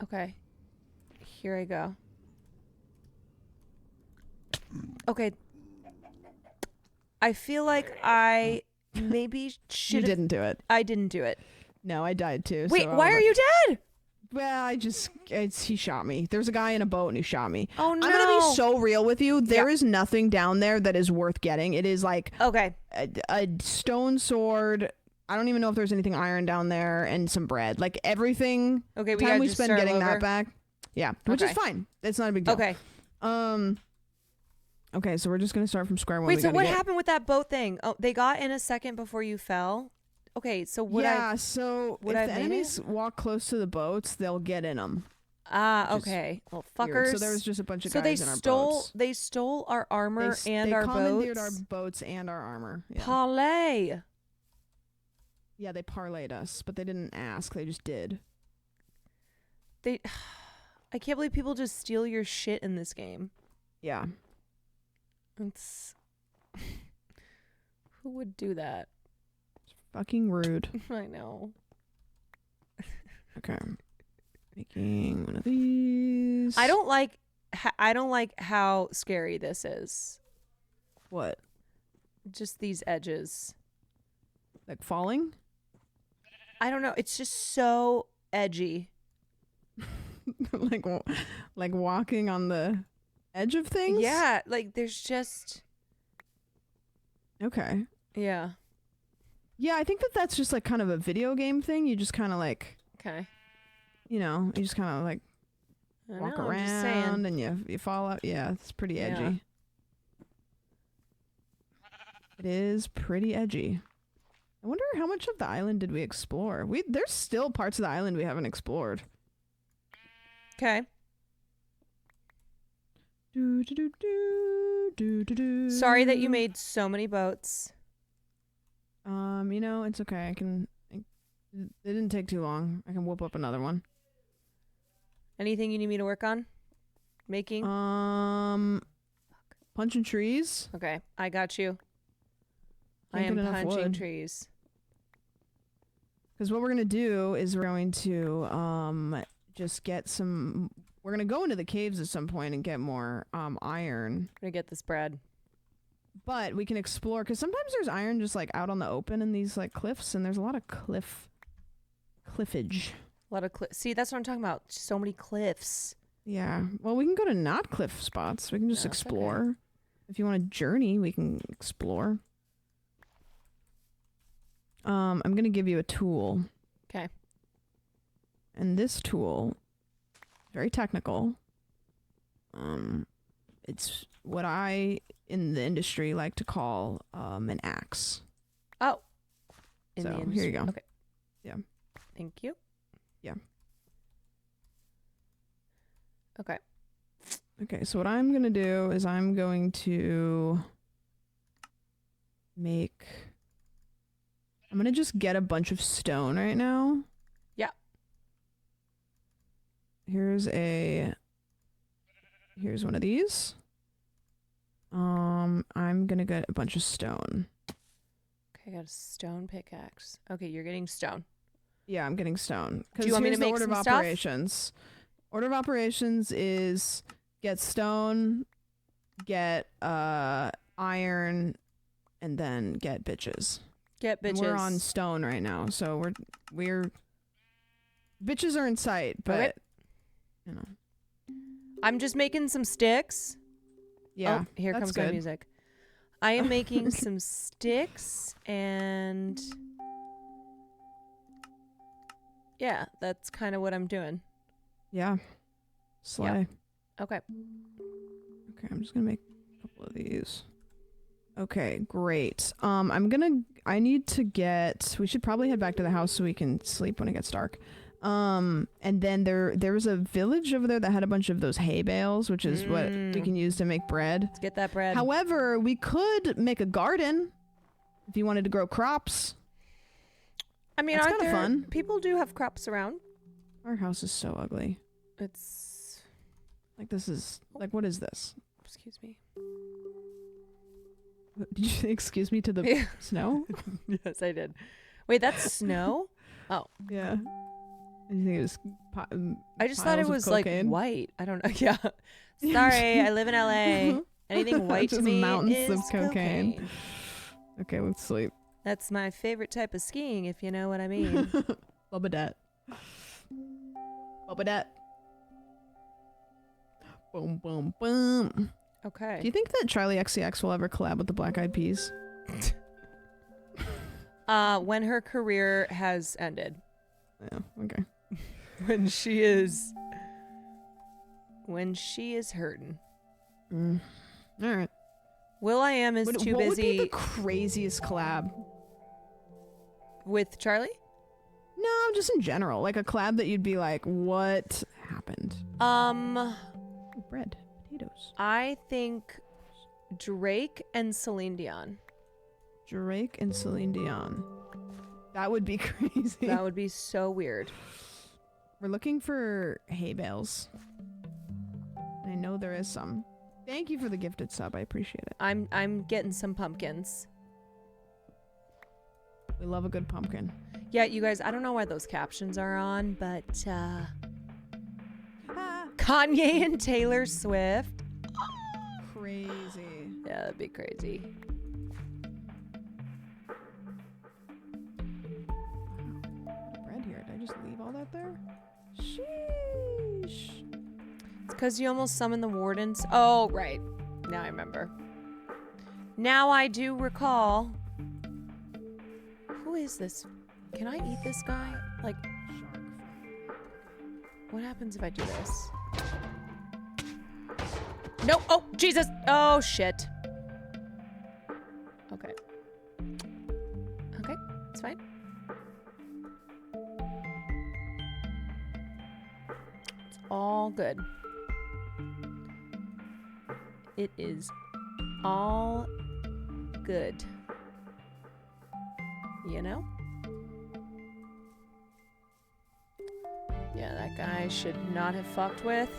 Okay. Here I go. Okay. I feel like I maybe should. You didn't do it. I didn't do it. No, I died too. Wait, so why are you dead? Well, he shot me. There's a guy in a boat and he shot me. Oh no. I'm gonna be so real with you. There is nothing down there that is worth getting. It is like okay, a stone sword. I don't even know if there's anything iron down there, and some bread. Like everything. Okay, we time gotta we just spend start getting over. that back. Yeah, which is Okay. fine. It's not a big deal. Okay. Okay, so we're just gonna start from square one. Wait, We so gotta what get- happened with that boat thing? Oh, they got in a second before you fell? Okay, so would yeah, I... so would if I the have made enemies walk close to the boats, they'll get in them. Ah, which is okay. Well, weird. fuckers. So there was just a bunch of so guys they in our stole, boats. They stole our armor and they our commandeered boats. our boats and our armor. Yeah. Parlay. Yeah, they parlayed us, but they didn't ask. They just did. They... I can't believe people just steal your shit in this game. Yeah. It's... Who would do that? Fucking rude. I know. Okay. Making one of these. I don't like how scary this is. What? Just these edges. Like falling? I don't know. It's just so edgy. like walking on the edge of things? Yeah, like there's just... Okay. Yeah. Yeah, I think that's just like kind of a video game thing. You just kind of like... Okay. You know, you just kind of like walk I'm just saying. around and you fall out. Yeah, it's pretty edgy. Yeah. It is pretty edgy. I wonder how much of the island did we explore? There's still parts of the island we haven't explored. Okay. Sorry that you made so many boats. You know, it's okay. It didn't take too long. I can whip up another one. Anything you need me to work on? Making? Punching trees. Okay, I got you. I Can't am get enough punching wood. trees. Because what we're going to do is we're going to just get some... We're going to go into the caves at some point and get more iron. I'm going to get this bread. But we can explore, because sometimes there's iron just like out on the open in these like cliffs, and there's a lot of cliffage. A lot of See, that's what I'm talking about. So many cliffs. Yeah. Well, we can go to not cliff spots. We can just explore. Okay. If you want to journey, we can explore. I'm going to give you a tool. Okay. And this tool, very technical. It's what I, in the industry, like to call an axe. Oh. So, here you go. Okay. Yeah. Thank you. Yeah. Okay. Okay, so what I'm going to do is I'm going to make... I'm going to just get a bunch of stone right now. Yeah. Here's one of these. I'm going to get a bunch of stone. Okay, I got a stone pickaxe. Okay, you're getting stone. Yeah, I'm getting stone. Do you want me to make order some of stuff? operations. Order of operations is get stone, get iron, and then get bitches. Get bitches. And we're on stone right now, so we're bitches are in sight, but Okay. you know. I'm just making some sticks. Yeah, Oh, here that's comes my good. music. I am making some sticks and yeah, that's kind of what I'm doing. Yeah. Slay. Yep. Okay. Okay, I'm just gonna make a couple of these. Okay, great. I need to get... We should probably head back to the house so we can sleep when it gets dark. And then there was a village over there that had a bunch of those hay bales, which is what we can use to make bread. Let's get that bread. However, we could make a garden if you wanted to grow crops. I mean, That's aren't kinda there... fun. People do have crops around. Our house is so ugly. It's... Like, this is... Like, what is this? Excuse me. Did you say excuse me to the snow? Yes, I did. Wait, that's snow? Oh. Yeah. I think it was I just thought it was like white. I don't know. Yeah. Sorry, I live in LA. Anything white to Just me mountains is of cocaine. Okay, let's sleep. That's my favorite type of skiing, if you know what I mean. Bubba dat. Boom, boom, boom. Okay. Do you think that Charlie XCX will ever collab with the Black Eyed Peas? When her career has ended. Yeah, okay. When she is hurting. All right. Will.i.am is too what busy. What would be the craziest collab? With Charlie? No, just in general. Like a collab that you'd be like, what happened? Bread. Potatoes. I think Drake and Celine Dion. Drake and Celine Dion. That would be crazy. That would be so weird. We're looking for hay bales. I know there is some. Thank you for the gifted sub. I appreciate it. I'm getting some pumpkins. We love a good pumpkin. Yeah, you guys, I don't know why those captions are on, but Kanye and Taylor Swift. Crazy. Yeah, that'd be crazy. that there? Sheesh. It's because you almost summoned the wardens. Oh, right. Now I remember. Now I do recall. Who is this? Can I eat this guy? Like, what happens if I do this? No. Oh, Jesus. Oh, shit. Okay. Okay, it's fine. It's all good. It is all good. You know? Yeah, that guy should not have fucked with.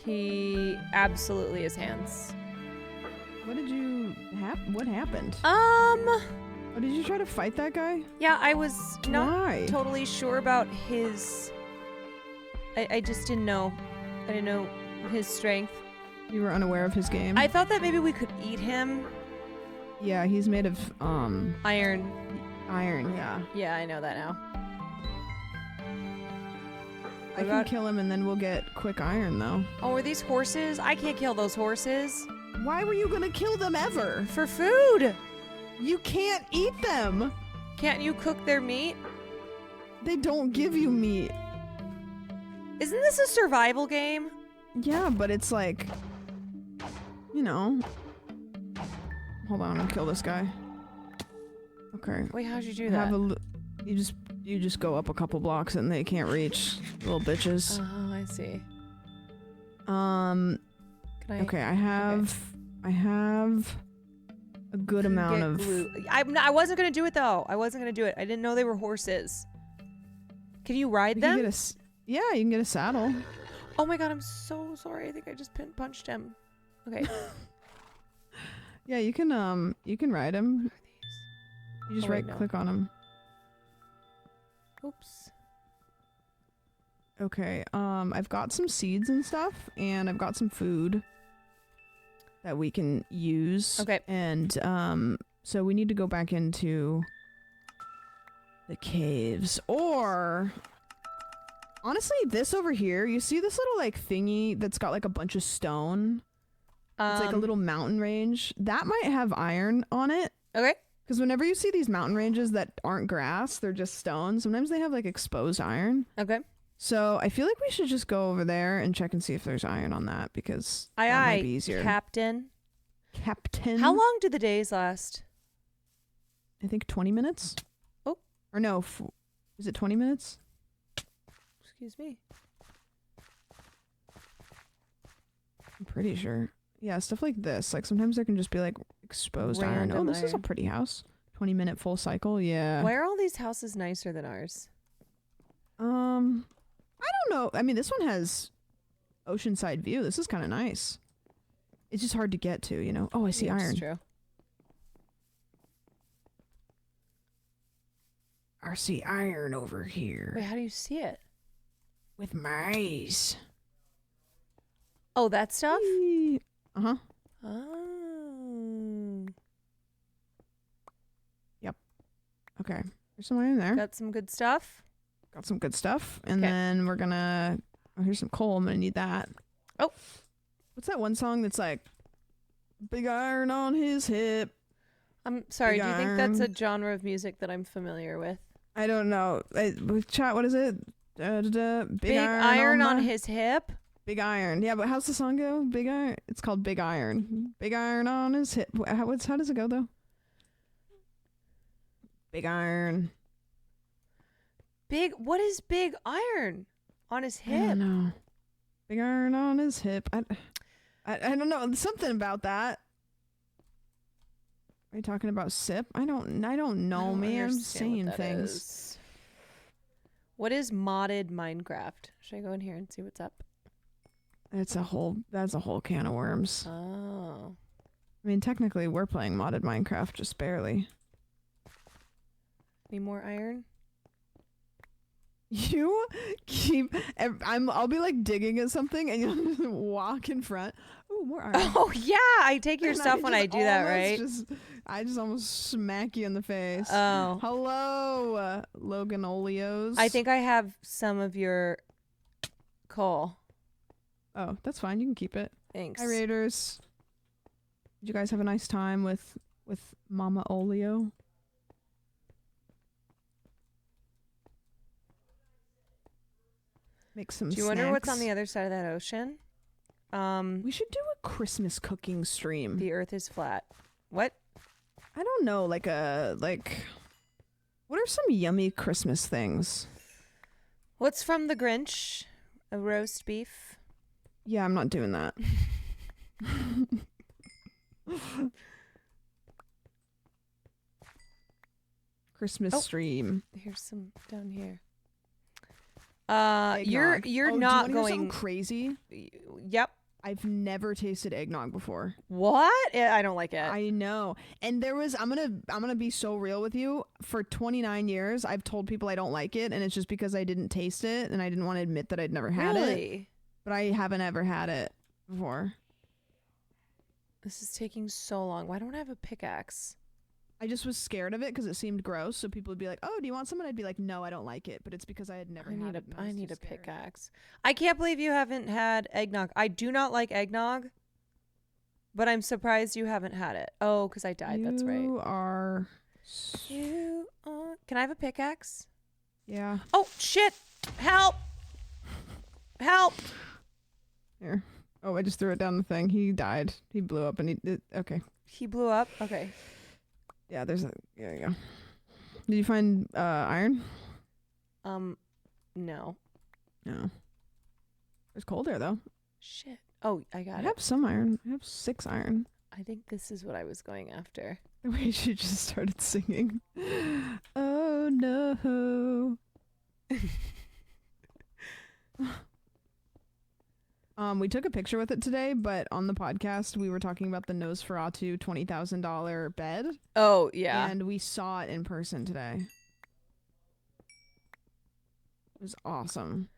He absolutely has hands. What did you what happened? Oh, did you try to fight that guy? Yeah, I was not Why? totally sure about his... I just didn't know. I didn't know his strength. You were unaware of his game? I thought that maybe we could eat him. Yeah, he's made of, iron. Iron, yeah. Yeah, I know that now. I can kill him and then we'll get quick iron, though. Oh, are these horses? I can't kill those horses. Why were you gonna kill them ever? For food. You can't eat them. Can't you cook their meat? They don't give you meat. Isn't this a survival game? Yeah, but it's like, you know. Hold on, I'm gonna kill this guy. Okay. Wait, how'd you do that? You just go up a couple blocks and they can't reach, little bitches. Oh, I see. Okay, I have a good amount of glue. I wasn't gonna do it though. I wasn't gonna do it. I didn't know they were horses. Can you ride them? Yeah, you can get a saddle. Oh my god, I'm so sorry. I think I just punched him. Okay. Yeah, you can ride him. You just click on him. Oops. Okay, I've got some seeds and stuff, and I've got some food that we can use. Okay. And so we need to go back into the caves. Or honestly, this over here, you see this little like thingy that's got like a bunch of stone? It's like a little mountain range. That might have iron on it. Okay. Because whenever you see these mountain ranges that aren't grass, they're just stone. Sometimes they have like exposed iron. Okay. So I feel like we should just go over there and check and see if there's iron on that, because that might be easier. Captain. Captain. How long do the days last? I think 20 minutes. Oh. Or no, is it 20 minutes? Excuse me. I'm pretty sure. Yeah, stuff like this. Like sometimes there can just be like exposed iron. Oh, this is a pretty house. 20-minute full cycle. Yeah. Why are all these houses nicer than ours? I don't know. I mean, this one has oceanside view. This is kind of nice. It's just hard to get to, you know. Oh, I see iron. That's true. I see iron over here. Wait, how do you see it? With my eyes. Oh, that stuff? Uh-huh. Oh. Yep. Okay. There's some iron there. Got some good stuff. Got some good stuff. And then we're gonna... Oh, here's some coal. I'm gonna need that. Oh. What's that one song that's like... Big iron on his hip. I'm sorry, Big do you think that's iron. a genre of music that I'm familiar with? I don't know. Chat, what is it? Big iron on his hip? Big iron. Yeah, but how's the song go? Big iron. It's called Big Iron. Big iron on his hip. How does it go though? Big iron. What is big iron on his hip? I don't know. Big iron on his hip. I don't know. Something about that. Are you talking about sip? I don't know, man. I'm just saying things. What is modded Minecraft? Should I go in here and see what's up? That's a whole can of worms. Oh. I mean, technically, we're playing modded Minecraft, just barely. Need more iron? You keep... I'll be like digging at something and you'll just walk in front. Ooh, more iron. Oh, yeah. I take your stuff when I do that, right? Just I just almost smack you in the face. Oh. Hello, Logan Oleos. I think I have some of your coal. Oh, that's fine. You can keep it. Thanks. Hi, Raiders. Did you guys have a nice time with Mama Oleo? Make some Do you wonder what's on the other side of that ocean? We should do a Christmas cooking stream. The Earth is flat. What? I don't know, what are some yummy Christmas things? What's from the Grinch? A roast beef? Yeah, I'm not doing that. Christmas stream. Here's some down here. Eggnog. You're Oh, not do you wanna hear going something crazy. Yep. I've never tasted eggnog before. What? I don't like it. I know. And there was I'm gonna be so real with you. For 29 years, I've told people I don't like it, and it's just because I didn't taste it and I didn't want to admit that I'd never had Really? it. But I haven't ever had it before. This is taking so long. Why don't I have a pickaxe? I just was scared of it because it seemed gross. So people would be like, "Oh, do you want some?" And I'd be like, "No, I don't like it." But it's because I had never had it. I need a pickaxe. I can't believe you haven't had eggnog. I do not like eggnog, but I'm surprised you haven't had it. Oh, because I died. That's right. You are. Can I have a pickaxe? Yeah. Oh shit! Help! Help! Here. Oh, I just threw it down the thing. He died. He blew up, and he did. Okay. He blew up. Okay. Yeah, there you go. Did you find iron? No. No. There's coal there though. Shit. Oh, I got I it. have some iron. I have 6 iron. I think this is what I was going after. The way she just started singing. Oh no. We took a picture with it today, but on the podcast we were talking about the Nosferatu $20,000 bed. Oh yeah. And we saw it in person today. It was awesome.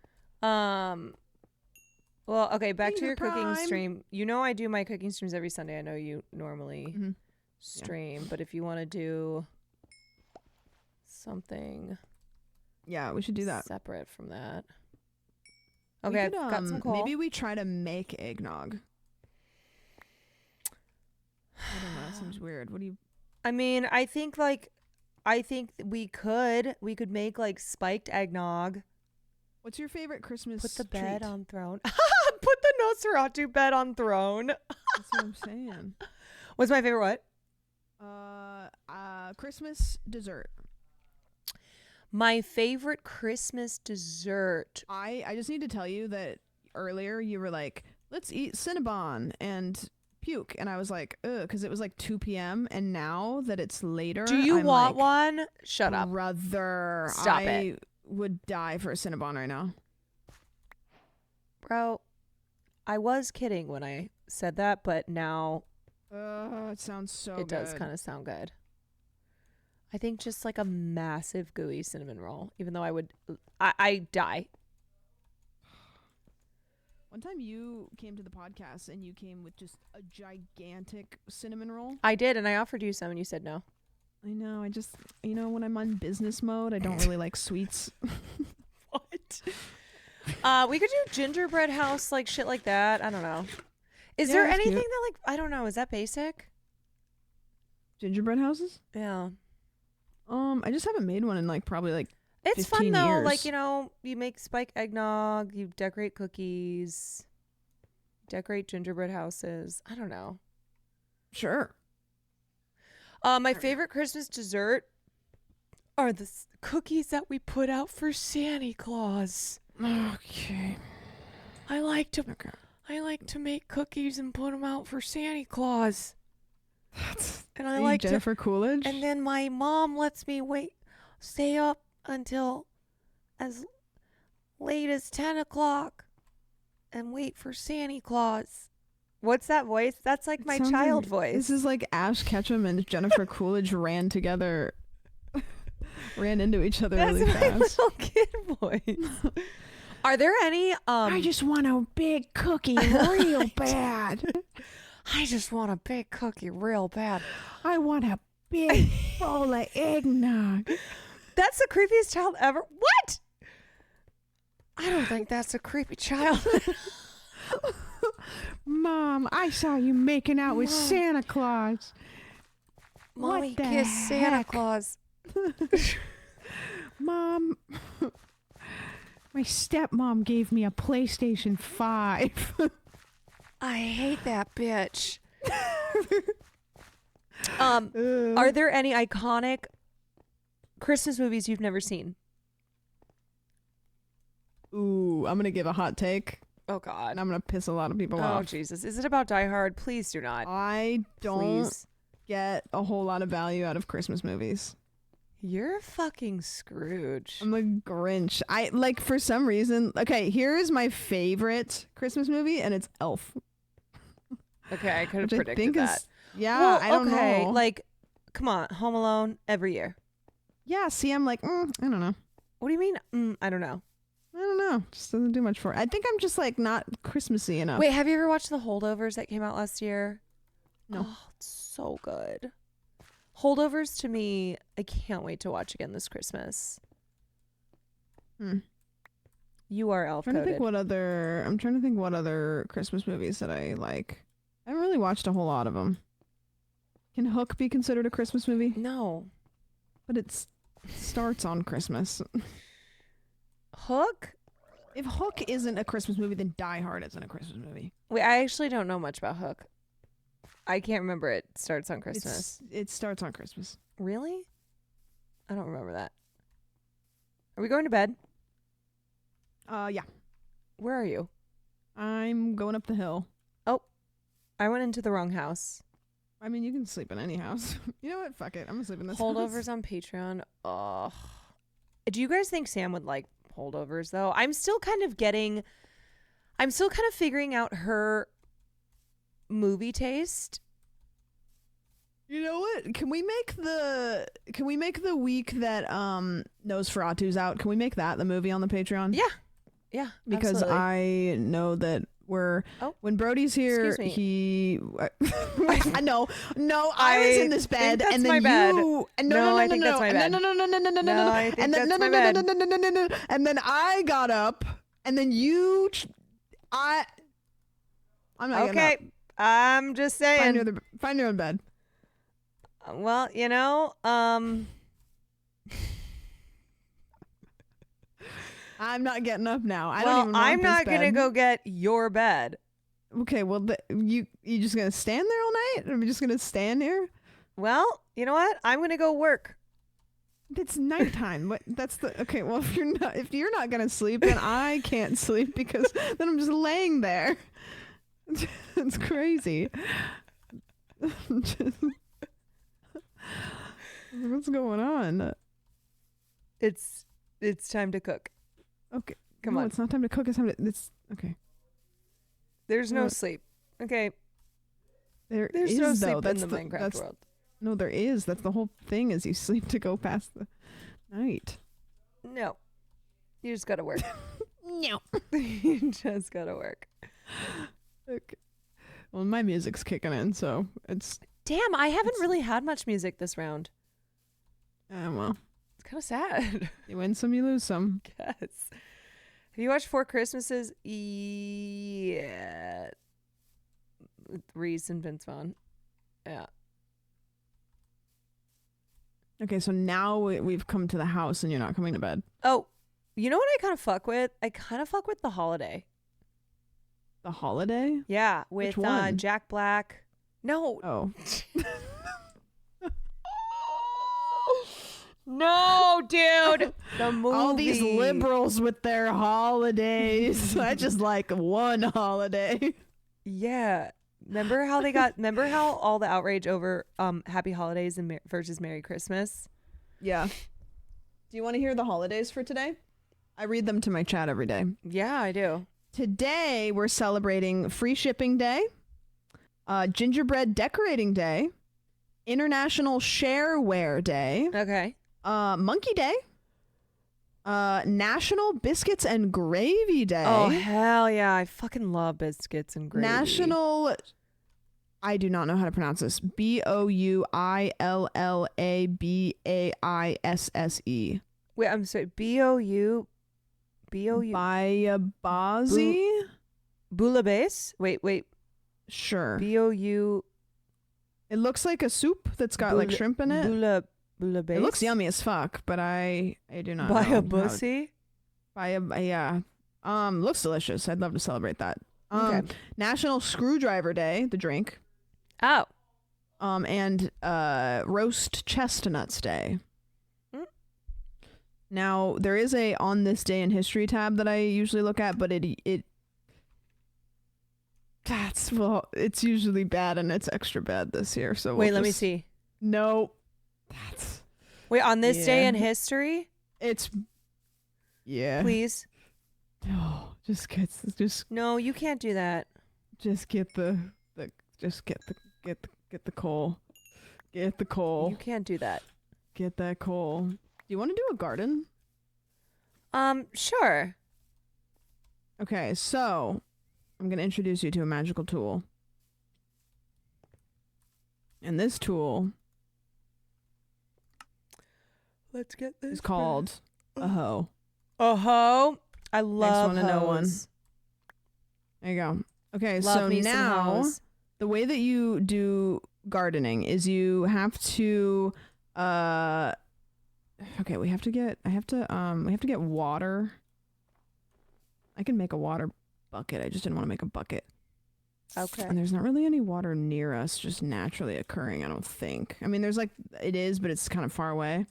Well, okay, back to Finger your cooking prime. stream. You know I do my cooking streams every Sunday. I know you normally Mm-hmm. stream, but if you want to do something Yeah, we should do that. separate from that. We Okay, could, I've got some coal. Maybe we try to make eggnog. I don't know. That seems weird. What do you? I mean, I think we could make like spiked eggnog. What's your favorite Christmas? Put the bed treat? on throne. Put the Nosferatu bed on throne. That's what I'm saying. What's my favorite what? Christmas dessert. My favorite Christmas dessert. I just need to tell you that earlier you were like, let's eat Cinnabon and puke. And I was like, ugh, because it was like 2 p.m. And now that it's later. Do you I'm want like, one? Shut up. Brother. Stop I it. would die for a Cinnabon right now. Bro, I was kidding when I said that, but now It sounds so it good. does kind of sound good. I think just like a massive gooey cinnamon roll, even though I die. One time you came to the podcast and you came with just a gigantic cinnamon roll. I did, and I offered you some, and you said no. I know. I just, when I'm on business mode, I don't really like sweets. What? We could do gingerbread house, like shit like that. I don't know. Is Yeah, there that's anything cute. that like I don't know? Is that basic? Gingerbread houses? Yeah. I just haven't made one in like probably like It's fun 15 though. years. Like, you make spike eggnog, you decorate cookies, decorate gingerbread houses. I don't know. Sure. My favorite Christmas dessert are the cookies that we put out for Santa Claus. Okay. I like to make cookies and put them out for Santa Claus. And I Are you like Jennifer Coolidge? And then my mom lets me stay up until as late as 10 o'clock and wait for Santa Claus. What's that voice? That's like my Sounds child like- voice. This is like Ash Ketchum and Jennifer Coolidge ran into each other That's really my fast. little kid voice. Are there any I just want a big cookie real bad. I just want a big cookie real bad. I want a big bowl of eggnog. That's the creepiest child ever. What? I don't think that's a creepy child. Mom, I saw you making out with Santa Claus. Mommy What the kissed Santa heck? Claus. Mom, my stepmom gave me a PlayStation 5. I hate that bitch. Are there any iconic Christmas movies you've never seen? Ooh, I'm going to give a hot take. Oh, God. And I'm going to piss a lot of people Oh, off. Jesus. Is it about Die Hard? Please do not. I don't Please. get a whole lot of value out of Christmas movies. You're fucking Scrooge. I'm a Grinch. I like for some reason. Okay, here's my favorite Christmas movie, and it's Elf. Okay, I could have Which I predicted think that. is- yeah, Well, I don't okay, know. like, come on, Home Alone every year. Yeah, see, I'm like, I don't know. What do you mean? I don't know. I don't know. Just doesn't do much for it. I think I'm just like not Christmassy enough. Wait, have you ever watched The Holdovers that came out last year? No. Oh, it's so good. Holdovers to me, I can't wait to watch again this Christmas. You are elf I'm trying to coded. think what other. I'm trying to think what other Christmas movies that I like. I haven't really watched a whole lot of them. Can Hook be considered a Christmas movie? No, but it starts on Christmas. Hook? If Hook isn't a Christmas movie, then Die Hard isn't a Christmas movie. Wait, I actually don't know much about Hook. I can't remember it starts on Christmas. It starts on Christmas. Really? I don't remember that. Are we going to bed? Yeah. Where are you? I'm going up the hill. Oh, I went into the wrong house. I mean, you can sleep in any house. You know what? Fuck it. I'm gonna sleep in this house. Holdovers on Patreon. Ugh. Do you guys think Sam would like holdovers though? I'm still kind of figuring out her movie taste. You know what? Can we make the week that Nosferatu's out? Can we make that the movie on the Patreon? Yeah, because absolutely. I know that when Brody's here, excuse me. he I know. No, I was in this bed, think and that's then my bed. you No, I think that's my bed. No, I think and then that's my bed. and then I got up, and then you I'm not getting Okay, up. I'm just saying. Find your own bed. Well, you know, I'm not getting up now. I don't well, even want I'm this not gonna bed. go get your bed. Okay, well, you just gonna stand there all night? Are we just gonna stand here? Well, you know what? I'm gonna go work. It's nighttime. That's the okay. Well, if you're not gonna sleep, then I can't sleep because then I'm just laying there. It's crazy. What's going on? It's time to cook. Okay, Come no, on. It's not time to cook. It's time to. It's okay. There's no What? sleep. Okay. There's no though. sleep in That's the Minecraft that's, world. No, there is. That's the whole thing. Is you sleep to go past the night. No. You just gotta work. No. You just gotta work. Okay. Well, my music's kicking in, so it's. Damn, I haven't really had much music this round. Well, It's kind of sad. you win some, you lose some. Yes. Have you watched Four Christmases? Yeah. With Reese and Vince Vaughn. Yeah. Okay, so now we've come to the house, and you're not coming to bed. Oh, you know what I kind of fuck with? I kind of fuck with The Holiday. The Holiday? Yeah, with Which one? Jack Black. No. Oh. No, dude. The movie. All these liberals with their holidays. I just like one holiday. Yeah. Remember how all the outrage over Happy Holidays and versus Merry Christmas? Yeah. Do you want to hear the holidays for today? I read them to my chat every day. Yeah, I do. Today we're celebrating Free Shipping Day, Gingerbread Decorating Day, International Shareware Day. Okay. Monkey Day. National Biscuits and Gravy Day. Oh, hell yeah. I fucking love biscuits and gravy. National I do not know how to pronounce this. Bouillabisse. Wait, I'm sorry. Bou. Bayabazi? Bouillabaisse? Wait. Sure. Bou. It looks like a soup that's got like shrimp in it. Bouillabaisse? It looks yummy as fuck, but I do not know. Bayabussy? Yeah. Looks delicious. I'd love to celebrate that. Okay. National Screwdriver Day, the drink. Oh. And Roast Chestnuts Day. Now, there is a On This Day in History tab that I usually look at, but it's usually bad, and it's extra bad this year. So wait, let me see. No. Wait, on this day in history? Yeah. Please. No, just No, you can't do that. Just get the coal. Get the coal. You can't do that. Get that coal. Do you want to do a garden? Sure. Okay, so I'm going to introduce you to a magical tool. And this tool Let's get this. is called a hoe. A hoe? I love Next one to know one. hoes. There you go. Okay, Love so me some now hoes. the way that you do gardening is you have to okay, we have to get water. I can make a water bucket. I just didn't want to make a bucket. Okay. And there's not really any water near us just naturally occurring, I don't think. I mean, there's like it is, but it's kind of far away.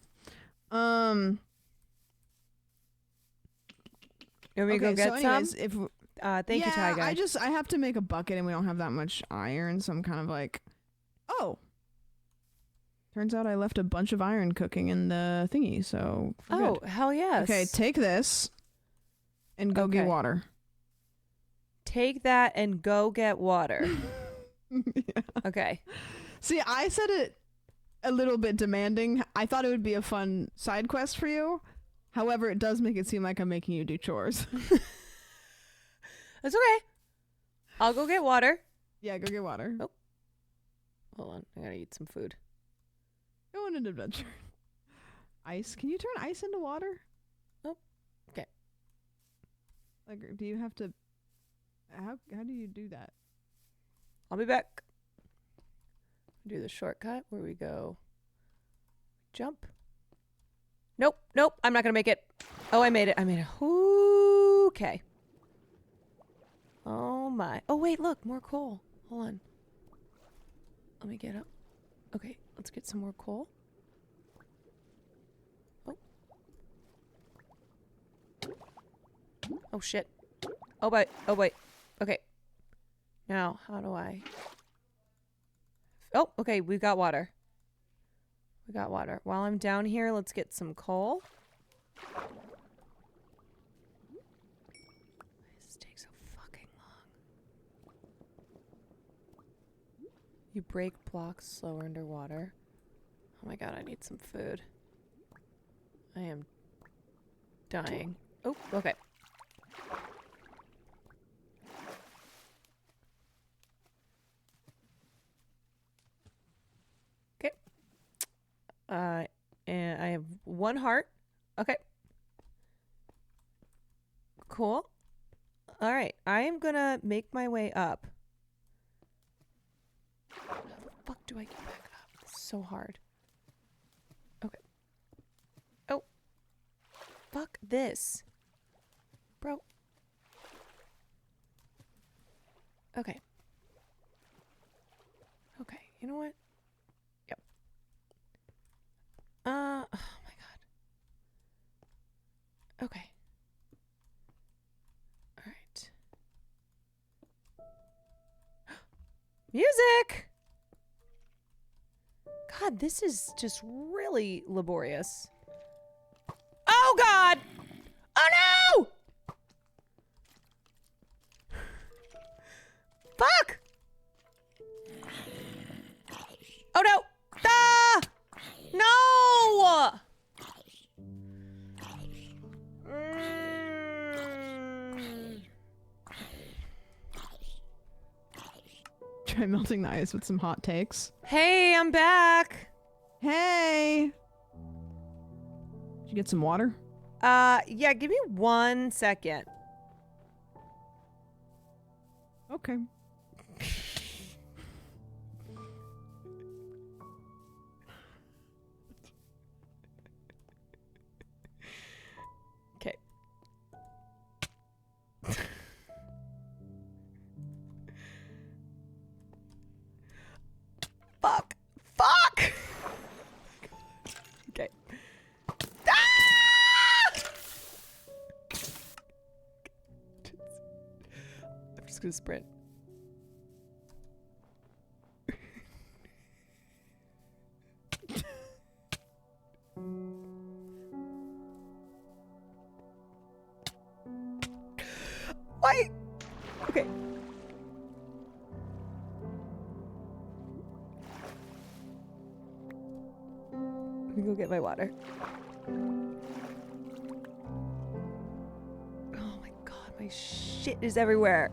You want me to go get so anyways, some? if Thank you, Ty Guy. I have to make a bucket and we don't have that much iron, so I'm kind of like, oh. Turns out I left a bunch of iron cooking in the thingy, so we're Oh, good. hell yes. Okay, take this and go get Okay. water. Take that and go get water. Yeah. Okay. See, I said it a little bit demanding. I thought it would be a fun side quest for you. However, it does make it seem like I'm making you do chores. That's okay. I'll go get water. Yeah, go get water. Oh. Hold on. I gotta eat some food. Go on an adventure. Ice. Can you turn ice into water? Oh. Okay. Like, do you have to... How do you do that? I'll be back. Do the shortcut where we go. Jump. Nope. I'm not gonna make it. Oh, I made it. Okay. Oh my. Oh wait, look, more coal. Hold on. Let me get up. Okay, let's get some more coal. Oh shit. Oh wait. Okay. Now, how do I... Oh, okay, we got water. While I'm down here, let's get some coal. This takes so fucking long. You break blocks slower underwater. Oh my god, I need some food. I am dying. Oh, okay. And I have 1 heart. Okay. Cool. All right. I am gonna make my way up. How the fuck do I get back up? It's so hard. Okay. Oh. Fuck this. Bro. Okay. Okay. You know what? Oh my god. Okay. All right. Music! God, this is just really laborious. Oh god! Oh no! Fuck! Oh no! Ah! No! Try melting the ice with some hot takes. Hey, I'm back. Hey. Did you get some water? Yeah, give me 1 second. Okay. Okay. Fuck. Fuck! Okay. Ah! I'm just gonna sprint. Why? Okay. Let me go get my water. Oh my god, my shit is everywhere.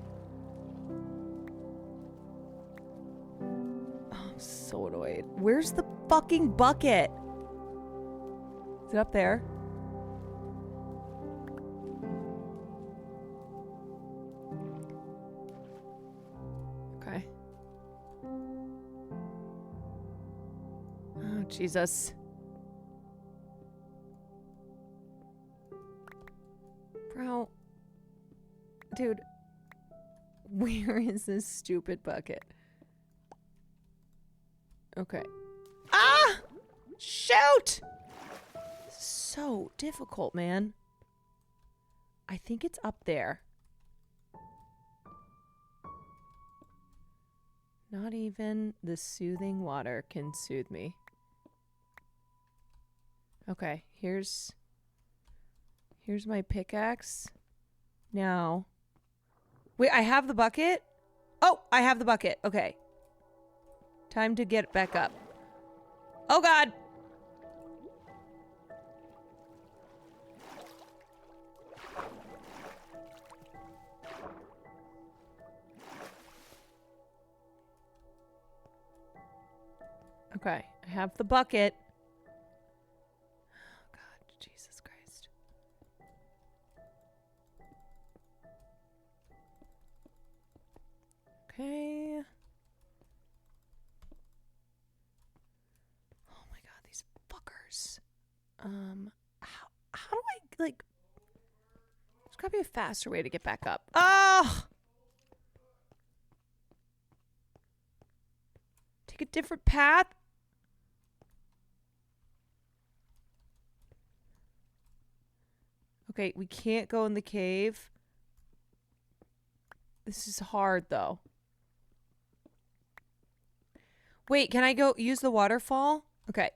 Oh, I'm so annoyed. Where's the fucking bucket? Is it up there? Okay. Oh, Jesus. Bro. Dude. Where is this stupid bucket? Okay. Ah! Shoot! So difficult, man. I think it's up there. Not even the soothing water can soothe me. Okay, here's my pickaxe. Now. Wait, I have the bucket? Oh, I have the bucket. Okay. Time to get back up. Oh god! Okay, I have the bucket. Oh god, Jesus Christ. Okay. Oh my god, these fuckers. How do I, like... There's gotta be a faster way to get back up. Oh! Take a different path? Okay, we can't go in the cave. This is hard, though. Wait, can I go use the waterfall? Okay.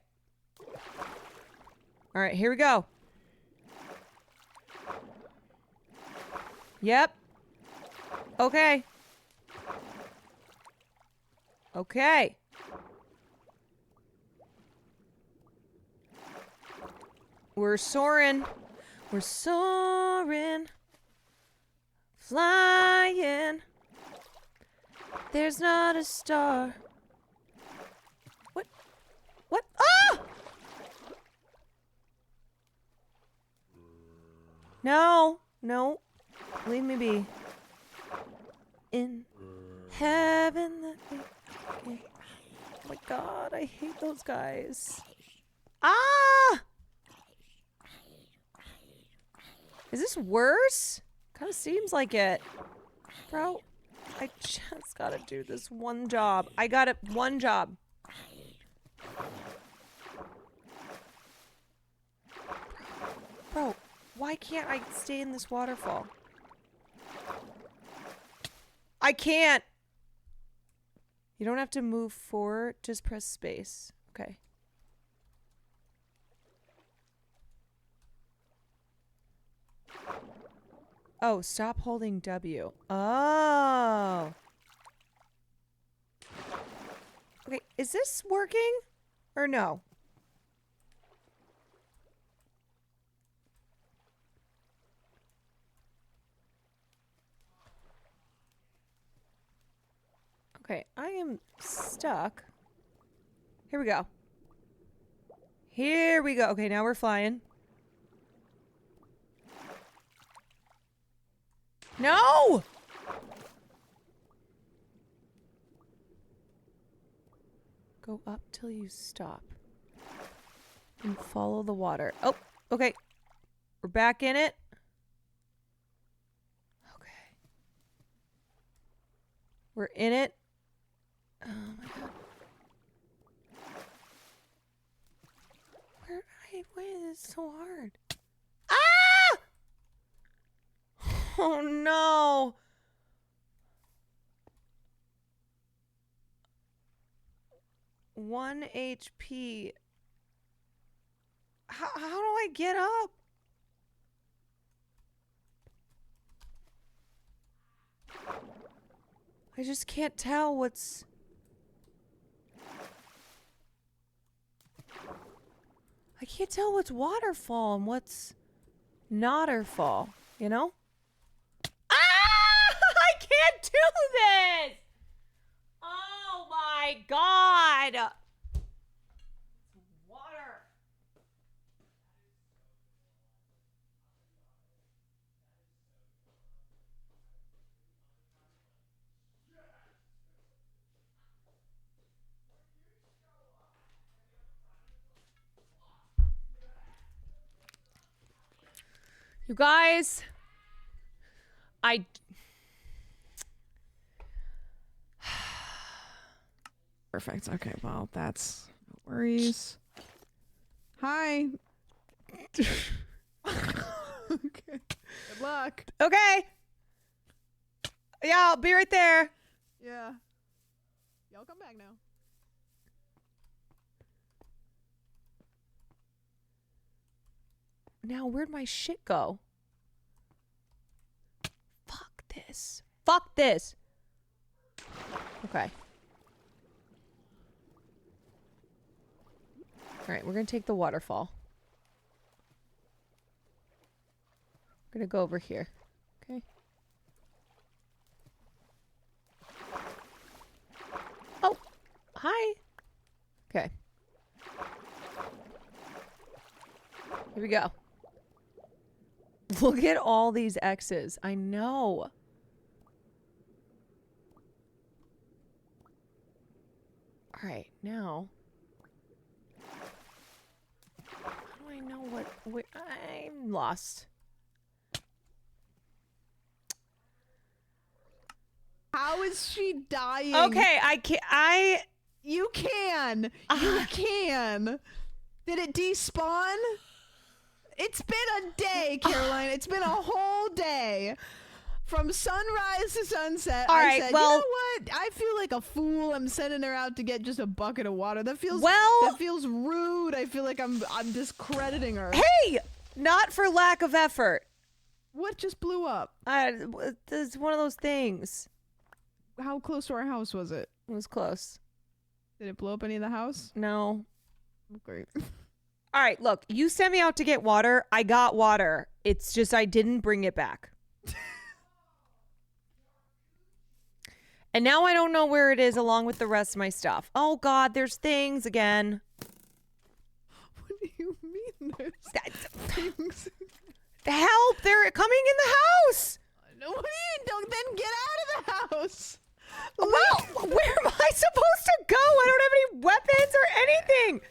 All right, here we go. Yep. Okay. Okay. We're soaring. We're soaring. Flying. There's not a star. What? What? Ah! No. No. Leave me be. In heaven. Oh my god, I hate those guys. Ah! Is this worse? Kind of seems like it. Bro, I just gotta do this one job. I got it. One job. Bro, why can't I stay in this waterfall? I can't. You don't have to move forward. Just press space. Okay. Oh, stop holding W. Oh. Okay, is this working or no? Okay, I am stuck. Here we go. Here we go. Okay, now we're flying. No! Go up till you stop. And follow the water. Oh, okay. We're back in it. Okay. We're in it. Oh my god. Why is it so hard? Ah! Oh no. One HP. How do I get up? I just can't tell what's... I can't tell what's waterfall and what's notterfall, you know? Ah! I can't do this! Oh my god! Water. You guys, Perfect. Okay, well, that's no worries. Hi. Okay. Good luck. Okay. Yeah, I'll be right there. Yeah. Y'all come back now. Now, where'd my shit go? Fuck this. Fuck this. Okay. All right, we're going to take the waterfall. We're going to go over here. Okay. Oh, hi. Okay. Here we go. Look at all these X's. I know. All right, now. How do I know what I'm lost. How is she dying? Okay, You can. You can. Did it despawn? It's been a day, Caroline. It's been a whole day. From sunrise to sunset. All I right, said, well, you know what? I feel like a fool. I'm sending her out to get just a bucket of water. That feels rude. I feel like I'm discrediting her. Hey! Not for lack of effort. What just blew up? It's one of those things. How close to our house was it? It was close. Did it blow up any of the house? No. Great. All right, look, you sent me out to get water. I got water. It's just I didn't bring it back. And now I don't know where it is along with the rest of my stuff. Oh, God, there's things again. What do you mean there's things? Help! They're coming in the house! No, what do you don't then get out of the house? Well, where am I supposed to go? I don't have any weapons or anything.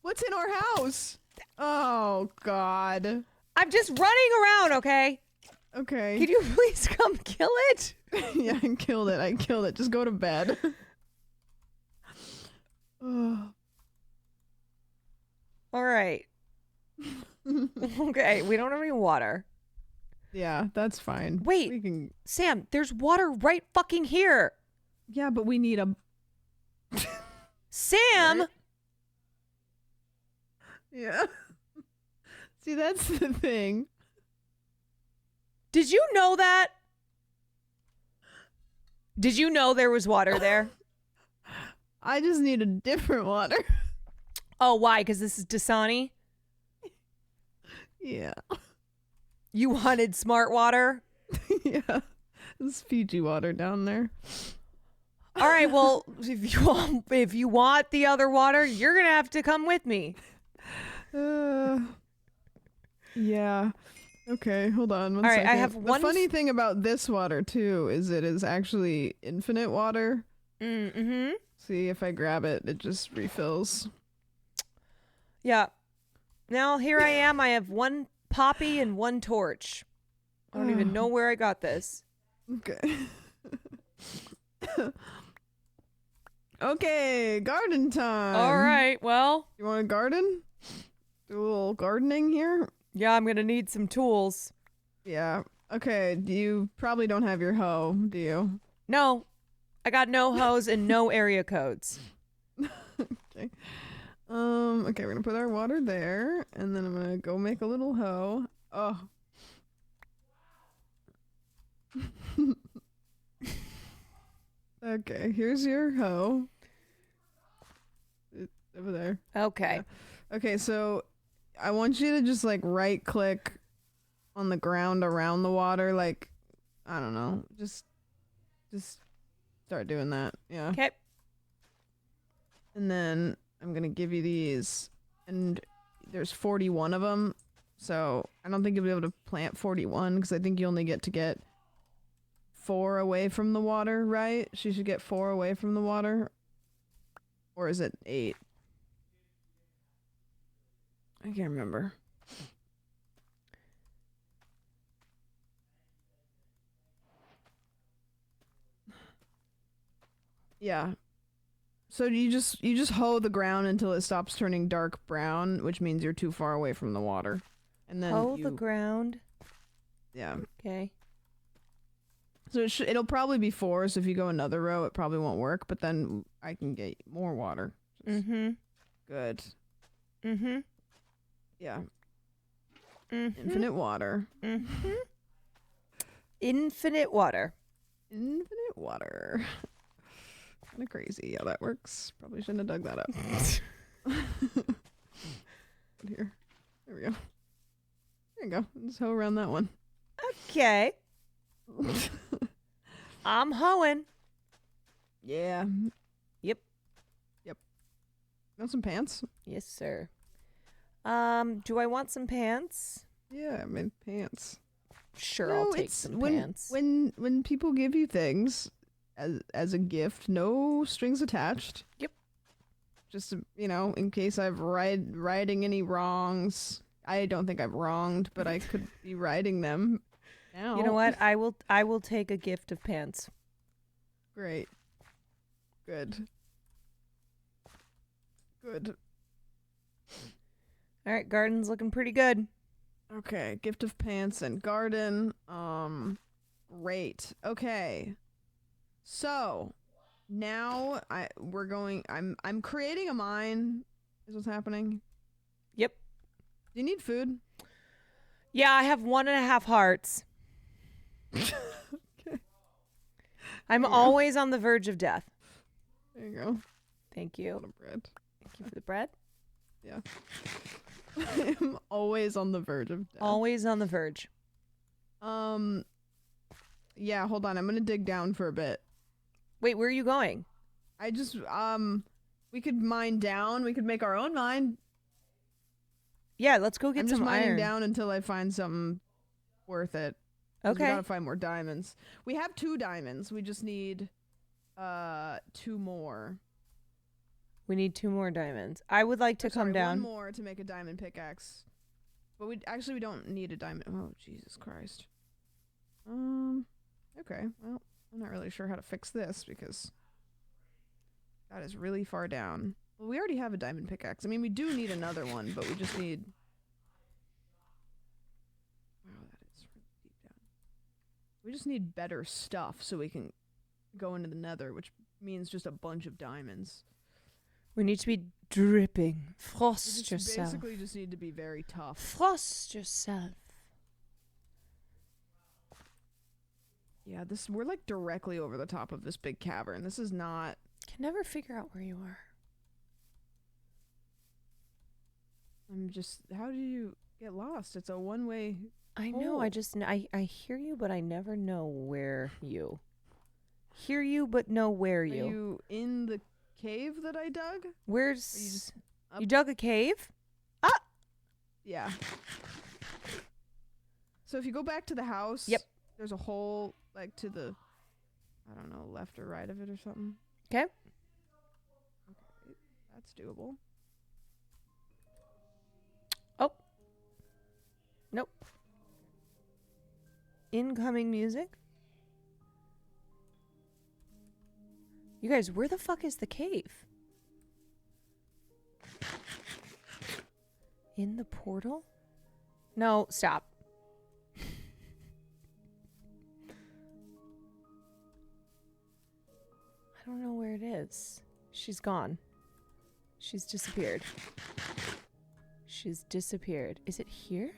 What's in our house? Oh, God. I'm just running around, okay? Okay. Can you please come kill it? Yeah, I killed it. I killed it. Just go to bed. All right. Okay, we don't have any water. Yeah, that's fine. Wait, Sam, there's water right fucking here. Yeah, but we need a... Sam! Right? Yeah. See, that's the thing. Did you know that? Did you know there was water there? I just need a different water. Oh, why? Because this is Dasani? Yeah. You wanted smart water? Yeah. There's Fiji water down there. All right, well, if you want the other water, you're gonna have to come with me. Yeah. Okay, hold on one All right, second. I have The one funny thing about this water too is it is actually infinite water. Mm-hmm. See, if I grab it, it just refills. Yeah. Now here I am. I have one poppy and one torch. I don't even know where I got this. Okay. Okay, garden time. All right, well. You want to garden? Do a little gardening here? Yeah, I'm going to need some tools. Yeah. Okay, you probably don't have your hoe, do you? No. I got no hose and no area codes. Okay. Okay, we're going to put our water there, and then I'm going to go make a little hoe. Oh. Okay, here's your hoe. It's over there. Okay. Yeah. Okay, so I want you to just like right click on the ground around the water, like I don't know, just start doing that. Yeah. Okay. And then I'm gonna give you these, and there's 41 of them, so I don't think you'll be able to plant 41 because I think you only get 4 away from the water, right? She should get 4 away from the water. Or is it 8? I can't remember. Yeah. So you just hoe the ground until it stops turning dark brown, which means you're too far away from the water. And then Hoe the ground. Yeah. Okay. So it'll probably be 4, so if you go another row, it probably won't work, but then I can get more water. Mm-hmm. Good. Mm-hmm. Yeah. Mm-hmm. Infinite water. Mm-hmm. Infinite water. Infinite water. Kind of crazy how that works. Probably shouldn't have dug that up. But here. There we go. There you go. Just hoe around that one. Okay. I'm hoeing. Yeah. Yep. Yep. Want some pants? Yes, sir. Do I want some pants? Yeah, I mean pants. Sure, I'll take some pants. When people give you things as a gift, no strings attached. Yep. Just in case I've righting any wrongs. I don't think I've wronged, but I could be righting them. Now. You know what? I will take a gift of pants. Great. Good. Good. All right, garden's looking pretty good. Okay, gift of pants and garden. Great. Okay. So, now I'm creating a mine. Is what's happening. Yep. Do you need food? Yeah, I have 1.5 hearts. Okay. I'm always on the verge of death. There you go. Thank you. What a bread. Thank you for the bread. Yeah. I'm always on the verge of death. Always on the verge. Yeah, hold on. I'm gonna dig down for a bit. Wait, where are you going? I just we could mine down. We could make our own mine. Yeah, let's go get I'm some just mining iron. down until I find something worth it. 'Cause Okay. We gotta find more diamonds. We have 2 diamonds. We just need 2 more. We need 2 more diamonds. I would like to come down. 1 more to make a diamond pickaxe. But we don't need a diamond. Oh, Jesus Christ. Okay. Well, I'm not really sure how to fix this because that is really far down. Well, we already have a diamond pickaxe. I mean, we do need another one, but we just need... Wow, that is really deep down. We just need better stuff so we can go into the nether, which means just a bunch of diamonds. We need to be dripping. We Frost just yourself. basically just need to be very tough. Frost yourself. Yeah, we're like directly over the top of this big cavern. This is not... Can never figure out where you are. How do you get lost? It's a one-way I know. I hear you, but I never know where you. hear you, but no where Are you. you in the cave that I dug? Where's... You dug a cave? Yeah. So if you go back to the house, Yep. there's a hole like to the, I don't know, left or right of it or something. Okay. Okay, that's doable. Oh. Nope. Incoming music? You guys, where the fuck is the cave? In the portal? No, stop. I don't know where it is. She's gone. She's disappeared. She's disappeared. Is it here?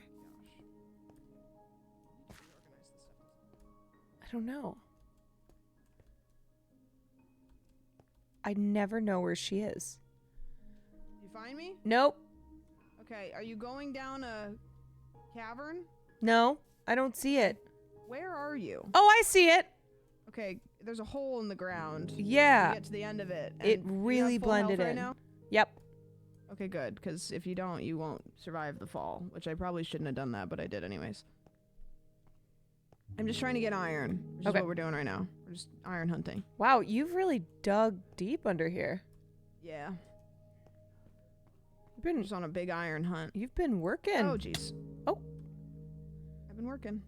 I don't know. I never know where she is. You find me? Nope. Okay, are you going down a cavern? No, I don't see it. Where are you? Oh, I see it. Okay, there's a hole in the ground. Yeah. You get to the end of it. It and you have really full health blended right in. now? Yep. Okay, good, because if you don't, you won't survive the fall, which I probably shouldn't have done that, but I did anyways. I'm just trying to get iron, which is Okay. what we're doing right now. We're just iron hunting. Wow, you've really dug deep under here. Yeah. You've been just on a big iron hunt. You've been working. Oh, jeez. Oh. I've been working.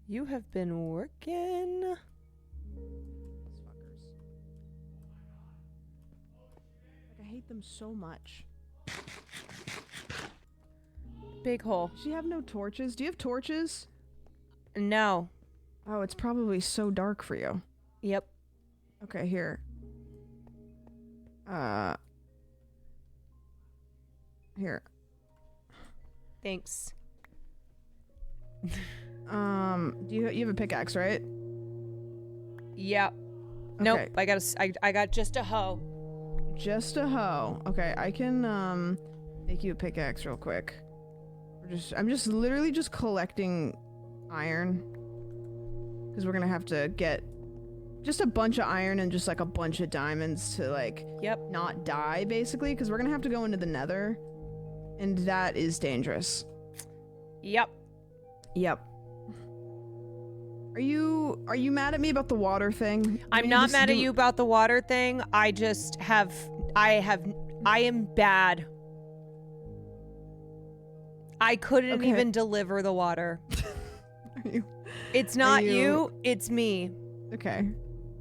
You have been working. These fuckers. Like, I hate them so much. Big hole. Does she have no torches? Do you have torches? No. Oh, it's probably so dark for you. Yep. Okay, here. Here. Thanks. Do you have a pickaxe, right? Yep. Okay. Nope. I got just a hoe. Just a hoe. Okay, I can make you a pickaxe real quick. I'm just literally just collecting iron. Because we're gonna have to get just a bunch of iron and just like a bunch of diamonds to like not die basically, because we're gonna have to go into the nether. And that is dangerous. Yep. Yep. Are you mad at me about the water thing? I'm not mad at you about the water thing. I am bad. I couldn't even deliver the water. It's not you, it's me. Okay.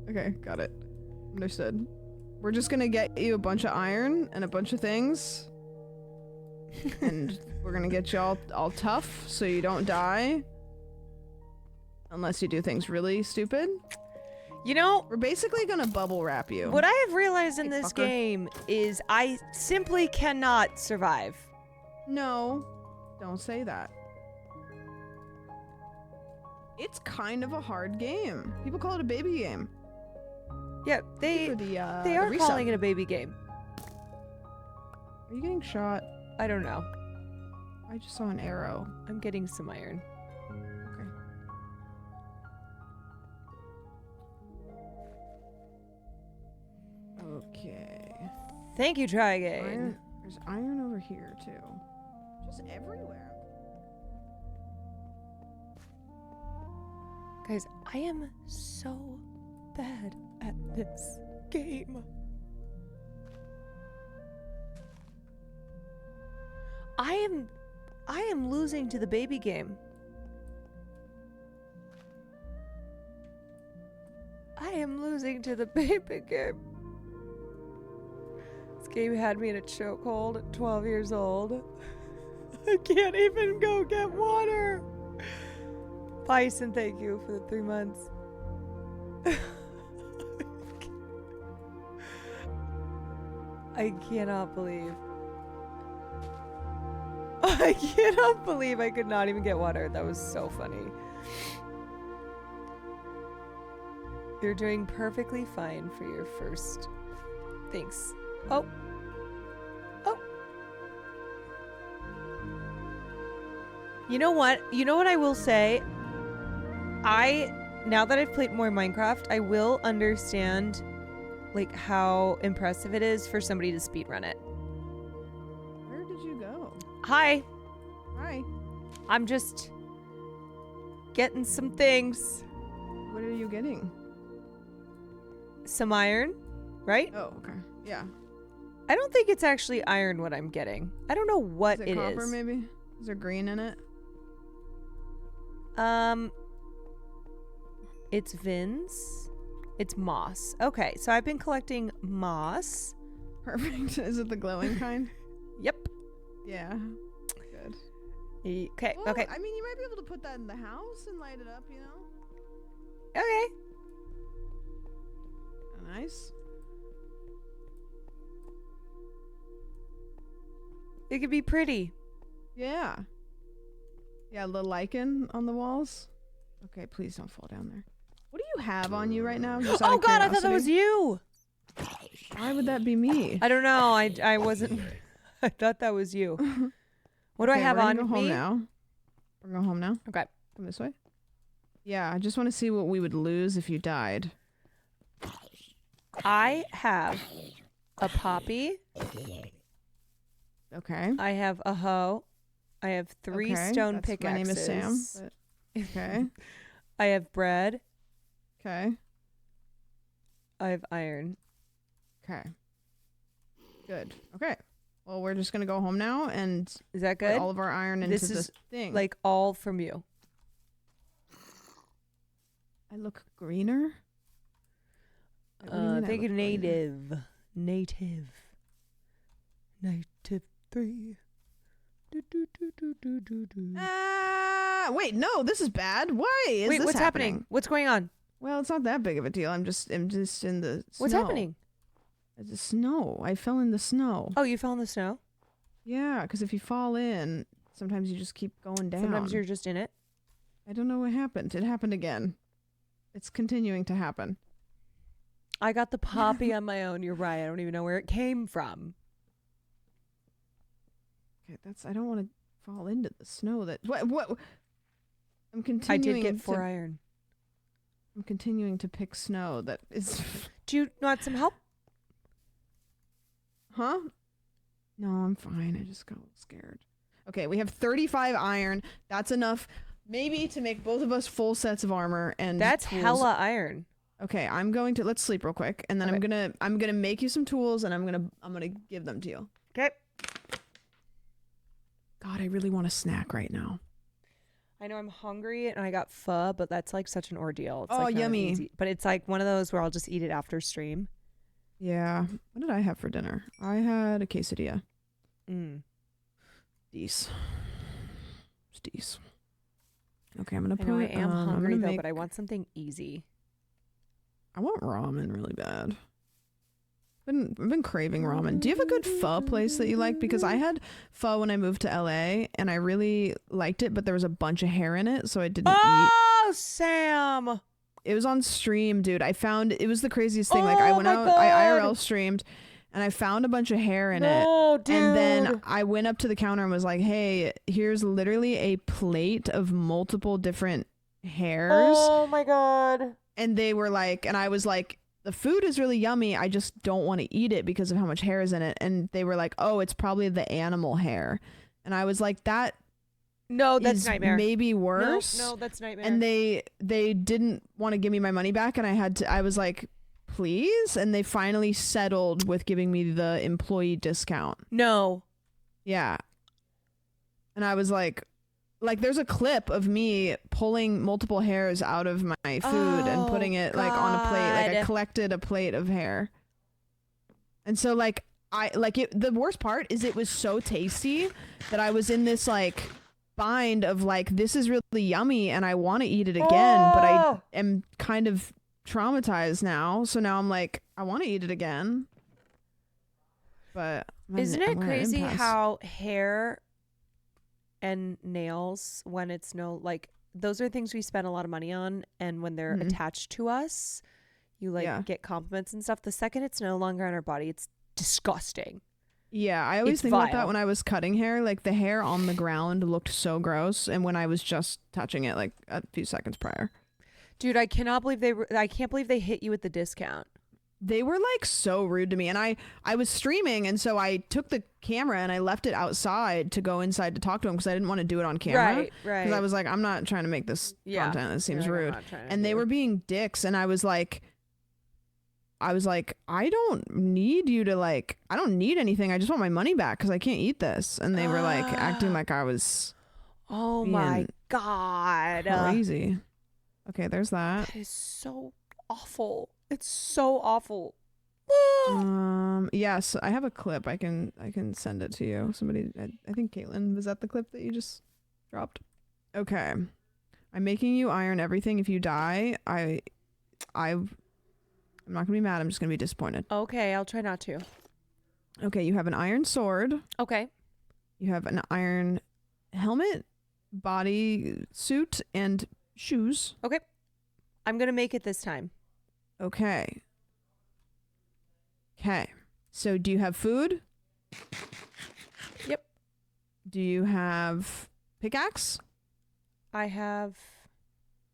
Okay, got it. Understood. We're just gonna get you a bunch of iron and a bunch of things. And we're gonna get you all tough so you don't die. Unless you do things really stupid. You know, we're basically gonna bubble wrap you. What I have realized in this game is I simply cannot survive. No, don't say that. It's kind of a hard game. People call it a baby game. Yeah, they are calling it a baby game. Are you getting shot? I don't know. I just saw an arrow. I'm getting some iron. Okay. Thank you, Try Again. Iron, there's iron over here too. Just everywhere. Guys, I am so bad at this game. I am losing to the baby game. I am losing to the baby game. This game had me in a chokehold at 12 years old. I can't even go get water. Bison, thank you for the 3 months. I cannot believe. I cannot believe I could not even get water. That was so funny. You're doing perfectly fine for your first. Thanks. Oh. Oh. You know what? You know what I will say? now that I've played more Minecraft, I will understand like how impressive it is for somebody to speedrun it. Where did you go? Hi. Hi. I'm just getting some things. What are you getting? Some iron, right? Oh, okay. Yeah. I don't think it's actually iron what I'm getting. I don't know what Is it copper, maybe? Is there green in it? It's Vins. It's moss. Okay, so I've been collecting moss. Perfect. Is it the glowing kind? Yep. Yeah. Good. Okay, Well, okay. I mean, you might be able to put that in the house and light it up, you know? Okay. Nice. It could be pretty. Yeah. Yeah, the lichen on the walls. Okay, please don't fall down there. What do you have on you right now? Just out Oh of God, I thought that was curiosity? you. Why would that be me? I don't know. I wasn't. I thought that was you. What do I Okay, have we're on gonna go home me? now. We're going home now. Okay. Come this way. Yeah, I just want to see what we would lose if you died. I have a poppy. Okay. I have a hoe. I have 3 Okay, stone that's- pickaxes. my name is Sam, but- okay. I have bread. Okay. I have iron. Okay. Good. Okay. Well, we're just gonna go home now and Is that put good? all of our iron into This is the thing. like all from you. I look greener. Wait, what do you mean I Think look greener? native. Native 3. Wait, no, this is bad. Why is Wait, this what's happening? What's going on? Well, it's not that big of a deal. I'm just in the snow. What's happening? The snow. I fell in the snow. Oh, you fell in the snow? Yeah, because if you fall in, sometimes you just keep going down. Sometimes you're just in it. I don't know what happened. It happened again. It's continuing to happen. I got the poppy on my own. You're right. I don't even know where it came from. Okay, I don't want to fall into the snow. What? I'm continuing. I did get 4 to, iron. I'm continuing to pick snow that is. Do you want some help? Huh? No, I'm fine. I just got scared. Okay, we have 35 iron. That's enough, maybe, to make both of us full sets of armor and. That's tools. hella iron. Okay, I'm going to let's sleep real quick, and then Okay. I'm gonna make you some tools, and I'm gonna give them to you. Okay. God, I really want a snack right now. I know I'm hungry and I got pho, but that's like such an ordeal. It's Oh, like not yummy. easy. But it's like one of those where I'll just eat it after stream. Yeah. What did I have for dinner? I had a quesadilla. Dees. Dees. Okay, I'm gonna I put. know I am I'm hungry gonna though, make, but I want something easy. I want ramen really bad. I've been craving ramen. Do you have a good pho place that you like? Because I had pho when I moved to LA and I really liked it, but there was a bunch of hair in it, so I didn't eat. Oh, Sam! It was on stream, dude. I found it was the craziest thing. Like I Oh went my out, I God. IRL streamed, and I found a bunch of hair in No, it. And then dude. I went up to the counter and was like, "Hey, here's literally a plate of multiple different hairs." Oh my God. And they were like, and I was like, the food is really yummy. I just don't want to eat it because of how much hair is in it. And they were like, oh, it's probably the animal hair. And I was like, that No, that's is nightmare. maybe worse. No, that's nightmare. And they didn't want to give me my money back. And I was like, please. And they finally settled with giving me the employee discount. No. Yeah. And I was like there's a clip of me pulling multiple hairs out of my food and putting it like on a plate. Like I God. collected a plate of hair. And so like the worst part is it was so tasty that I was in this like bind of like, this is really yummy and I want to eat it again, but I am kind of traumatized now. So now I'm like, I want to eat it again. But Isn't I'm it at an crazy impasse. how hair and nails, when it's like those are things we spend a lot of money on, and when they're attached to us, you like get compliments and stuff. The second it's no longer on our body, it's disgusting. Yeah, I always It's think about that vile. when I was cutting hair. Like the hair on the ground looked so gross, and when I was just touching it like a few seconds prior. Dude, I can't believe they hit you with the discount. They were like so rude to me, and I was streaming, and so I took the camera and I left it outside to go inside to talk to them because I didn't want to do it on camera. Right. Because I was like, I'm not trying to make this content. It seems rude. And they were being dicks, and I was like, I don't need you to like, I don't need anything. I just want my money back because I can't eat this. And they were like acting like I was. Oh my God. Crazy. Okay, there's that. That is so awful. It's so awful. Yes, I have a clip. I can send it to you. Somebody, I think Caitlin, was that the clip that you just dropped? Okay. I'm making you iron everything. If you die, I'm not gonna be mad. I'm just gonna be disappointed. Okay, I'll try not to. Okay, you have an iron sword. Okay. You have an iron helmet, body suit, and shoes. Okay. I'm gonna make it this time. Okay. Okay. So do you have food? Yep. Do you have pickaxe? I have.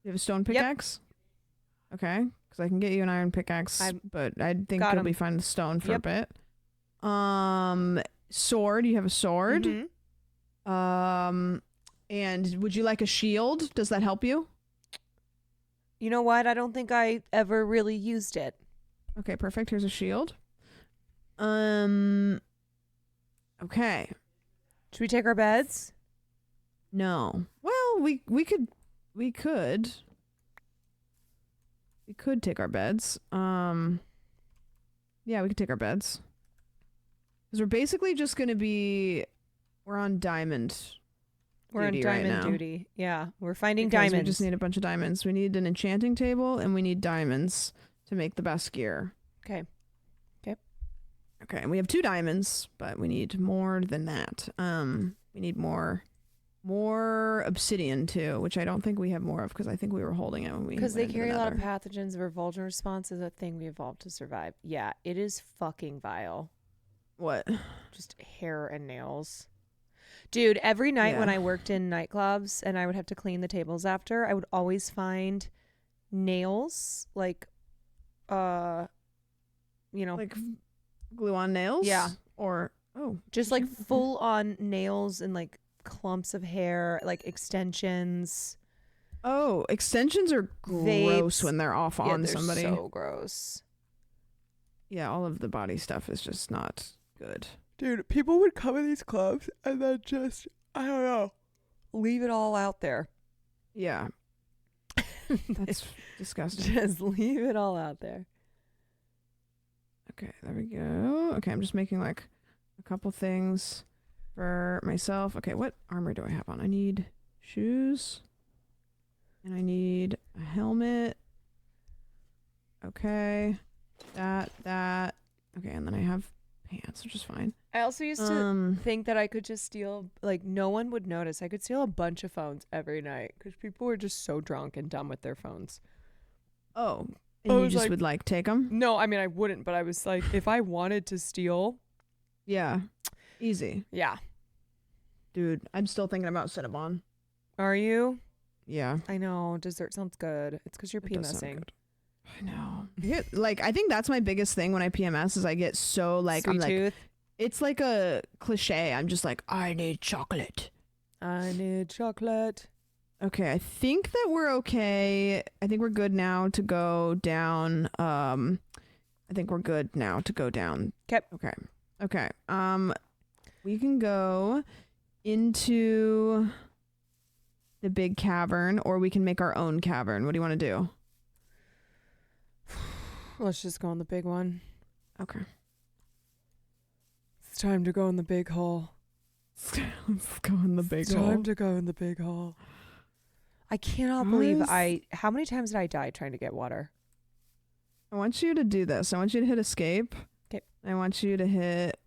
You have a stone pickaxe? Yep. Okay. Because I can get you an iron pickaxe, but I think you'll be fine with stone for a bit. Sword. You have a sword. Mm-hmm. And would you like a shield? Does that help you? You know what? I don't think I ever really used it. Okay, perfect. Here's a shield. Okay. Should we take our beds? No. Well, we could take our beds. Yeah, we could take our beds. Because we're basically just gonna be, we're on diamond. We're on diamond duty. Yeah, we're finding diamonds. We just need a bunch of diamonds. We need an enchanting table, and we need diamonds to make the best gear. Okay. Okay, and we have 2 diamonds, but we need more than that. We need more obsidian too, which I don't think we have more of because I think we were holding it when we. Because they carry a lot of pathogens. Revulsion response is a thing we evolved to survive. Yeah, it is fucking vile. What? Just hair and nails. Dude, every night when I worked in nightclubs and I would have to clean the tables after, I would always find nails, like, like glue on nails? Yeah. Or, just like full on nails and like clumps of hair, like extensions. Oh, extensions are gross when they're off on somebody. So gross. Yeah, all of the body stuff is just not good. Dude, people would come in these clubs and then just, I don't know, leave it all out there. Yeah. That's disgusting. Just leave it all out there. Okay, there we go. Okay, I'm just making like a couple things for myself. Okay, what armor do I have on? I need shoes. And I need a helmet. Okay. That. Okay, and then I have pants, which is fine. I also used to think that I could just steal, like, no one would notice. I could steal a bunch of phones every night because people were just so drunk and dumb with their phones. Oh, and you just would like take them? No, I mean, I wouldn't, but I was like, if I wanted to steal. Yeah, easy. Yeah. Dude, I'm still thinking about Cinnabon. Are you? Yeah. I know. Dessert sounds good. It's because you're PMSing. I know. I think that's my biggest thing when I PMS is I get so like, Sweet tooth. It's like a cliche. I'm just like, I need chocolate. I need chocolate. Okay, I think that we're okay. I think we're good now to go down. I think we're good now to go down. Okay. We can go into the big cavern, or we can make our own cavern. What do you want to do? Let's just go in the big one. Okay. It's time to go in the big hole. Let's go in the big hole. It's time to go in the big hole. I cannot believe how many times did I die trying to get water? I want you to do this. I want you to hit escape. Okay. I want you to hit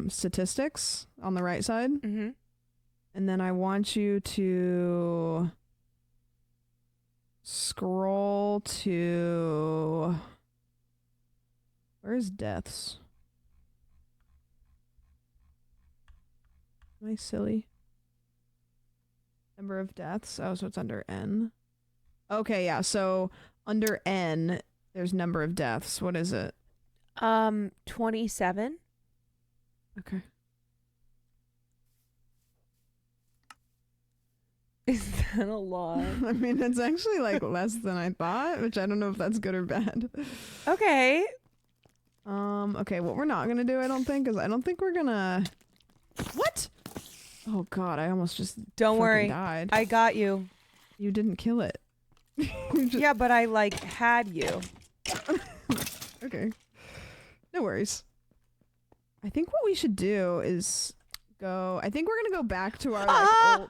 statistics on the right side. Mm-hmm. And then I want you to scroll to... Where's deaths? Am I silly? Number of deaths. Oh, so it's under N. Okay, yeah. So under N, there's number of deaths. What is it? 27. Okay. Is that a lot? I mean, it's actually like less than I thought, which I don't know if that's good or bad. Okay. Okay, what we're not gonna do, I don't think, is I don't think we're gonna. What? Oh God, I almost just Don't worry. died. I got you. You didn't kill it. Yeah, but I like had you. Okay. No worries. I think what we should do is go. I think we're gonna go back to our like old.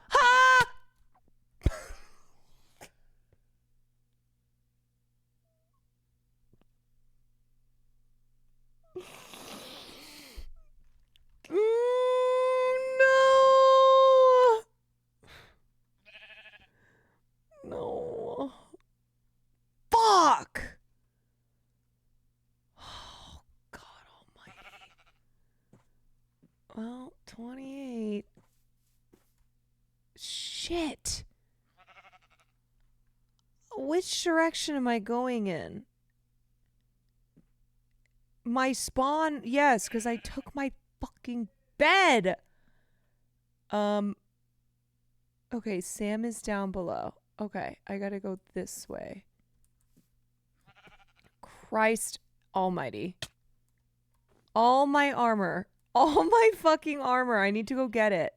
No. Fuck. Oh, God almighty. Well, 28. Shit. Which direction am I going in? My spawn, yes, because I took my fucking bed. Okay, Sam is down below. Okay, I gotta go this way. Christ almighty. All my armor. All my fucking armor. I need to go get it.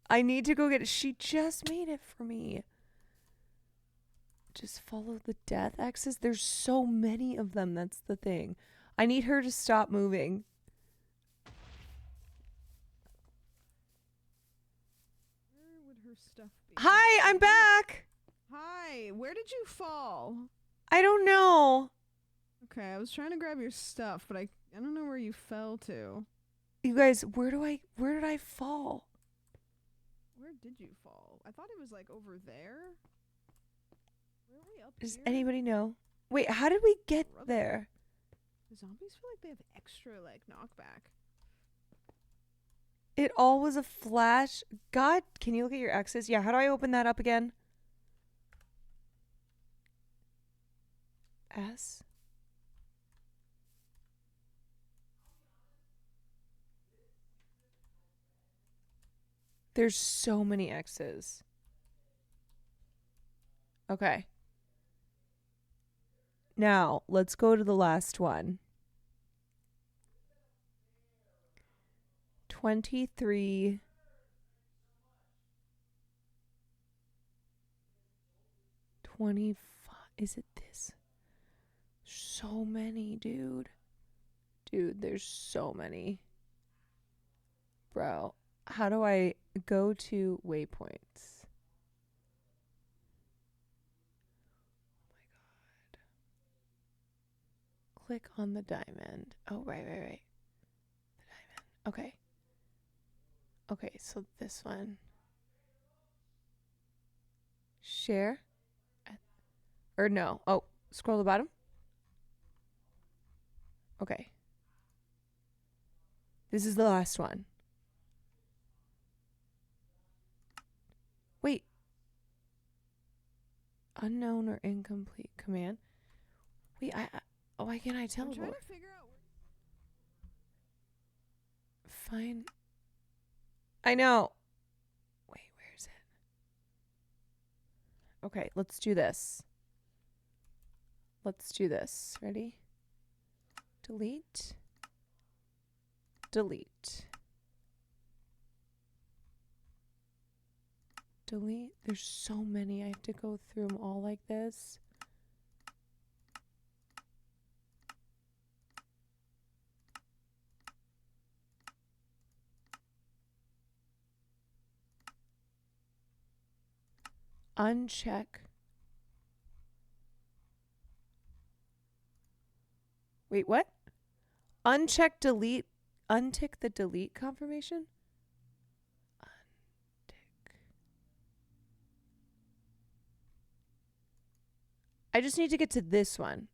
I need to go get it. She just made it for me. Just follow the death X's. There's so many of them. That's the thing. I need her to stop moving. Where would her stuff be? Hi, I'm back. Hi, where did you fall? I don't know. Okay, I was trying to grab your stuff, but I don't know where you fell to. You guys, where did I fall? Where did you fall? I thought it was like over there. Where are we up Does here? anybody know? Wait, how did we get there? The zombies feel like they have extra like knockback. It all was a flash. God, can you look at your X's? Yeah, how do I open that up again? S. There's so many X's. Okay. Now, let's go to the last one. 23. 25. Is it this? So many, dude. Dude, there's so many. Bro, how do I go to waypoints? Click on the diamond. Oh, right. The diamond. Okay. Okay, so this one. Share. Or no. Oh, scroll to the bottom. Okay. This is the last one. Wait. Unknown or incomplete command. Wait, why can't I teleport? I'm trying to figure out Fine. I know. Wait, where is it? Okay, let's do this. Let's do this. Ready? Delete. Delete. Delete. There's so many. I have to go through them all like this. Uncheck. Wait, what? Uncheck delete. Untick the delete confirmation? Untick. I just need to get to this one.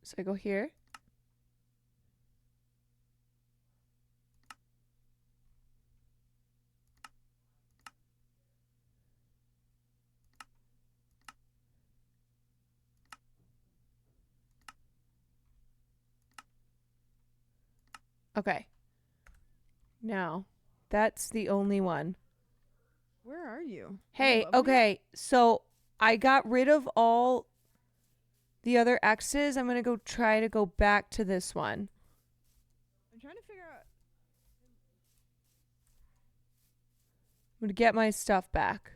So I go here. Okay. Now, that's the only one. Where are you? Hey, okay. So I got rid of all the other X's. I'm going to try to go back to this one. I'm trying to figure out. I'm going to get my stuff back.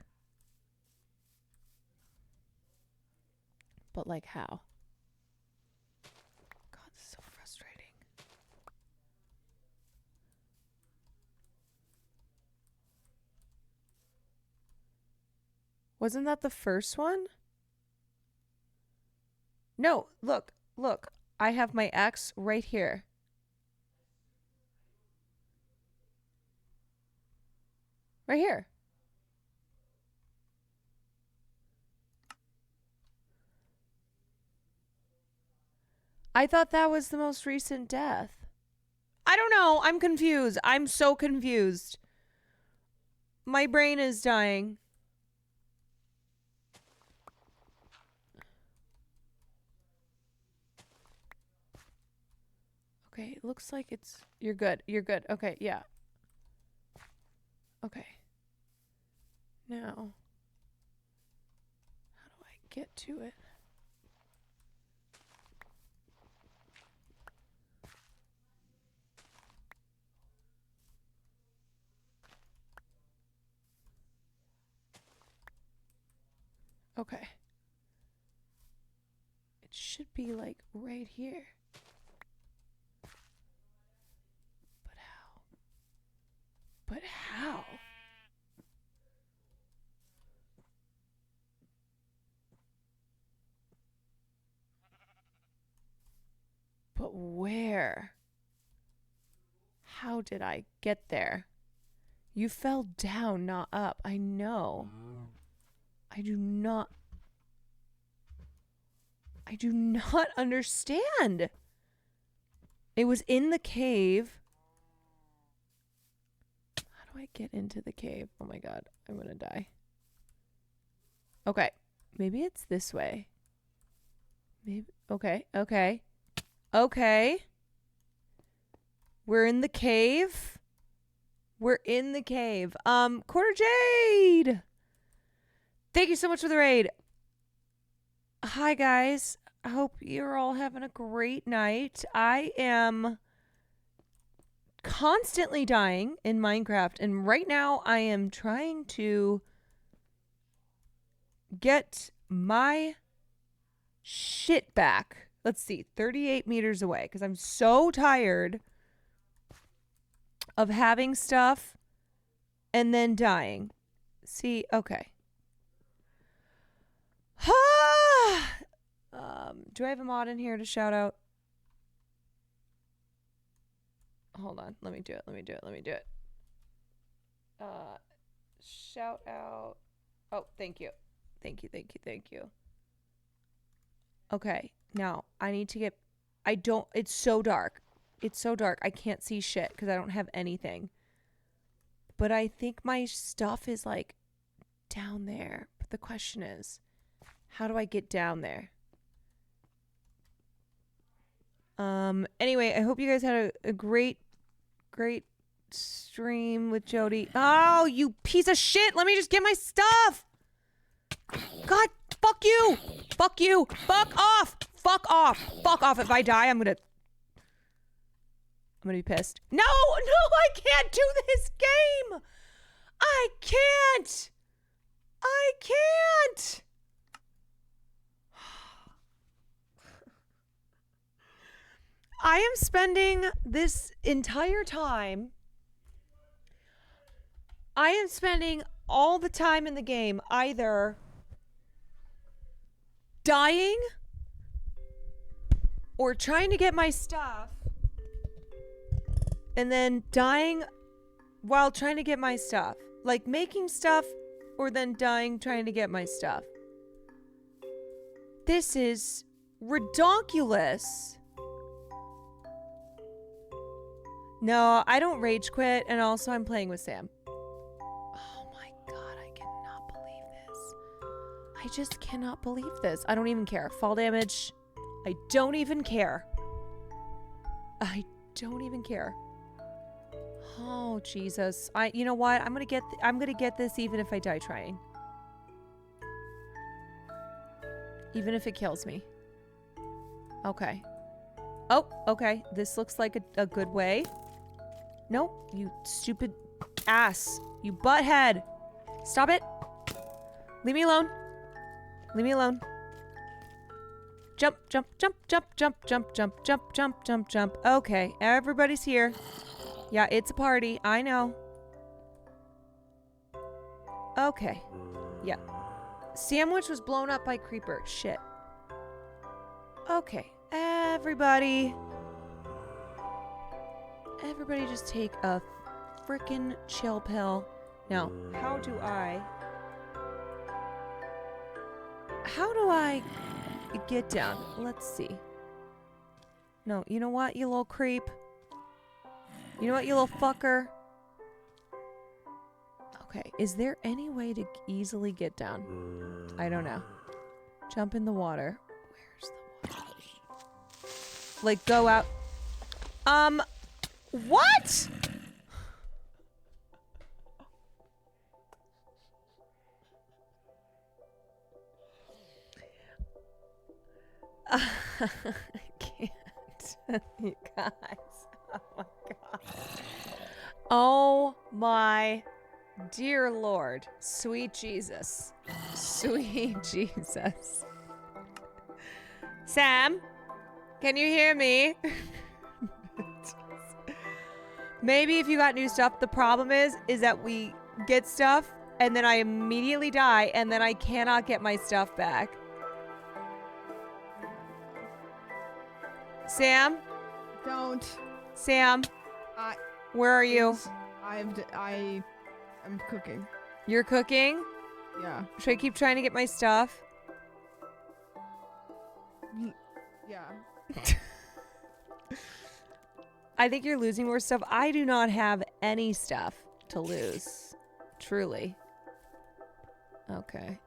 But like how? God, this is so frustrating. Wasn't that the first one? No, look. I have my X right here. Right here. I thought that was the most recent death. I don't know. I'm confused. I'm so confused. My brain is dying. Okay, it looks like it's... You're good. You're good. Okay, yeah. Okay. Now, how do I get to it? Okay. It should be like right here. But how? But how? But where? How did I get there? You fell down, not up. I know. I do not understand. It was in the cave. How do I get into the cave? Oh my god, I'm gonna die. Okay, maybe it's this way. Maybe. Okay. We're in the cave. Quarter Jade! Thank you so much for the raid. Hi, guys. I hope you're all having a great night. I am constantly dying in Minecraft, and right now I am trying to get my shit back. Let's see, 38 meters away, because I'm so tired of having stuff and then dying. See, okay. Do I have a mod in here to shout out? Hold on. Let me do it. Shout out. Oh, thank you. Okay. Now, I need to get... It's so dark. I can't see shit because I don't have anything. But I think my stuff is like down there. But the question is, how do I get down there? Anyway, I hope you guys had a great stream with Jody. Oh, you piece of shit. Let me just get my stuff. God, fuck you. Fuck off. If I die, I'm gonna be pissed. No, I can't do this game. I can't. I am spending this entire time. I am spending all the time in the game either dying or trying to get my stuff and then dying while trying to get my stuff. Like making stuff or then dying trying to get my stuff. This is redonkulous. No, I don't rage quit, and also I'm playing with Sam. Oh my god, I cannot believe this. I just cannot believe this. I don't even care. Fall damage. I don't even care. Oh, Jesus. You know what? I'm gonna get this even if I die trying. Even if it kills me. Okay. Oh, okay. This looks like a good way. No, you stupid ass. You butthead. Stop it. Leave me alone. Leave me alone. Jump, jump, jump, jump, jump, jump, jump, jump, jump, jump, jump. Okay, everybody's here. Yeah, it's a party. I know. Okay. Yeah. Sandwich was blown up by creeper. Shit. Okay. Everybody just take a freaking chill pill. Now, how do I get down? Let's see. No, you know what, you little creep? You know what, you little fucker? Okay, is there any way to easily get down? I don't know. Jump in the water. Where's the water? Like, go out. What? I can't. You guys. Oh my god. Oh my dear Lord. Sweet Jesus. Sweet Jesus. Sam, can you hear me? Maybe if you got new stuff, the problem is that we get stuff and then I immediately die and then I cannot get my stuff back. Sam? Don't. Sam? Where are you? I'm cooking. You're cooking? Yeah. Should I keep trying to get my stuff? Yeah. I think you're losing more stuff. I do not have any stuff to lose. Truly. Okay.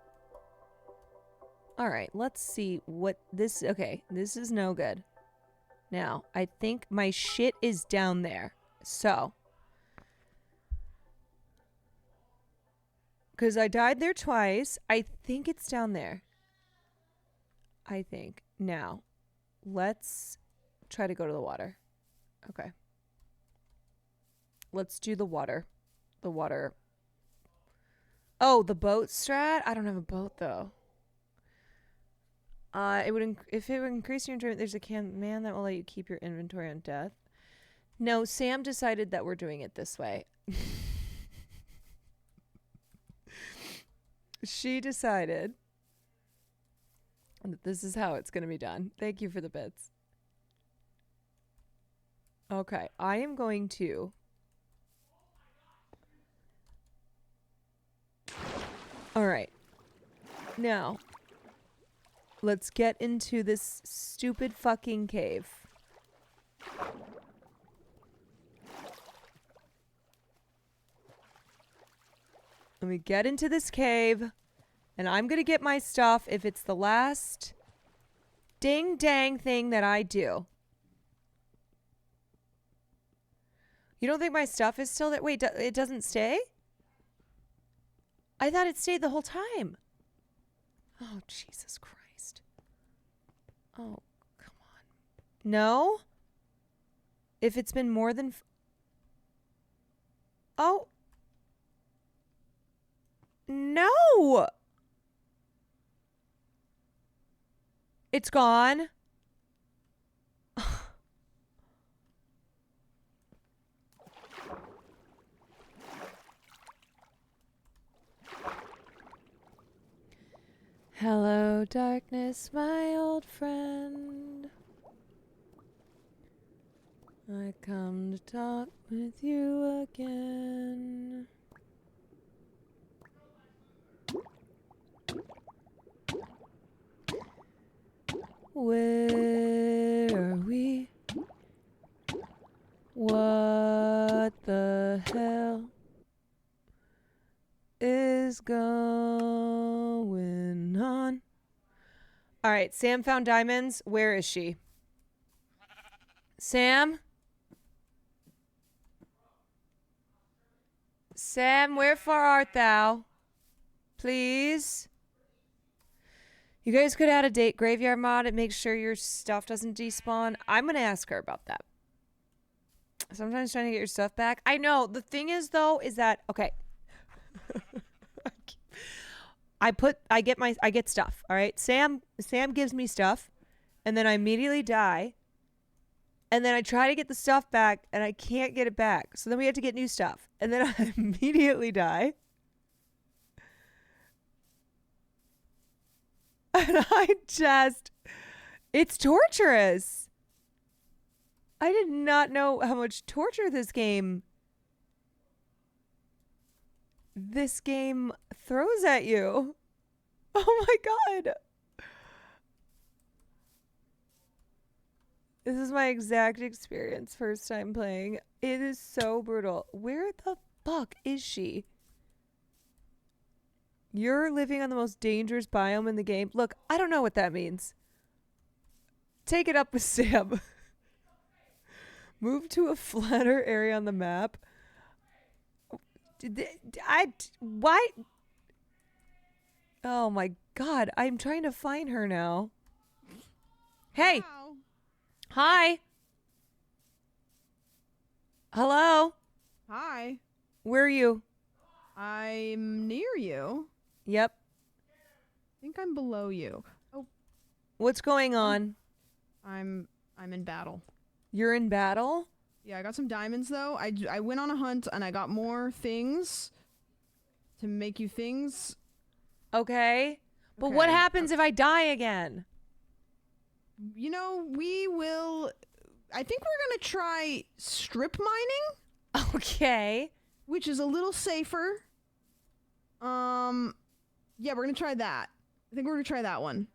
All right, let's see what this... Okay, this is no good. Now, I think my shit is down there. So. Because I died there twice. I think it's down there. I think. Now, let's try to go to the water. Okay. Let's do the water. The water. Oh, the boat strat? I don't have a boat, though. It would if it would increase your enjoyment, there's a command that will let you keep your inventory on death. No, Sam decided that we're doing it this way. She decided that this is how it's going to be done. Thank you for the bits. Okay, I am going to... All right. Now, let's get into this stupid fucking cave. Let me get into this cave, and I'm going to get my stuff if it's the last ding-dang thing that I do. You don't think my stuff is still there? Wait, it doesn't stay? I thought it stayed the whole time. Oh, Jesus Christ. Oh, come on. No? If it's been more than... Oh. No! It's gone. Hello, darkness, my old friend. I come to talk with you again. Where are we? What the hell is going on? All right, Sam found diamonds. Where is she? Sam? Sam, wherefore art thou? Please. You guys could add a date graveyard mod and make sure your stuff doesn't despawn. I'm going to ask her about that. Sometimes trying to get your stuff back. I know. The thing is, though, is that, okay. I get stuff. All right. Sam gives me stuff, and then I immediately die. And then I try to get the stuff back, and I can't get it back. So then we have to get new stuff. And then I immediately die. And it's torturous. I did not know how much torture this game throws at you. Oh my God. This is my exact experience first time playing. It is so brutal. Where the fuck is she? You're living on the most dangerous biome in the game. Look, I don't know what that means. Take it up with Sam. Move to a flatter area on the map. Why? Oh my God. I'm trying to find her now. Hey. Wow. Hi. Hello. Hi. Where are you? I'm near you. Yep. I think I'm below you. Oh. What's going on? I'm in battle. You're in battle? Yeah, I got some diamonds though. I went on a hunt and I got more things to make you things. Okay. But what happens if I die again? You know, we will. I think we're going to try strip mining. Okay. Which is a little safer. Yeah, we're going to try that. I think we're going to try that one.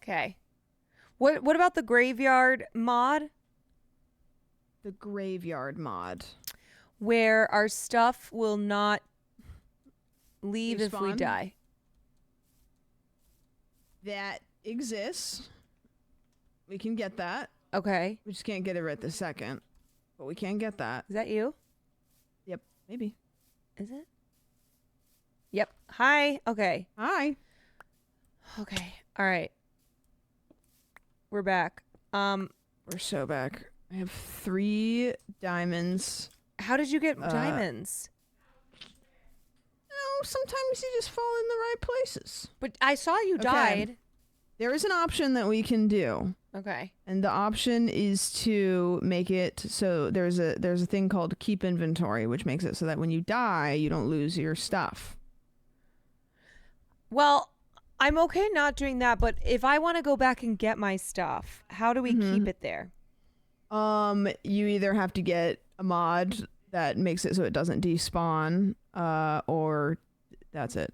Okay. What about the graveyard mod? The graveyard mod. Where our stuff will not leave if we Respawn? die. That exists. We can get that. Okay. We just can't get it right this second. But we can get that. Is that you? Yep, maybe. Is it? Yep. Hi. Okay. Hi. Okay. All right. We're back. We're so back. I have 3 diamonds. How did you get diamonds? Sometimes you just fall in the right places. But I saw you died. There is an option that we can do. Okay. And the option is to make it so there's a thing called keep inventory, which makes it so that when you die, you don't lose your stuff. Well, I'm okay not doing that, but if I want to go back and get my stuff, how do we keep it there? You either have to get a mod that makes it so it doesn't despawn, or that's it.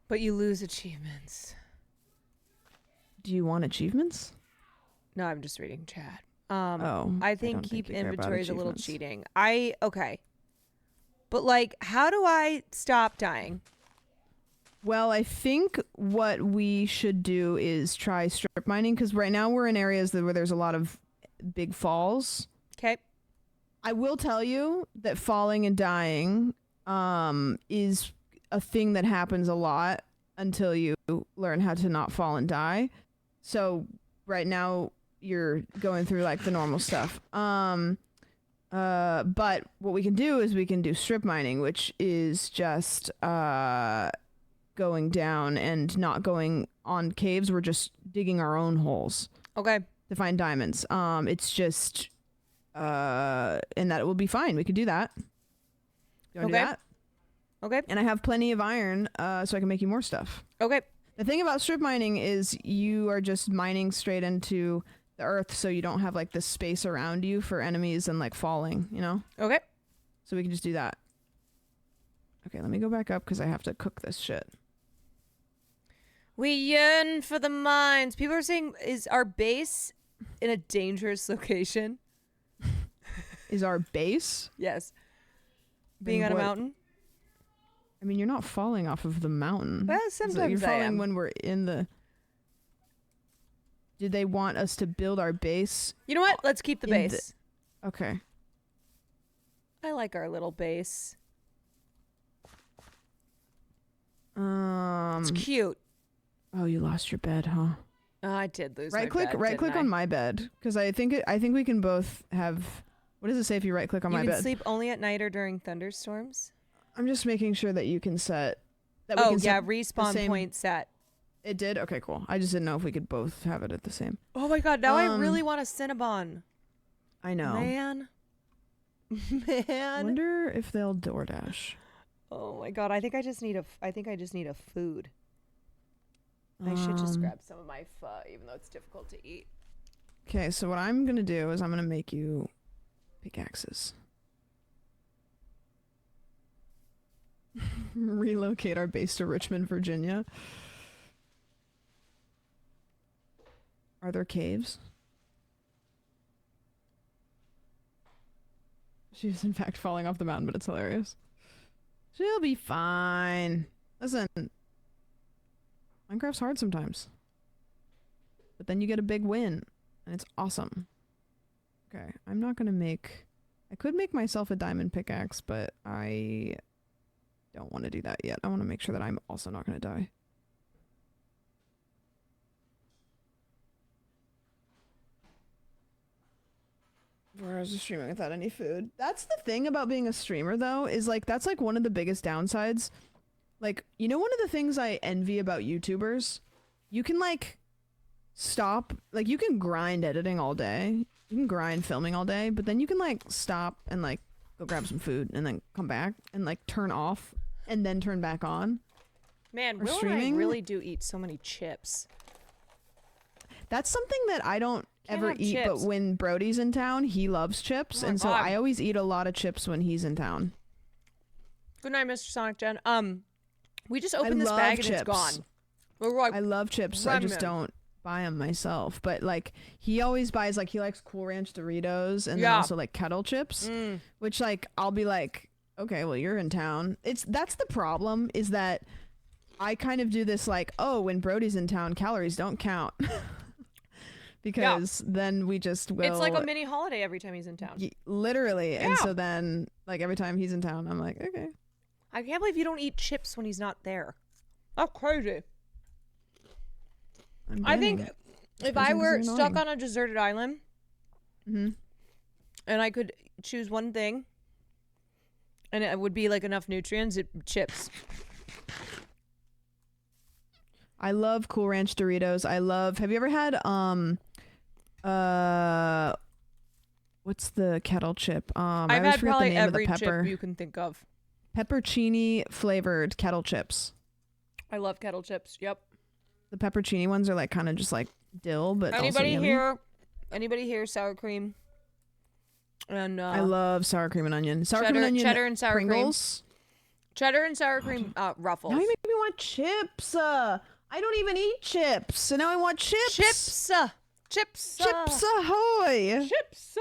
But you lose achievements. Do you want achievements? No, I'm just reading chat. I think don't keep think you care about inventory is a little achievements. cheating. Okay. But like, how do I stop dying? Well, I think what we should do is try strip mining, because right now we're in areas where there's a lot of big falls. Okay. I will tell you that falling and dying is a thing that happens a lot until you learn how to not fall and die. So right now you're going through like the normal stuff. But what we can do is we can do strip mining, which is just going down and not going on caves. We're just digging our own holes. Okay. To find diamonds. It's just and that will be fine. We could do that. You want to do that? Okay. And I have plenty of iron, so I can make you more stuff. Okay. The thing about strip mining is you are just mining straight into the earth, so you don't have like this space around you for enemies and like falling, you know? Okay. So we can just do that. Okay, let me go back up because I have to cook this shit. We yearn for the mines. People are saying, is our base in a dangerous location? Is our base? Yes. Being on a mountain? I mean, you're not falling off of the mountain. Well, sometimes you're I falling am. when we're in the... Did they want us to build our base? You know what? Let's keep the base. Okay. I like our little base. It's cute. Oh, you lost your bed, huh? I did lose Right my click, bed, right click didn't on my bed, because I think we can both have. What does it say if you right click on you my can bed? sleep only at night or during thunderstorms. I'm just making sure that you can set. That we Oh can yeah, set the respawn same- point set. It did? Okay, cool. I just didn't know if we could both have it at the same. Oh my god, now I really want a Cinnabon. I know. Man. Man. Wonder if they'll DoorDash. Oh my god, I think I just need a food. I should just grab some of my pho, even though it's difficult to eat. Okay, so what I'm gonna do is I'm gonna make you pickaxes. Relocate our base to Richmond, Virginia. Are there caves? She's in fact falling off the mountain, but it's hilarious. She'll be fine. Listen, Minecraft's hard sometimes. But then you get a big win, and it's awesome. Okay, I'm not gonna make... I could make myself a diamond pickaxe, but I don't want to do that yet. I want to make sure that I'm also not gonna die. Where I was just streaming without any food. That's the thing about being a streamer, though, is like that's like one of the biggest downsides. Like, you know, one of the things I envy about YouTubers, you can like stop, like you can grind editing all day, you can grind filming all day, but then you can like stop and like go grab some food and then come back and like turn off and then turn back on. Man, Or Will streaming. and I really do eat so many chips. That's something that I don't Can't ever have eat, chips. but when Brody's in town, he loves chips, Oh my and so God. I always eat a lot of chips when he's in town. Good night, Mr. Sonic Jen. We just opened this love bag and chips. it's gone. We're like, I love chips. I just ramen. don't buy them myself. But like, he always buys like he likes Cool Ranch Doritos and then Yeah. also like kettle chips, which like I'll be like, okay, well you're in town. That's the problem is that I kind of do this like, oh, when Brody's in town, calories don't count. Because then we just will. it's like a mini holiday every time he's in town. Literally. And Yeah. so then like every time he's in town, I'm like, okay. I can't believe you don't eat chips when he's not there. That's crazy. I think getting it. if This I person were is stuck annoying. on a deserted island and I could choose one thing and it would be like enough nutrients, chips. I love Cool Ranch Doritos. Have you ever had what's the kettle chip? I I've always had forget probably the name of every the pepper. chip you can think of. Peppercini flavored kettle chips. I love kettle chips. Yep. The peppercini ones are like kind of just like dill, but also yummy. Anybody here sour cream? And I love sour cream and onion. Sour cream and onion. cheddar and sour Pringles. cream. Cheddar and sour cream Ruffles. Now you make me want chips. I don't even eat chips, and now I want chips. Chips. Chips. Chips ahoy. Chips.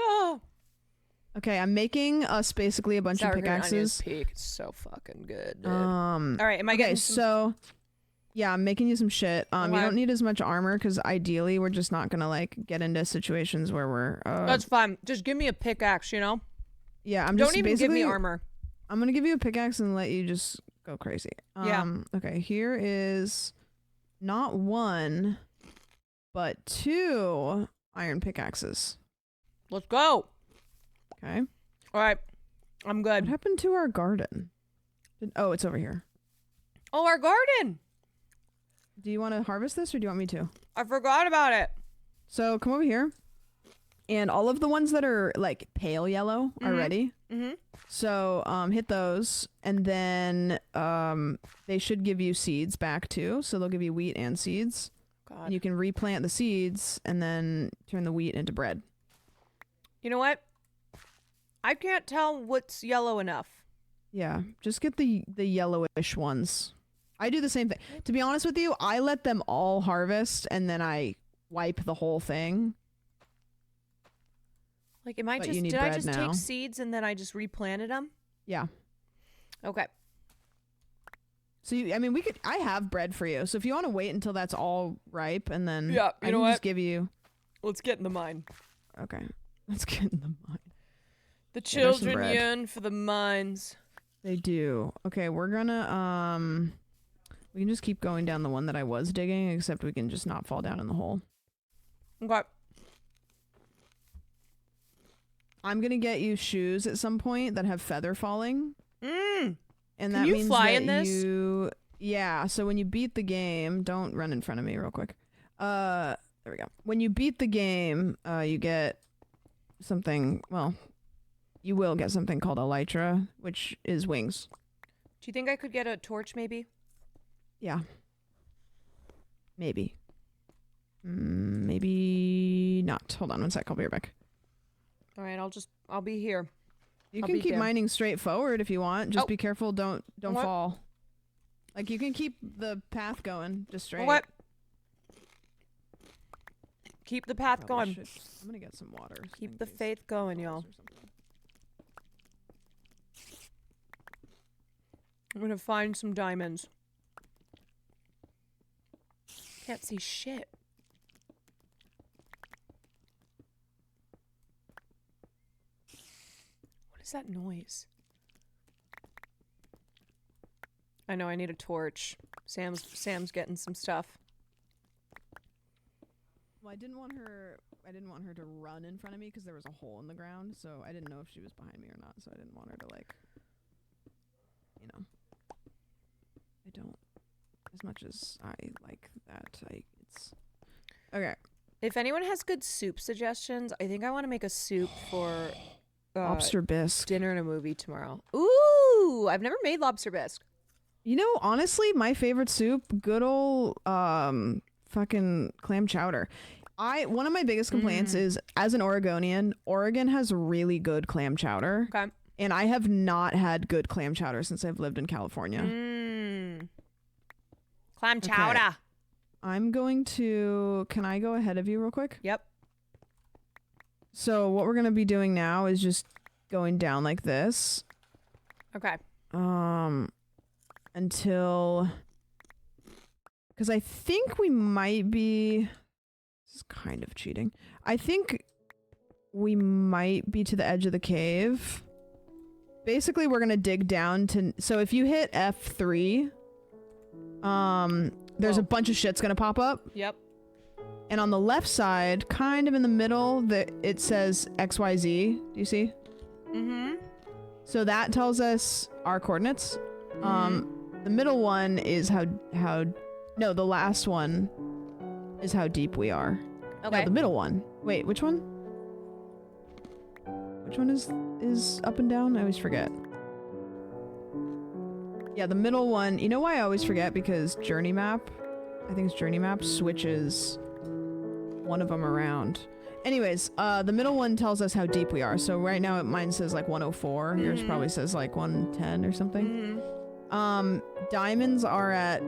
Okay, I'm making us basically a bunch Sour of cream and onions pickaxes. peak. It's so fucking good, dude. All right, am I okay, getting some- so yeah, I'm making you some shit. You Okay. don't need as much armor because ideally we're just not gonna like get into situations where we're. That's fine. Just give me a pickaxe, you know? Yeah, I'm Don't just even give me basically- armor. I'm gonna give you a pickaxe and let you just go crazy. Yeah. Okay, here is not one, but 2 iron pickaxes. Let's go. Okay. All right. I'm good. What happened to our garden? Oh, it's over here. Oh, our garden. Do you want to harvest this or do you want me to? I forgot about it. So come over here. And all of the ones that are like pale yellow are ready. Mm-hmm. So hit those, and then they should give you seeds back too. So they'll give you wheat and seeds. God. And you can replant the seeds and then turn the wheat into bread. You know what? I can't tell what's yellow enough. Yeah, just get the yellowish ones. I do the same thing. To be honest with you, I let them all harvest and then I wipe the whole thing. Like, am I But just you need did I bread just now. take seeds and then I just replanted them? Yeah. Okay. So I mean, I have bread for you. So if you want to wait until that's all ripe and then Yeah, I you know can what? just give you. Let's get in the mine. Okay, let's get in the mine. The Yeah, there's some children bread. yearn for the mines. They do. Okay, we're gonna we can just keep going down the one that I was digging, except we can just not fall down in the hole. Okay. I'm gonna get you shoes at some point that have feather falling. Mm. And Can that you means fly that in this? Yeah, so when you beat the game, don't run in front of me real quick. There we go. When you beat the game, you get something, well, you will get something called elytra, which is wings. Do you think I could get a torch maybe? Yeah. Maybe. Maybe not. Hold on one sec, I'll be right back. All right, I'll be here. You I'll can be keep there. mining straight forward if you want. Just Oh. be careful, don't What? fall. Like you can keep the path going just straight. What? Keep the path Probably going. I'm gonna get some water. Keep the faith going, y'all. I'm gonna find some diamonds. Can't see shit. What is that noise? I know I need a torch. Sam's getting some stuff. Well, I didn't want her to run in front of me because there was a hole in the ground, so I didn't know if she was behind me or not, so I didn't want her to I don't, as much as I like that, it's okay. If anyone has good soup suggestions, I think I want to make a soup for Lobster bisque. dinner and a movie tomorrow. Ooh, I've never made lobster bisque. You know, honestly, my favorite soup, good old fucking clam chowder. One of my biggest complaints is, as an Oregonian, Oregon has really good clam chowder. Okay. And I have not had good clam chowder since I've lived in California. Clam chowder. Okay. I'm going to... Can I go ahead of you real quick? Yep. So what we're going to be doing now is just going down like this. Okay. Until... Because I think we might be... This is kind of cheating. I think we might be to the edge of the cave. Basically, we're going to dig down to... So if you hit F3, there's a bunch of shit's going to pop up. Yep. And on the left side, kind of in the middle, it says XYZ. Do you see? Mm-hmm. So that tells us our coordinates. The middle one is no, the last one is how deep we are. Okay. No, the middle one. Wait, which one? Which one is up and down? I always forget. Yeah, the middle one. You know why I always forget? Because Journey Map, I think it's Journey Map, switches one of them around. Anyways, the middle one tells us how deep we are. So right now mine says like 104. Yours probably says like 110 or something. Diamonds are at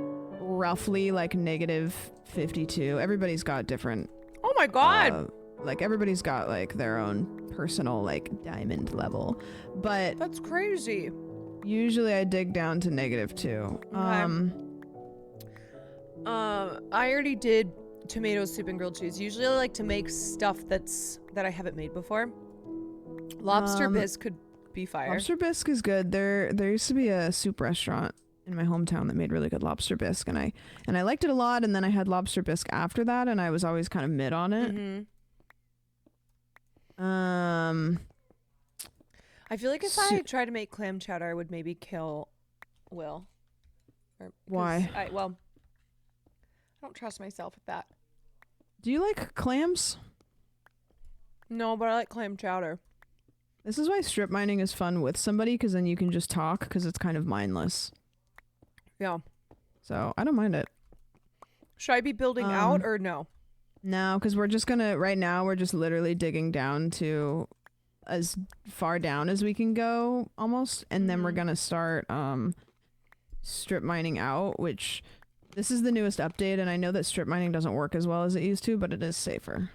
roughly like -52. Everybody's got different. Oh my god. Like everybody's got like their own personal like diamond level. But that's crazy. Usually I dig down to -2. I already did tomato soup and grilled cheese. Usually I like to make stuff that I haven't made before. Lobster bisque could be fire. Lobster bisque is good. There used to be a soup restaurant in my hometown that made really good lobster bisque, and I liked it a lot, and then I had lobster bisque after that, and I was always kind of mid on it. I feel like if I tried to make clam chowder, I would maybe kill Will. Why? I don't trust myself with that. Do you like clams? No, but I like clam chowder. This is why strip mining is fun with somebody, because then you can just talk, because it's kind of mindless. Yeah. So I don't mind it. Should I be building out or no? No, because we're just gonna, right now, we're just literally digging down to as far down as we can go, almost. And then we're gonna start strip mining out, which this is the newest update, and I know that strip mining doesn't work as well as it used to, but it is safer.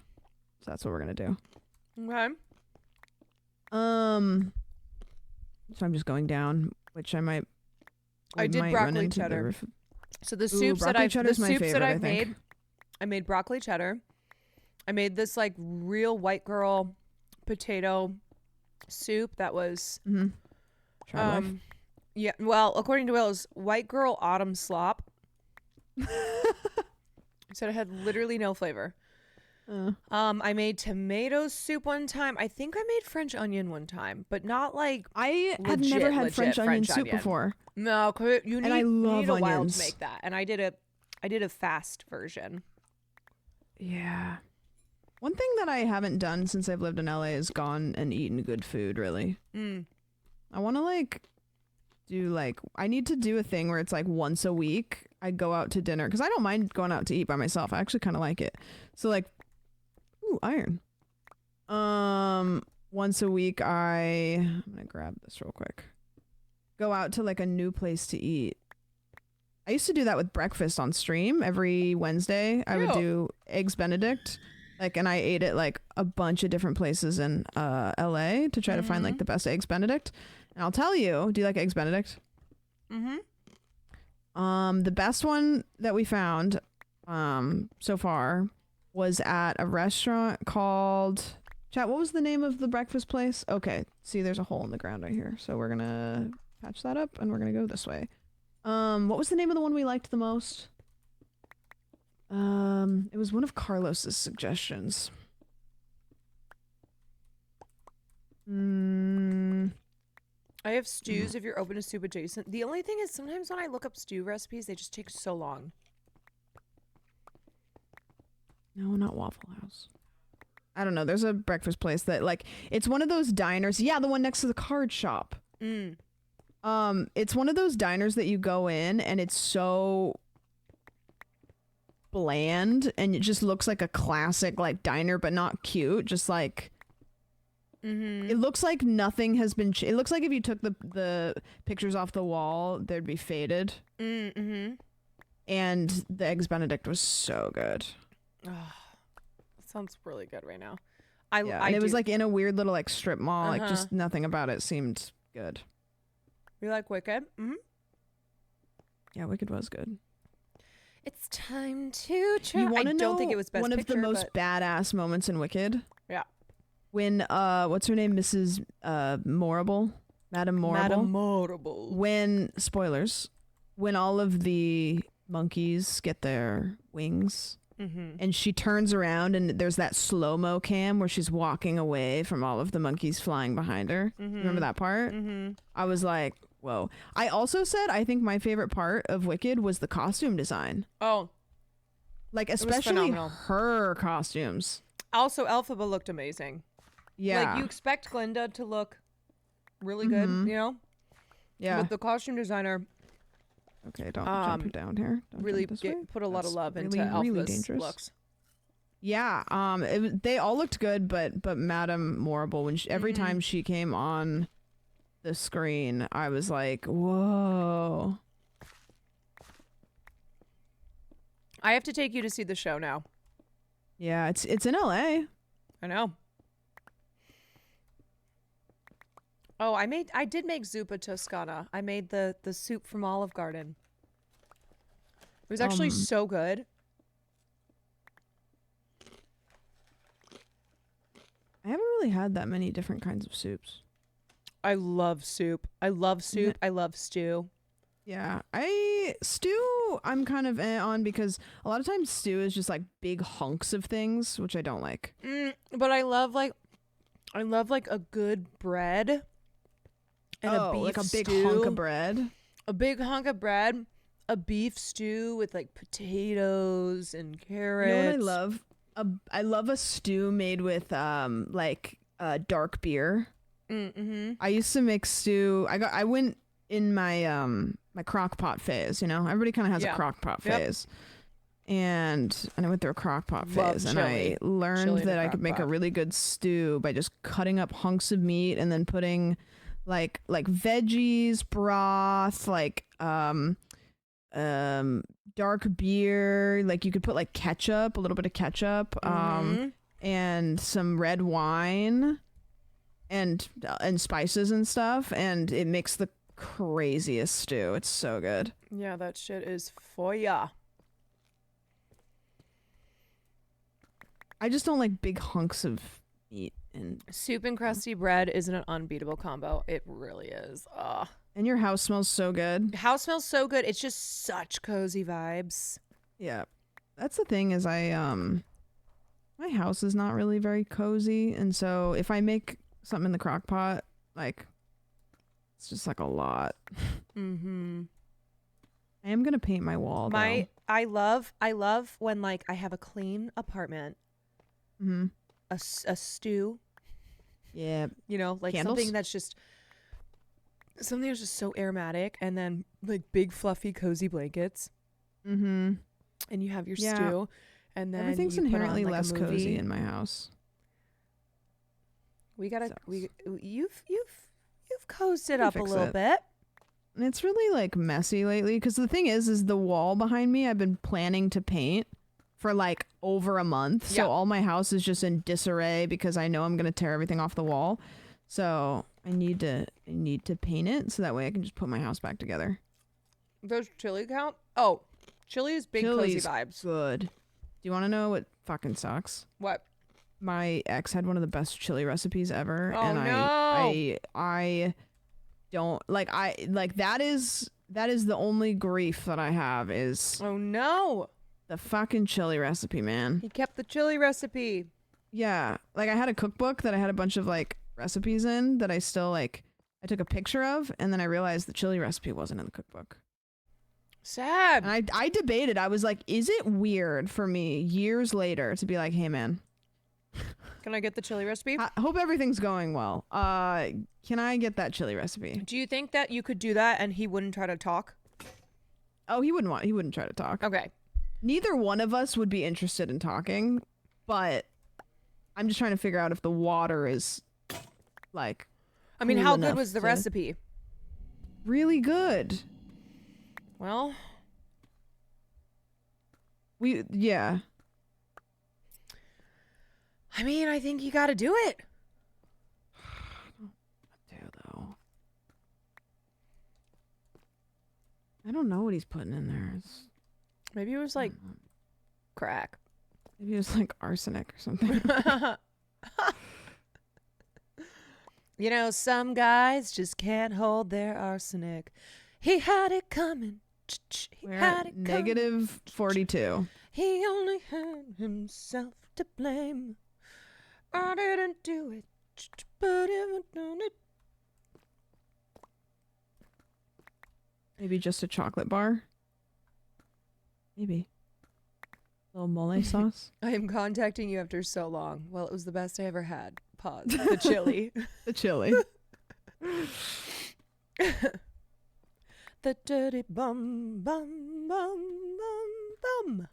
So that's what we're gonna do. Okay. So I'm just going down, which I might. I did might broccoli run into cheddar. So the Ooh, soups that broccoli I've cheddar's my favorite, I think. made, I made broccoli cheddar. I made this like real white girl potato soup that was Try life. yeah, well, according to Will, it was white girl autumn slop. Said it had literally no flavor. I made tomato soup one time. I think I made French onion one time, but not like I have never had French onion soup before. No, 'cause you need, I love you need a while onions. to make that. And I did a fast version. Yeah. One thing that I haven't done since I've lived in LA is gone and eaten good food, really. I want to I need to do a thing where it's like once a week I go out to dinner, because I don't mind going out to eat by myself. I actually kind of like it. So like, ooh, iron. Once a week I'm gonna grab this real quick. Go out to like a new place to eat. I used to do that with breakfast on stream every Wednesday. I would do eggs Benedict, and I ate at like a bunch of different places in LA to try to find like the best eggs Benedict. And I'll tell you, do you like eggs Benedict? The best one that we found so far was at a restaurant called, chat, what was the name of the breakfast place? Okay, see, there's a hole in the ground right here, so we're gonna patch that up and we're gonna go this way. What was the name of the one we liked the most? It was one of Carlos's suggestions. I have stews if you're open to soup adjacent. The only thing is sometimes when I look up stew recipes, they just take so long. No, not Waffle House. I don't know. There's a breakfast place that it's one of those diners. Yeah, the one next to the card shop. It's one of those diners that you go in and it's so bland and it just looks like a classic diner, but not cute. Just it looks like nothing has been. It looks like if you took the pictures off the wall, they'd be faded. And the eggs Benedict was so good. Oh, that sounds really good right now. And it was in a weird little strip mall. Just nothing about it seemed good. You like Wicked? Yeah, Wicked was good. It's time to try. You want to know don't think it was best one picture, of the most but... badass moments in Wicked? Yeah. When what's her name, Mrs. Morrible, Madame Morrible. Madame Morrible. When spoilers, when all of the monkeys get their wings. And she turns around and there's that slow-mo cam where she's walking away from all of the monkeys flying behind her. Remember that part? I was like, whoa. I also said I think my favorite part of Wicked was the costume design. Oh. Especially her costumes. Also, Elphaba looked amazing. Yeah. You expect Glinda to look really good, you know? Yeah. But the costume designer... Okay, don't jump it down here. Don't really jump this way. put a lot of love into really Elphaba's dangerous. looks. Yeah, they all looked good, but Madame Morrible, when every time she came on the screen, I was like, whoa. I have to take you to see the show now. Yeah, it's in LA. I know. Oh, I did make zuppa toscana. I made the soup from Olive Garden. It was actually so good. I haven't really had that many different kinds of soups. I love soup. I love soup. I love stew. Yeah, stew I'm kind of on because a lot of times stew is just big hunks of things, which I don't like. But I love a good bread. And a beef a big stew. hunk of bread. A big hunk of bread. A beef stew with potatoes and carrots. You know what I love? I love a stew made with dark beer. I used to make stew. I went in my my crock pot phase. You know, everybody kind of has a crock pot phase. And I went through a crock pot phase, and I learned that I could make a really good stew by just cutting up hunks of meat and then putting like veggies, broth, dark beer, you could put ketchup, a little bit of ketchup, and some red wine and spices and stuff, and it makes the craziest stew. It's so good. Yeah, that shit is for ya. I just don't like big hunks of meat And soup and crusty bread is an unbeatable combo. It really is. Ugh. And your house smells so good. House smells so good. It's just such cozy vibes. Yeah. That's the thing is my house is not really very cozy, and so if I make something in the crock pot, like it's just like a lot. Mm-hmm. I am gonna paint my wall though. I love when like I have a clean apartment. Mm-hmm. A stew. Yeah. You know, like Candles? something that's just so aromatic, and then like big fluffy cozy blankets. Mm-hmm. And you have your Yeah. stew, and then Everything's you put on, inherently like, a less cozy movie. in my house. You've cozied it up a fix little it. bit. And it's really like messy lately because the thing is the wall behind me I've been planning to paint for like over a month. Yeah. So all my house is just in disarray because I know I'm gonna tear everything off the wall. So I need to paint it so that way I can just put my house back together. Does chili count? Oh, chili is big Chili's cozy vibes. good. Do you want to know what fucking sucks? What? My ex had one of the best chili recipes ever, Oh, and no. I don't like that is the only grief that I have is Oh no, the fucking chili recipe, man. he kept the chili recipe. Yeah, like I had a cookbook that I had a bunch of like recipes in that I still like I took a picture of, and then I realized the chili recipe wasn't in the cookbook. Sad. And I debated. I was like, is it weird for me years later to be like, hey man, Can I get the chili recipe? I hope everything's going well. Can I get that chili recipe? Do you think that you could do that and he wouldn't try to talk? Oh, he wouldn't try to talk. Okay. Neither one of us would be interested in talking, but I'm just trying to figure out if the water is like I mean, cool how good enough was the to- recipe? Really good. Well, yeah. I mean, I think you got to do it. I don't know what he's putting in there. Maybe it was like crack. Maybe it was like arsenic or something. You know, some guys just can't hold their arsenic. He had it coming. He We're had at it coming. negative 42. He only had himself to blame. I didn't do it, but if I done it. Maybe just a chocolate bar. Maybe. A little mole sauce. I am contacting you after so long. Well, it was the best I ever had. Pause. The chili. The chili. The dirty bum bum bum bum bum.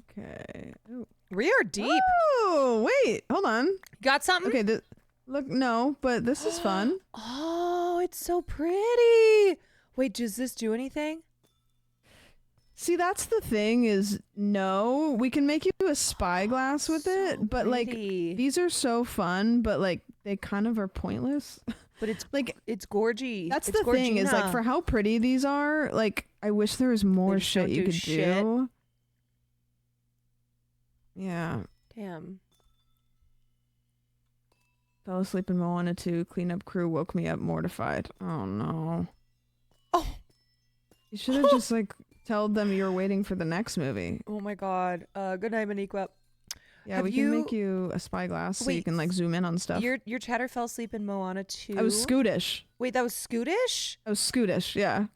Okay. Ooh. We are deep. Oh, wait. Hold on. Got something? Okay. Look, no, but this is fun. Oh, it's so pretty. Wait, does this do anything? See, that's the thing is, no, we can make you a spyglass with it, but like these are so fun, but like they kind of are pointless. But it's like it's gorgy. That's It's the thing is like gorgina. for how pretty these are, like I wish there was more just shit don't you do could shit. do. Yeah. Damn. Fell asleep in Moana 2. Cleanup crew woke me up mortified. Oh no. Oh. You should have just like told them you were waiting for the next movie. Oh my god. Good night, Maniqua. Yeah, Have we can make you a spyglass so you Wait, can like zoom in on stuff. Your chatter fell asleep in Moana 2. I was Scootish. Wait, that was Scootish? I was Scootish, yeah.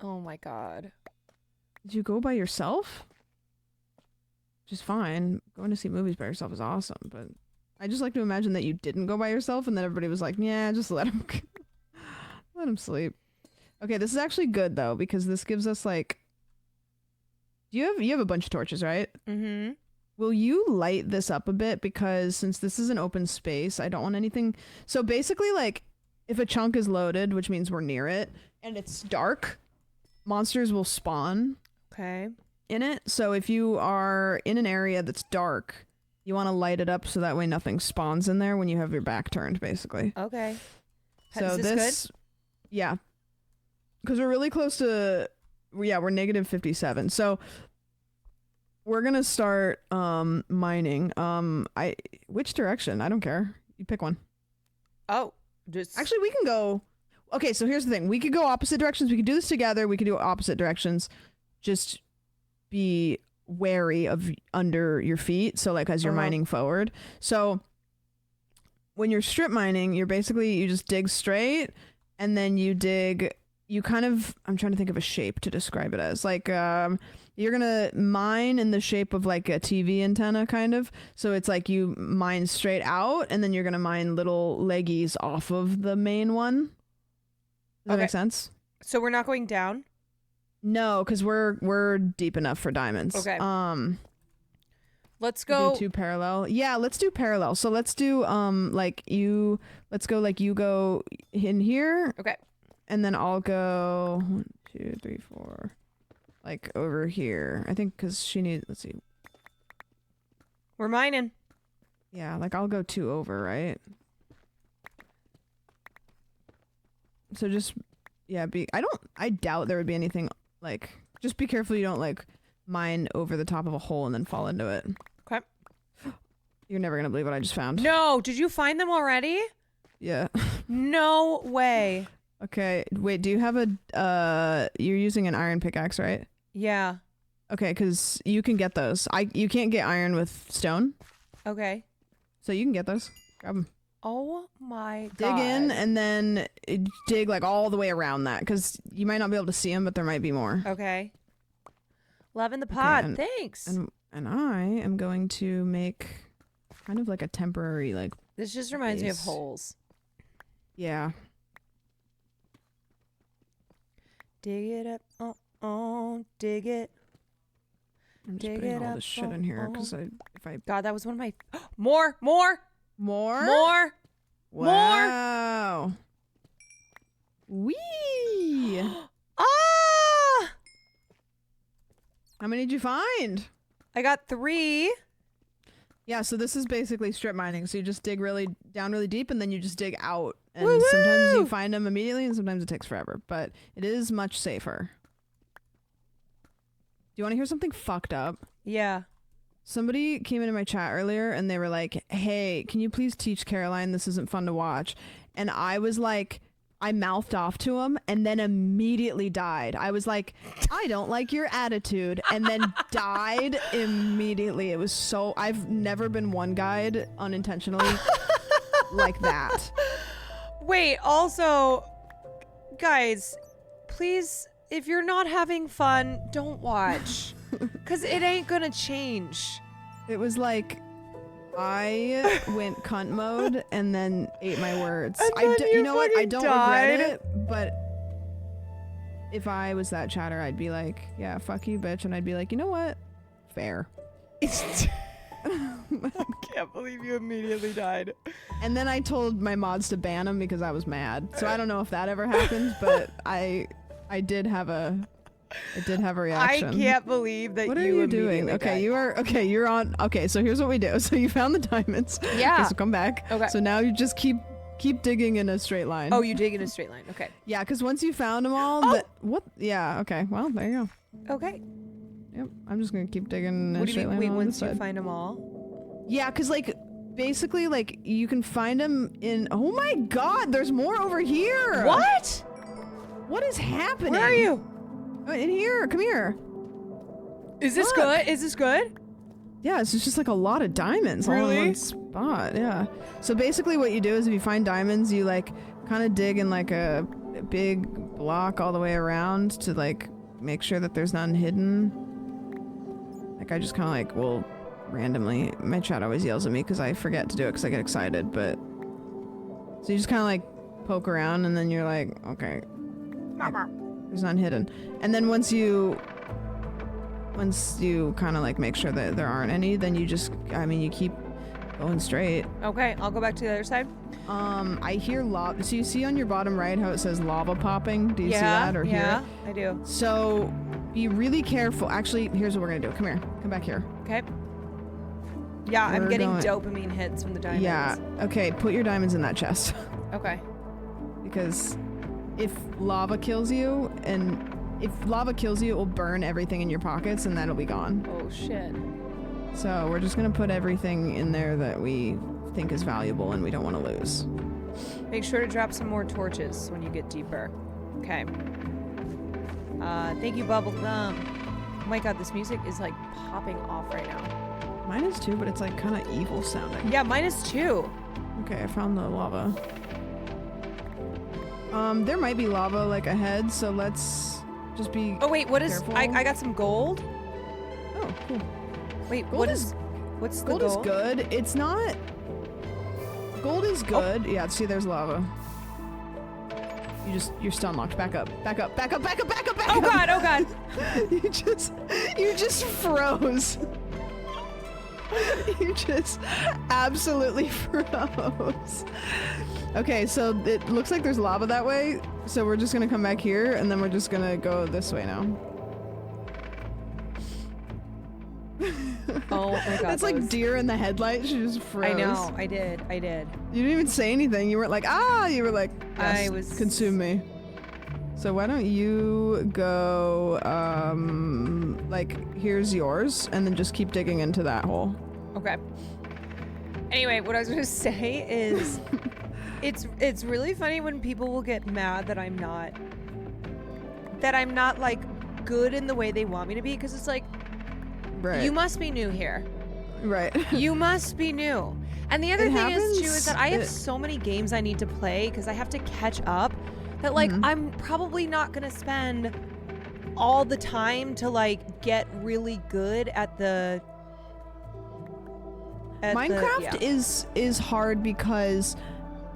Oh my god. Did you go by yourself? Which is fine. Going to see movies by yourself is awesome, but I just like to imagine that you didn't go by yourself and then everybody was like, yeah, just let him let him sleep. Okay, this is actually good though, because this gives us like you have a bunch of torches, right? Mm-hmm. Will you light this up a bit? Because since this is an open space, I don't want anything. So basically, like, if a chunk is loaded, which means we're near it, and it's dark, monsters will spawn. Okay. In it. So if you are in an area that's dark, you want to light it up so that way nothing spawns in there when you have your back turned, basically. Okay. So Is this good? Yeah. Because we're really close to, yeah, we're negative 57. So We're gonna start mining. Which direction? I don't care. You pick one. Oh, just actually we can go. Okay, so here's the thing. We could go opposite directions. We could do this together. We could do opposite directions. Just be wary of under your feet. So like as you're mining forward. So when you're strip mining, you just dig straight, and then you dig. You kind of, I'm trying to think of a shape to describe it as. Like, you're going to mine in the shape of like a TV antenna, kind of. So it's like you mine straight out, and then you're going to mine little leggies off of the main one. Does that make sense? So we're not going down? No, because we're deep enough for diamonds. Okay. Let's go. Do two parallel. Yeah, let's do parallel. So let's do, let's go like you go in here. Okay. And then I'll go 1, 2, 3, 4, like over here. I think because she needs. Let's see. We're mining. Yeah, like I'll go 2 over, right? So just I doubt there would be anything like. Just be careful you don't like mine over the top of a hole and then fall into it. Okay. You're never gonna believe what I just found. No, did you find them already? Yeah. No way. Okay, wait, do you have you're using an iron pickaxe, right? Yeah. Okay, because you can get those. You can't get iron with stone. Okay. So you can get those. Grab them. Oh my God. Dig in and then dig like all the way around that, because you might not be able to see them, but there might be more. Okay. Loving the pod. Okay, Thanks. And I am going to make kind of like a temporary like. This just reminds me of holes. Yeah. Dig it up, dig it. I'm just putting all this shit in here because God, that was one of my more. Wow. Wee. Ah! How many did you find? I got 3. Yeah, so this is basically strip mining. So you just dig down really deep, and then you just dig out. And Woo-woo! Sometimes you find them immediately, and sometimes it takes forever. But it is much safer. Do you want to hear something fucked up? Yeah. Somebody came into my chat earlier, and they were like, "Hey, can you please teach Caroline? This isn't fun to watch." And I was like, I mouthed off to him and then immediately died. I was like, I don't like your attitude, and then died immediately. It was so, I've never been one guyed unintentionally like that. Wait, also, guys, please, if you're not having fun, don't watch. Because it ain't gonna change. It was like, I went cunt mode and then ate my words. You know what? I don't regret it, but if I was that chatter, I'd be like, yeah, fuck you, bitch. And I'd be like, you know what? Fair. I can't believe you immediately died. And then I told my mods to ban him because I was mad. So I don't know if that ever happened, but I did have a reaction. I can't believe that what are you doing? Okay, you're on. Okay, so here's what we do. So you found the diamonds. Yeah. Okay, so come back. Okay. So now you just keep digging in a straight line. Oh, you dig in a straight line. Okay. Yeah, because once you found them all, what? Yeah. Okay. Well, there you go. Okay. Yep. I'm just gonna keep digging in a straight line. Wait, on once the you side. find them all? Yeah, because like basically like you can find them in. Oh my God! There's more over here. What? What is happening? Where are you? In here. Come here. Is this good? Is this good? Yeah, it's just like a lot of diamonds all in one spot. Yeah. So basically what you do is if you find diamonds, you like kind of dig in like a big block all the way around to like make sure that there's none hidden. Like I just kind of like will randomly, my chat always yells at me because I forget to do it because I get excited, but so you just kind of like poke around and then you're like, okay, there's none hidden. And then once you kind of like make sure that there aren't any, then you just, you keep going straight. Okay, I'll go back to the other side. I hear lava. So you see on your bottom right how it says lava popping? Do you see that or hear it? Yeah, I do. So be really careful. Actually, here's what we're gonna do. Come here. Come back here. Okay. Yeah, I'm getting dopamine hits from the diamonds. Yeah. Okay, put your diamonds in that chest. Okay. Because if lava kills you and if lava kills you, it will burn everything in your pockets, and that'll be gone. Oh shit. So we're just gonna put everything in there that we think is valuable and we don't want to lose. Make sure to drop some more torches when you get deeper. Okay. Thank you, Bubblegum. Oh my god, this music is like popping off right now. Mine is too, but it's like kind of evil sounding. Yeah, mine is too. Okay, I found the lava. There might be lava like ahead, so let's just be. Oh wait, what is? careful. I got some gold. Oh, cool. Wait, Gold what is- is? What's the Gold gold? is good. It's not. Gold is good. Yeah, see, there's lava. You're stun locked. Back up. Back up. Back up. Back up. Back up. Back Oh up. god. Oh god. you just froze. You just absolutely froze. Okay, so it looks like there's lava that way. So we're just gonna come back here, and then we're just gonna go this way now. Oh my god. That's like deer in the headlights. She just froze. I know. I did. You didn't even say anything. You weren't like, ah. You were like, yes, I was- consume me. So why don't you go, like, here's yours, and then just keep digging into that hole. Okay. Anyway, what I was gonna say is, it's really funny when people will get mad that I'm not like good in the way they want me to be, because it's like, Right. you must be new here. Right. You must be new. And the other It thing is too happens. is that I have It- so many games I need to play because I have to catch up. That like I'm probably not gonna spend all the time to like get really good at the. Minecraft is hard because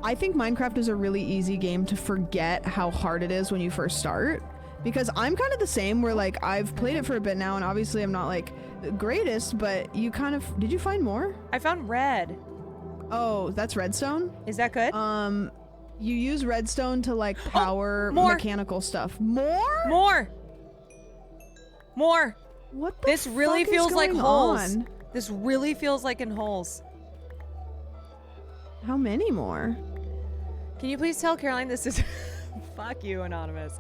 I think Minecraft is a really easy game to forget how hard it is when you first start. Because I'm kind of the same where like I've played it for a bit now, and obviously I'm not like the greatest, but you kind of did you find more? I found red. Oh, that's redstone? Is that good? You use redstone to like power more. mechanical stuff. More? More. What the This really fuck is feels like going holes. on? This really feels like in holes. How many more? Can you please tell Caroline this is fuck you, anonymous.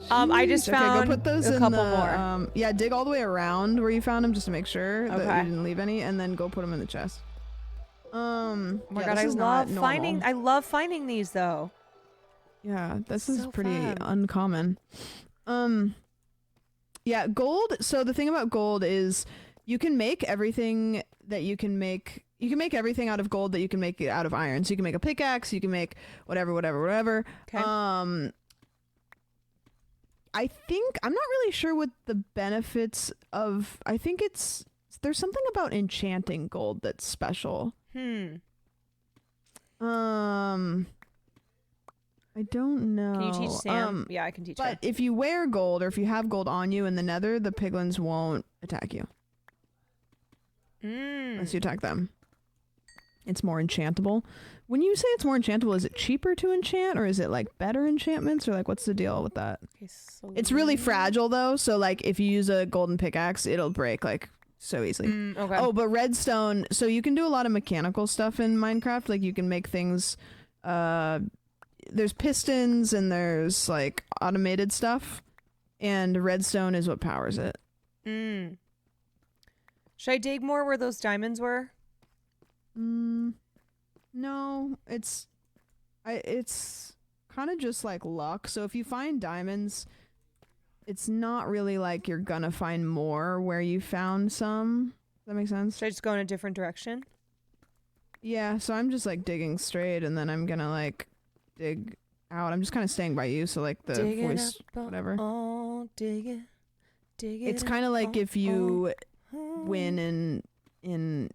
I just Jeez. found okay, go put those a in couple the, more. Yeah, dig all the way around where you found them just to make sure that Okay. you didn't leave any, and then go put them in the chest. Oh my yeah, god, this I is love not finding. normal. I love finding these though. Yeah, this is So pretty fun. uncommon. Yeah, gold. So the thing about gold is you can make everything that you can make. You can make everything out of gold that you can make it out of iron. So you can make a pickaxe. You can make whatever. Okay. I think I'm not really sure what the benefits of. I think there's something about enchanting gold that's special. I don't know. Can you teach Sam? Yeah, I can teach her. But if you wear gold or if you have gold on you in the Nether, the piglins won't attack you unless you attack them. It's more enchantable. When you say it's more enchantable, is it cheaper to enchant, or is it like better enchantments, or like what's the deal with that? Okay, so It's really fragile though, so like if you use a golden pickaxe, it'll break like so easily. Okay. Oh, but redstone, so you can do a lot of mechanical stuff in Minecraft. Like you can make things, there's pistons and there's like automated stuff, and redstone is what powers it. Should I dig more where those diamonds were? No, it's kind of just like luck. So if you find diamonds, it's not really like you're gonna find more where you found some. Does that make sense? Should I just go in a different direction? Yeah, so I'm just like digging straight, and then I'm gonna like dig out. I'm just kind of staying by you, so like the Dig it voice, up, whatever. Oh, dig it. It's kind of like if you win in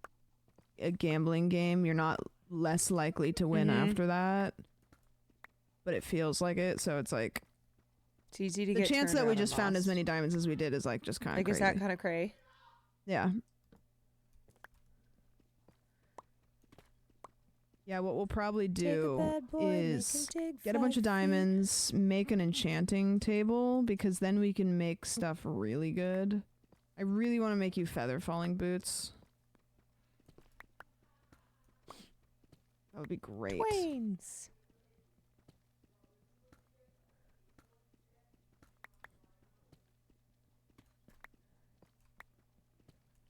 a gambling game, you're not less likely to win after that, but it feels like it. So it's like it's easy to the get chance turned that we around just and found as lost. many diamonds as we did is like just kind of Like, crazy. is that kind of cray? Yeah. Yeah, what we'll probably do bad boy, make is him dig get a bunch 5 of diamonds, make an enchanting table, because then we can make stuff really good. I really want to make you feather falling boots. That would be great. Twains.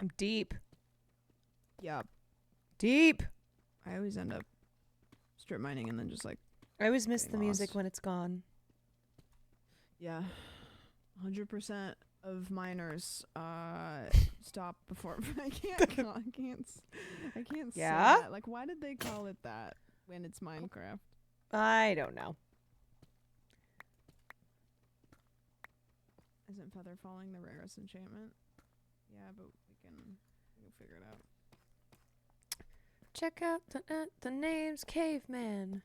I'm deep. Yep. Deep. I always end up strip mining and then just like. I always miss the music lost. when it's gone. Yeah. 100% of miners stop before. I can't Yeah? say that. Like, why did they call it that when it's Minecraft? I don't know. Isn't feather falling the rarest enchantment? Yeah, but we'll figure it out. Check out the name's Caveman.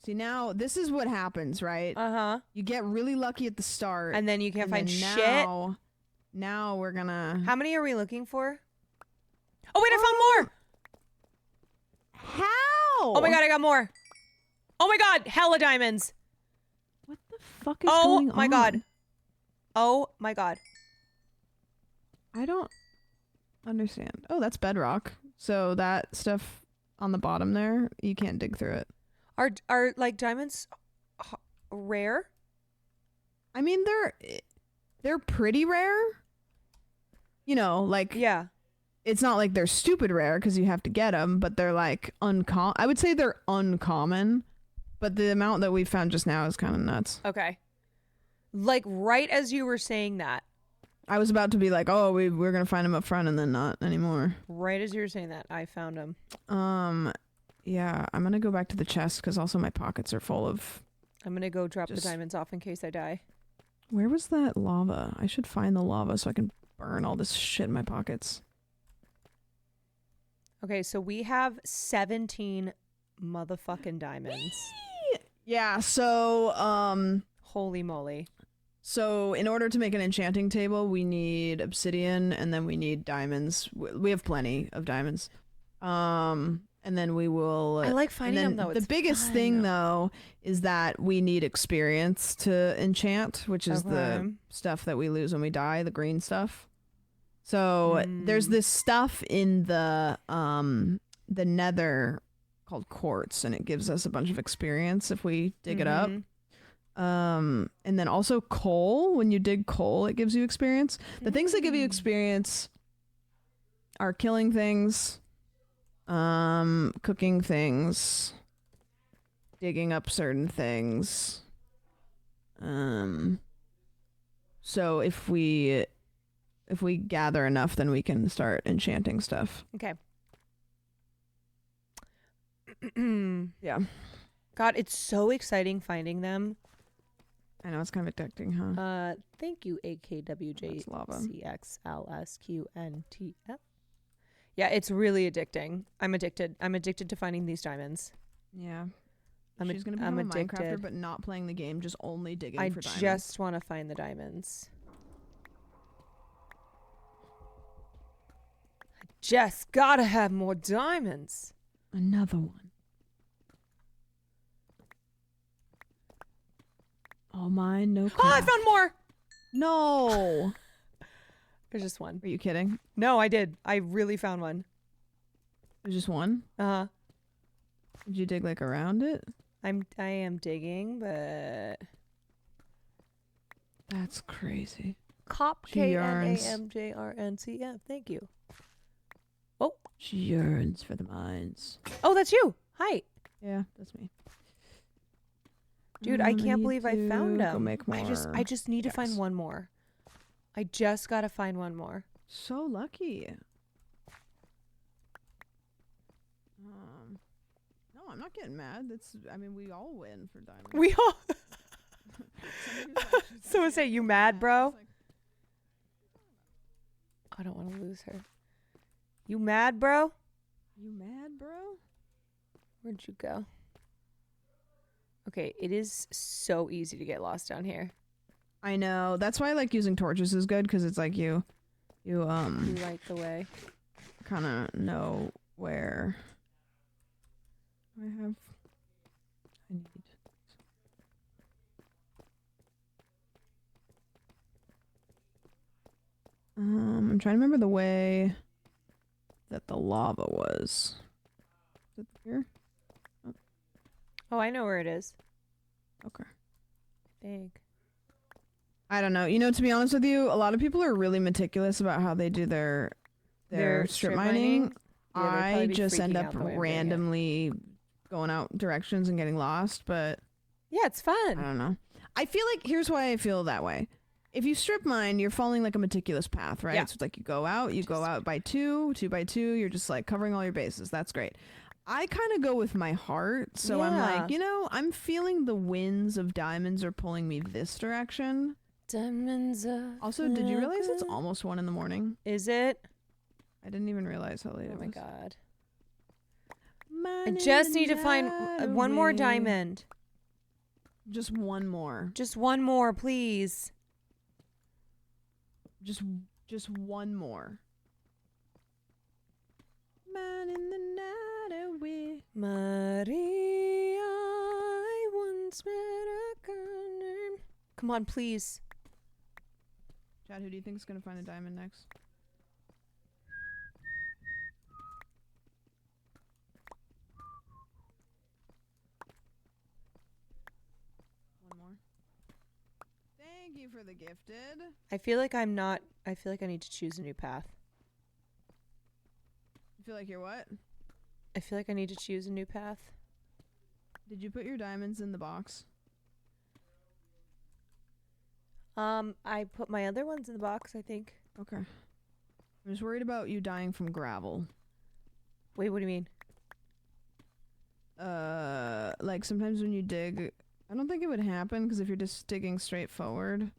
See, now this is what happens, right? Uh-huh. You get really lucky at the start. And then you can't find shit. Now we're gonna... How many are we looking for? Oh, wait, I found more! How? Oh my god, I got more. Oh my god, hella diamonds. What the fuck is going on? Oh my god. Oh my god. I don't understand. Oh, that's bedrock. So that stuff on the bottom there, you can't dig through it. Are like diamonds rare? I mean, they're pretty rare. You know, like yeah. It's not like they're stupid rare because you have to get them, but they're like uncommon. I would say they're uncommon, but the amount that we found just now is kind of nuts. Okay. Like right as you were saying that. I was about to be like, oh, we're gonna find them up front, and then not anymore. Right as you were saying that, I found them. Yeah, I'm gonna go back to the chest because also my pockets are full of. I'm gonna go drop the diamonds off in case I die. Where was that lava? I should find the lava so I can burn all this shit in my pockets. Okay, so we have 17 motherfucking diamonds. Yeah, so holy moly. So in order to make an enchanting table, we need obsidian and then we need diamonds. We have plenty of diamonds. And then we will... I like finding them, though. The It's biggest fun. thing, though, is that we need experience to enchant, which is the stuff that we lose when we die, the green stuff. So there's this stuff in the nether called quartz, and it gives us a bunch of experience if we dig it up. And then also coal. When you dig coal, it gives you experience. The things that give you experience are killing things, cooking things, digging up certain things. So if we gather enough, then we can start enchanting stuff. Okay. Yeah. God, it's so exciting finding them. I know, it's kind of addicting, huh? Thank you, AKWJCXLSQNTF. Yeah, it's really addicting. I'm addicted. I'm addicted to finding these diamonds. Yeah. I'm She's gonna become a Minecrafter, but not playing the game, just only digging for diamonds. I just want to find the diamonds. I just gotta have more diamonds. Another one. All mine, no crap. Oh, I found more! No! There's just one. Are you kidding? No, I did. I really found one. There's just one? Uh-huh. Did you dig like around it? I am digging, but that's crazy. Cop She yearns. KNAMJRNCF. Thank you. Oh. She yearns for the mines. Oh, that's you. Hi. Yeah, that's me. Dude, I can't believe I found Go them. make more. I just need to find one more. I just gotta find one more. So lucky. No, I'm not getting mad. I mean, we all win for diamonds. We all. Someone say, "You mad, bro?" I don't want to lose her. You mad, bro? You mad, bro? Where'd you go? Okay, it is so easy to get lost down here. I know. That's why I like using torches is good, because it's like you light the way. Kind of know where I need. I'm trying to remember the way that the lava was. Is it here? Oh, I know where it is. Okay. I think. I don't know. You know, to be honest with you, a lot of people are really meticulous about how they do their they're strip mining. Yeah, they'd probably I be just end freaking up out the way I'm doing it. randomly going out directions and getting lost, but yeah, it's fun. I don't know. I feel like here's why I feel that way. If you strip mine, you're following like a meticulous path, right? Yeah. So it's like you go out by two by two. You're just like covering all your bases. That's great. I kind of go with my heart. So I'm like, I'm feeling the winds of diamonds are pulling me this direction. Diamonds of Also, did you realize it's almost 1 a.m? Is it? I didn't even realize how late it was. Oh my god. I just need to find one more diamond. Just one more. Just one more, please. Just one more. Man in the night away. Maria, I once met a girl named... Come on, please. Chad, who do you think is going to find a diamond next? One more. Thank you for the gifted. I feel like I'm not... I feel like I need to choose a new path. You feel like you're what? I feel like I need to choose a new path. Did you put your diamonds in the box? I put my other ones in the box, I think. Okay. I'm just worried about you dying from gravel. Wait, what do you mean? Like sometimes when you dig, I don't think it would happen because if you're just digging straight forward.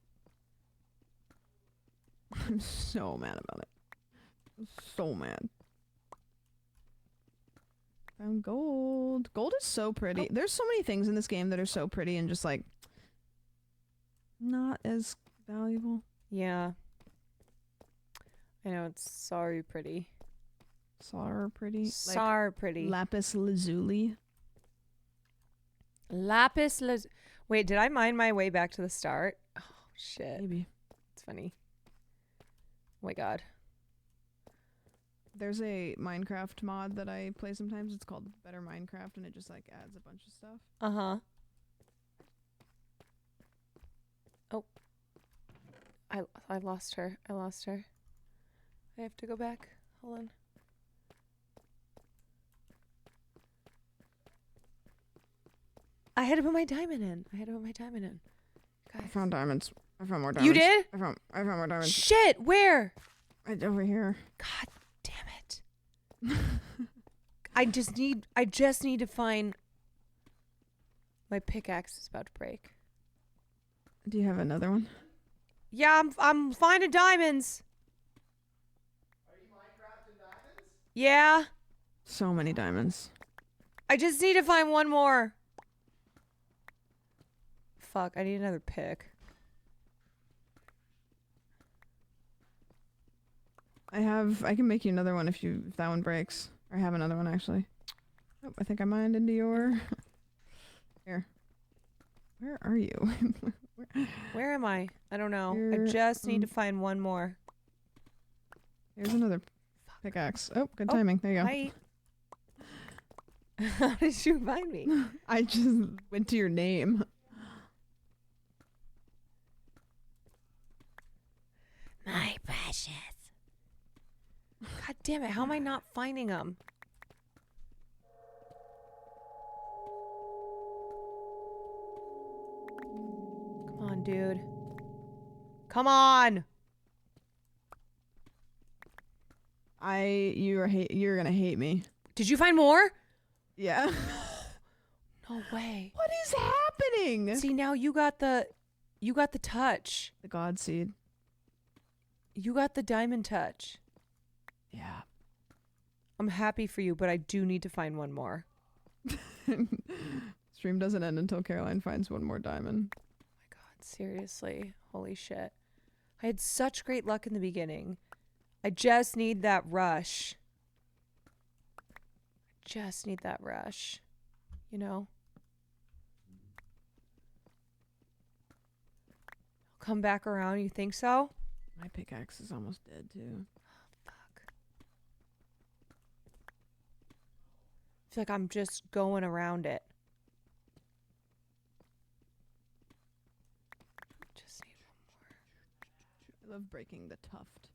I'm so mad about it. I'm so mad. Found gold. Gold is so pretty. There's so many things in this game that are so pretty and just like not as valuable. Yeah. I know, it's sorry pretty. Sorry pretty. Sorry pretty. Lapis lazuli. Lapis lazuli. Wait, did I mine my way back to the start? Oh, shit. Maybe. It's funny. Oh my god. There's a Minecraft mod that I play sometimes. It's called Better Minecraft, and it just like adds a bunch of stuff. Uh-huh. Oh. I lost her. I lost her. I have to go back. Hold on. I had to put my diamond in. Guys. I found diamonds. I found more diamonds. You did? I found more diamonds. Shit, where? Right over here. God damn it. I just need to find my pickaxe is about to break. Do you have another one? Yeah, I'm finding diamonds. Are you Minecrafting diamonds? Yeah. So many diamonds. I just need to find one more. Fuck, I need another pick. I can make you another one if that one breaks. Or I have another one actually. Oh, I think I mined into your here. Where are you? Where am I? I don't know. Here, I just need to find one more. Here's another pickaxe. Oh, good timing. There you go. Hi. How did you find me? I just went to your name. My precious. God damn it. How am I not finding them? Come on, dude. Come on. You're gonna hate me. Did you find more? Yeah. No way. What is happening? See, now you got the touch. The God seed. You got the diamond touch. Yeah. I'm happy for you, but I do need to find one more. Stream doesn't end until Caroline finds one more diamond. Oh my god, seriously. Holy shit. I had such great luck in the beginning. I just need that rush. You know? I'll come back around, you think so? My pickaxe is almost dead too. Fuck. I feel like I'm just going around it. Just need one more. I love breaking the tuft.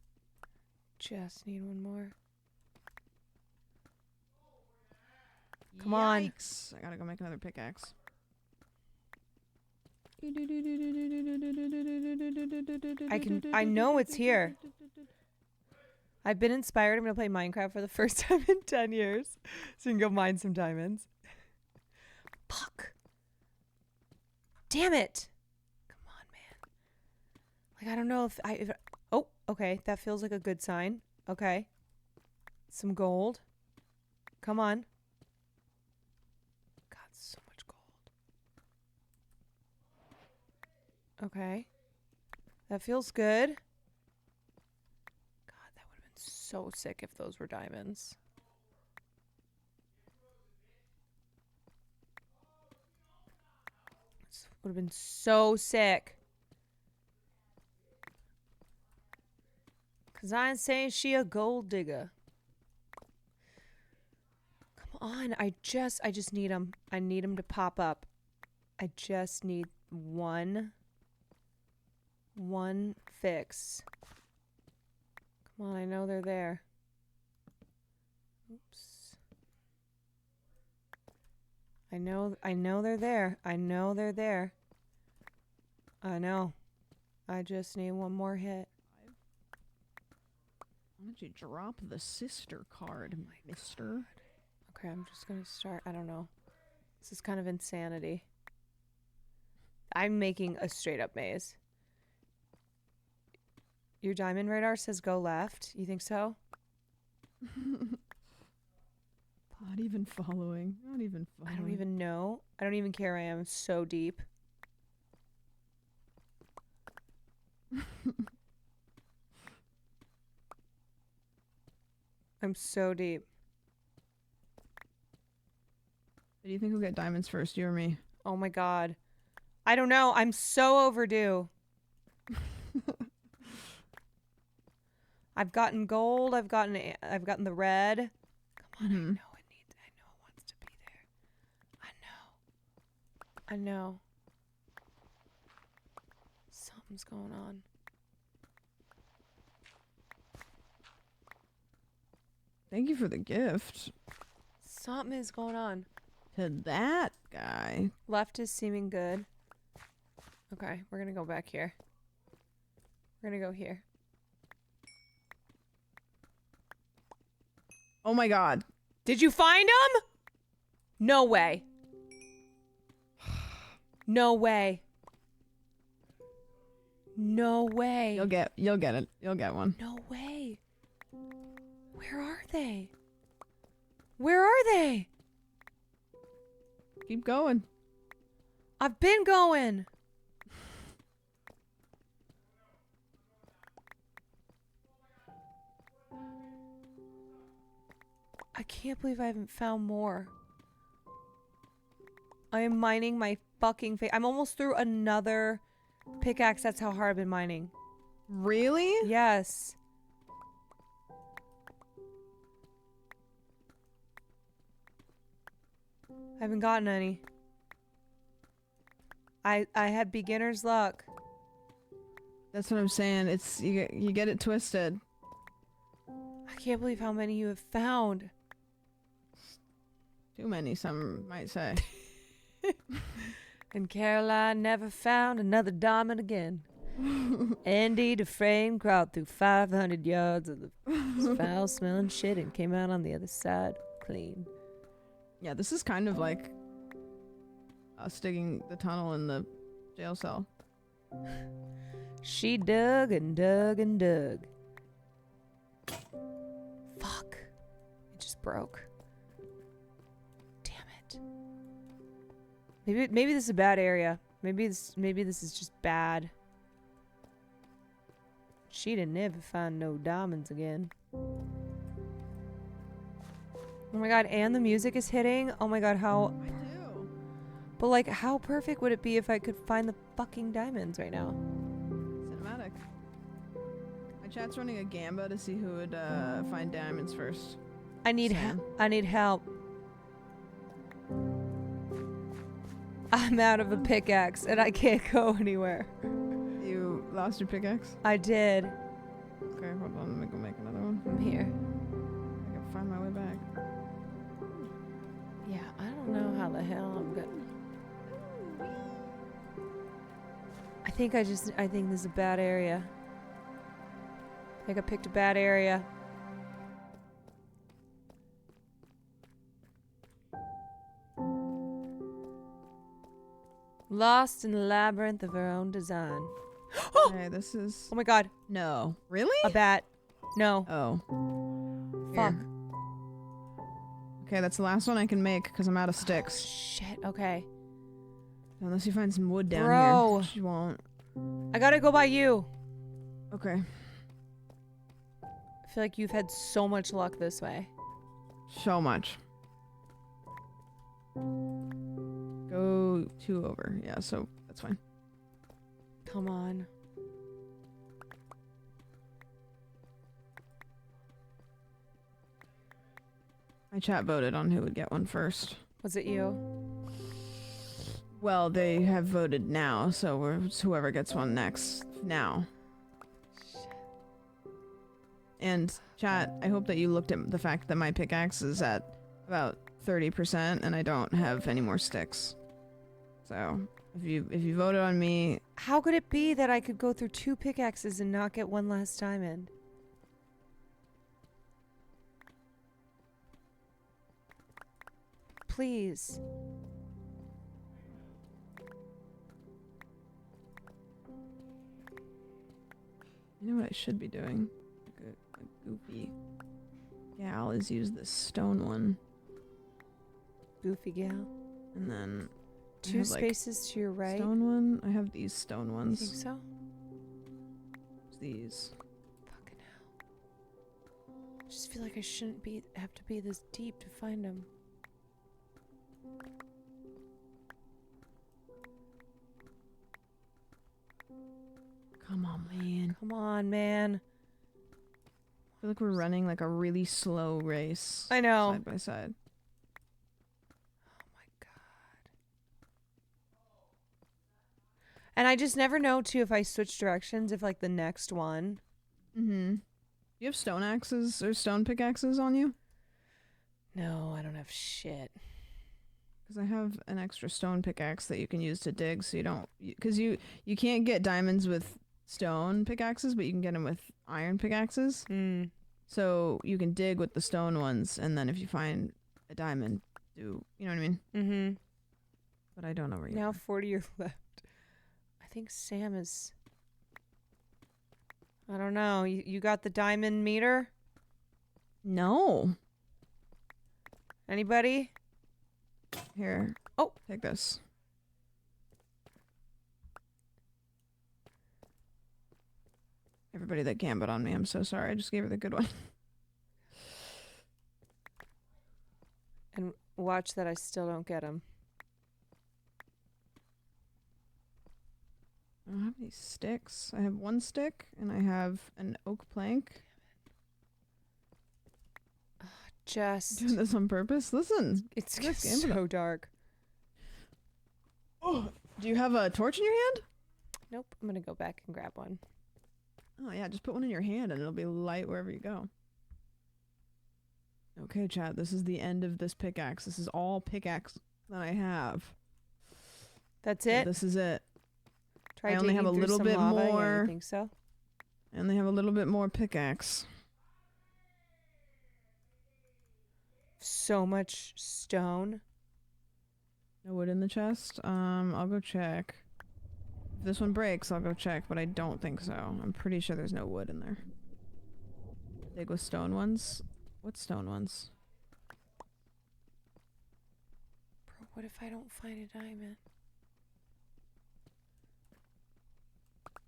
just need one more. Come on. Yikes. I gotta go make another pickaxe. I know it's here. I've been inspired. I'm going to play Minecraft for the first time in 10 years. So you can go mine some diamonds. Fuck. Damn it. Come on, man. Like, I don't know if oh, okay. That feels like a good sign. Okay. Some gold. Come on. God, so much gold. Okay. That feels good. So sick if those were diamonds. This would have been so sick. Cause I ain't saying she a gold digger. Come on, I just need them. I need them to pop up. I just need one fix. Well, I know they're there. Oops. I know they're there. I know they're there. I know. I just need one more hit. Why don't you drop the sister card, mister? Okay, I'm just gonna start. I don't know. This is kind of insanity. I'm making a straight up maze. Your diamond radar says go left. You think so? Not even following. Not even following. I don't even know. I don't even care. I am so deep. I'm so deep. Do you think we'll get diamonds first, you or me? Oh my god. I don't know. I'm so overdue. I've gotten gold. I've gotten the red. Come on, I know it wants to be there. I know. Something's going on. Thank you for the gift. Something is going on. To that guy. Left is seeming good. Okay, we're gonna go back here. We're gonna go here. Oh my god. Did you find him? No way. No way. No way. You'll get it. You'll get one. No way. Where are they? Where are they? Keep going. I've been going. I can't believe I haven't found more. I am mining my fucking face. I'm almost through another pickaxe. That's how hard I've been mining. Really? Yes. I haven't gotten any. I had beginner's luck. That's what I'm saying. It's you get it twisted. I can't believe how many you have found. Too many, some might say. And Caroline never found another diamond again. Andy Dufresne crawled through 500 yards of the foul-smelling shit and came out on the other side clean. Yeah, this is kind of like us digging the tunnel in the jail cell. She dug and dug and dug. Fuck. It just broke. Damn it. Maybe this is a bad area. Maybe this is just bad. She'd never find no diamonds again. Oh my god, and the music is hitting. Oh my god, how... I do. But like, how perfect would it be if I could find the fucking diamonds right now? Cinematic. My chat's running a gamba to see who would find diamonds first. I need help. I'm out of a pickaxe and I can't go anywhere. You lost your pickaxe? I did. Okay, hold on. Let me go make another one. I'm here. I can find my way back. Yeah, I don't know how the hell I'm good. I think this is a bad area. I think I picked a bad area. Lost in the labyrinth of our own design. Okay, this is... Oh my god. No. Really? A bat. No. Oh. Fuck. Here. Okay, that's the last one I can make because I'm out of sticks. Shit, okay. Unless you find some wood down Bro. here. Which you won't. I gotta go by you. Okay. I feel like you've had so much luck this way. So much. Go 2 over. Yeah, so that's fine. Come on. My chat voted on who would get one first. Was it you? Well, they have voted now, so it's whoever gets one next now. And chat, I hope that you looked at the fact that my pickaxe is at about 30% and I don't have any more sticks. So, if you voted on me... How could it be that I could go through 2 pickaxes and not get one last diamond? Please. You know what I should be doing? Like a goofy gal is use this stone one. Goofy gal. And then... 2 spaces to your right. Stone one? I have these stone ones. You think so? These. Fucking hell. I just feel like I shouldn't have to be this deep to find them. Come on, man. Come on, man. I feel like we're running like a really slow race. I know. Side by side. And I just never know, too, if I switch directions, if, like, the next one. Mm-hmm. You have stone axes or stone pickaxes on you? No, I don't have shit. Because I have an extra stone pickaxe that you can use to dig, so you don't... Because you can't get diamonds with stone pickaxes, but you can get them with iron pickaxes. Mm. So you can dig with the stone ones, and then if you find a diamond, you know what I mean? Mm-hmm. But I don't know where you now are. 40 are left. I think Sam is... I don't know. You got the diamond meter? No. Anybody? Here. Oh. Take this. Everybody that gambit on me, I'm so sorry. I just gave her the good one. And watch that I still don't get him. I don't have any sticks. I have 1 stick, and I have an oak plank. Just... Doing this on purpose? Listen. It's so dark. Oh, do you have a torch in your hand? Nope. I'm going to go back and grab one. Oh, yeah. Just put one in your hand, and it'll be light wherever you go. Okay, chat. This is the end of this pickaxe. This is all pickaxe that I have. That's So it? this is it. Try I only have a digging through little some bit lava. Yeah, more. you think so? I only have a little bit more pickaxe. So much stone. No wood in the chest. I'll go check. If this one breaks, I'll go check, but I don't think so. I'm pretty sure there's no wood in there. Dig with stone ones. What stone ones? Bro, what if I don't find a diamond?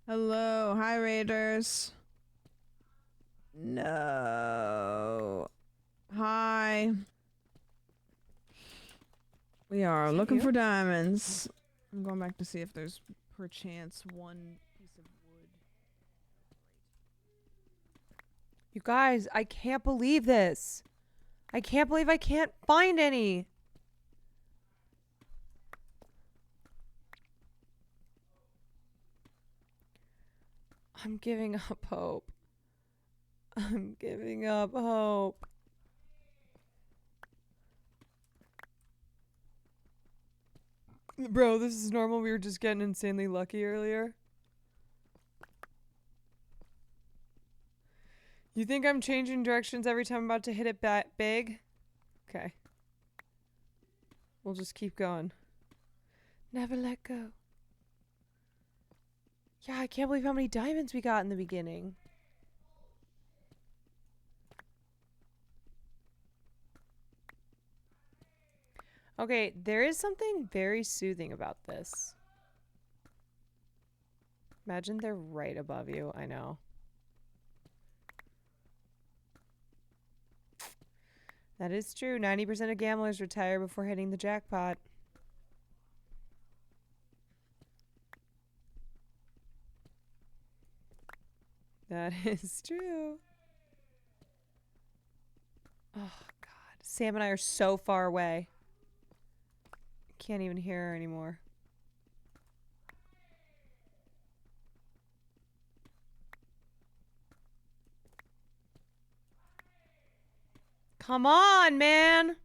Hello, hi Raiders. No. Hi. We are looking for diamonds. I'm going back to see if there's perchance one piece of wood. You guys, I can't believe this. I can't believe I can't find any. I'm giving up hope. I'm giving up hope. Bro, this is normal. We were just getting insanely lucky earlier. You think I'm changing directions every time I'm about to hit it big? Okay. We'll just keep going. Never let go. Yeah, I can't believe how many diamonds we got in the beginning. Okay, there is something very soothing about this. Imagine they're right above you. I know. That is true. 90% of gamblers retire before hitting the jackpot. That is true. Oh, God. Sam and I are so far away. Can't even hear her anymore. Come on, man.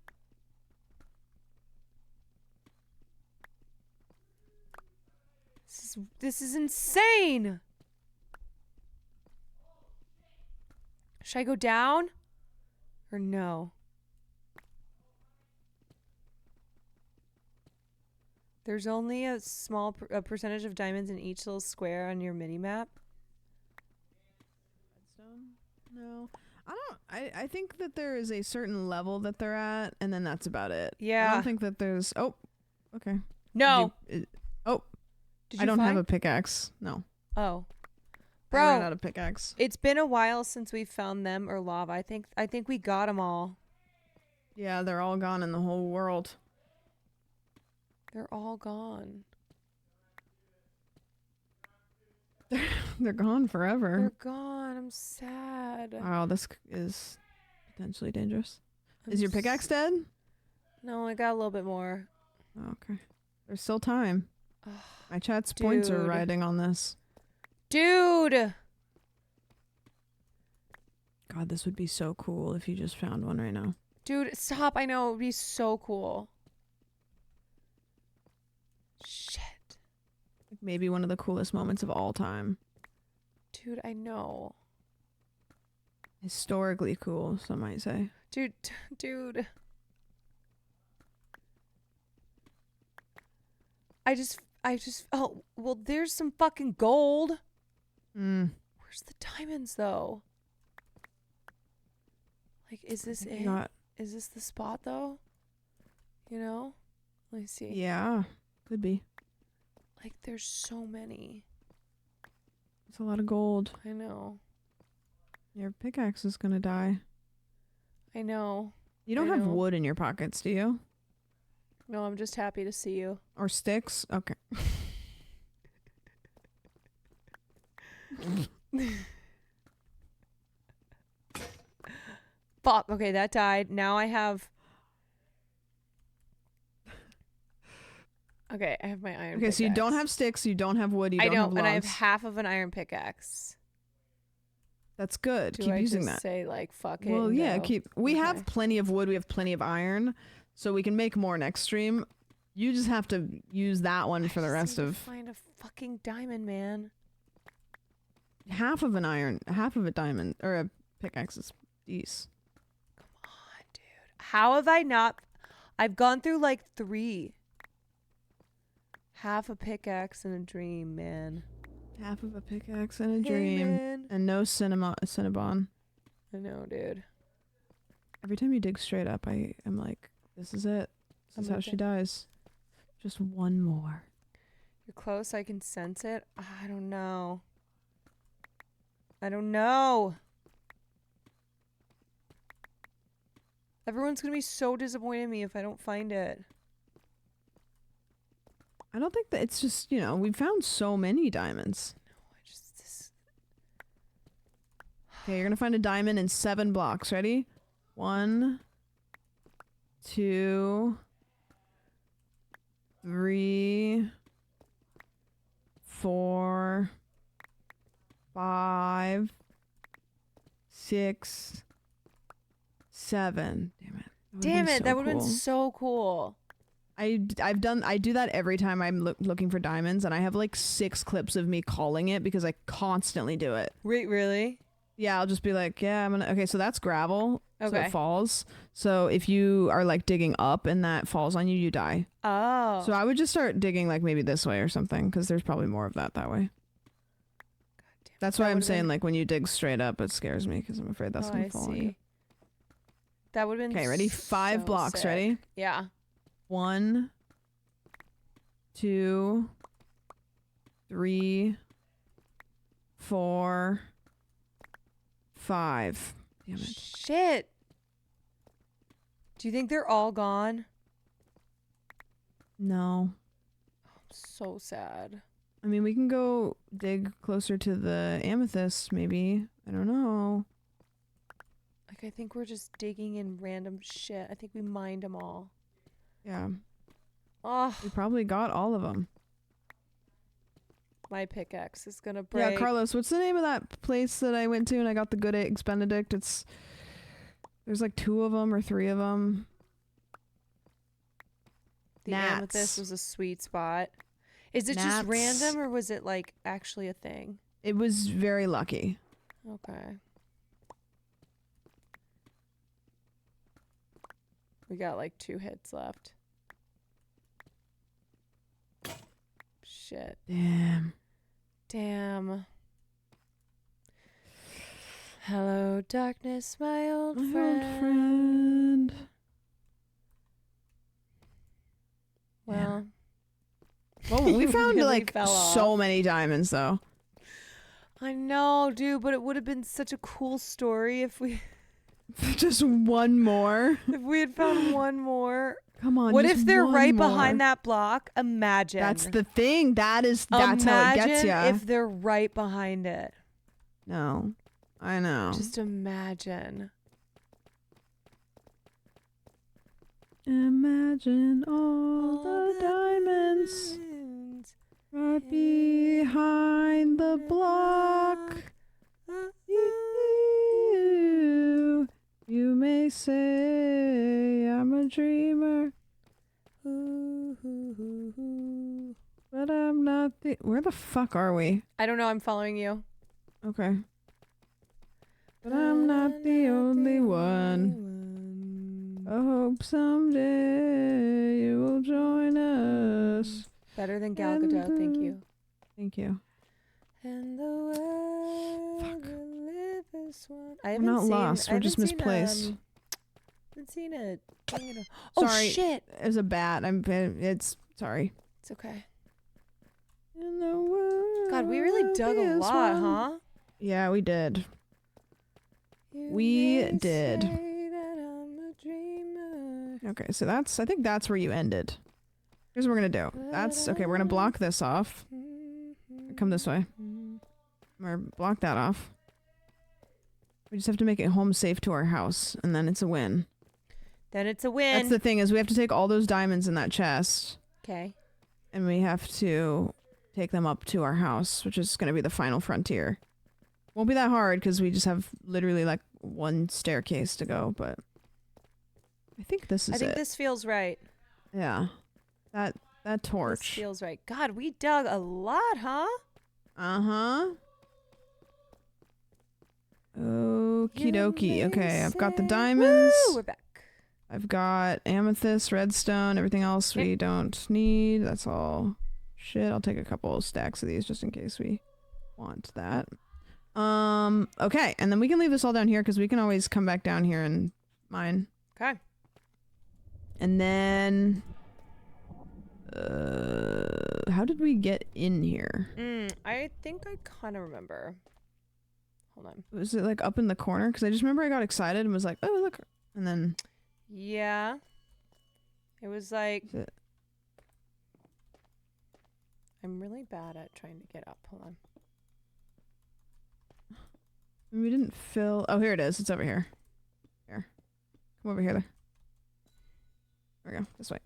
This is insane. Should I go down? Or no? There's only a small percentage of diamonds in each little square on your mini map. No. I think that there is a certain level that they're at, and then that's about it. Yeah. I don't think that there's... Oh, okay. No. Did Did I you don't have find? a pickaxe. No. Oh. I ran Bro, out of pickaxe. it's been a while since we found them or lava. I think we got them all. Yeah, they're all gone in the whole world. They're all gone. They're gone forever. They're gone. I'm sad. Wow, this is potentially dangerous. Is your pickaxe dead? No, I got a little bit more. Oh, okay. There's still time. My chat's points are dude. riding on this. Dude! God, this would be so cool if you just found one right now. Dude, stop. I know. It would be so cool. Shit. Maybe one of the coolest moments of all time. Dude, I know. Historically cool, some might say. Dude. I just, oh, well, there's some fucking gold. Where's the diamonds, though? Like, is this it? Is this the spot, though? You know? Let me see. Yeah, could be. Like, there's so many. It's a lot of gold. I know. Your pickaxe is gonna die. I know. You don't have wood in your pockets, do you? No, I'm just happy to see you. Or sticks? Okay. Fuck. Okay, that died. Now I have... Okay, I have my iron Okay, pickaxe. so you don't have sticks, you don't have wood, you don't have logs. and I have half of an iron pickaxe. That's good. Do keep I using just that. say, like, fuck it? Well, and yeah, go? We have plenty of wood, we have plenty of iron, so we can make more next stream. You just have to use that one for the rest of... Find a fucking diamond, man. Half of a diamond, or a pickaxe is decent. How have I not... I've gone through, like, 3. Half a pickaxe and a dream, man. Half of a pickaxe and a Hey, dream. man. And no Cinnabon. I know, dude. Every time you dig straight up, I'm like, this is it. This is how she dies. Just one more. You're close. I can sense it. I don't know. I don't know. Everyone's going to be so disappointed in me if I don't find it. I don't think that it's just, you know, we found so many diamonds. Okay, you're going to find a diamond in 7 blocks. Ready? 1, 2, 3, 4, 5, 6, 7. Damn it. Damn it, that would have been so cool. I do that every time I'm looking for diamonds, and I have like 6 clips of me calling it because I constantly do it. Wait, really? Yeah, I'll just be like, yeah, I'm gonna. Okay, so that's gravel. So Okay. it falls. So if you are like digging up and that falls on you, you die. Oh. So I would just start digging like maybe this way or something, because there's probably more of that way. That's why I'm saying like when you dig straight up, it scares me because I'm afraid that's gonna fall on you. That would have been Okay, ready? 5 so blocks. sick. Ready? Yeah. 1, 2, 3, 4, 5. Damn it. Shit. Do you think they're all gone? No. So sad. I mean, we can go dig closer to the amethyst, maybe. I don't know. Like, I think we're just digging in random shit. I think we mined them all. Yeah. Oh, We probably got all of them. my pickaxe is gonna break. Yeah, Carlos, what's the name of that place that I went to and I got the good eggs Benedict? There's like 2 of them or 3 of them. The amethyst was a sweet spot. Is it just Gnats. random or was it like actually a thing? It was very lucky. Okay. We got like 2 hits left. Shit. Damn. Hello, darkness, my old friend. Well, We found really like fell off. so many diamonds though. I know, dude, but it would have been such a cool story if we Just one more. if we had found one more. Come on. What just if they're one right more. behind that block? Imagine. That's the thing. That's how it gets ya. Imagine if they're right behind it. No. I know. Just imagine. Imagine all the diamonds right behind the block. You may say I'm a dreamer, but I'm not the... Where the fuck are we? I don't know. I'm following you. Okay. But I'm not the only one. I hope someday you will join us. Better than Gal Gadot. Thank you. Thank you. And the world will live as one. I We're haven't not seen, lost. I We're just haven't seen, misplaced. Haven't seen it. Oh Sorry. shit! It was a bat. It's sorry. It's okay. In the world God, we really dug a is lot, one. huh? Yeah, we did. You We may did. say that I'm a dreamer. Okay, so I think that's where you ended. Here's what we're gonna do. Okay, we're gonna block this off. Come this way. Or block that off. We just have to make it home safe to our house, and then it's a win. Then it's a win. That's the thing, is we have to take all those diamonds in that chest, Okay. and we have to take them up to our house, which is gonna be the final frontier. Won't be that hard because we just have literally like one staircase to go, but I think this is I think it. this feels right. Yeah. That This torch. feels right. God, we dug a lot, huh? Uh-huh. Okie dokie. Okay, I've got the diamonds. Woo, we're back. I've got amethyst, redstone, everything else we don't need. That's all shit. I'll take a couple of stacks of these just in case we want that. Okay, and then we can leave this all down here because we can always come back down here and mine. Okay. And then how did we get in here? I think I kind of remember. Hold on. Was it like up in the corner? Because I just remember I got excited and was like, oh, look. And then... Yeah. It was like... I'm really bad at trying to get up. Hold on. We didn't fill... Oh, here it is. It's over here. Here. Come over here. There we go. This way.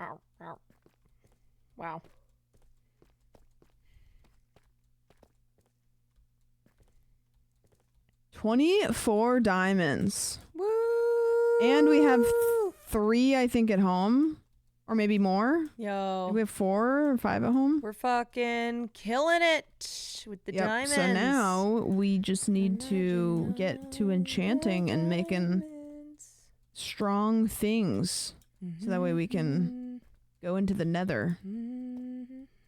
Ow, ow. Wow. 24 diamonds. Woo! And we have 3, I think, at home. Or maybe more. Yo. We have 4 or 5 at home. We're fucking killing it with the diamonds. So now we just need to get to enchanting and making strong things. So that way we can go into the nether.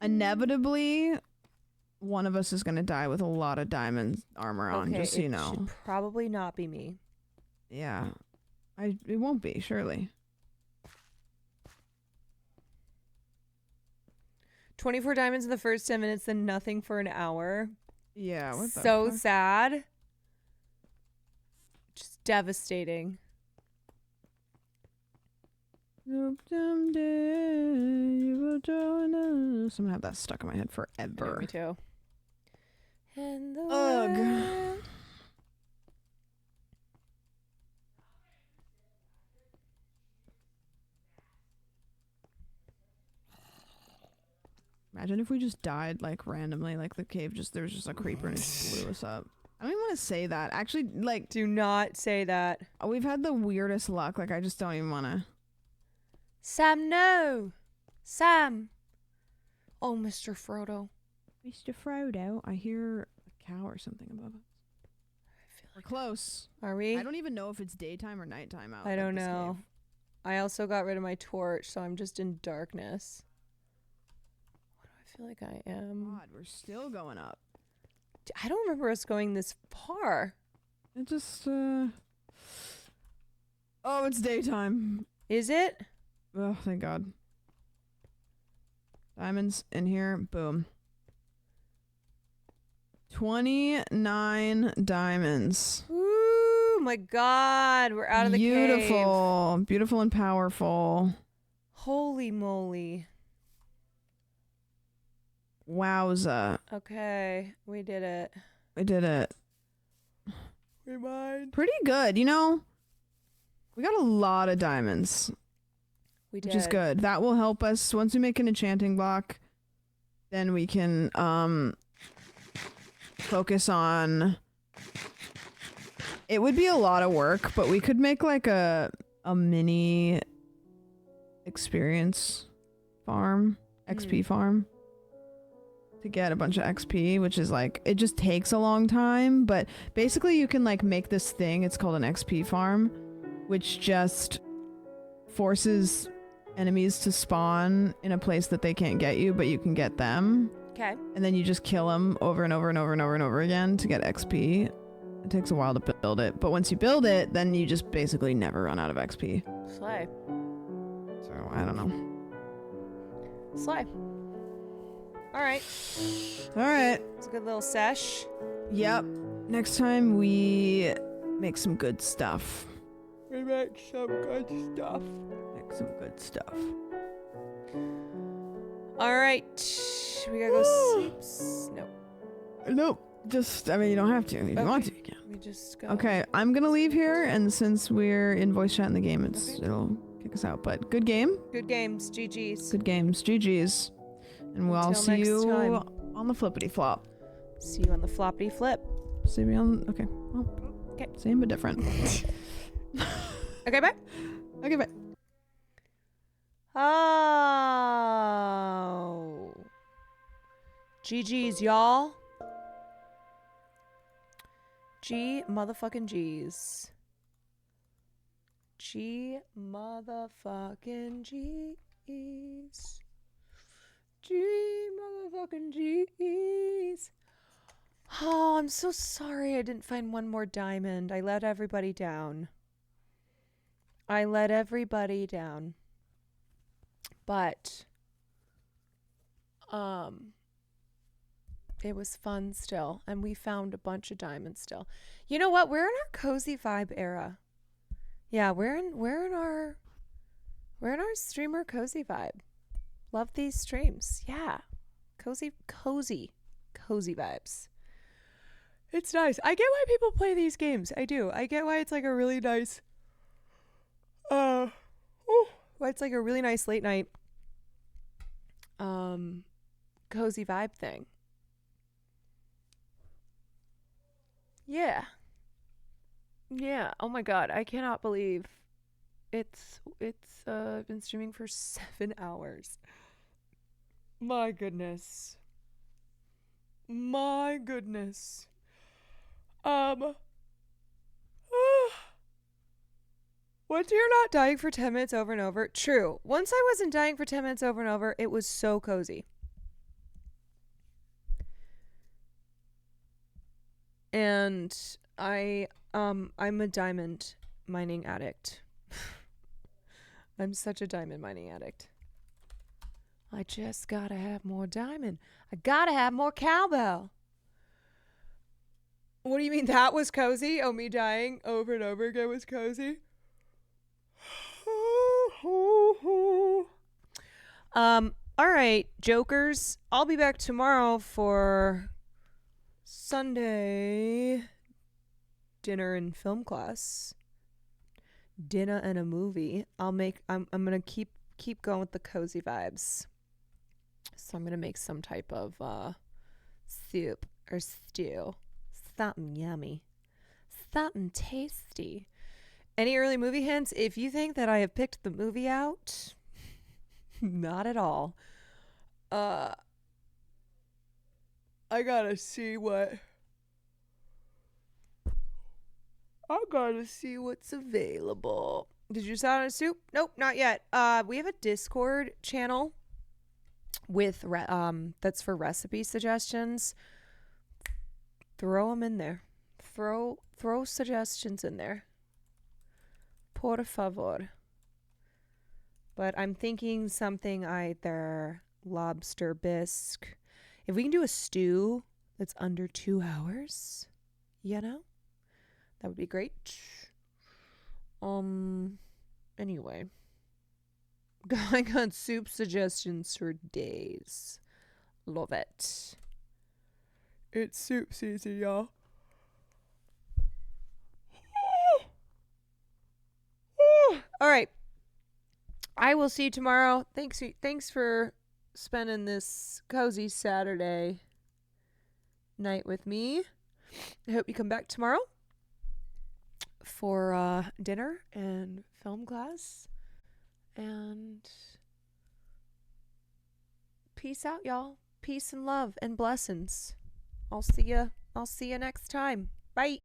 Inevitably, one of us is going to die with a lot of diamond armor on, just so you know. Should probably not be me. Yeah. It won't be, surely. 24 diamonds in the first 10 minutes, then nothing for an hour. Yeah, what the So fuck? sad. Just devastating. Someday you will join us. I'm gonna have that stuck in my head forever. Me too. And the Ugh. world. Imagine if we just died like randomly, like the cave there was just a creeper and it just blew us up. I don't even want to say that. Actually, like, do not say that. We've had the weirdest luck. Like, I just don't even want to. Sam, no. Sam. Oh, Mr. Frodo. Mr. Frodo. I hear a cow or something above us. We're close. Are we? I don't even know if it's daytime or nighttime out. I don't this know. cave. I also got rid of my torch, so I'm just in darkness. What do I feel like I am? God, we're still going up. I don't remember us going this far. It just, Oh, it's daytime. Is it? Oh, thank God. Diamonds in here. Boom. 29 diamonds. Ooh, my God. We're out of the cave. Beautiful. Beautiful and powerful. Holy moly. Wowza. Okay. We did it. We did it. We mined. Pretty good. You know, we got a lot of diamonds. We did. Which is good. That will help us. Once we make an enchanting block, then we can focus on... It would be a lot of work, but we could make like a mini experience farm, XP farm, to get a bunch of XP, which is like, it just takes a long time, but basically you can like make this thing, it's called an XP farm, which just forces enemies to spawn in a place that they can't get you, but you can get them. Okay. And then you just kill them over and over and over and over and over again to get XP. It takes a while to build it, but once you build it, then you just basically never run out of XP. Slay. So, I don't know. Slay. Alright. Alright. It's a good little sesh. Yep. Next time we make some good stuff. We make some good stuff. Make some good stuff. Alright. We gotta go sleep. No. Nope. Just, I mean, you don't have to. If you want to, you can. We just go. Okay, I'm gonna leave here, and since we're in voice chat in the game, it'll kick us out. But good game. Good games. GG's. Good games. GG's. And we'll Until see next you time. on the flippity flop. See you on the floppity flip. See me on. Okay. Well, okay. Same but different. Okay, bye. Okay, bye. Oh. GG's, y'all. G motherfucking G's. G motherfucking G's. G motherfucking G's. Oh, I'm so sorry I didn't find one more diamond. I let everybody down. But it was fun still, and we found a bunch of diamonds still. You know what? We're in our cozy vibe era. Yeah, we're in our streamer cozy vibe. Love these streams. Yeah. Cozy vibes. It's nice. I get why people play these games. I do. I get why it's like a really nice why it's like a really nice late night cozy vibe thing. Yeah. Yeah. Oh my God. I cannot believe it's been streaming for 7 hours. My goodness. My goodness. Once you're not dying for 10 minutes over and over. True. Once I wasn't dying for 10 minutes over and over, it was so cozy. And I'm a diamond mining addict. I'm such a diamond mining addict. I just gotta have more diamond. I gotta have more cowbell. What do you mean that was cozy? Oh, me dying over and over again was cozy? All right, jokers. I'll be back tomorrow for Sunday dinner and film class. Dinner and a movie. I'm gonna keep going with the cozy vibes. So I'm gonna make some type of soup or stew. Something yummy. Something tasty. Any early movie hints? If you think that I have picked the movie out, not at all. I gotta see what's available. Did you decide on a soup? Nope, not yet. We have a Discord channel with that's for recipe suggestions. Throw them in there. Throw suggestions in there. Por favor. But I'm thinking something either lobster bisque. If we can do a stew that's under 2 hours, that would be great. Anyway. I got soup suggestions for days. Love it. It's soup season, y'all. All right. I will see you tomorrow. Thanks for spending this cozy Saturday night with me. I hope you come back tomorrow for dinner and film class. And peace out, y'all. Peace and love and blessings. I'll see you next time. Bye.